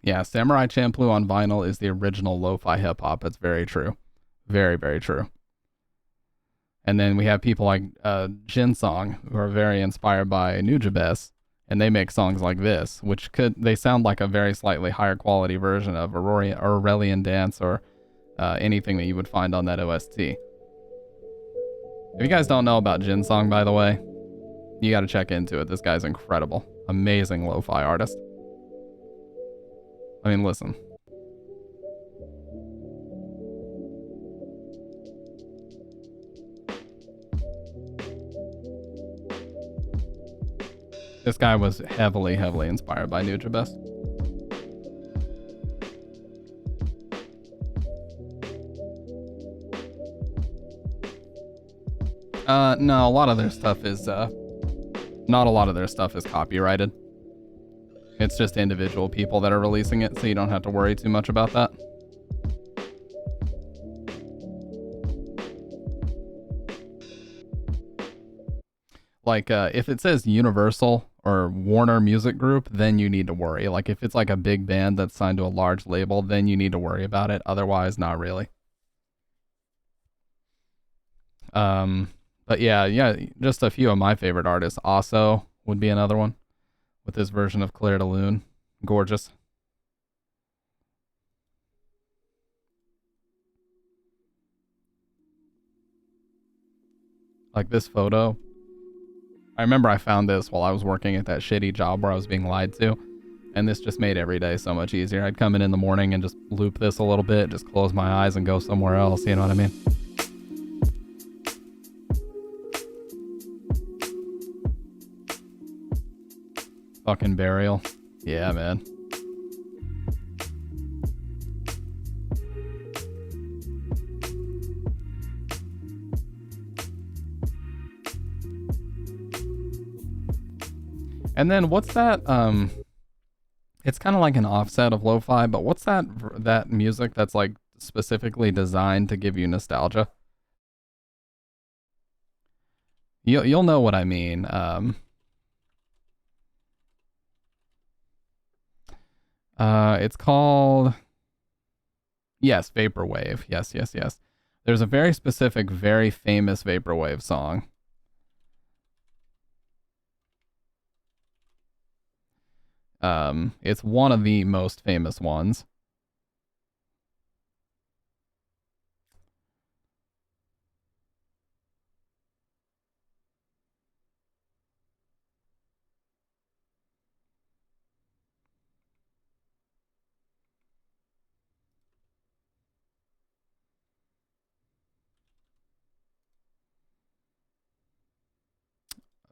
Yeah, Samurai Champloo on vinyl is the original lo-fi hip-hop. It's very true. Very, very true. And then we have people like Jin Song, who are very inspired by Nujabes, and they make songs like this, which they sound like a very slightly higher quality version of Aurelian Dance or anything that you would find on that OST. If you guys don't know about Jin Song, by the way, you got to check into it. This guy's incredible. Amazing lo-fi artist. I mean, listen. This guy was heavily, heavily inspired by Nujabes. No, a lot of their stuff is, not a lot of their stuff is copyrighted. It's just individual people that are releasing it, so you don't have to worry too much about that. Like, if it says Universal or Warner Music Group, then you need to worry. Like, if it's like a big band that's signed to a large label, then you need to worry about it. Otherwise, not really. But yeah, just a few of my favorite artists. Aso would be another one with his version of Claire de Lune. Gorgeous. Like this photo. I remember I found this while I was working at that shitty job where I was being lied to. And this just made every day so much easier. I'd come in the morning and just loop this a little bit, just close my eyes and go somewhere else. You know what I mean? Fucking Burial. Yeah, man. And then what's that, it's kind of like an offset of lo-fi, but what's that music that's like specifically designed to give you nostalgia? You'll know what I mean. It's called, yes, Vaporwave. Yes. There's a very specific, very famous Vaporwave song. It's one of the most famous ones.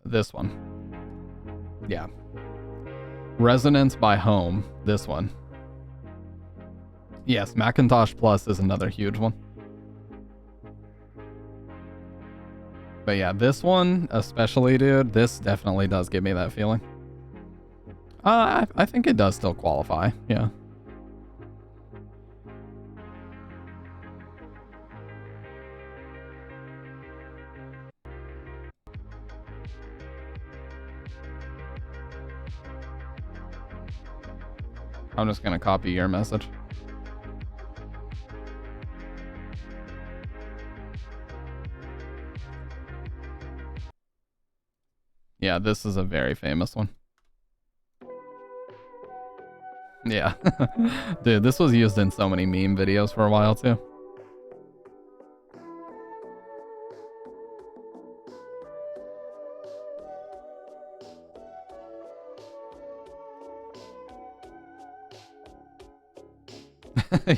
This one. Yeah. Resonance by Home. This one. Yes, Macintosh Plus is another huge one. But yeah, this one especially, dude, this definitely does give me that feeling. I think it does still qualify, yeah. I'm just gonna copy your message. Yeah, this is a very famous one. Yeah. Dude, this was used in so many meme videos for a while too.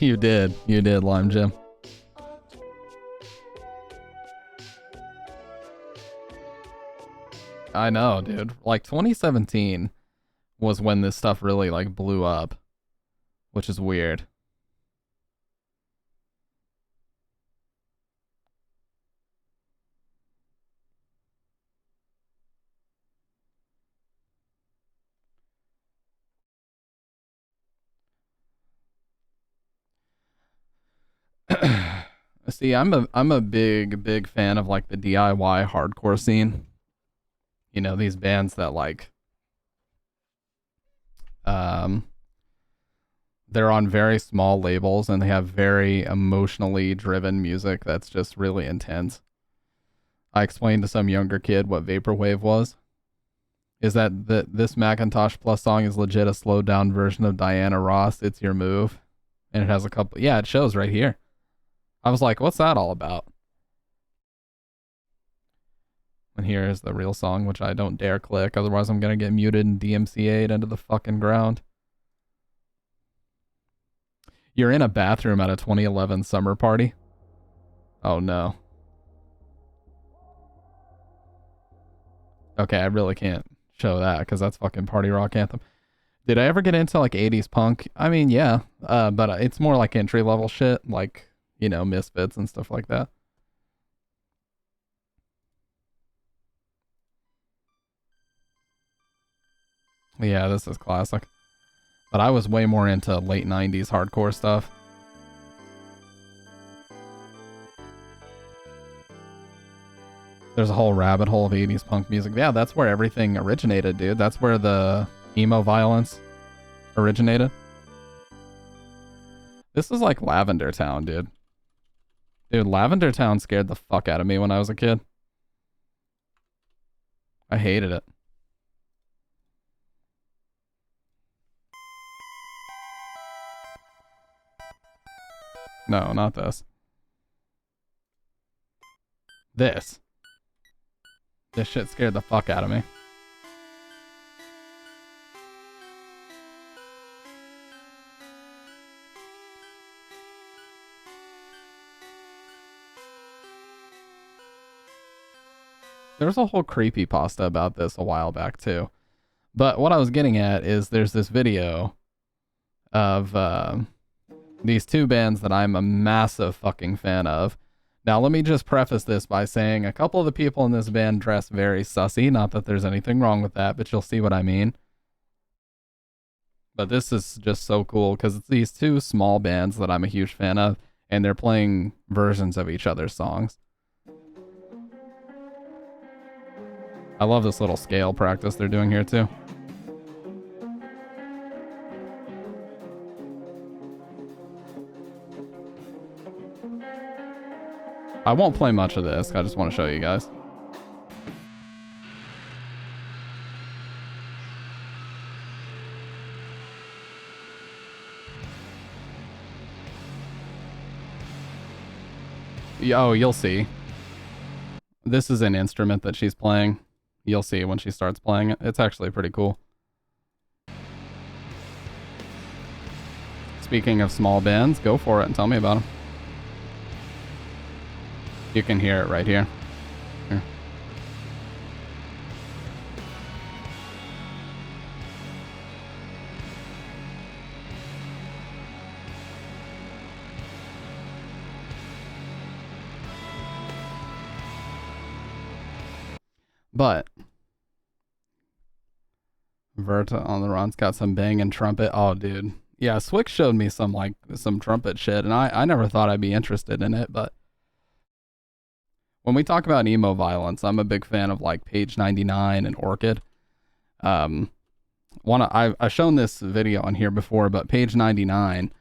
You did, Lime Jim. I know, dude. Like 2017 was when this stuff really like blew up, which is weird. See, I'm a big fan of like the DIY hardcore scene. You know, these bands that like they're on very small labels and they have very emotionally driven music that's just really intense. I explained to some younger kid what Vaporwave was. Is that this Macintosh Plus song is legit a slowed down version of Diana Ross, It's Your Move. And it has a couple, yeah, it shows right here. I was like, what's that all about? And here is the real song, which I don't dare click, otherwise I'm gonna get muted and DMCA'd into the fucking ground. You're in a bathroom at a 2011 summer party? Oh no. Okay, I really can't show that because that's fucking party rock anthem. Did I ever get into like 80s punk? I mean, yeah, but it's more like entry level shit, like, you know, Misfits and stuff like that. Yeah, this is classic. But I was way more into late 90s hardcore stuff. There's a whole rabbit hole of 80s punk music. Yeah, that's where everything originated, dude. That's where the emo violence originated. This is like Lavender Town, dude. Dude, Lavender Town scared the fuck out of me when I was a kid. I hated it. No, not this. This. This shit scared the fuck out of me. There was a whole creepypasta about this a while back too. But what I was getting at is there's this video of these two bands that I'm a massive fucking fan of. Now, let me just preface this by saying a couple of the people in this band dress very sussy. Not that there's anything wrong with that, but you'll see what I mean. But this is just so cool because it's these two small bands that I'm a huge fan of, and they're playing versions of each other's songs. I love this little scale practice they're doing here too. I won't play much of this. I just want to show you guys. Oh, you'll see. This is an instrument that she's playing. You'll see when she starts playing it. It's actually pretty cool. Speaking of small bands, go for it and tell me about them. You can hear it right here. Here. But Verta on the run's got some banging trumpet. Oh, dude. Yeah, Swick showed me some trumpet shit, and I never thought I'd be interested in it, but when we talk about emo violence, I'm a big fan of like Page 99 and Orchid. I've shown this video on here before, but Page 99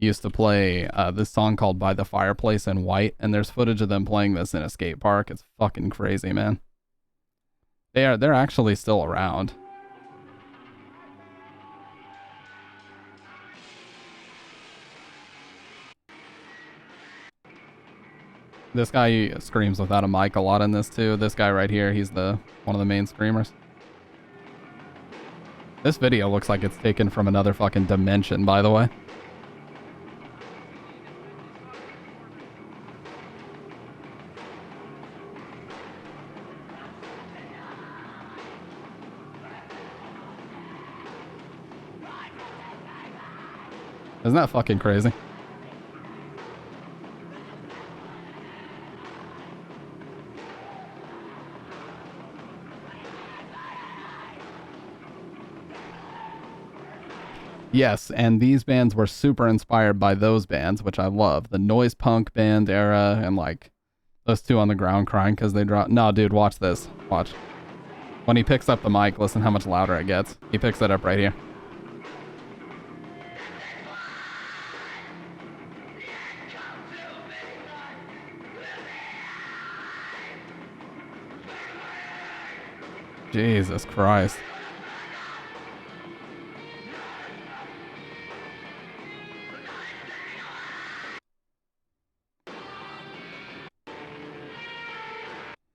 used to play this song called By the Fireplace in White, and there's footage of them playing this in a skate park. It's fucking crazy, man. They're actually still around. This guy screams without a mic a lot in this too. This guy right here, he's one of the main screamers. This video looks like it's taken from another fucking dimension, by the way. Isn't that fucking crazy? Yes, and these bands were super inspired by those bands, which I love. The noise punk band era, and like those two on the ground crying because they dropped. No, dude, watch this. Watch. When he picks up the mic, listen how much louder it gets. He picks it up right here. Jesus Christ.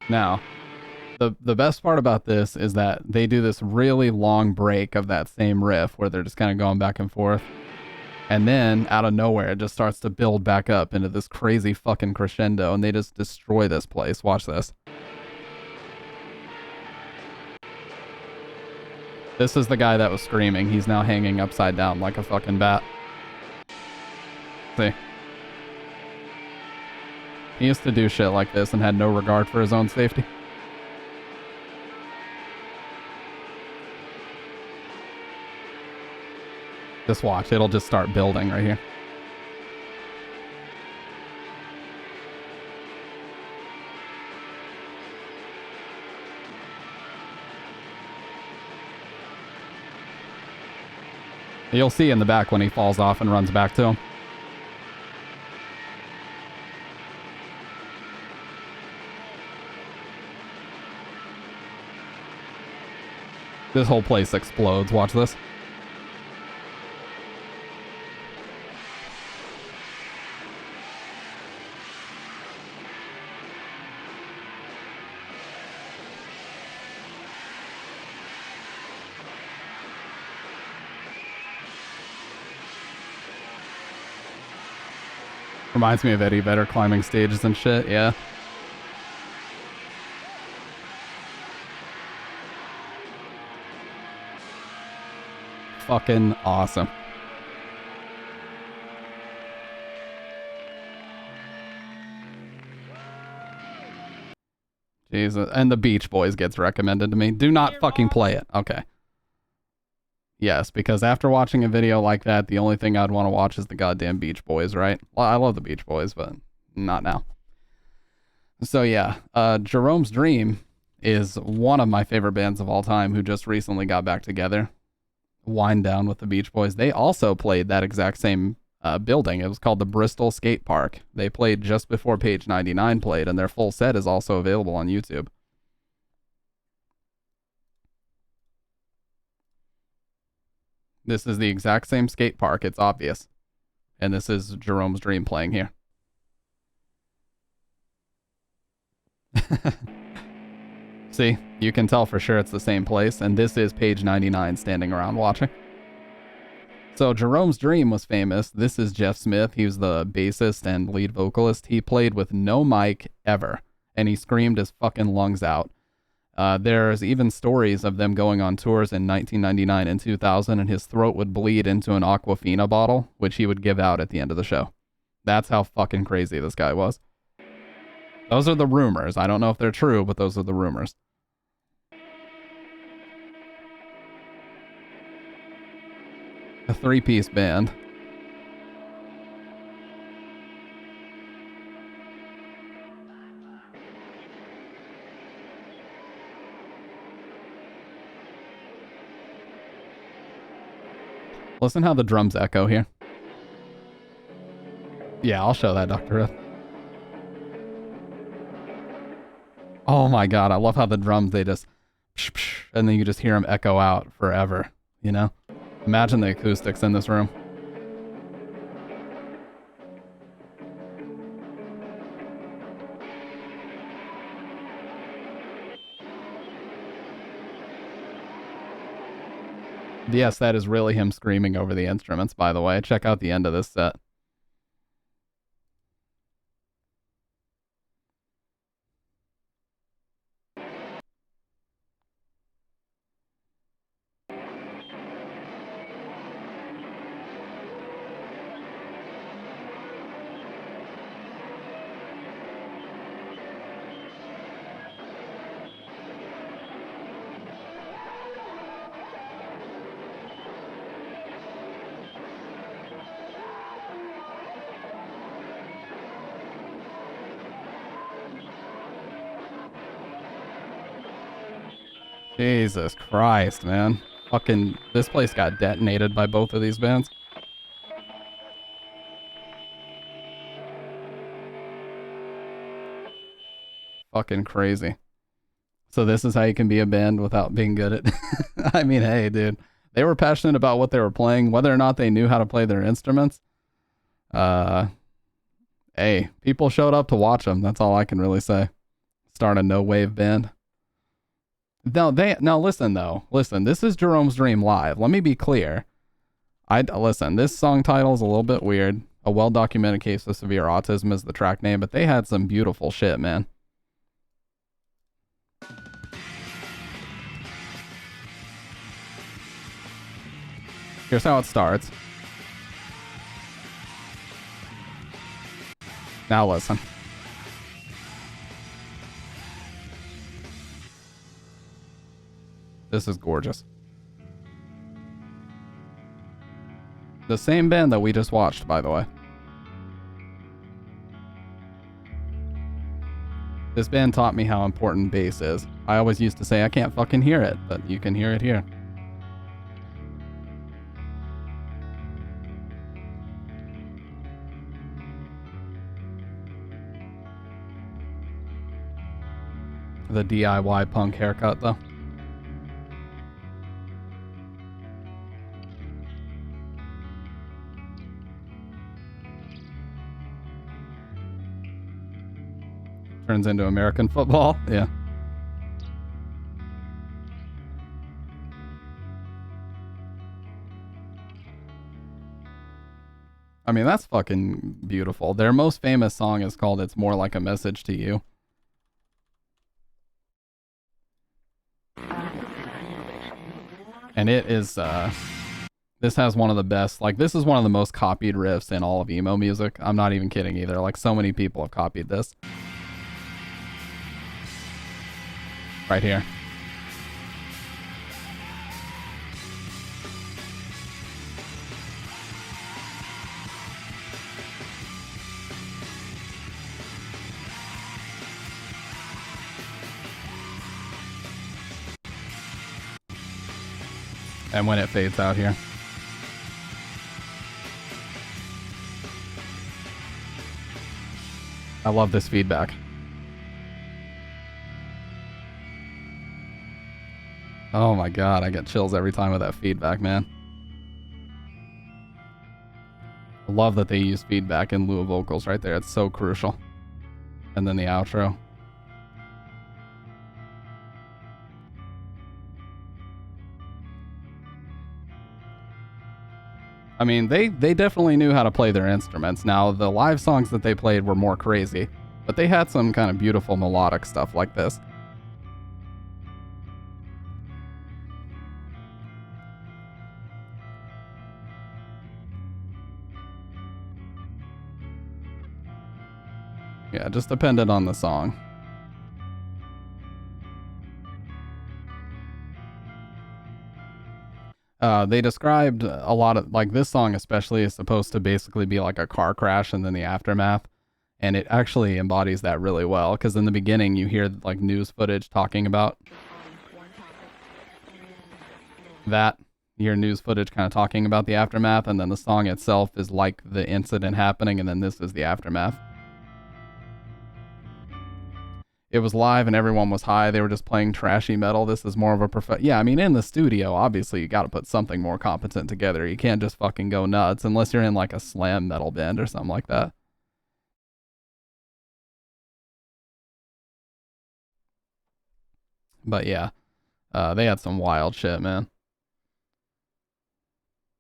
Now, the best part about this is that they do this really long break of that same riff where they're just kind of going back and forth. And then, out of nowhere, it just starts to build back up into this crazy fucking crescendo, and they just destroy this place. Watch this. This is the guy that was screaming. He's now hanging upside down like a fucking bat. See? He used to do shit like this and had no regard for his own safety. Just watch, it'll just start building right here. You'll see in the back when he falls off and runs back to him. This whole place explodes. Watch this. Reminds me of Eddie Vedder climbing stages and shit, yeah. Fucking awesome. Jesus. And the Beach Boys gets recommended to me. Do not fucking play it. Okay. Yes, because after watching a video like that, the only thing I'd want to watch is the goddamn Beach Boys, right? Well, I love the Beach Boys, but not now. So yeah, Jerome's Dream is one of my favorite bands of all time who just recently got back together. Wind down with the Beach Boys. They also played that exact same building. It was called the Bristol Skate Park. They played just before Page 99 played, and their full set is also available on YouTube. This is the exact same skate park, it's obvious. And this is Jerome's Dream playing here. See, you can tell for sure it's the same place, and this is Page 99 standing around watching. So Jerome's Dream was famous. This is Jeff Smith. He was the bassist and lead vocalist. He played with no mic ever, and he screamed his fucking lungs out. There's even stories of them going on tours in 1999 and 2000, and his throat would bleed into an Aquafina bottle, which he would give out at the end of the show. That's how fucking crazy this guy was. Those are the rumors. I don't know if they're true, but those are the rumors. A three-piece band. Listen how the drums echo here. Yeah, I'll show that, Dr. Ruth. Oh my god, I love how the drums, they just... Psh, psh, and then you just hear them echo out forever, you know? Imagine the acoustics in this room. Yes, that is really him screaming over the instruments, by the way. Check out the end of this set. Jesus Christ, man. Fucking, this place got detonated by both of these bands. Fucking crazy. So this is how you can be a band without being good at... I mean, hey, dude. They were passionate about what they were playing, whether or not they knew how to play their instruments. Hey, people showed up to watch them. That's all I can really say. Start a no-wave band. Now listen though. Listen, this is Jerome's Dream live. Let me be clear. Listen, this song title is a little bit weird. A well-documented case of severe autism is the track name, but they had some beautiful shit, man. Here's how it starts. Now listen. This is gorgeous. The same band that we just watched, by the way. This band taught me how important bass is. I always used to say I can't fucking hear it, but you can hear it here. The DIY punk haircut, though. Turns into American football, yeah. I mean, that's fucking beautiful. Their most famous song is called It's More Like a Message to You. And it is, this has one of the best, like, this is one of the most copied riffs in all of emo music. I'm not even kidding either. Like, so many people have copied this. Right here. And when it fades out here. I love this feedback. Oh my god, I get chills every time with that feedback, man. I love that they use feedback in lieu of vocals right there. It's so crucial. And then the outro. I mean, they definitely knew how to play their instruments. Now, the live songs that they played were more crazy, but they had some kind of beautiful melodic stuff like this. Yeah, just depended on the song. They described a lot of, like, this song especially is supposed to basically be like a car crash and then the aftermath. And it actually embodies that really well, because in the beginning you hear like news footage talking about that. You hear news footage kind of talking about the aftermath, and then the song itself is like the incident happening, and then this is the aftermath. It was live and everyone was high. They were just playing trashy metal. This is more of a yeah, I mean, in the studio, obviously, you got to put something more competent together. You can't just fucking go nuts unless you're in like a slam metal band or something like that. But yeah, they had some wild shit, man.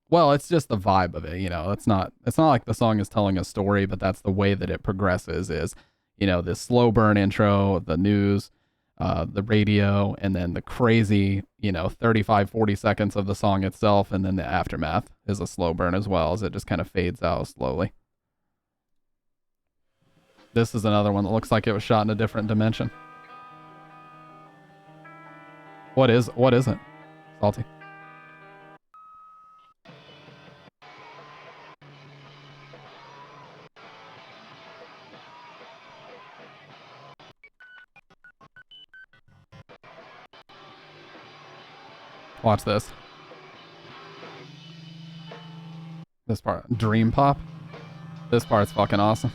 Well, it's just the vibe of it, you know. It's not like the song is telling a story, but that's the way that it progresses is, you know, this slow burn intro, the news, the radio, and then the crazy, you know, 35, 40 seconds of the song itself, and then the aftermath is a slow burn as well, as it just kind of fades out slowly. This is another one that looks like it was shot in a different dimension. What is it? Salty. Watch this. This part, Dream Pop. This part's fucking awesome.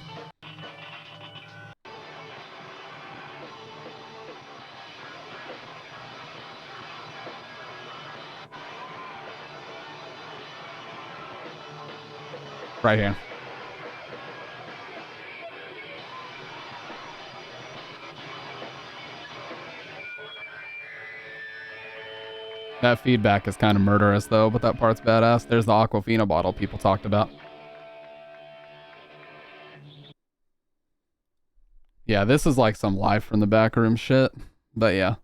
Right here. That feedback is kind of murderous though, but that part's badass. There's the Aquafina bottle people talked about. Yeah, this is like some live from the back room shit. But yeah.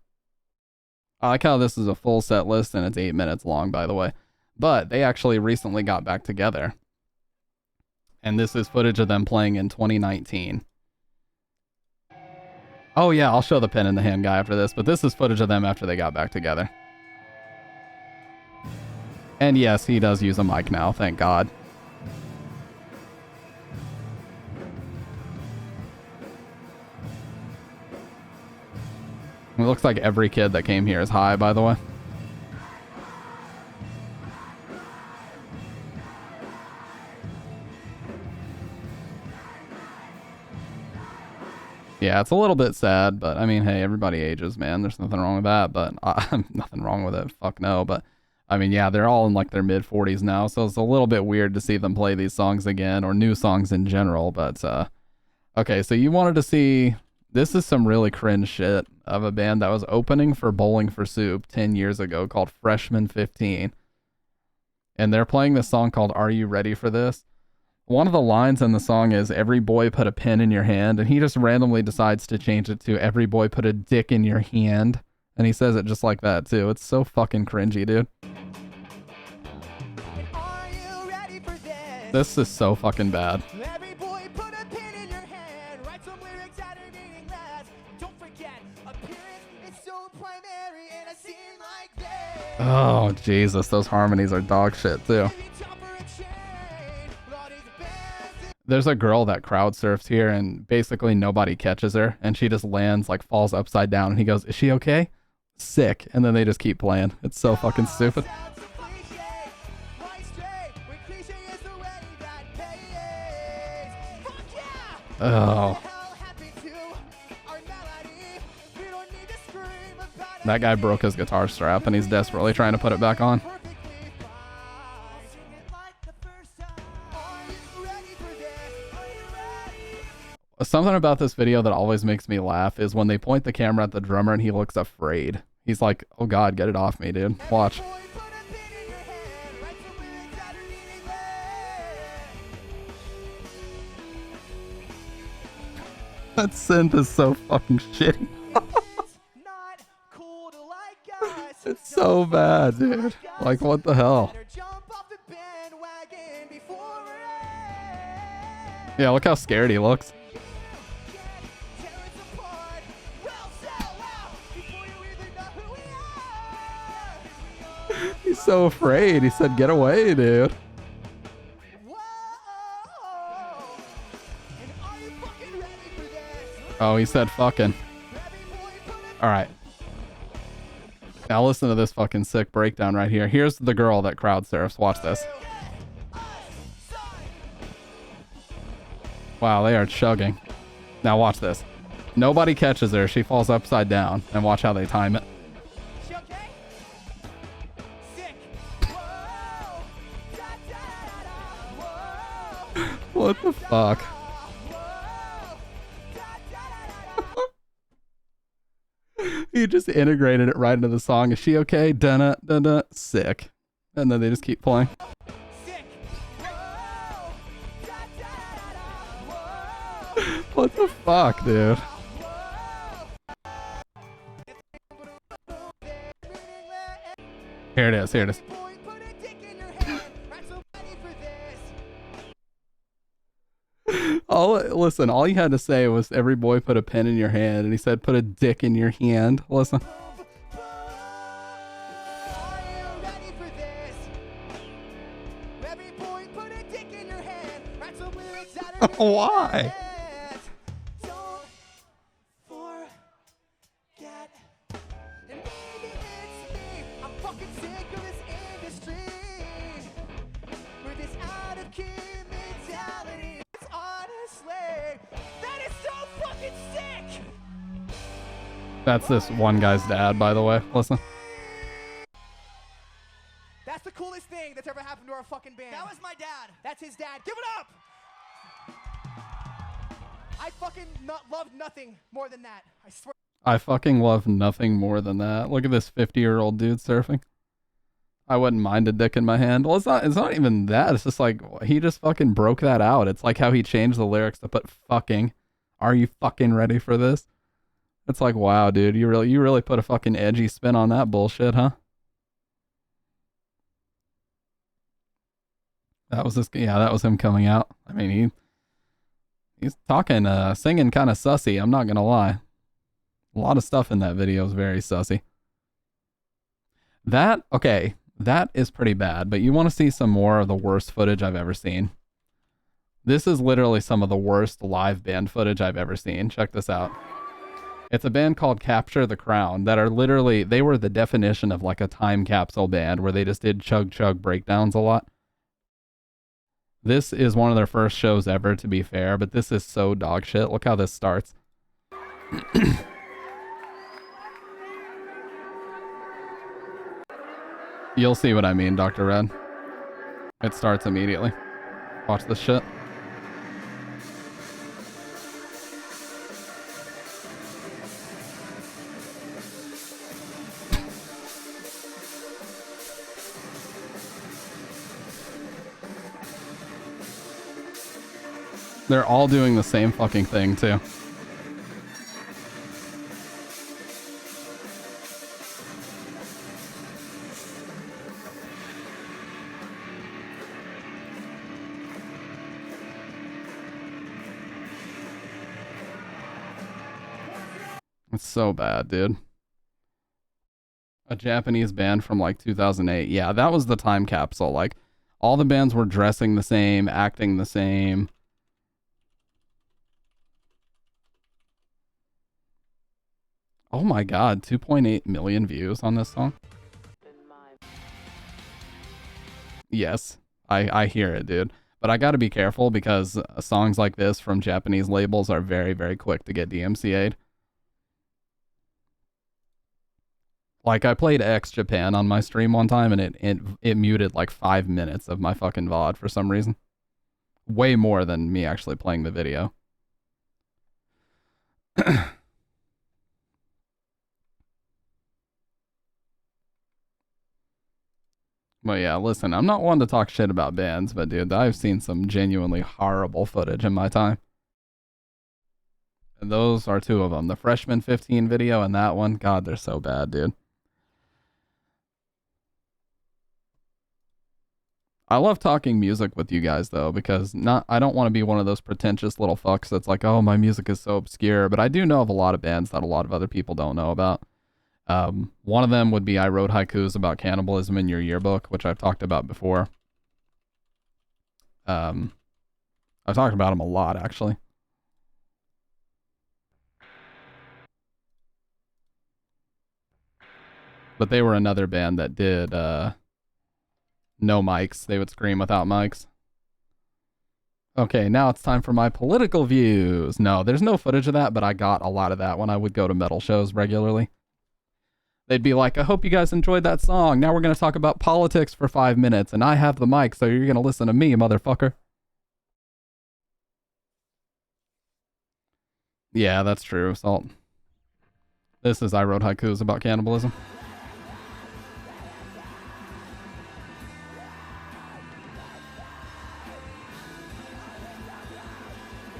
I like how this is a full set list and it's 8 minutes long, by the way. But they actually recently got back together. And this is footage of them playing in 2019. Oh yeah, I'll show the pin in the hand guy after this, but this is footage of them after they got back together. And yes, he does use a mic now, thank God. It looks like every kid that came here is high, by the way. Yeah, it's a little bit sad, but I mean, hey, everybody ages, man. There's nothing wrong with that, but nothing wrong with it. Fuck no. But I mean, yeah, they're all in like their mid 40s now, so it's a little bit weird to see them play these songs again or new songs in general. But okay, so you wanted to see, this is some really cringe shit of a band that was opening for Bowling for Soup 10 years ago called Freshman 15. And they're playing this song called Are You Ready for This? One of the lines in the song is, every boy put a pen in your hand, and he just randomly decides to change it to, every boy put a dick in your hand. And he says it just like that, too. It's so fucking cringy, dude. This is so fucking bad. Every boy put a pen in your hand, write some lyrics that are meaningless. Don't forget, appearance is so primary in a scene like this. Oh, Jesus. Those harmonies are dog shit, too. There's a girl that crowd surfs here and basically nobody catches her and she just lands, like falls upside down, and he goes, is she okay? Sick. And then they just keep playing. It's so fucking stupid. Oh. That guy broke his guitar strap and he's desperately trying to put it back on. Something about this video that always makes me laugh is when they point the camera at the drummer and he looks afraid. He's like, oh God, get it off me, dude. Watch. That synth is so fucking shitty. It's so bad, dude. Like, what the hell? Yeah, look how scared he looks. He's so afraid. He said, get away, dude. Oh, he said fucking. Alright. Now listen to this fucking sick breakdown right here. Here's the girl that crowd surfs. Watch this. Wow, they are chugging. Now watch this. Nobody catches her. She falls upside down. And watch how they time it. What the fuck? He just integrated it right into the song. Is she okay? Dun dun dun. Sick. And then they just keep playing. What the fuck, dude? Here it is. Here it is. Listen, all he had to say was, every boy put a pen in your hand, and he said, put a dick in your hand. Listen. Why? That's this one guy's dad, by the way. Listen. That's the coolest thing that's ever happened to our fucking band. That was my dad. That's his dad. Give it up! I fucking love nothing more than that. I swear. I fucking love nothing more than that. Look at this 50-year-old dude surfing. I wouldn't mind a dick in my hand. Well, it's not even that. It's just like, he just fucking broke that out. It's like how he changed the lyrics to put fucking. Are you fucking ready for this? It's like, wow, dude, you really put a fucking edgy spin on that bullshit, huh? That was that was him coming out. I mean, he's talking, singing kind of sussy. I'm not gonna lie. A lot of stuff in that video is very sussy. Okay, that is pretty bad, but you want to see some more of the worst footage I've ever seen. This is literally some of the worst live band footage I've ever seen. Check this out. It's a band called Capture the Crown that are literally, they were the definition of like a time capsule band where they just did chug chug breakdowns a lot. This is one of their first shows ever, to be fair, but this is so dog shit. Look how this starts. You'll see what I mean, Dr. Red. It starts immediately. Watch this shit. They're all doing the same fucking thing, too. It's so bad, dude. A Japanese band from like 2008. Yeah, that was the time capsule. Like, all the bands were dressing the same, acting the same. Oh my god, 2.8 million views on this song. Yes, I hear it, dude. But I gotta be careful because songs like this from Japanese labels are very, very quick to get DMCA'd. Like, I played X Japan on my stream one time and it muted like 5 minutes of my fucking VOD for some reason. Way more than me actually playing the video. But yeah, listen, I'm not one to talk shit about bands, but dude, I've seen some genuinely horrible footage in my time. And those are two of them. The Freshman 15 video and that one. God, they're so bad, dude. I love talking music with you guys though, because I don't want to be one of those pretentious little fucks that's like, oh, my music is so obscure, but I do know of a lot of bands that a lot of other people don't know about. One of them would be I Wrote Haikus About Cannibalism in Your Yearbook, which I've talked about before. I've talked about them a lot, actually. But they were another band that did, no mics. They would scream without mics. Okay, now it's time for my political views. No, there's no footage of that, but I got a lot of that when I would go to metal shows regularly. They'd be like, I hope you guys enjoyed that song. Now we're going to talk about politics for 5 minutes, and I have the mic, so you're going to listen to me, motherfucker. Yeah, that's true, Salt. This is I Wrote Haikus About Cannibalism.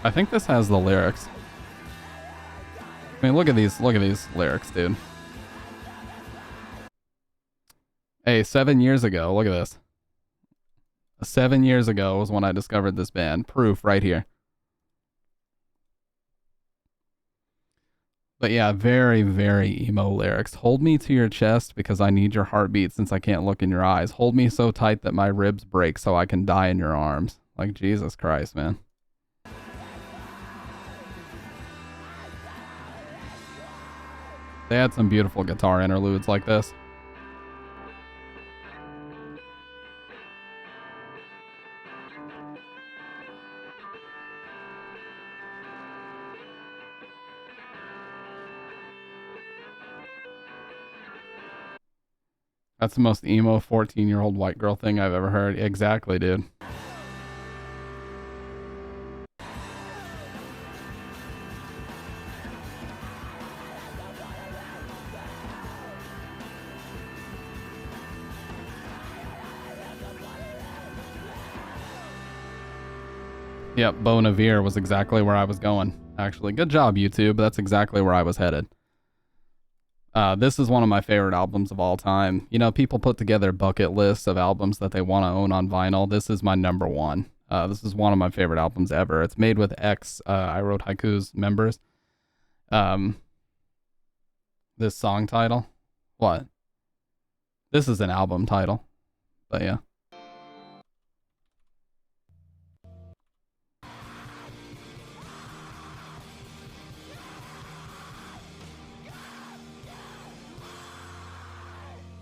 I think this has the lyrics. I mean, look at these lyrics, dude. Hey, 7 years ago, look at this. 7 years ago was when I discovered this band. Proof right here. But yeah, very, very emo lyrics. Hold me to your chest because I need your heartbeat since I can't look in your eyes. Hold me so tight that my ribs break so I can die in your arms. Like, Jesus Christ, man. They had some beautiful guitar interludes like this. That's the most emo 14-year-old white girl thing I've ever heard. Exactly, dude. Yep, Bon Iver was exactly where I was going. Actually, good job, YouTube. That's exactly where I was headed. This is one of my favorite albums of all time. You know, people put together bucket lists of albums that they want to own on vinyl. This is my number one. This is one of my favorite albums ever. It's made with I Wrote Haikus members. This song title? What? This is an album title. But yeah.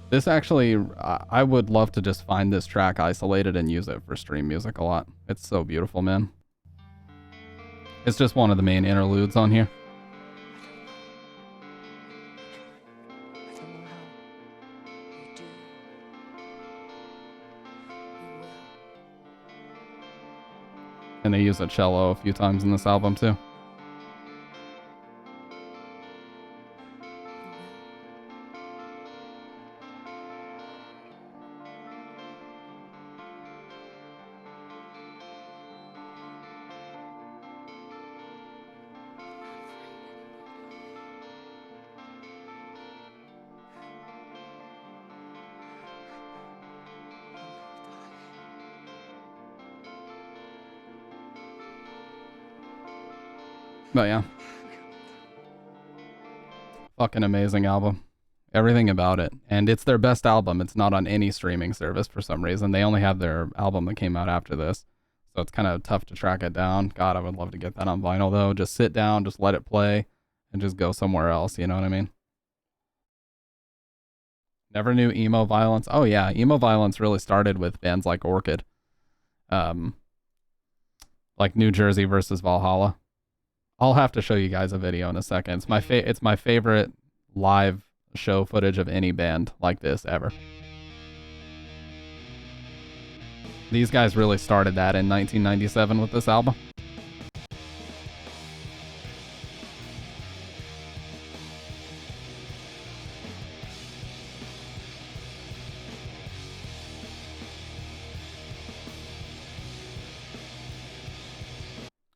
This actually, I would love to just find this track isolated and use it for stream music a lot. It's so beautiful, man. It's just one of the main interludes on here. And they use a cello a few times in this album too. But yeah. Fucking amazing album. Everything about it. And it's their best album. It's not on any streaming service for some reason. They only have their album that came out after this. So it's kind of tough to track it down. God, I would love to get that on vinyl though. Just sit down, just let it play, and just go somewhere else. You know what I mean? Never knew emo violence. Oh yeah, emo violence really started with bands like Orchid. Like New Jersey versus Valhalla. I'll have to show you guys a video in a second. It's my favorite live show footage of any band like this ever. These guys really started that in 1997 with this album.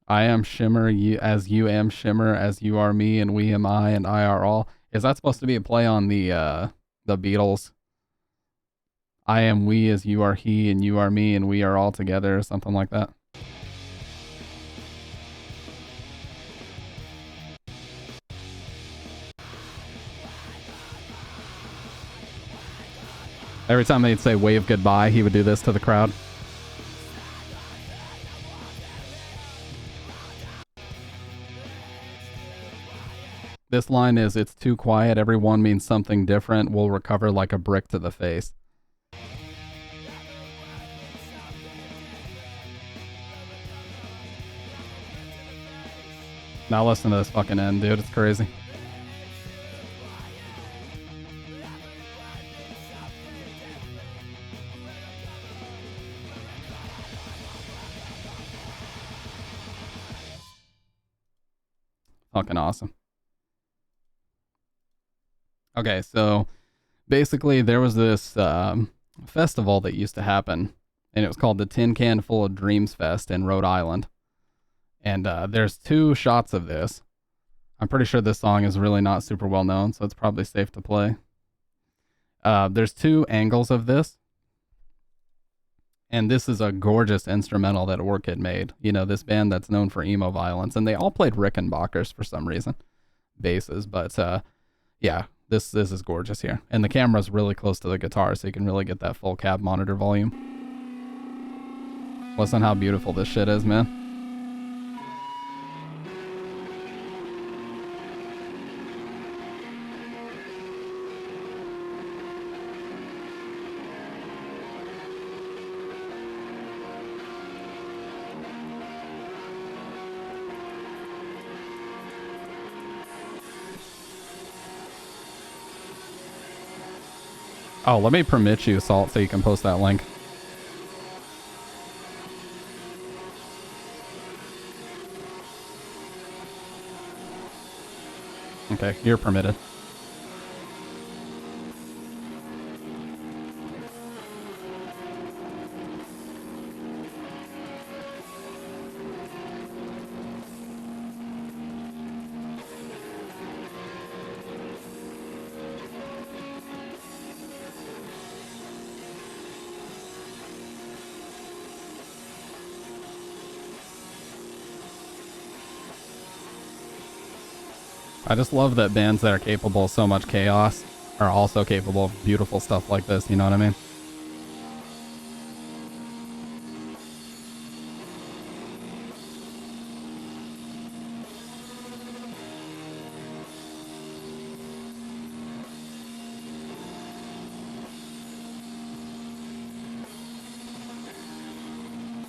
I am Shimmer, you am Shimmer, as you are me, and we am I, and I are all. Is that supposed to be a play on the Beatles? I am we as you are he, and you are me, and we are all together, or something like that. Every time they'd say wave goodbye, he would do this to the crowd. This line is, it's too quiet, everyone means something different, we'll recover like a brick to the face. Now listen to this fucking end, dude, it's crazy. Fucking awesome. Okay, so basically there was this festival that used to happen, and it was called the Tin Can Full of Dreams Fest in Rhode Island. And there's two shots of this. I'm pretty sure this song is really not super well known, so it's probably safe to play. There's two angles of this. And this is a gorgeous instrumental that Orchid made. You know, this band that's known for emo violence. And they all played Rickenbackers for some reason. Basses, but yeah. This is gorgeous here. And the camera's really close to the guitar, so you can really get that full cab monitor volume. Listen how beautiful this shit is, man. Oh, let me permit you, Salt, so you can post that link. Okay, you're permitted. I just love that bands that are capable of so much chaos are also capable of beautiful stuff like this, you know what I mean?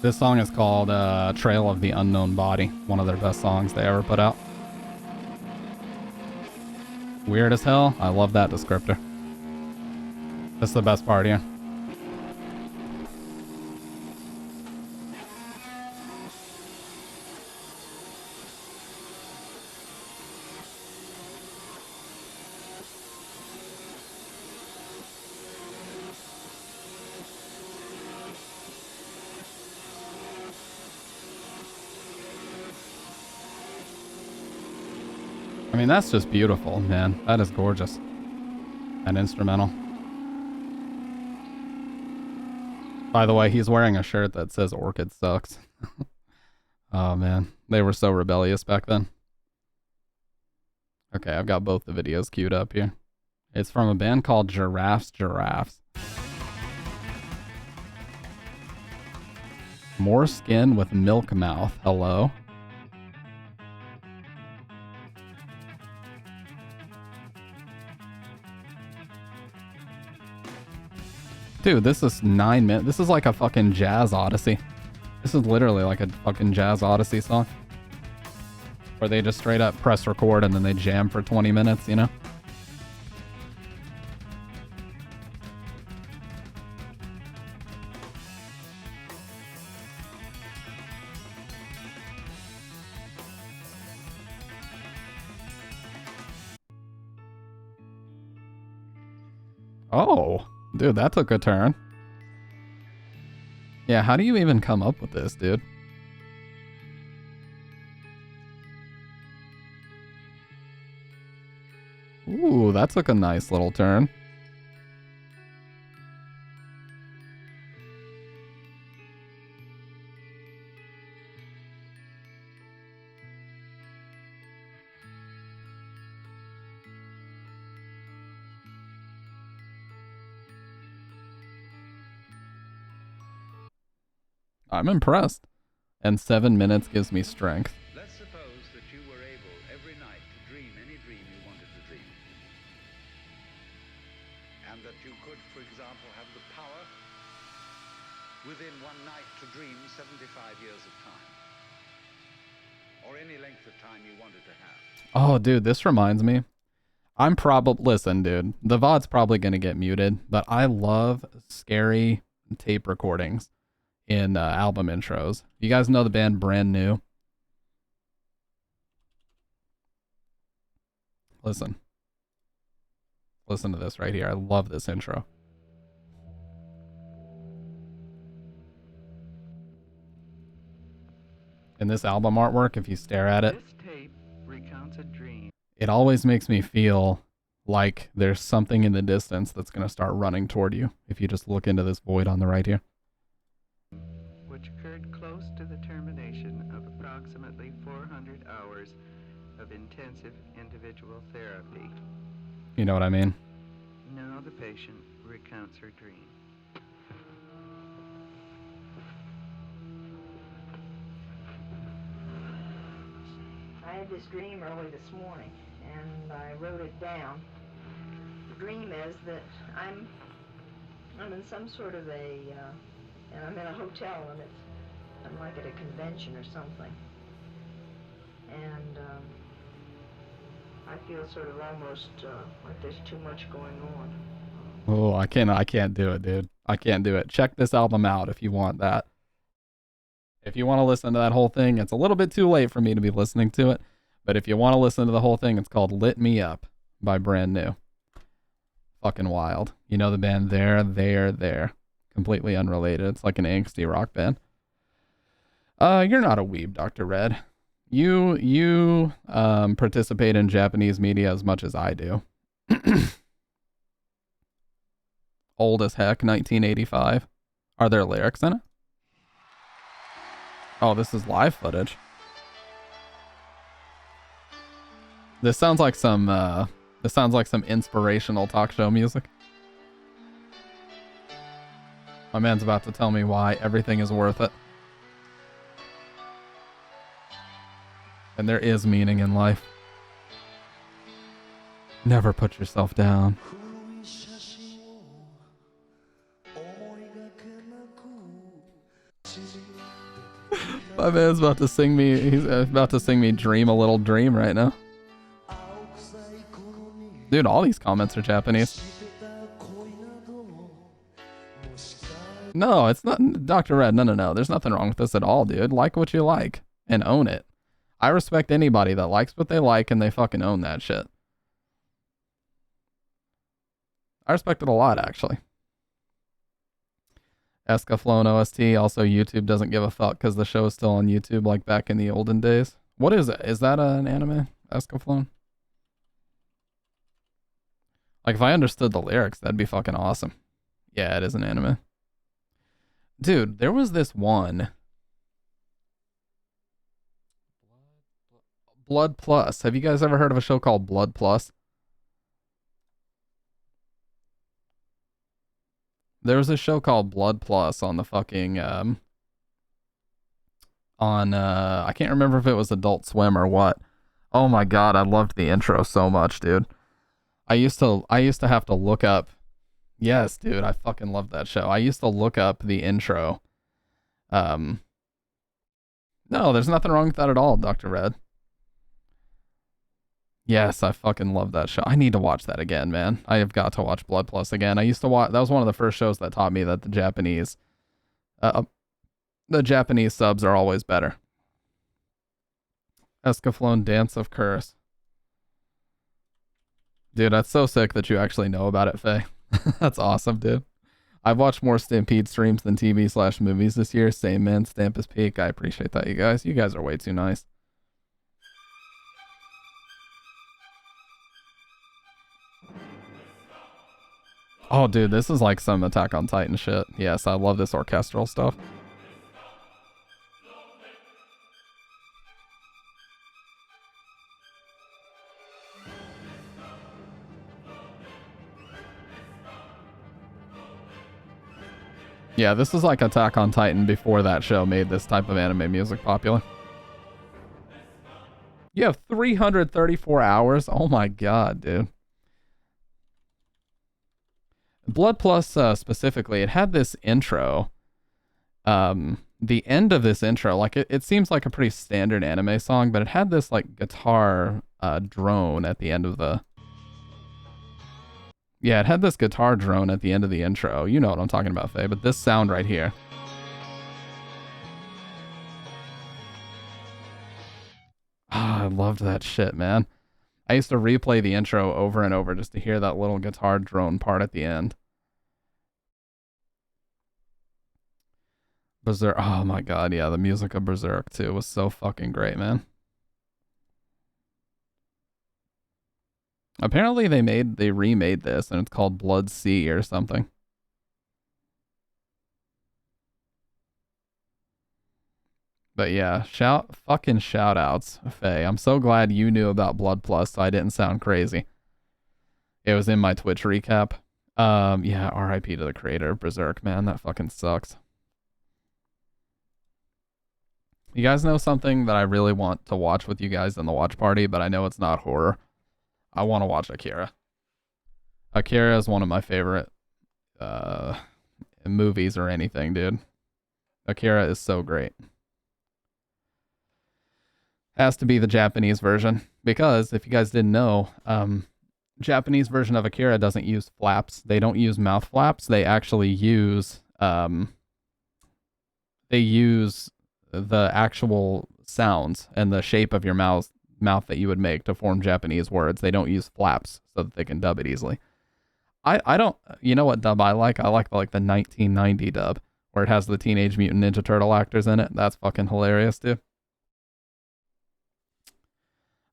This song is called Trail of the Unknown Body, one of their best songs they ever put out. Weird as hell. I love that descriptor. That's the best part here. I mean, that's just beautiful, man. That is gorgeous. An instrumental. By the way, he's wearing a shirt that says Orchid sucks. Oh, man. They were so rebellious back then. Okay, I've got both the videos queued up here. It's from a band called Giraffes. More Skin with Milk Mouth. Hello. Dude, this is 9 minutes. This is like a fucking jazz odyssey. This is literally like a fucking jazz odyssey song. Where they just straight up press record and then they jam for 20 minutes, you know? Oh, dude, that took a turn. Yeah, how do you even come up with this, dude? Ooh, that took a nice little turn. I'm impressed. And 7 minutes gives me strength. Let's suppose that you were able every night to dream any dream you wanted to dream. And that you could, for example, have the power within one night to dream 75 years of time. Or any length of time you wanted to have. Oh, dude, this reminds me. Listen, dude, the VOD's probably going to get muted, but I love scary tape recordings in album intros. You guys know the band Brand New? Listen to this right here. I love this intro. In this album artwork, if you stare at it, This tape recounts a dream. It always makes me feel like there's something in the distance that's going to start running toward you if you just look into this void on the right here. Which occurred close to the termination of approximately 400 hours of intensive individual therapy. You know what I mean? Now the patient recounts her dream. I had this dream early this morning, and I wrote it down. The dream is that I'm in some sort of and I'm in a hotel, and I'm like at a convention or something. And I feel sort of almost like there's too much going on. Oh, I can't do it, dude. I can't do it. Check this album out if you want that. If you want to listen to that whole thing, it's a little bit too late for me to be listening to it. But if you want to listen to the whole thing, it's called Lit Me Up by Brand New. Fucking wild. You know the band There. Completely unrelated. It's like an angsty rock band. You're not a weeb, Dr. Red. You participate in Japanese media as much as I do. Old as heck, 1985. Are there lyrics in it? Oh, this is live footage. This sounds like some inspirational talk show music. My man's about to tell me why everything is worth it. And there is meaning in life. Never put yourself down. My man's about to sing me, he's about to sing me Dream a Little Dream right now. Dude, all these comments are Japanese. No, it's not, Dr. Red, no. There's nothing wrong with this at all, dude. Like what you like and own it. I respect anybody that likes what they like and they fucking own that shit. I respect it a lot, actually. Escaflowne OST, also YouTube doesn't give a fuck because the show is still on YouTube like back in the olden days. What is it? Is that an anime? Escaflowne? Like if I understood the lyrics, that'd be fucking awesome. Yeah, it is an anime. Dude, there was this one. Blood Plus. Have you guys ever heard of a show called Blood Plus? There was a show called Blood Plus on the fucking, I can't remember if it was Adult Swim or what. Oh my god, I loved the intro so much, dude. I used to have to look up, yes, dude, I fucking loved that show. I used to look up the intro. No, there's nothing wrong with that at all, Dr. Red. Yes, I fucking love that show. I need to watch that again, man. I have got to watch Blood Plus again. I used to watch, that was one of the first shows that taught me that the Japanese subs are always better. Escaflowne Dance of Curse. Dude, that's so sick that you actually know about it, Faye. That's awesome, dude. I've watched more Stampede streams than TV/movies this year. Same, man. Stamp is peak. I appreciate that, you guys. You guys are way too nice. Oh, dude, this is like some Attack on Titan shit. Yes, I love this orchestral stuff. Yeah, this is like Attack on Titan before that show made this type of anime music popular. You have 334 hours? Oh my god, dude. Blood Plus specifically, it had this intro. The end of this intro, like it seems like a pretty standard anime song, but it had this like guitar drone at the end of the... Yeah, it had this guitar drone at the end of the intro. You know what I'm talking about, Faye, but this sound right here. Ah, I loved that shit, man. I used to replay the intro over and over just to hear that little guitar drone part at the end. Berserk. Oh my god, yeah, the music of Berserk too was so fucking great, man. Apparently they remade this and it's called Blood Sea or something. But yeah, fucking shout outs, Faye. I'm so glad you knew about Blood Plus so I didn't sound crazy. It was in my Twitch recap. Yeah, RIP to the creator of Berserk, man. That fucking sucks. You guys know something that I really want to watch with you guys in the watch party, but I know it's not horror. I want to watch Akira. Akira is one of my favorite movies or anything, dude. Akira is so great. Has to be the Japanese version, because if you guys didn't know, Japanese version of Akira doesn't use flaps. They don't use mouth flaps. They actually use the actual sounds and the shape of your mouth that you would make to form Japanese words. They don't use flaps so that they can dub it easily. I don't, you know what dub I like? I like the 1990 dub where it has the Teenage Mutant Ninja Turtle actors in it. That's fucking hilarious, dude.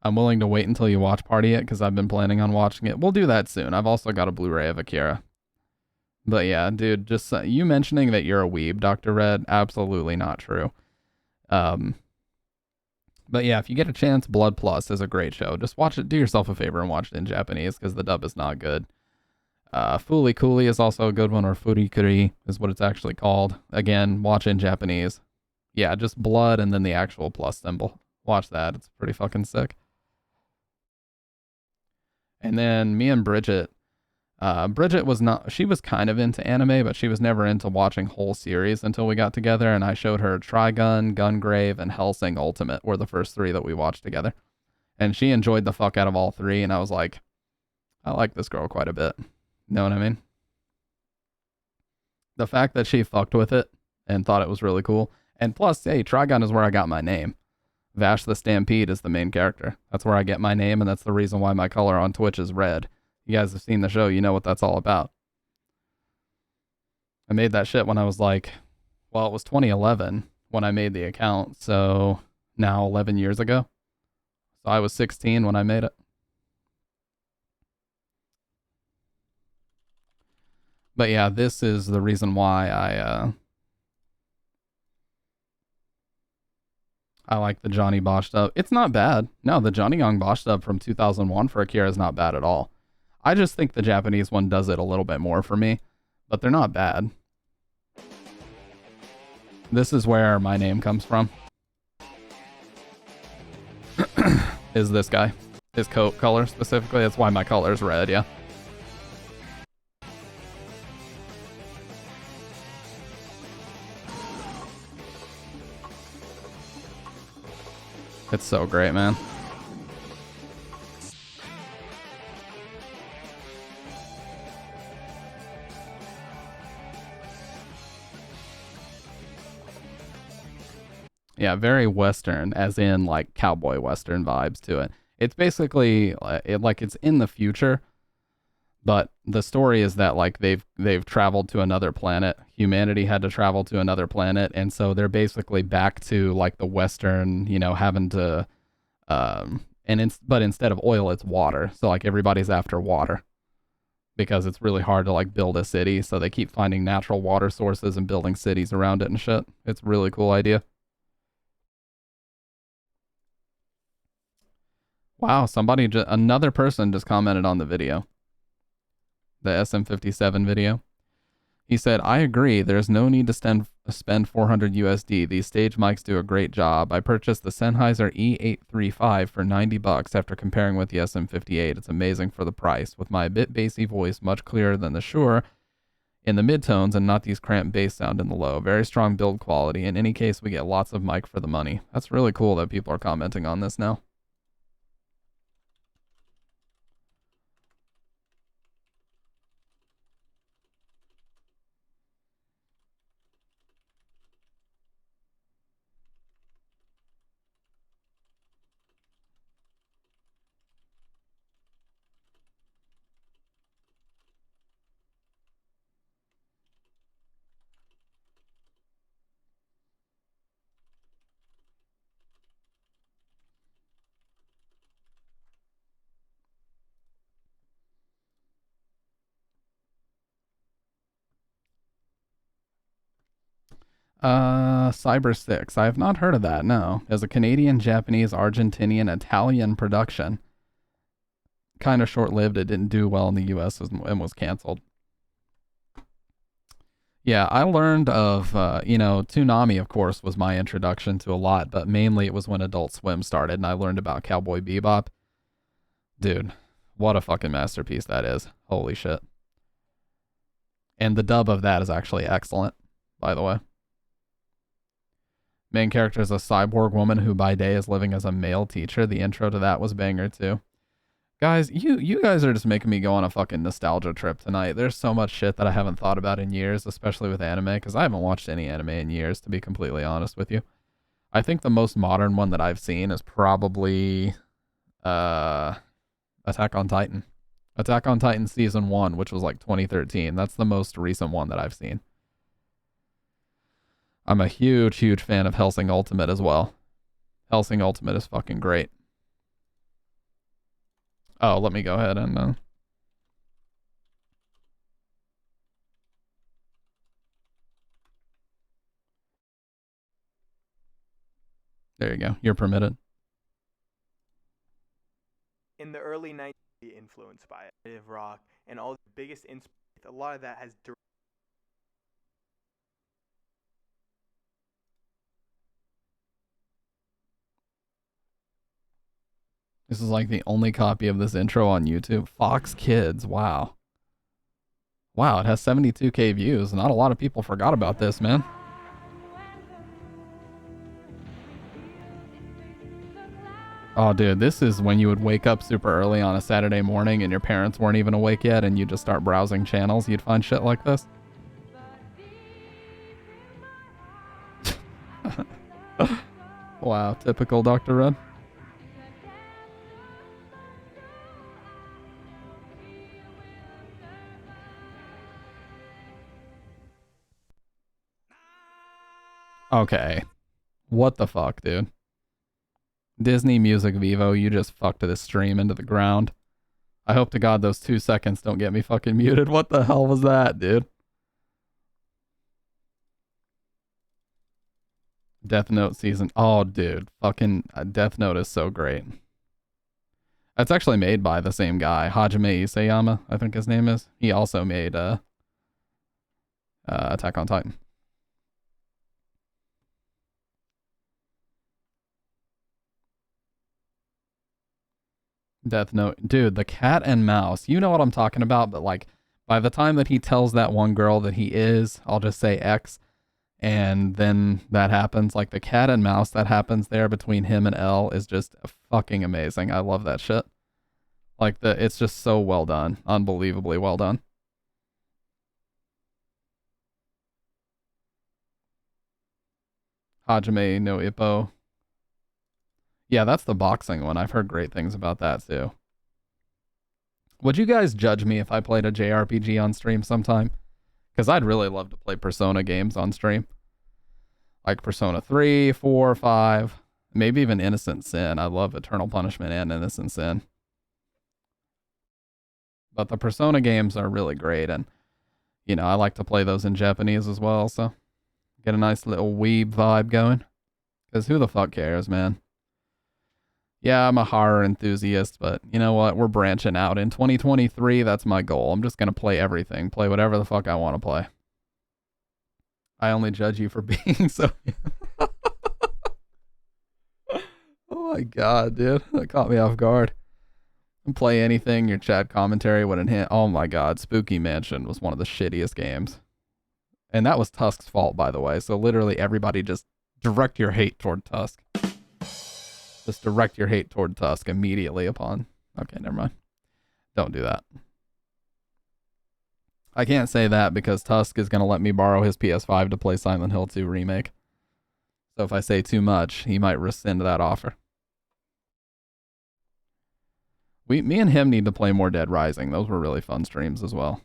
I'm willing to wait until you watch party it because I've been planning on watching it. We'll do that soon. I've also got a Blu-ray of Akira. But yeah, dude, just you mentioning that you're a weeb, Dr. Red, absolutely not true. But yeah, if you get a chance, Blood Plus is a great show. Just watch it. Do yourself a favor and watch it in Japanese because the dub is not good. Fooly Cooly is also a good one, or Furikuri is what it's actually called. Again, watch in Japanese. Yeah, just blood and then the actual plus symbol. Watch that. It's pretty fucking sick. And then me and Bridget. Bridget was not, she was kind of into anime, but she was never into watching whole series until we got together, and I showed her Trigun, Gungrave, and Hellsing Ultimate were the first 3 that we watched together. And she enjoyed the fuck out of all 3, and I was like, I like this girl quite a bit. Know what I mean? The fact that she fucked with it and thought it was really cool. And plus, hey, Trigun is where I got my name. Vash the Stampede is the main character. That's where I get my name, and that's the reason why my color on Twitch is red. You guys have seen the show, you know what that's all about. I made that shit when I was like, well, it was 2011 when I made the account, so now 11 years ago. So I was 16 when I made it. But yeah, this is the reason why I like the Johnny Bosch dub. It's not bad. No, the Johnny Young Bosch dub from 2001 for Akira is not bad at all. I just think the Japanese one does it a little bit more for me, but they're not bad. This is where my name comes from. Is this guy. His coat color specifically. That's why my color is red, yeah. It's so great, man. Yeah, very Western, as in like cowboy Western vibes to it. It's basically like it's in the future, but the story is that like they've traveled to another planet. Humanity had to travel to another planet, and so they're basically back to like the Western, you know, having to but instead of oil, it's water. So like everybody's after water because it's really hard to like build a city. So they keep finding natural water sources and building cities around it and shit. It's a really cool idea. Wow, another person just commented on the video. The SM57 video. He said, I agree, there's no need to spend 400 USD. These stage mics do a great job. I purchased the Sennheiser E835 for 90 bucks after comparing with the SM58. It's amazing for the price. With my a bit bassy voice, much clearer than the Shure in the midtones and not these cramped bass sound in the low. Very strong build quality. In any case, we get lots of mic for the money. That's really cool that people are commenting on this now. Cyber 6. I have not heard of that, no. As a Canadian, Japanese, Argentinian, Italian production. Kind of short-lived. It didn't do well in the US and was canceled. Yeah, I learned of, Toonami, of course, was my introduction to a lot, but mainly it was when Adult Swim started, and I learned about Cowboy Bebop. Dude, what a fucking masterpiece that is. Holy shit. And the dub of that is actually excellent, by the way. Main character is a cyborg woman who by day is living as a male teacher. The intro to that was banger too. Guys, you guys are just making me go on a fucking nostalgia trip tonight. There's so much shit that I haven't thought about in years, especially with anime, because I haven't watched any anime in years, to be completely honest with you. I think the most modern one that I've seen is probably Attack on Titan. Attack on Titan Season 1, which was like 2013. That's the most recent one that I've seen. I'm a huge, huge fan of Hellsing Ultimate as well. Hellsing Ultimate is fucking great. Oh, let me go ahead and... There you go. You're permitted. in the early 90s influenced by it, rock, and all the biggest a lot of that has This is like the only copy of this intro on YouTube. Fox Kids, wow. Wow, it has 72K views. Not a lot of people forgot about this, man. Oh, dude, this is when you would wake up super early on a Saturday morning and your parents weren't even awake yet and you just start browsing channels. You'd find shit like this. Wow, typical Dr. Red. Okay. What the fuck, dude? Disney Music Vivo, you just fucked this stream into the ground. I hope to God those 2 seconds don't get me fucking muted. What the hell was that, dude? Death Note season. Oh, dude. Fucking Death Note is so great. It's actually made by the same guy, Hajime Isayama, I think his name is. He also made Attack on Titan. Death Note. Dude, the cat and mouse. You know what I'm talking about, but like by the time that he tells that one girl that he is, I'll just say X, and then that happens, like the cat and mouse that happens there between him and L is just fucking amazing. I love that shit. Like it's just so well done. Unbelievably well done. Hajime no Ippo. Yeah, that's the boxing one. I've heard great things about that too. Would you guys judge me if I played a JRPG on stream sometime? Because I'd really love to play Persona games on stream. Like Persona 3, 4, 5, maybe even Innocent Sin. I love Eternal Punishment and Innocent Sin. But the Persona games are really great, and, you know, I like to play those in Japanese as well, so get a nice little weeb vibe going. Because who the fuck cares, man? Yeah, I'm a horror enthusiast, but you know what? We're branching out. In 2023, that's my goal. I'm just going to play everything. Play whatever the fuck I want to play. I only judge you for being so... Oh my god, dude. That caught me off guard. Play anything, your chat commentary would enhance... Oh my god, Spooky Mansion was one of the shittiest games. And that was Tusk's fault, by the way. So literally everybody just direct your hate toward Tusk. Just direct your hate toward Tusk immediately upon... Okay, never mind. Don't do that. I can't say that because Tusk is going to let me borrow his PS5 to play Silent Hill 2 Remake. So if I say too much, he might rescind that offer. Me and him need to play more Dead Rising. Those were really fun streams as well.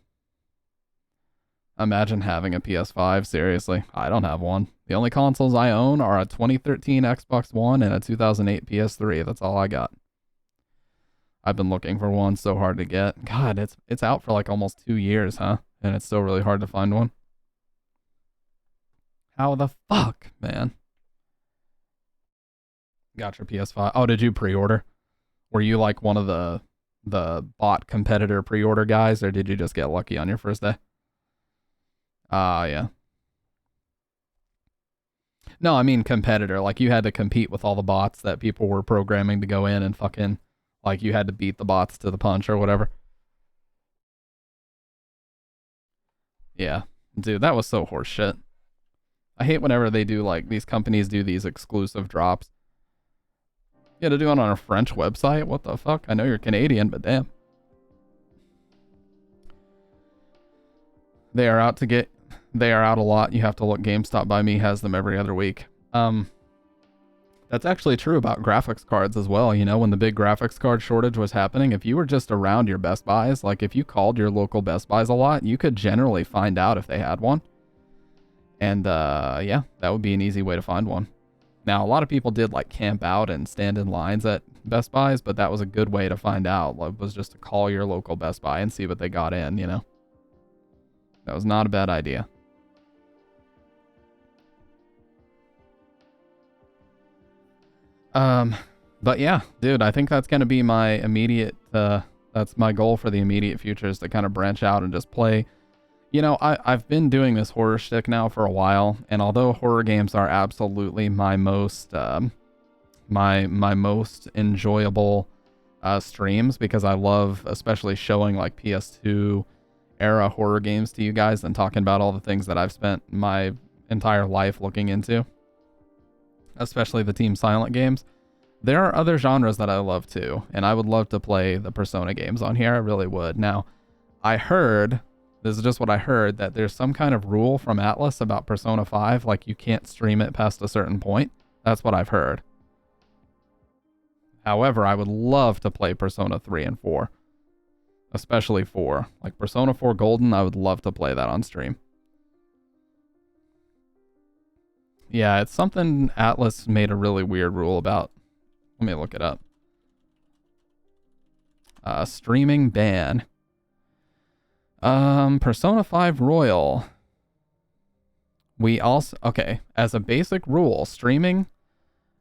Imagine having a PS5, seriously. I don't have one. The only consoles I own are a 2013 Xbox One and a 2008 PS3. That's all I got. I've been looking for one, so hard to get. God, it's out for like almost 2 years, huh? And it's still really hard to find one. How the fuck, man? Got your PS5. Oh, did you pre-order? Were you like one of the bot competitor pre-order guys, or did you just get lucky on your first day? Yeah. No, I mean competitor. Like you had to compete with all the bots that people were programming to go in and fucking, like you had to beat the bots to the punch or whatever. Yeah. Dude, that was so horseshit. I hate whenever they do, like, these companies do these exclusive drops. You had to do it on a French website? What the fuck? I know you're Canadian, but damn. They are out a lot. You have to look. GameStop by me has them every other week. That's actually true about graphics cards as well. You know, when the big graphics card shortage was happening, if you were just around your Best Buys, like if you called your local Best Buys a lot, you could generally find out if they had one. And yeah, that would be an easy way to find one. Now, a lot of people did like camp out and stand in lines at Best Buys, but that was a good way to find out. It was just to call your local Best Buy and see what they got in, you know. That was not a bad idea. But yeah, dude, I think that's going to be my immediate, that's my goal for the immediate future, is to kind of branch out and just play. You know, I've been doing this horror shtick now for a while, and although horror games are absolutely my most, my most enjoyable streams, because I love especially showing like PS2 era horror games to you guys and talking about all the things that I've spent my entire life looking into, especially the Team Silent games. There are other genres that I love too, and I would love to play the Persona games on here. I really would. Now, I heard, this is just what I heard, that there's some kind of rule from Atlas about Persona 5, like you can't stream it past a certain point. That's what I've heard. However, I would love to play Persona 3 and 4. Especially 4. Like Persona 4 Golden, I would love to play that on stream. Yeah, it's something Atlas made a really weird rule about. Let me look it up. Streaming ban. Persona 5 Royal. We also... Okay, as a basic rule, streaming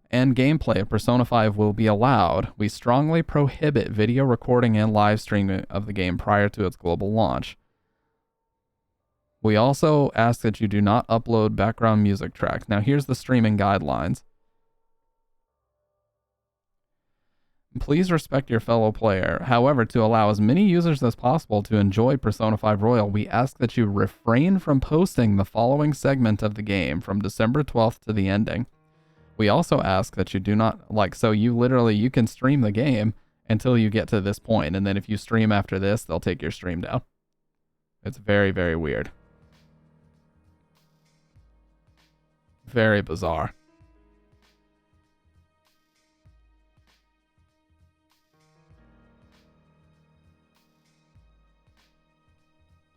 and gameplay of Persona 5 will be allowed. We strongly prohibit video recording and live streaming of the game prior to its global launch. We also ask that you do not upload background music tracks. Now here's the streaming guidelines. Please respect your fellow player. However, to allow as many users as possible to enjoy Persona 5 Royal, we ask that you refrain from posting the following segment of the game from December 12th to the ending. We also ask that you do not, like, so you literally, you can stream the game until you get to this point, and then if you stream after this, they'll take your stream down. It's very, very weird. Very bizarre.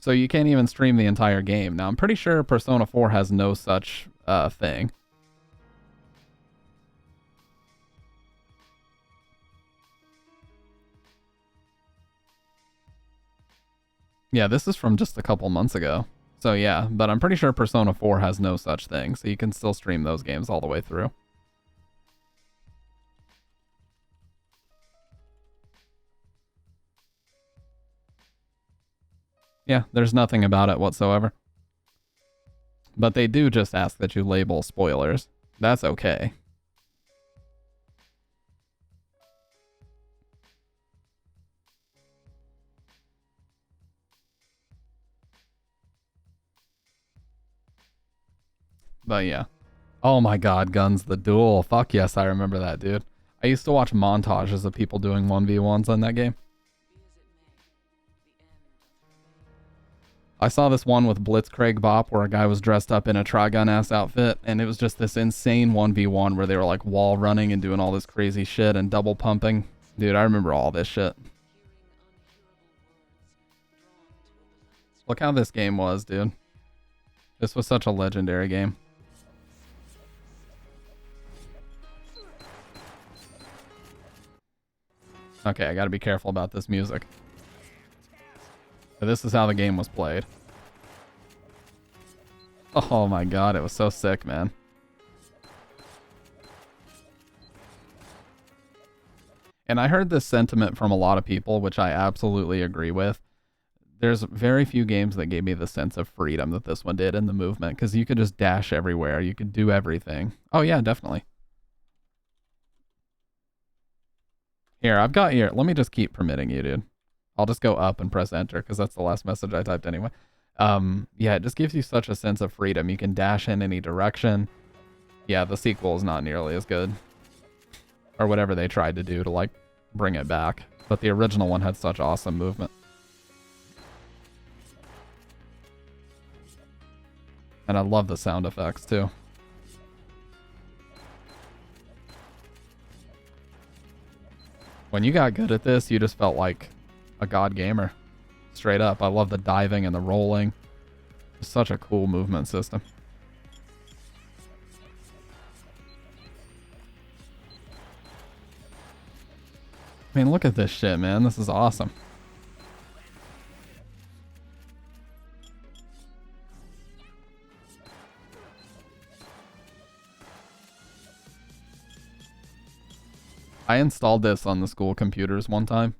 So you can't even stream the entire game. Now, I'm pretty sure Persona 4 has no such thing. Yeah, this is from just a couple months ago. So yeah, but I'm pretty sure Persona 4 has no such thing, so you can still stream those games all the way through. Yeah, there's nothing about it whatsoever. But they do just ask that you label spoilers. That's okay. But yeah. Oh my god, Guns the Duel. Fuck yes, I remember that, dude. I used to watch montages of people doing 1v1s on that game. I saw this one with Blitzkrieg Bop where a guy was dressed up in a Trigun-ass outfit, and it was just this insane 1v1 where they were like wall running and doing all this crazy shit and double pumping. Dude, I remember all this shit. Look how this game was, dude. This was such a legendary game. Okay, I gotta be careful about this music. But this is how the game was played. Oh my god, it was so sick, man. And I heard this sentiment from a lot of people, which I absolutely agree with. There's very few games that gave me the sense of freedom that this one did in the movement, because you could just dash everywhere. You could do everything. Oh yeah, definitely. Here, I've got here. Let me just keep permitting you, dude. I'll just go up and press enter because that's the last message I typed anyway. Yeah, it just gives you such a sense of freedom. You can dash in any direction. Yeah, the sequel is not nearly as good. Or whatever they tried to do to, like, bring it back. But the original one had such awesome movement. And I love the sound effects, too. When you got good at this, you just felt like a god gamer. Straight up. I love the diving and the rolling. It's such a cool movement system. I mean, look at this shit, man. This is awesome. I installed this on the school computers one time,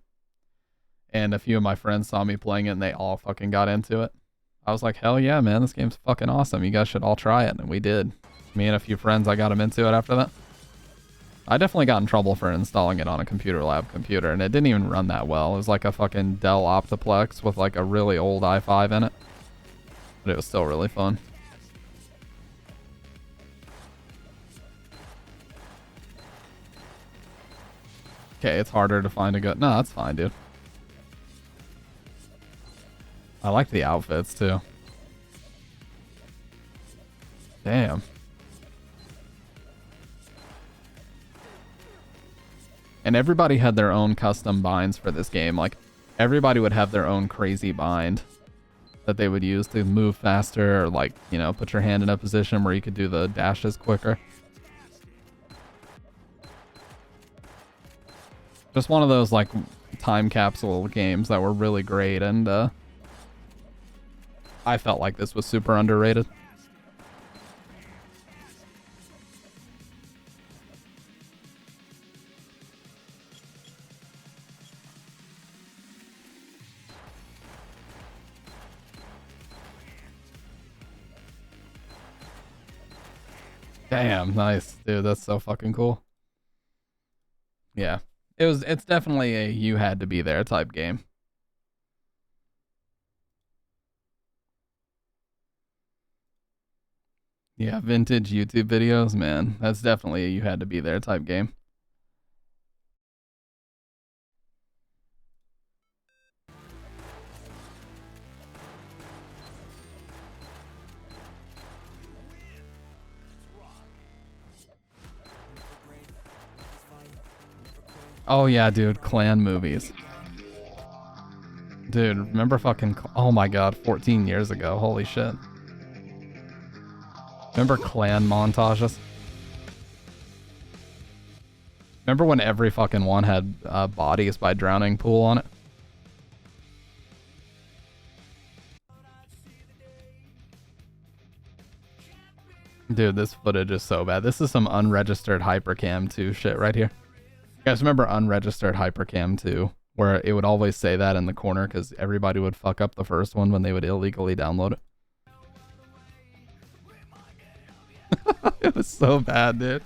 and a few of my friends saw me playing it, and they all fucking got into it. I was like, hell yeah, man, this game's fucking awesome. You guys should all try it, and we did. Me and a few friends, I got them into it after that. I definitely got in trouble for installing it on a computer lab computer, and it didn't even run that well. It was like a fucking Dell Optiplex with like a really old i5 in it. But it was still really fun. Okay, it's harder to find a good... No, that's fine, dude. I like the outfits, too. Damn. And everybody had their own custom binds for this game. Like, everybody would have their own crazy bind that they would use to move faster, or like, you know, put your hand in a position where you could do the dashes quicker. Just one of those, like, time capsule games that were really great, and I felt like this was super underrated. Damn, nice. Dude, that's so fucking cool. Yeah. It's definitely a you had to be there type game. Yeah, vintage YouTube videos, man. That's definitely a you had to be there type game. Oh yeah, dude, Clan movies. Dude, remember fucking... Oh my god, 14 years ago. Holy shit. Remember Clan montages? Remember when every fucking one had Bodies by Drowning Pool on it? Dude, this footage is so bad. This is some unregistered Hypercam 2 shit right here. You guys remember unregistered Hypercam 2? Where it would always say that in the corner because everybody would fuck up the first one when they would illegally download it. It was so bad, dude.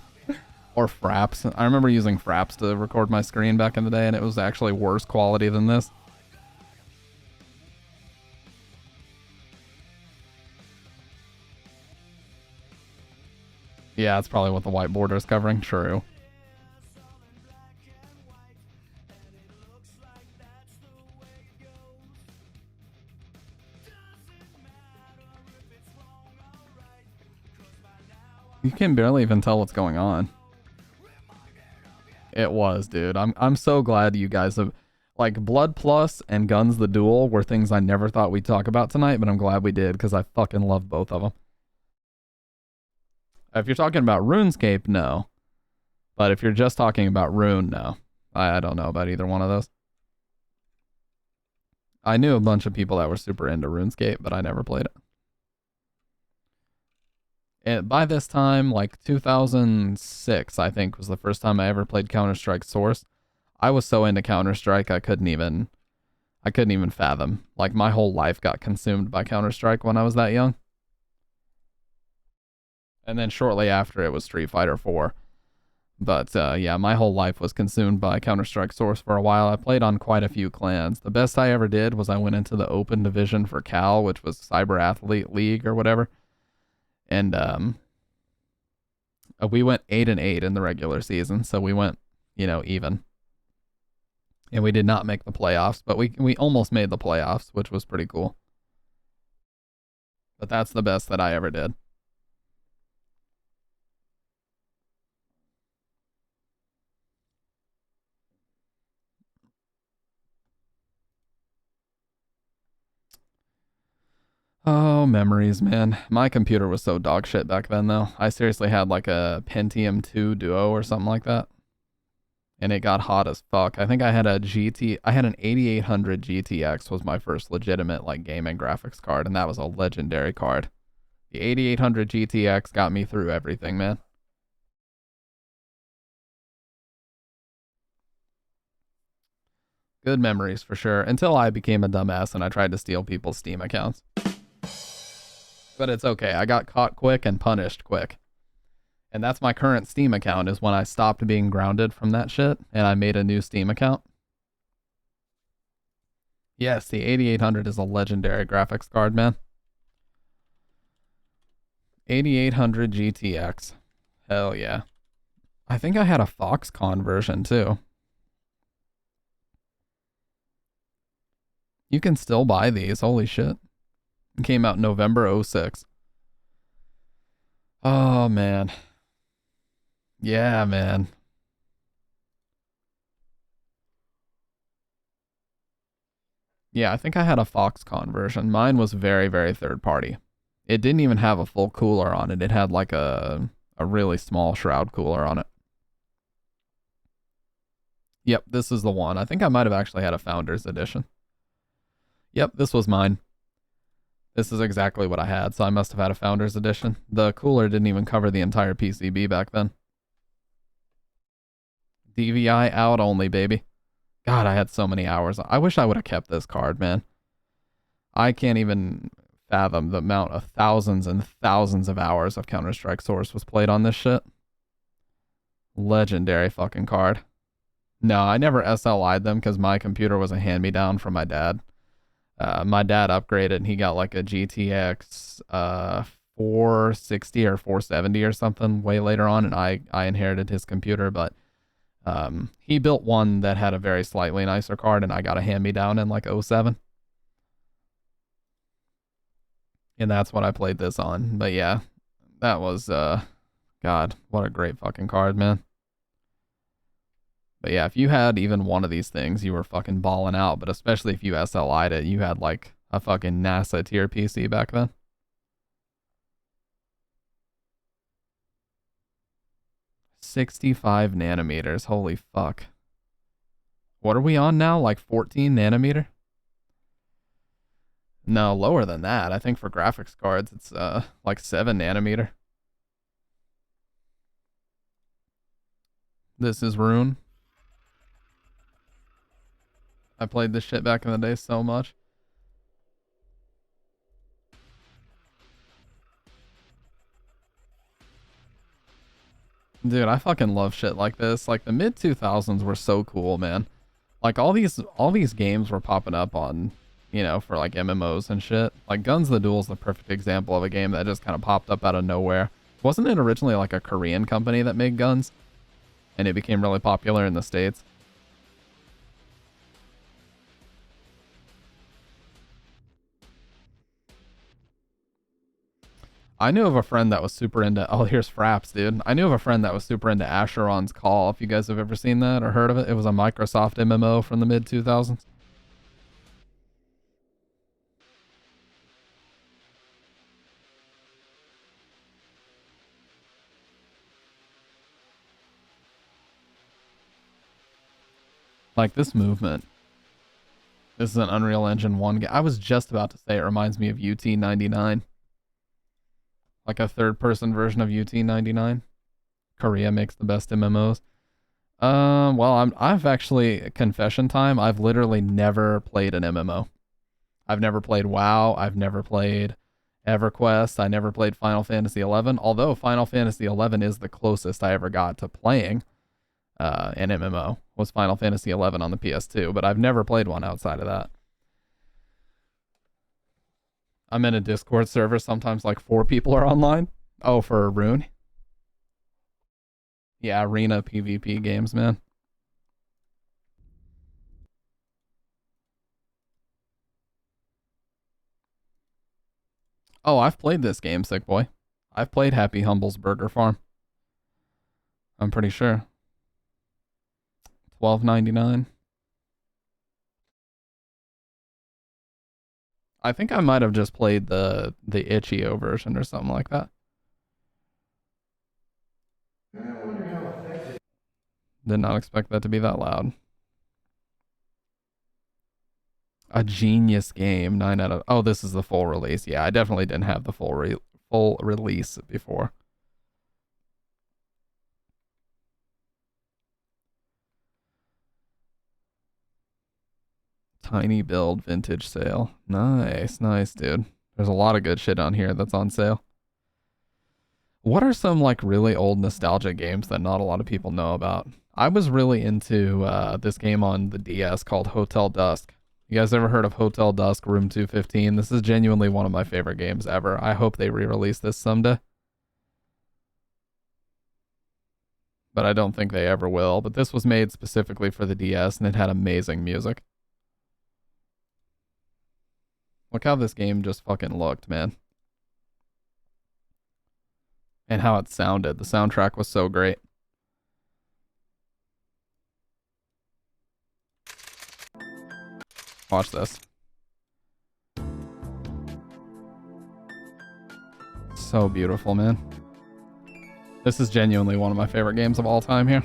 Or Fraps. I remember using Fraps to record my screen back in the day, and it was actually worse quality than this. Yeah, that's probably what the white border is covering. True. You can barely even tell what's going on. It was, dude. I'm so glad you guys have... Like, Blood Plus and Guns the Duel were things I never thought we'd talk about tonight, but I'm glad we did, because I fucking love both of them. If you're talking about RuneScape, no. But if you're just talking about Rune, no. I don't know about either one of those. I knew a bunch of people that were super into RuneScape, but I never played it. And by this time, like 2006, I think, was the first time I ever played Counter-Strike Source. I was so into Counter-Strike, I couldn't even fathom. Like, my whole life got consumed by Counter-Strike when I was that young. And then shortly after, it was Street Fighter 4. But, yeah, my whole life was consumed by Counter-Strike Source for a while. I played on quite a few clans. The best I ever did was I went into the open division for Cal, which was Cyber Athlete League or whatever. And we went 8-8 in the regular season, so we went, you know, even. And we did not make the playoffs, but we almost made the playoffs, which was pretty cool. But that's the best that I ever did. Oh, memories, man. My computer was so dog shit back then, though. I seriously had like a Pt.2 Duo or something like that. And it got hot as fuck. I think I had an 8800 GTX was my first legitimate like gaming graphics card, and that was a legendary card. The 8800 GTX got me through everything, man. Good memories for sure. Until I became a dumbass and I tried to steal people's Steam accounts. But it's okay. I got caught quick and punished quick. And that's my current Steam account, is when I stopped being grounded from that shit and I made a new Steam account. Yes, the 8800 is a legendary graphics card, man. 8800 GTX. Hell yeah. I think I had a Foxconn version too. You can still buy these. Holy shit. It came out November 06. Oh, man. Yeah, man. Yeah, I think I had a Foxconn version. Mine was very, very third party. It didn't even have a full cooler on it. It had like a really small shroud cooler on it. Yep, this is the one. I think I might have actually had a Founders Edition. Yep, this was mine. This is exactly what I had, so I must have had a Founders Edition. The cooler didn't even cover the entire PCB back then. DVI out only, baby. God, I had so many hours. I wish I would have kept this card, man. I can't even fathom the amount of thousands and thousands of hours of Counter-Strike Source was played on this shit. Legendary fucking card. No, I never SLI'd them because my computer was a hand-me-down from my dad. My dad upgraded and he got like a GTX 460 or 470 or something way later on, and I inherited his computer, but he built one that had a very slightly nicer card, and I got a hand-me-down in like 07. And that's what I played this on. But yeah, that was, God, what a great fucking card, man. But yeah, if you had even one of these things, you were fucking balling out. But especially if you SLI'd it, you had like a fucking NASA tier PC back then. "65 nanometers. Holy fuck. What are we on now? Like 14 nanometer? No, lower than that. I think for graphics cards, it's like 7 nanometer. This is Rune. I played this shit back in the day so much. Dude, I fucking love shit like this. Like the mid 2000s were so cool, man. Like all these games were popping up on, you know, for like MMOs and shit. Like Guns the Duel is the perfect example of a game that just kind of popped up out of nowhere. Wasn't it originally like a Korean company that made guns? And it became really popular in the States. I knew of a friend that was super into... Oh, here's Fraps, dude. I knew of a friend that was super into Asheron's Call, if you guys have ever seen that or heard of it. It was a Microsoft MMO from the mid-2000s. Like this movement. This is an Unreal Engine 1 game. I was just about to say it reminds me of UT99. Like a third-person version of UT99. Korea makes the best MMOs. Well, I've actually, confession time, I've literally never played an MMO. I've never played WoW. I've never played EverQuest. I never played Final Fantasy 11. Although Final Fantasy 11 is the closest I ever got to playing an MMO. Was Final Fantasy 11 on the PS2, but I've never played one outside of that. I'm in a Discord server. Sometimes like 4 people are online. Oh, for Rune? Yeah, arena PvP games, man. Oh, I've played this game, Sick Boy. I've played Happy Humble's Burger Farm. I'm pretty sure. $12.99. I think I might have just played the itch.io version or something like that. I wonder how effective. Did not expect that to be that loud. A genius game. 9 out of... Oh, this is the full release. Yeah, I definitely didn't have the full release before. Tiny build vintage sale. Nice, nice, dude. There's a lot of good shit on here that's on sale. What are some like really old nostalgia games that not a lot of people know about? I was really into this game on the DS called Hotel Dusk. You guys ever heard of Hotel Dusk Room 215? This is genuinely one of my favorite games ever. I hope they re-release this someday. But I don't think they ever will. But this was made specifically for the DS and it had amazing music. Look how this game just fucking looked, man. And how it sounded. The soundtrack was so great. Watch this. So beautiful, man. This is genuinely one of my favorite games of all time here.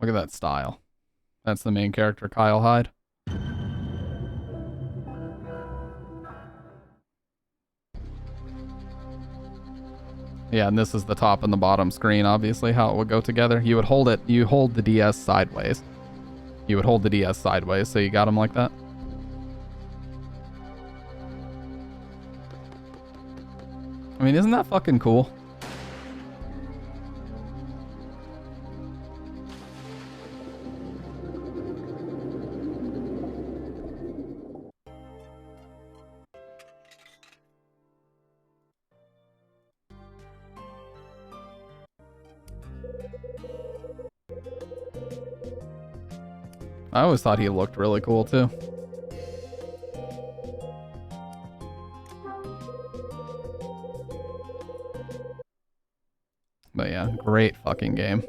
Look at that style. That's the main character, Kyle Hyde. Yeah, and this is the top and the bottom screen, obviously, how it would go together. You would hold it, you hold the DS sideways. You would hold the DS sideways, so you got them like that. I mean, isn't that fucking cool? I always thought he looked really cool too. But yeah, great fucking game.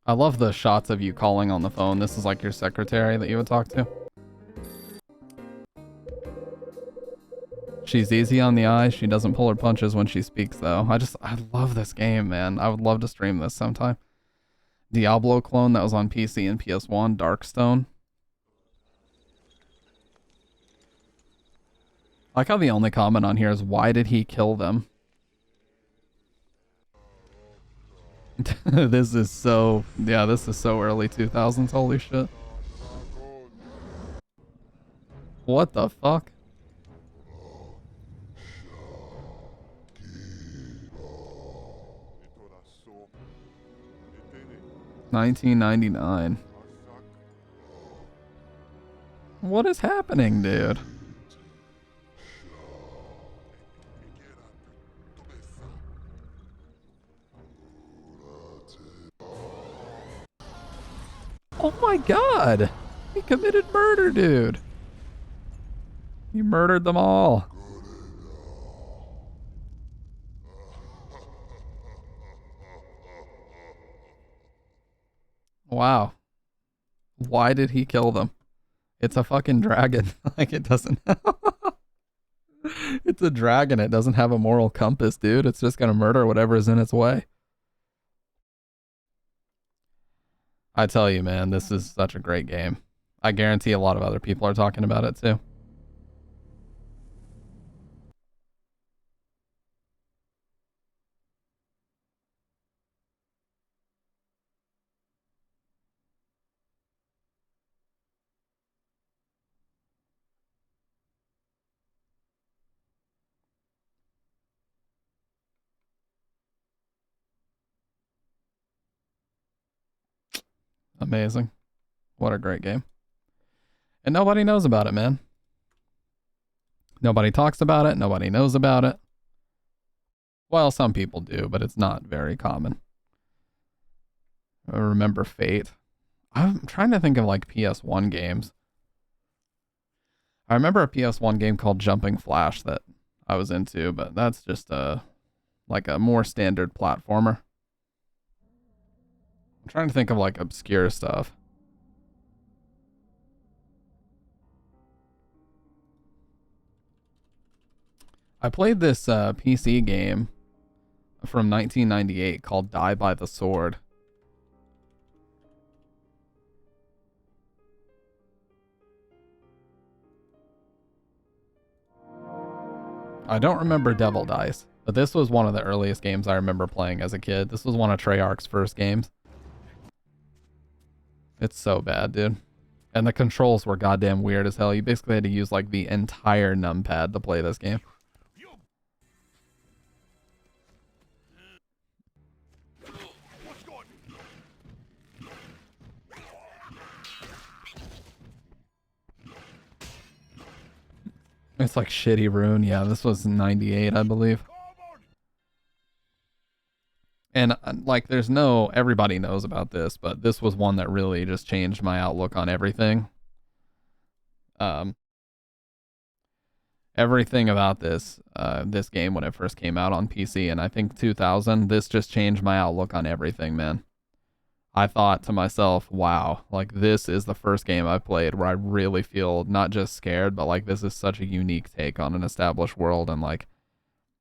I love the shots of you calling on the phone. This is like your secretary that you would talk to. She's easy on the eye. She doesn't pull her punches when she speaks, though. I love this game, man. I would love to stream this sometime. Diablo clone that was on PC and PS1, Darkstone. I like how the only comment on here is, why did he kill them? This is so early 2000s, holy shit. What the fuck? $19.99. What is happening, dude? Oh my god! He committed murder, dude! He murdered them all. Wow. Why did he kill them? It's a fucking dragon. Like, it doesn't... It's a dragon. It doesn't have a moral compass, dude. It's just gonna murder whatever is in its way. I tell you, man, this is such a great game. I guarantee a lot of other people are talking about it too. Amazing. What a great game. And nobody knows about it, man. Nobody talks about it. Nobody knows about it. Well, some people do, but it's not very common. I remember Fate. I'm trying to think of like PS1 games. I remember a PS1 game called Jumping Flash that I was into, but that's just like a more standard platformer. I'm trying to think of like obscure stuff. I played this PC game from 1998 called Die by the Sword. I don't remember Devil Dice, but this was one of the earliest games I remember playing as a kid. This was one of Treyarch's first games. It's so bad, dude. And the controls were goddamn weird as hell. You basically had to use like the entire numpad to play this game. It's like shitty Rune. Yeah, this was 98, I believe. And like, there's no, everybody knows about this, but this was one that really just changed my outlook on everything. Everything about this, this game when it first came out on PC, and I think 2000, this just changed my outlook on everything, man. I thought to myself, wow, like this is the first game I've played where I really feel not just scared, but like this is such a unique take on an established world, and like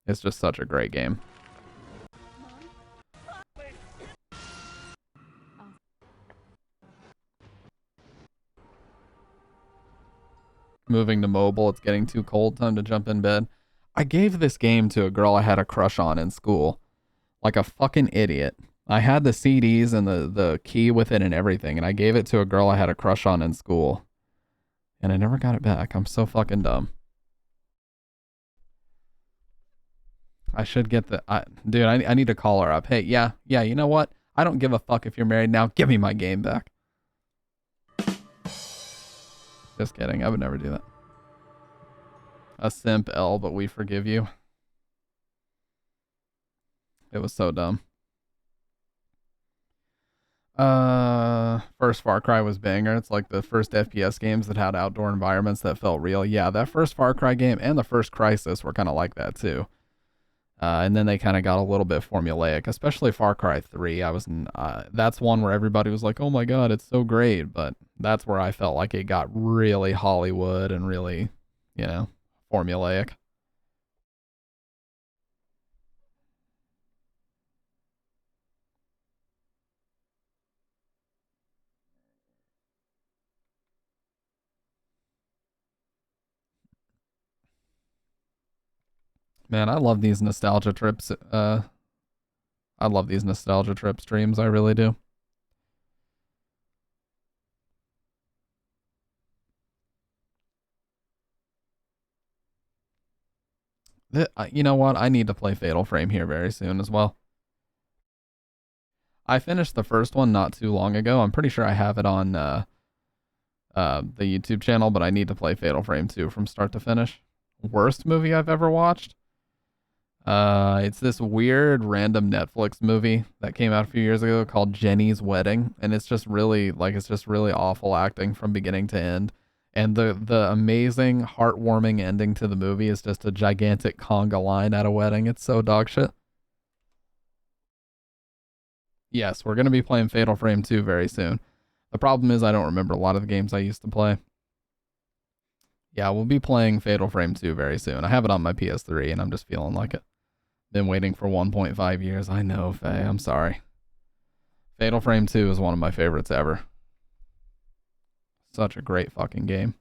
it's just such a great game. Moving to mobile, it's getting too cold, time to jump in bed. I gave this game to a girl I had a crush on in school. Like a fucking idiot. I had the CDs and the key with it and everything, and I gave it to a girl I had a crush on in school. And I never got it back. I'm so fucking dumb. I should get the... dude, I need to call her up. Hey, yeah, you know what? I don't give a fuck if you're married now. Give me my game back. Just kidding. I would never do that. A simp L, but we forgive you. It was so dumb. First Far Cry was banger. It's like the first FPS games that had outdoor environments that felt real. Yeah, that first Far Cry game and the first Crysis were kind of like that too. And then they kind of got a little bit formulaic, especially Far Cry 3. That's one where everybody was like, oh my god, it's so great. But that's where I felt like it got really Hollywood and really, you know, formulaic. Man, I love these nostalgia trips. I love these nostalgia trip streams. I really do. You know what? I need to play Fatal Frame here very soon as well. I finished the first one not too long ago. I'm pretty sure I have it on the YouTube channel, but I need to play Fatal Frame 2 from start to finish. Worst movie I've ever watched? It's this weird random Netflix movie that came out a few years ago called Jenny's Wedding, and it's just really awful acting from beginning to end. And the amazing, heartwarming ending to the movie is just a gigantic conga line at a wedding. It's so dog shit. Yes, we're going to be playing Fatal Frame 2 very soon. The problem is I don't remember a lot of the games I used to play. Yeah, we'll be playing Fatal Frame 2 very soon. I have it on my PS3 and I'm just feeling like it. Been waiting for 1.5 years. I know, Faye. I'm sorry. Fatal Frame 2 is one of my favorites ever. Such a great fucking game.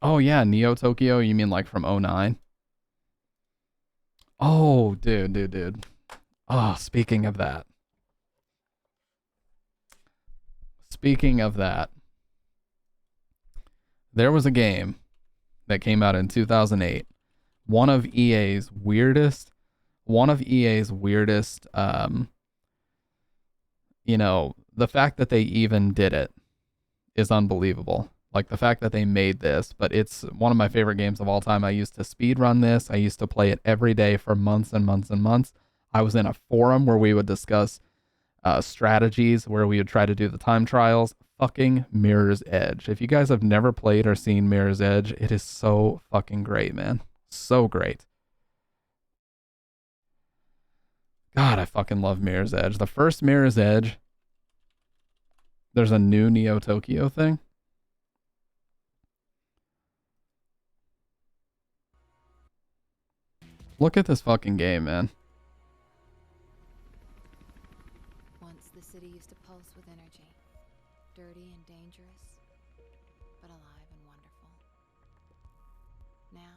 Oh yeah, Neo Tokyo, you mean like from 09? Oh, dude. Oh, speaking of that. There was a game that came out in 2008. One of EA's weirdest, you know, the fact that they even did it is unbelievable. Like the fact that they made this, but it's one of my favorite games of all time. I used to speedrun this. I used to play it every day for months and months and months. I was in a forum where we would discuss strategies where we would try to do the time trials. Fucking Mirror's Edge. If you guys have never played or seen Mirror's Edge, it is so fucking great, man. So great. God, I fucking love Mirror's Edge. The first Mirror's Edge, there's a new Neo Tokyo thing. Look at this fucking game, man. Once the city used to pulse with energy. Dirty and dangerous, but alive and wonderful. Now,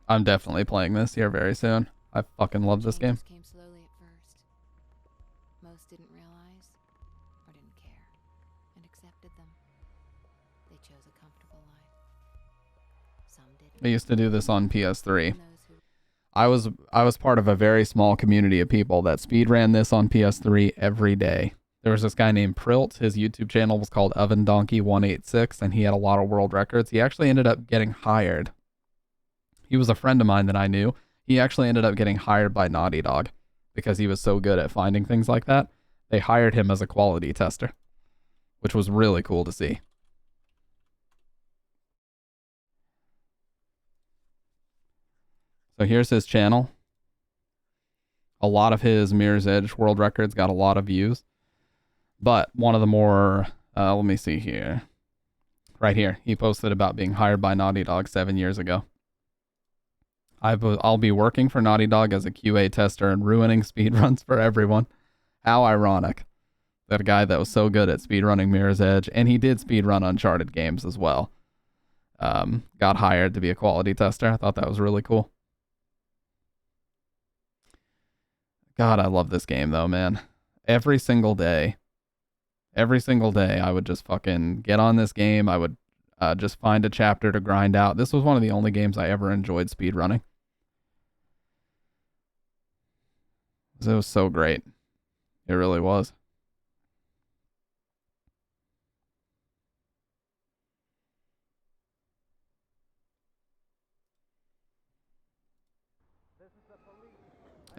I'm definitely playing this here very soon. I fucking love this game. came slowly at first. Most didn't realize or didn't care and accepted them. They chose a comfortable life. Some didn't. I used to do this on PS3. I was part of a very small community of people that speedran this on PS3 every day. There was this guy named Prilt. His YouTube channel was called Oven Donkey 186, and he had a lot of world records. He actually ended up getting hired. He was a friend of mine that I knew. He actually ended up getting hired by Naughty Dog because he was so good at finding things like that. They hired him as a quality tester, which was really cool to see. So here's his channel. A lot of his Mirror's Edge world records got a lot of views. But one of the more, let me see here. Right here, he posted about being hired by Naughty Dog 7 years ago. I'll be working for Naughty Dog as a QA tester and ruining speedruns for everyone. How ironic. That guy that was so good at speedrunning Mirror's Edge, and he did speedrun Uncharted games as well. Got hired to be a quality tester. I thought that was really cool. God, I love this game though, man. Every single day I would just fucking get on this game. I would just find a chapter to grind out. This was one of the only games I ever enjoyed speedrunning. It was so great. It really was.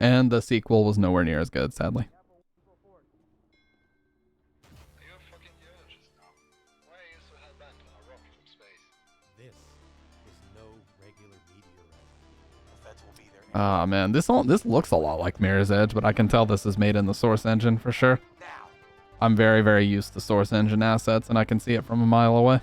And the sequel was nowhere near as good, sadly. Ah, man, this looks a lot like Mirror's Edge, but I can tell this is made in the Source engine for sure. I'm very, very used to Source engine assets, and I can see it from a mile away.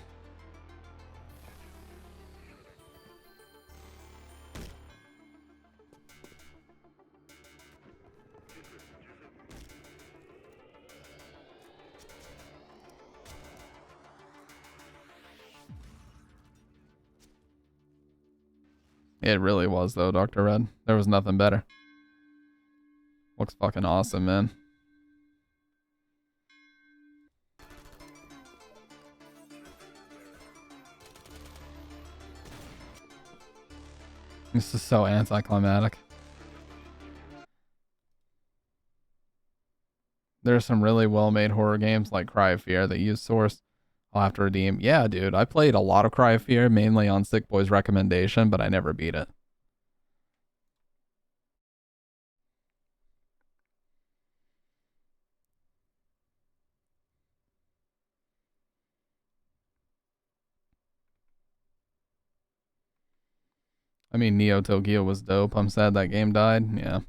It really was, though, Dr. Red. There was nothing better. Looks fucking awesome, man. This is so anticlimactic. There's some really well-made horror games like Cry of Fear that use Source. I'll have to redeem. Yeah, dude, I played a lot of Cry of Fear, mainly on Sick Boy's recommendation, but I never beat it. I mean, Neo Tokyo was dope. I'm sad that game died. Yeah.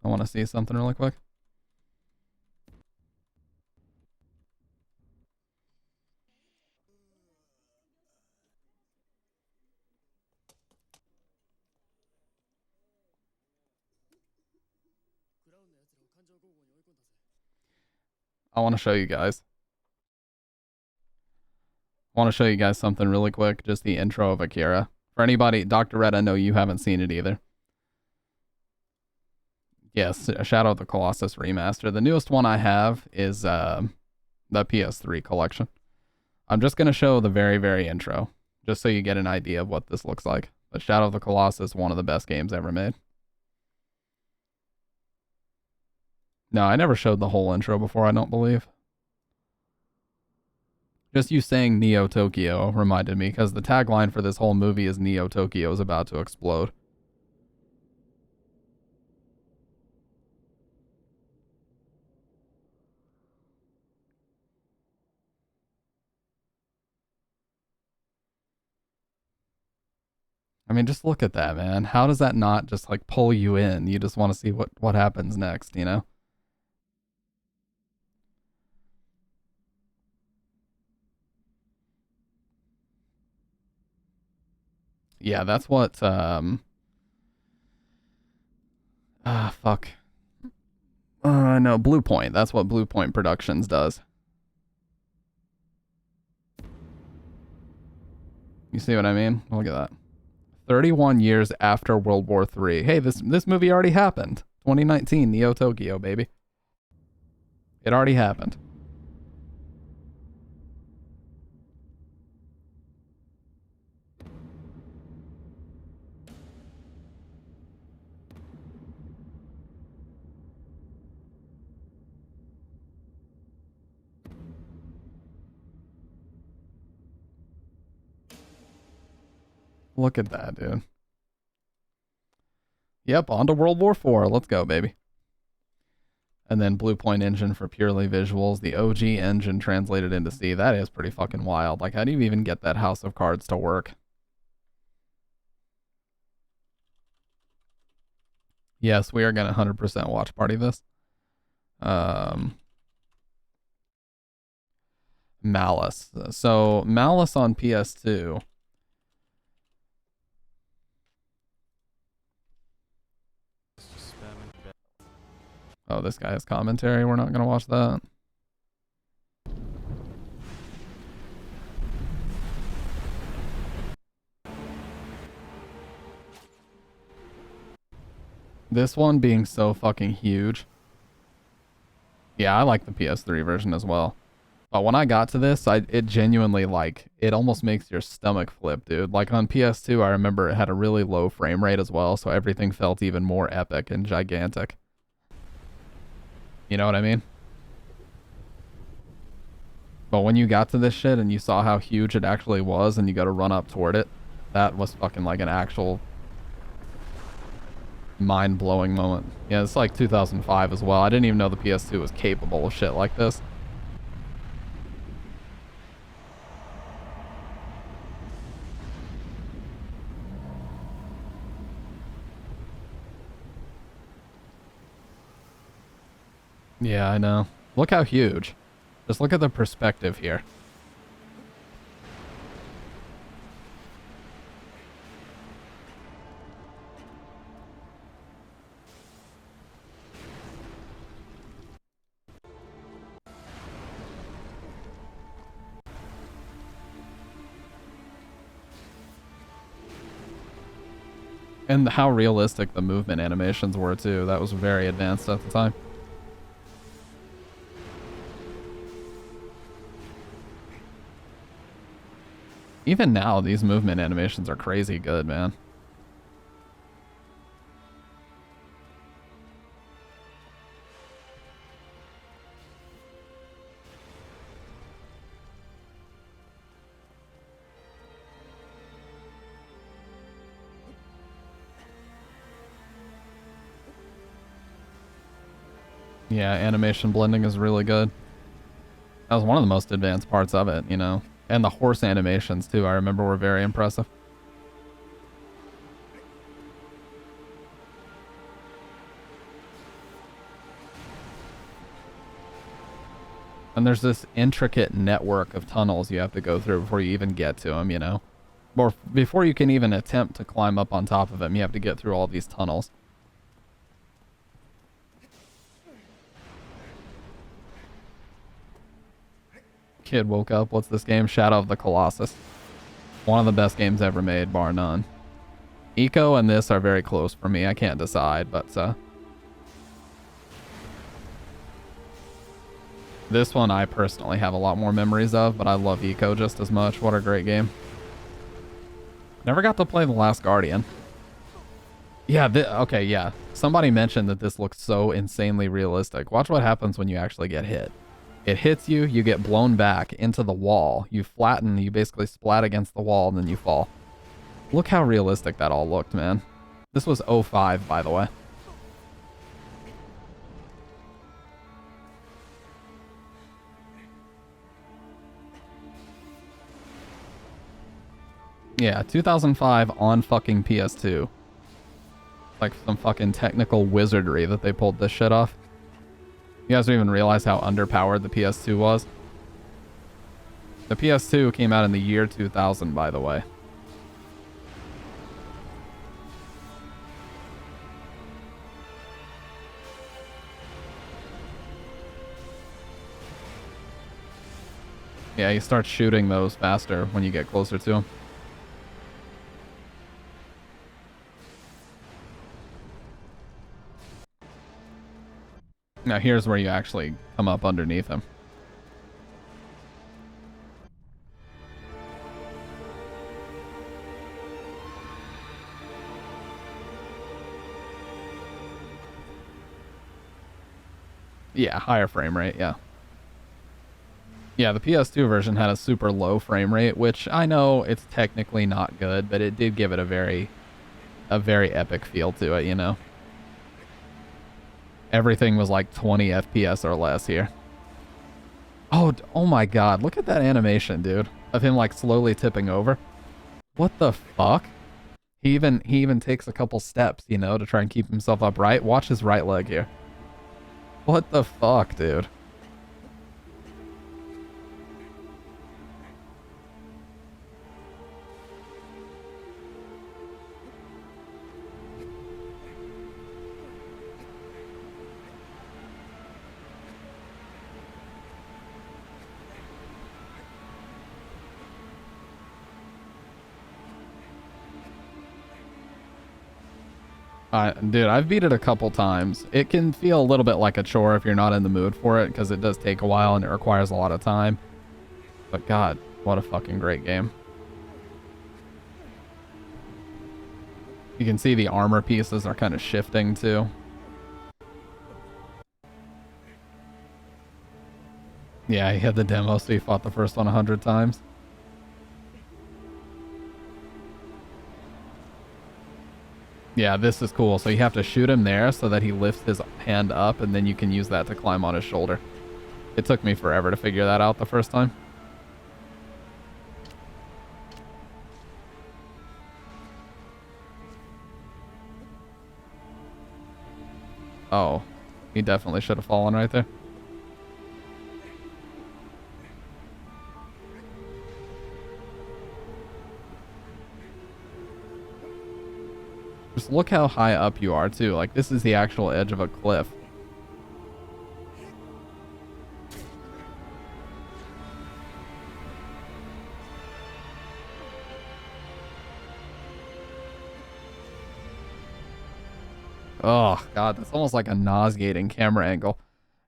I want to see something really quick. I want to show you guys. I want to show you guys something really quick. Just the intro of Akira. For anybody, Dr. Red, I know you haven't seen it either. Yes, Shadow of the Colossus remaster. The newest one I have is the PS3 collection. I'm just going to show the very, very intro, just so you get an idea of what this looks like. But Shadow of the Colossus, one of the best games ever made. No, I never showed the whole intro before, I don't believe. Just you saying Neo Tokyo reminded me, because the tagline for this whole movie is Neo Tokyo is about to explode. I mean, just look at that, man. How does that not just like pull you in? You just want to see what happens next, you know? Yeah, that's what fuck. No, Blue Point. That's what Blue Point Productions does. You see what I mean? Look at that. 31 years after World War III. Hey, this movie already happened. 2019, Neo Tokyo, baby. It already happened. Look at that, dude. Yep, on to World War IV. Let's go, baby. And then Blue Point Engine for purely visuals. The OG engine translated into C. That is pretty fucking wild. Like, how do you even get that House of Cards to work? Yes, we are going to 100% watch party this. Malice. So, Malice on PS2. Oh, this guy has commentary. We're not going to watch that. This one being so fucking huge. Yeah, I like the PS3 version as well. But when I got to this, it genuinely, like, it almost makes your stomach flip, dude. Like, on PS2, I remember it had a really low frame rate as well, so everything felt even more epic and gigantic. You know what I mean? But when you got to this shit and you saw how huge it actually was and you got to run up toward it, that was fucking like an actual mind-blowing moment. Yeah, it's like 2005 as well. I didn't even know the PS2 was capable of shit like this. Yeah, I know. Look how huge. Just look at the perspective here. And how realistic the movement animations were too. That was very advanced at the time. Even now, these movement animations are crazy good, man. Yeah, animation blending is really good. That was one of the most advanced parts of it, you know. And the horse animations, too, I remember were very impressive. And there's this intricate network of tunnels you have to go through before you even get to them, you know. Or before you can even attempt to climb up on top of them, you have to get through all these tunnels. Kid woke up. What's this game? Shadow of the Colossus. One of the best games ever made, bar none. Eco and this are very close for me. I can't decide, but this one I personally have a lot more memories of, but I love Eco just as much. What a great game. Never got to play The Last Guardian. Yeah, okay, yeah. Somebody mentioned that this looks so insanely realistic. Watch what happens when you actually get hit. It hits you, you get blown back into the wall. You flatten, you basically splat against the wall, and then you fall. Look how realistic that all looked, man. This was 05, by the way. Yeah, 2005 on fucking PS2. Like some fucking technical wizardry that they pulled this shit off. You guys don't even realize how underpowered the PS2 was. The PS2 came out in the year 2000, by the way. Yeah, he starts shooting those faster when you get closer to him. Now here's where you actually come up underneath him. Yeah, higher frame rate, yeah. Yeah, the PS2 version had a super low frame rate, which I know it's technically not good, but it did give it a very epic feel to it, you know? Everything was like 20 FPS or less here. Oh my god, look at that animation, dude. Of him like slowly tipping over. What the fuck? He even takes a couple steps, you know, to try and keep himself upright. Watch his right leg here. What the fuck, dude? Dude, I've beat it a couple times. It can feel a little bit like a chore if you're not in the mood for it, because it does take a while and it requires a lot of time. But god, what a fucking great game. You can see the armor pieces are kind of shifting too. Yeah, he had the demo, so he fought the first one 100 times. Yeah, this is cool. So you have to shoot him there so that he lifts his hand up, and then you can use that to climb on his shoulder. It took me forever to figure that out the first time. Oh, he definitely should have fallen right there. Just look how high up you are, too. Like, this is the actual edge of a cliff. Oh, God, that's almost like a nauseating camera angle.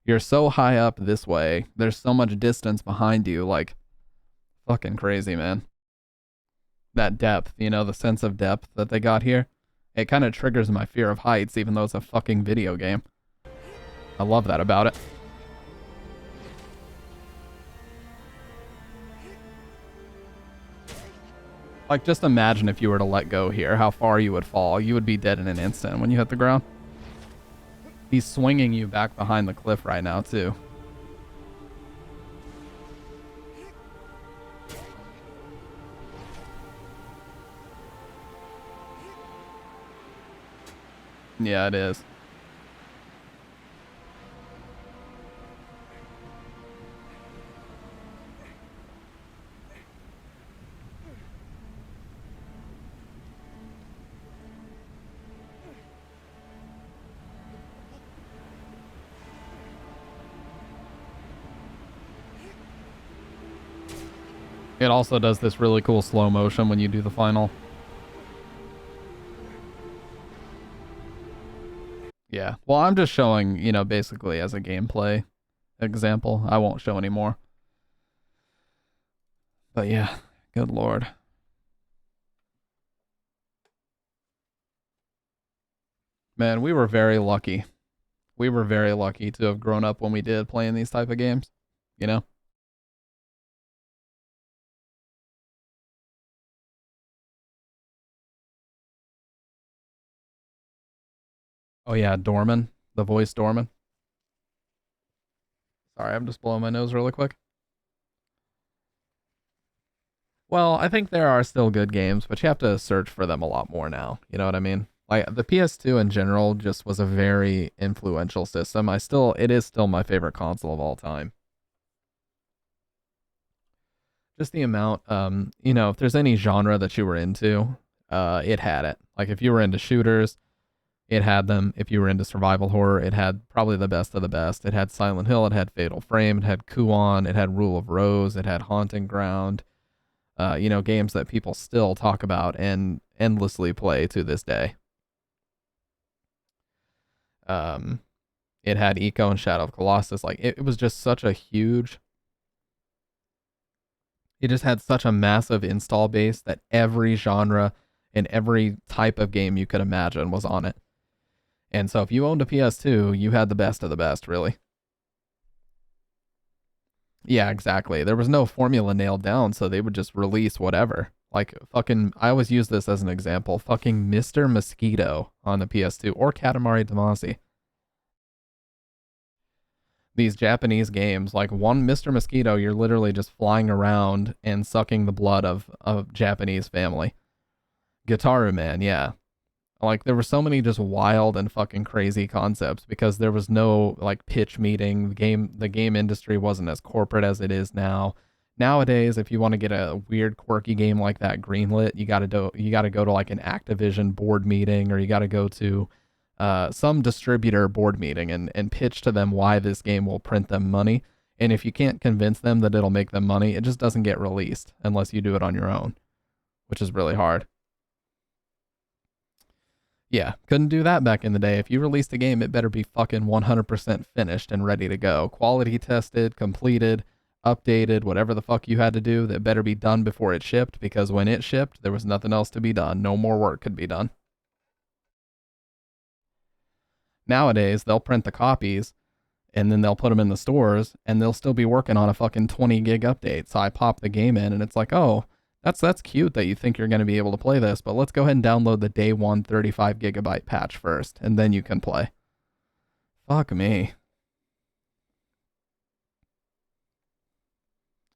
You're so high up this way. There's so much distance behind you. Like, fucking crazy, man. That depth, you know, the sense of depth that they got here. It kind of triggers my fear of heights, even though it's a fucking video game. I love that about it. Like, just imagine if you were to let go here, how far you would fall. You would be dead in an instant when you hit the ground. He's swinging you back behind the cliff right now, too. Yeah, it is. It also does this really cool slow motion when you do the final. Yeah. Well, I'm just showing, you know, basically as a gameplay example. I won't show any more. But yeah, good lord. Man, we were very lucky. We were very lucky to have grown up when we did playing these type of games. you know? Oh yeah, Dorman, the voice Dorman. Sorry, I'm just blowing my nose really quick. Well, I think there are still good games, but you have to search for them a lot more now. You know what I mean? Like the PS2 in general just was a very influential system. It is still my favorite console of all time. Just the amount, if there's any genre that you were into, it had it. Like if you were into shooters, it had them. If you were into survival horror, it had probably the best of the best. It had Silent Hill, it had Fatal Frame, it had Kuon, it had Rule of Rose, it had Haunting Ground. Games that people still talk about and endlessly play to this day. It had Eco and Shadow of Colossus. Like it was just such a huge. It just had such a massive install base that every genre and every type of game you could imagine was on it. And so if you owned a PS2, you had the best of the best, really. Yeah, exactly. There was no formula nailed down, so they would just release whatever. Like I always use this as an example. Fucking Mr. Mosquito on the PS2 or Katamari Damacy. These Japanese games, like one Mr. Mosquito, you're literally just flying around and sucking the blood of a Japanese family. Gitaru Man, yeah. Like there were so many just wild and fucking crazy concepts because there was no like pitch meeting. The game industry wasn't as corporate as it is now. Nowadays, if you want to get a weird quirky game like that greenlit, you got to go to like an Activision board meeting, or you got to go to some distributor board meeting and pitch to them why this game will print them money. And if you can't convince them that it'll make them money, it just doesn't get released unless you do it on your own, which is really hard. Yeah, couldn't do that back in the day. If you released a game, it better be fucking 100% finished and ready to go. Quality tested, completed, updated, whatever the fuck you had to do, that better be done before it shipped, because when it shipped, there was nothing else to be done. No more work could be done. Nowadays, they'll print the copies, and then they'll put them in the stores, and they'll still be working on a fucking 20 gig update. So I pop the game in, and it's like, oh, that's cute that you think you're going to be able to play this, but let's go ahead and download the day one 35 gigabyte patch first, and then you can play. Fuck me.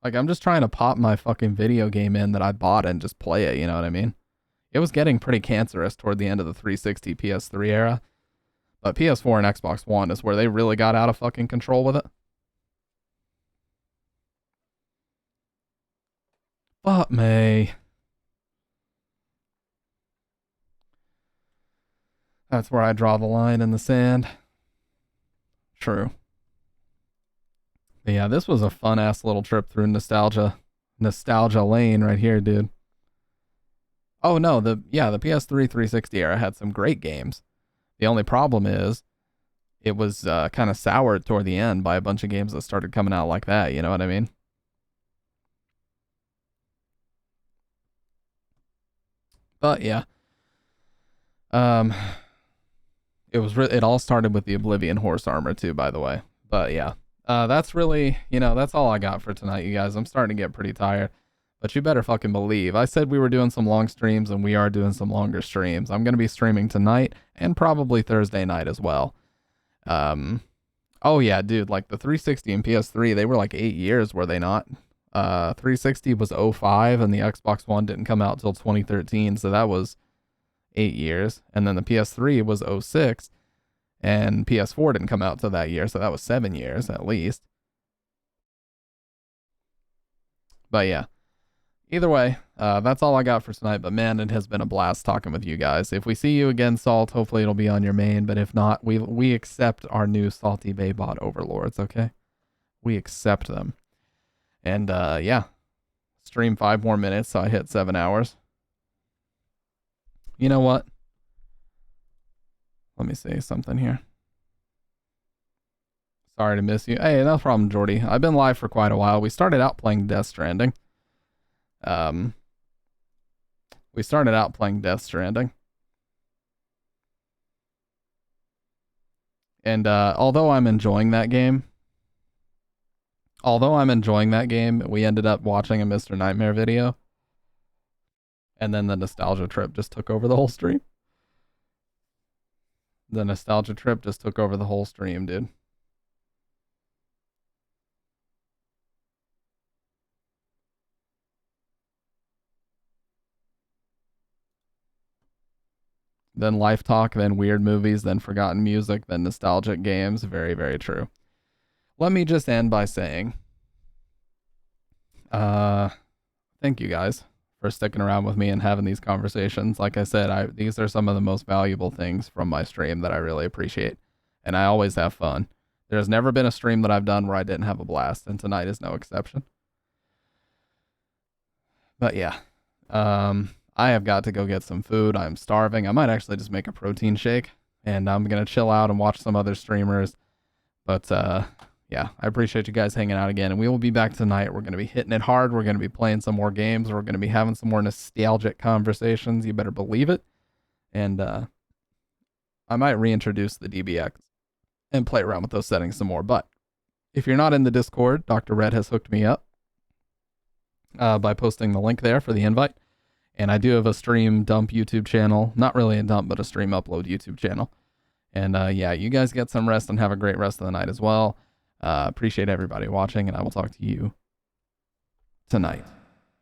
Like, I'm just trying to pop my fucking video game in that I bought and just play it, you know what I mean? It was getting pretty cancerous toward the end of the 360 PS3 era, but PS4 and Xbox One is where they really got out of fucking control with it. Fuck me. That's where I draw the line in the sand. True. But yeah, this was a fun ass little trip through nostalgia lane right here, dude. Oh no, the PS3 360 era had some great games. The only problem is it was kind of soured toward the end by a bunch of games that started coming out like that, you know what I mean? But yeah. It all started with the Oblivion horse armor too, by the way. But yeah. That's really, that's all I got for tonight, you guys. I'm starting to get pretty tired. But you better fucking believe. I said we were doing some long streams, and we are doing some longer streams. I'm going to be streaming tonight and probably Thursday night as well. Oh yeah, dude, like the 360 and PS3, they were like 8 years, were they not? 360 was 05, and the Xbox One didn't come out till 2013, so that was 8 years. And then the PS3 was 06, and PS4 didn't come out till that year, so that was 7 years at least. But yeah. Either way, that's all I got for tonight, but man, it has been a blast talking with you guys. If we see you again, Salt, hopefully it'll be on your main, but if not, we accept our new Salty Bay bot overlords, okay? We accept them. And yeah, stream 5 more minutes, so I hit 7 hours. You know what? Let me say something here. Sorry to miss you. Hey, no problem, Jordy. I've been live for quite a while. We started out playing Death Stranding. We started out playing Death Stranding. And although I'm enjoying that game, Although I'm enjoying that game, we ended up watching a Mr. Nightmare video. And then the nostalgia trip just took over the whole stream. The nostalgia trip just took over the whole stream, dude. Then life talk, then weird movies, then forgotten music, then nostalgic games. Very, very true. Let me just end by saying, thank you guys for sticking around with me and having these conversations. Like I said, these are some of the most valuable things from my stream that I really appreciate. And I always have fun. There's never been a stream that I've done where I didn't have a blast, and tonight is no exception. But yeah, I have got to go get some food. I'm starving. I might actually just make a protein shake, and I'm going to chill out and watch some other streamers. But yeah, I appreciate you guys hanging out again, and we will be back tonight. We're going to be hitting it hard. We're going to be playing some more games. We're going to be having some more nostalgic conversations. You better believe it. And I might reintroduce the DBX and play around with those settings some more. But if you're not in the Discord, Dr. Red has hooked me up by posting the link there for the invite. And I do have a stream dump YouTube channel. Not really a dump, but a stream upload YouTube channel. And yeah, you guys get some rest and have a great rest of the night as well. Appreciate everybody watching, and I will talk to you tonight.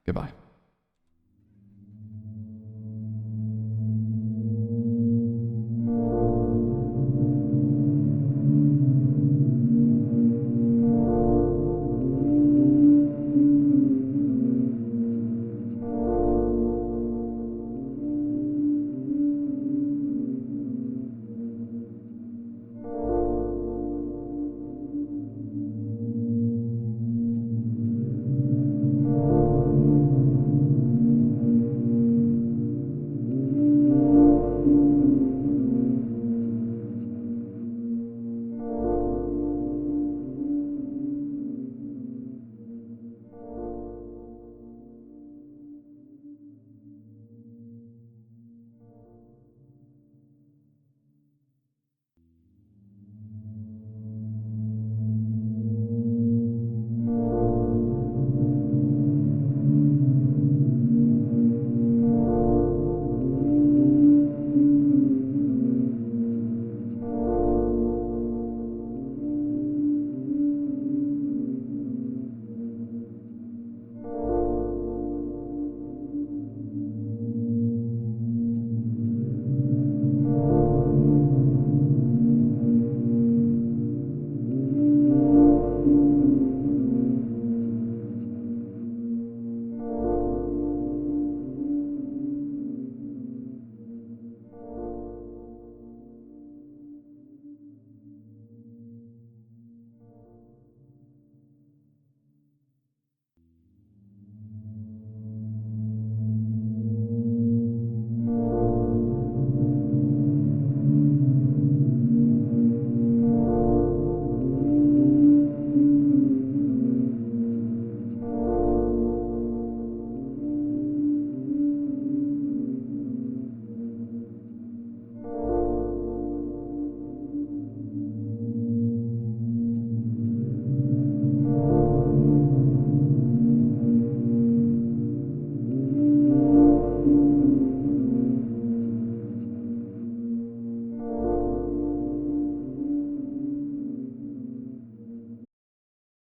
Goodbye.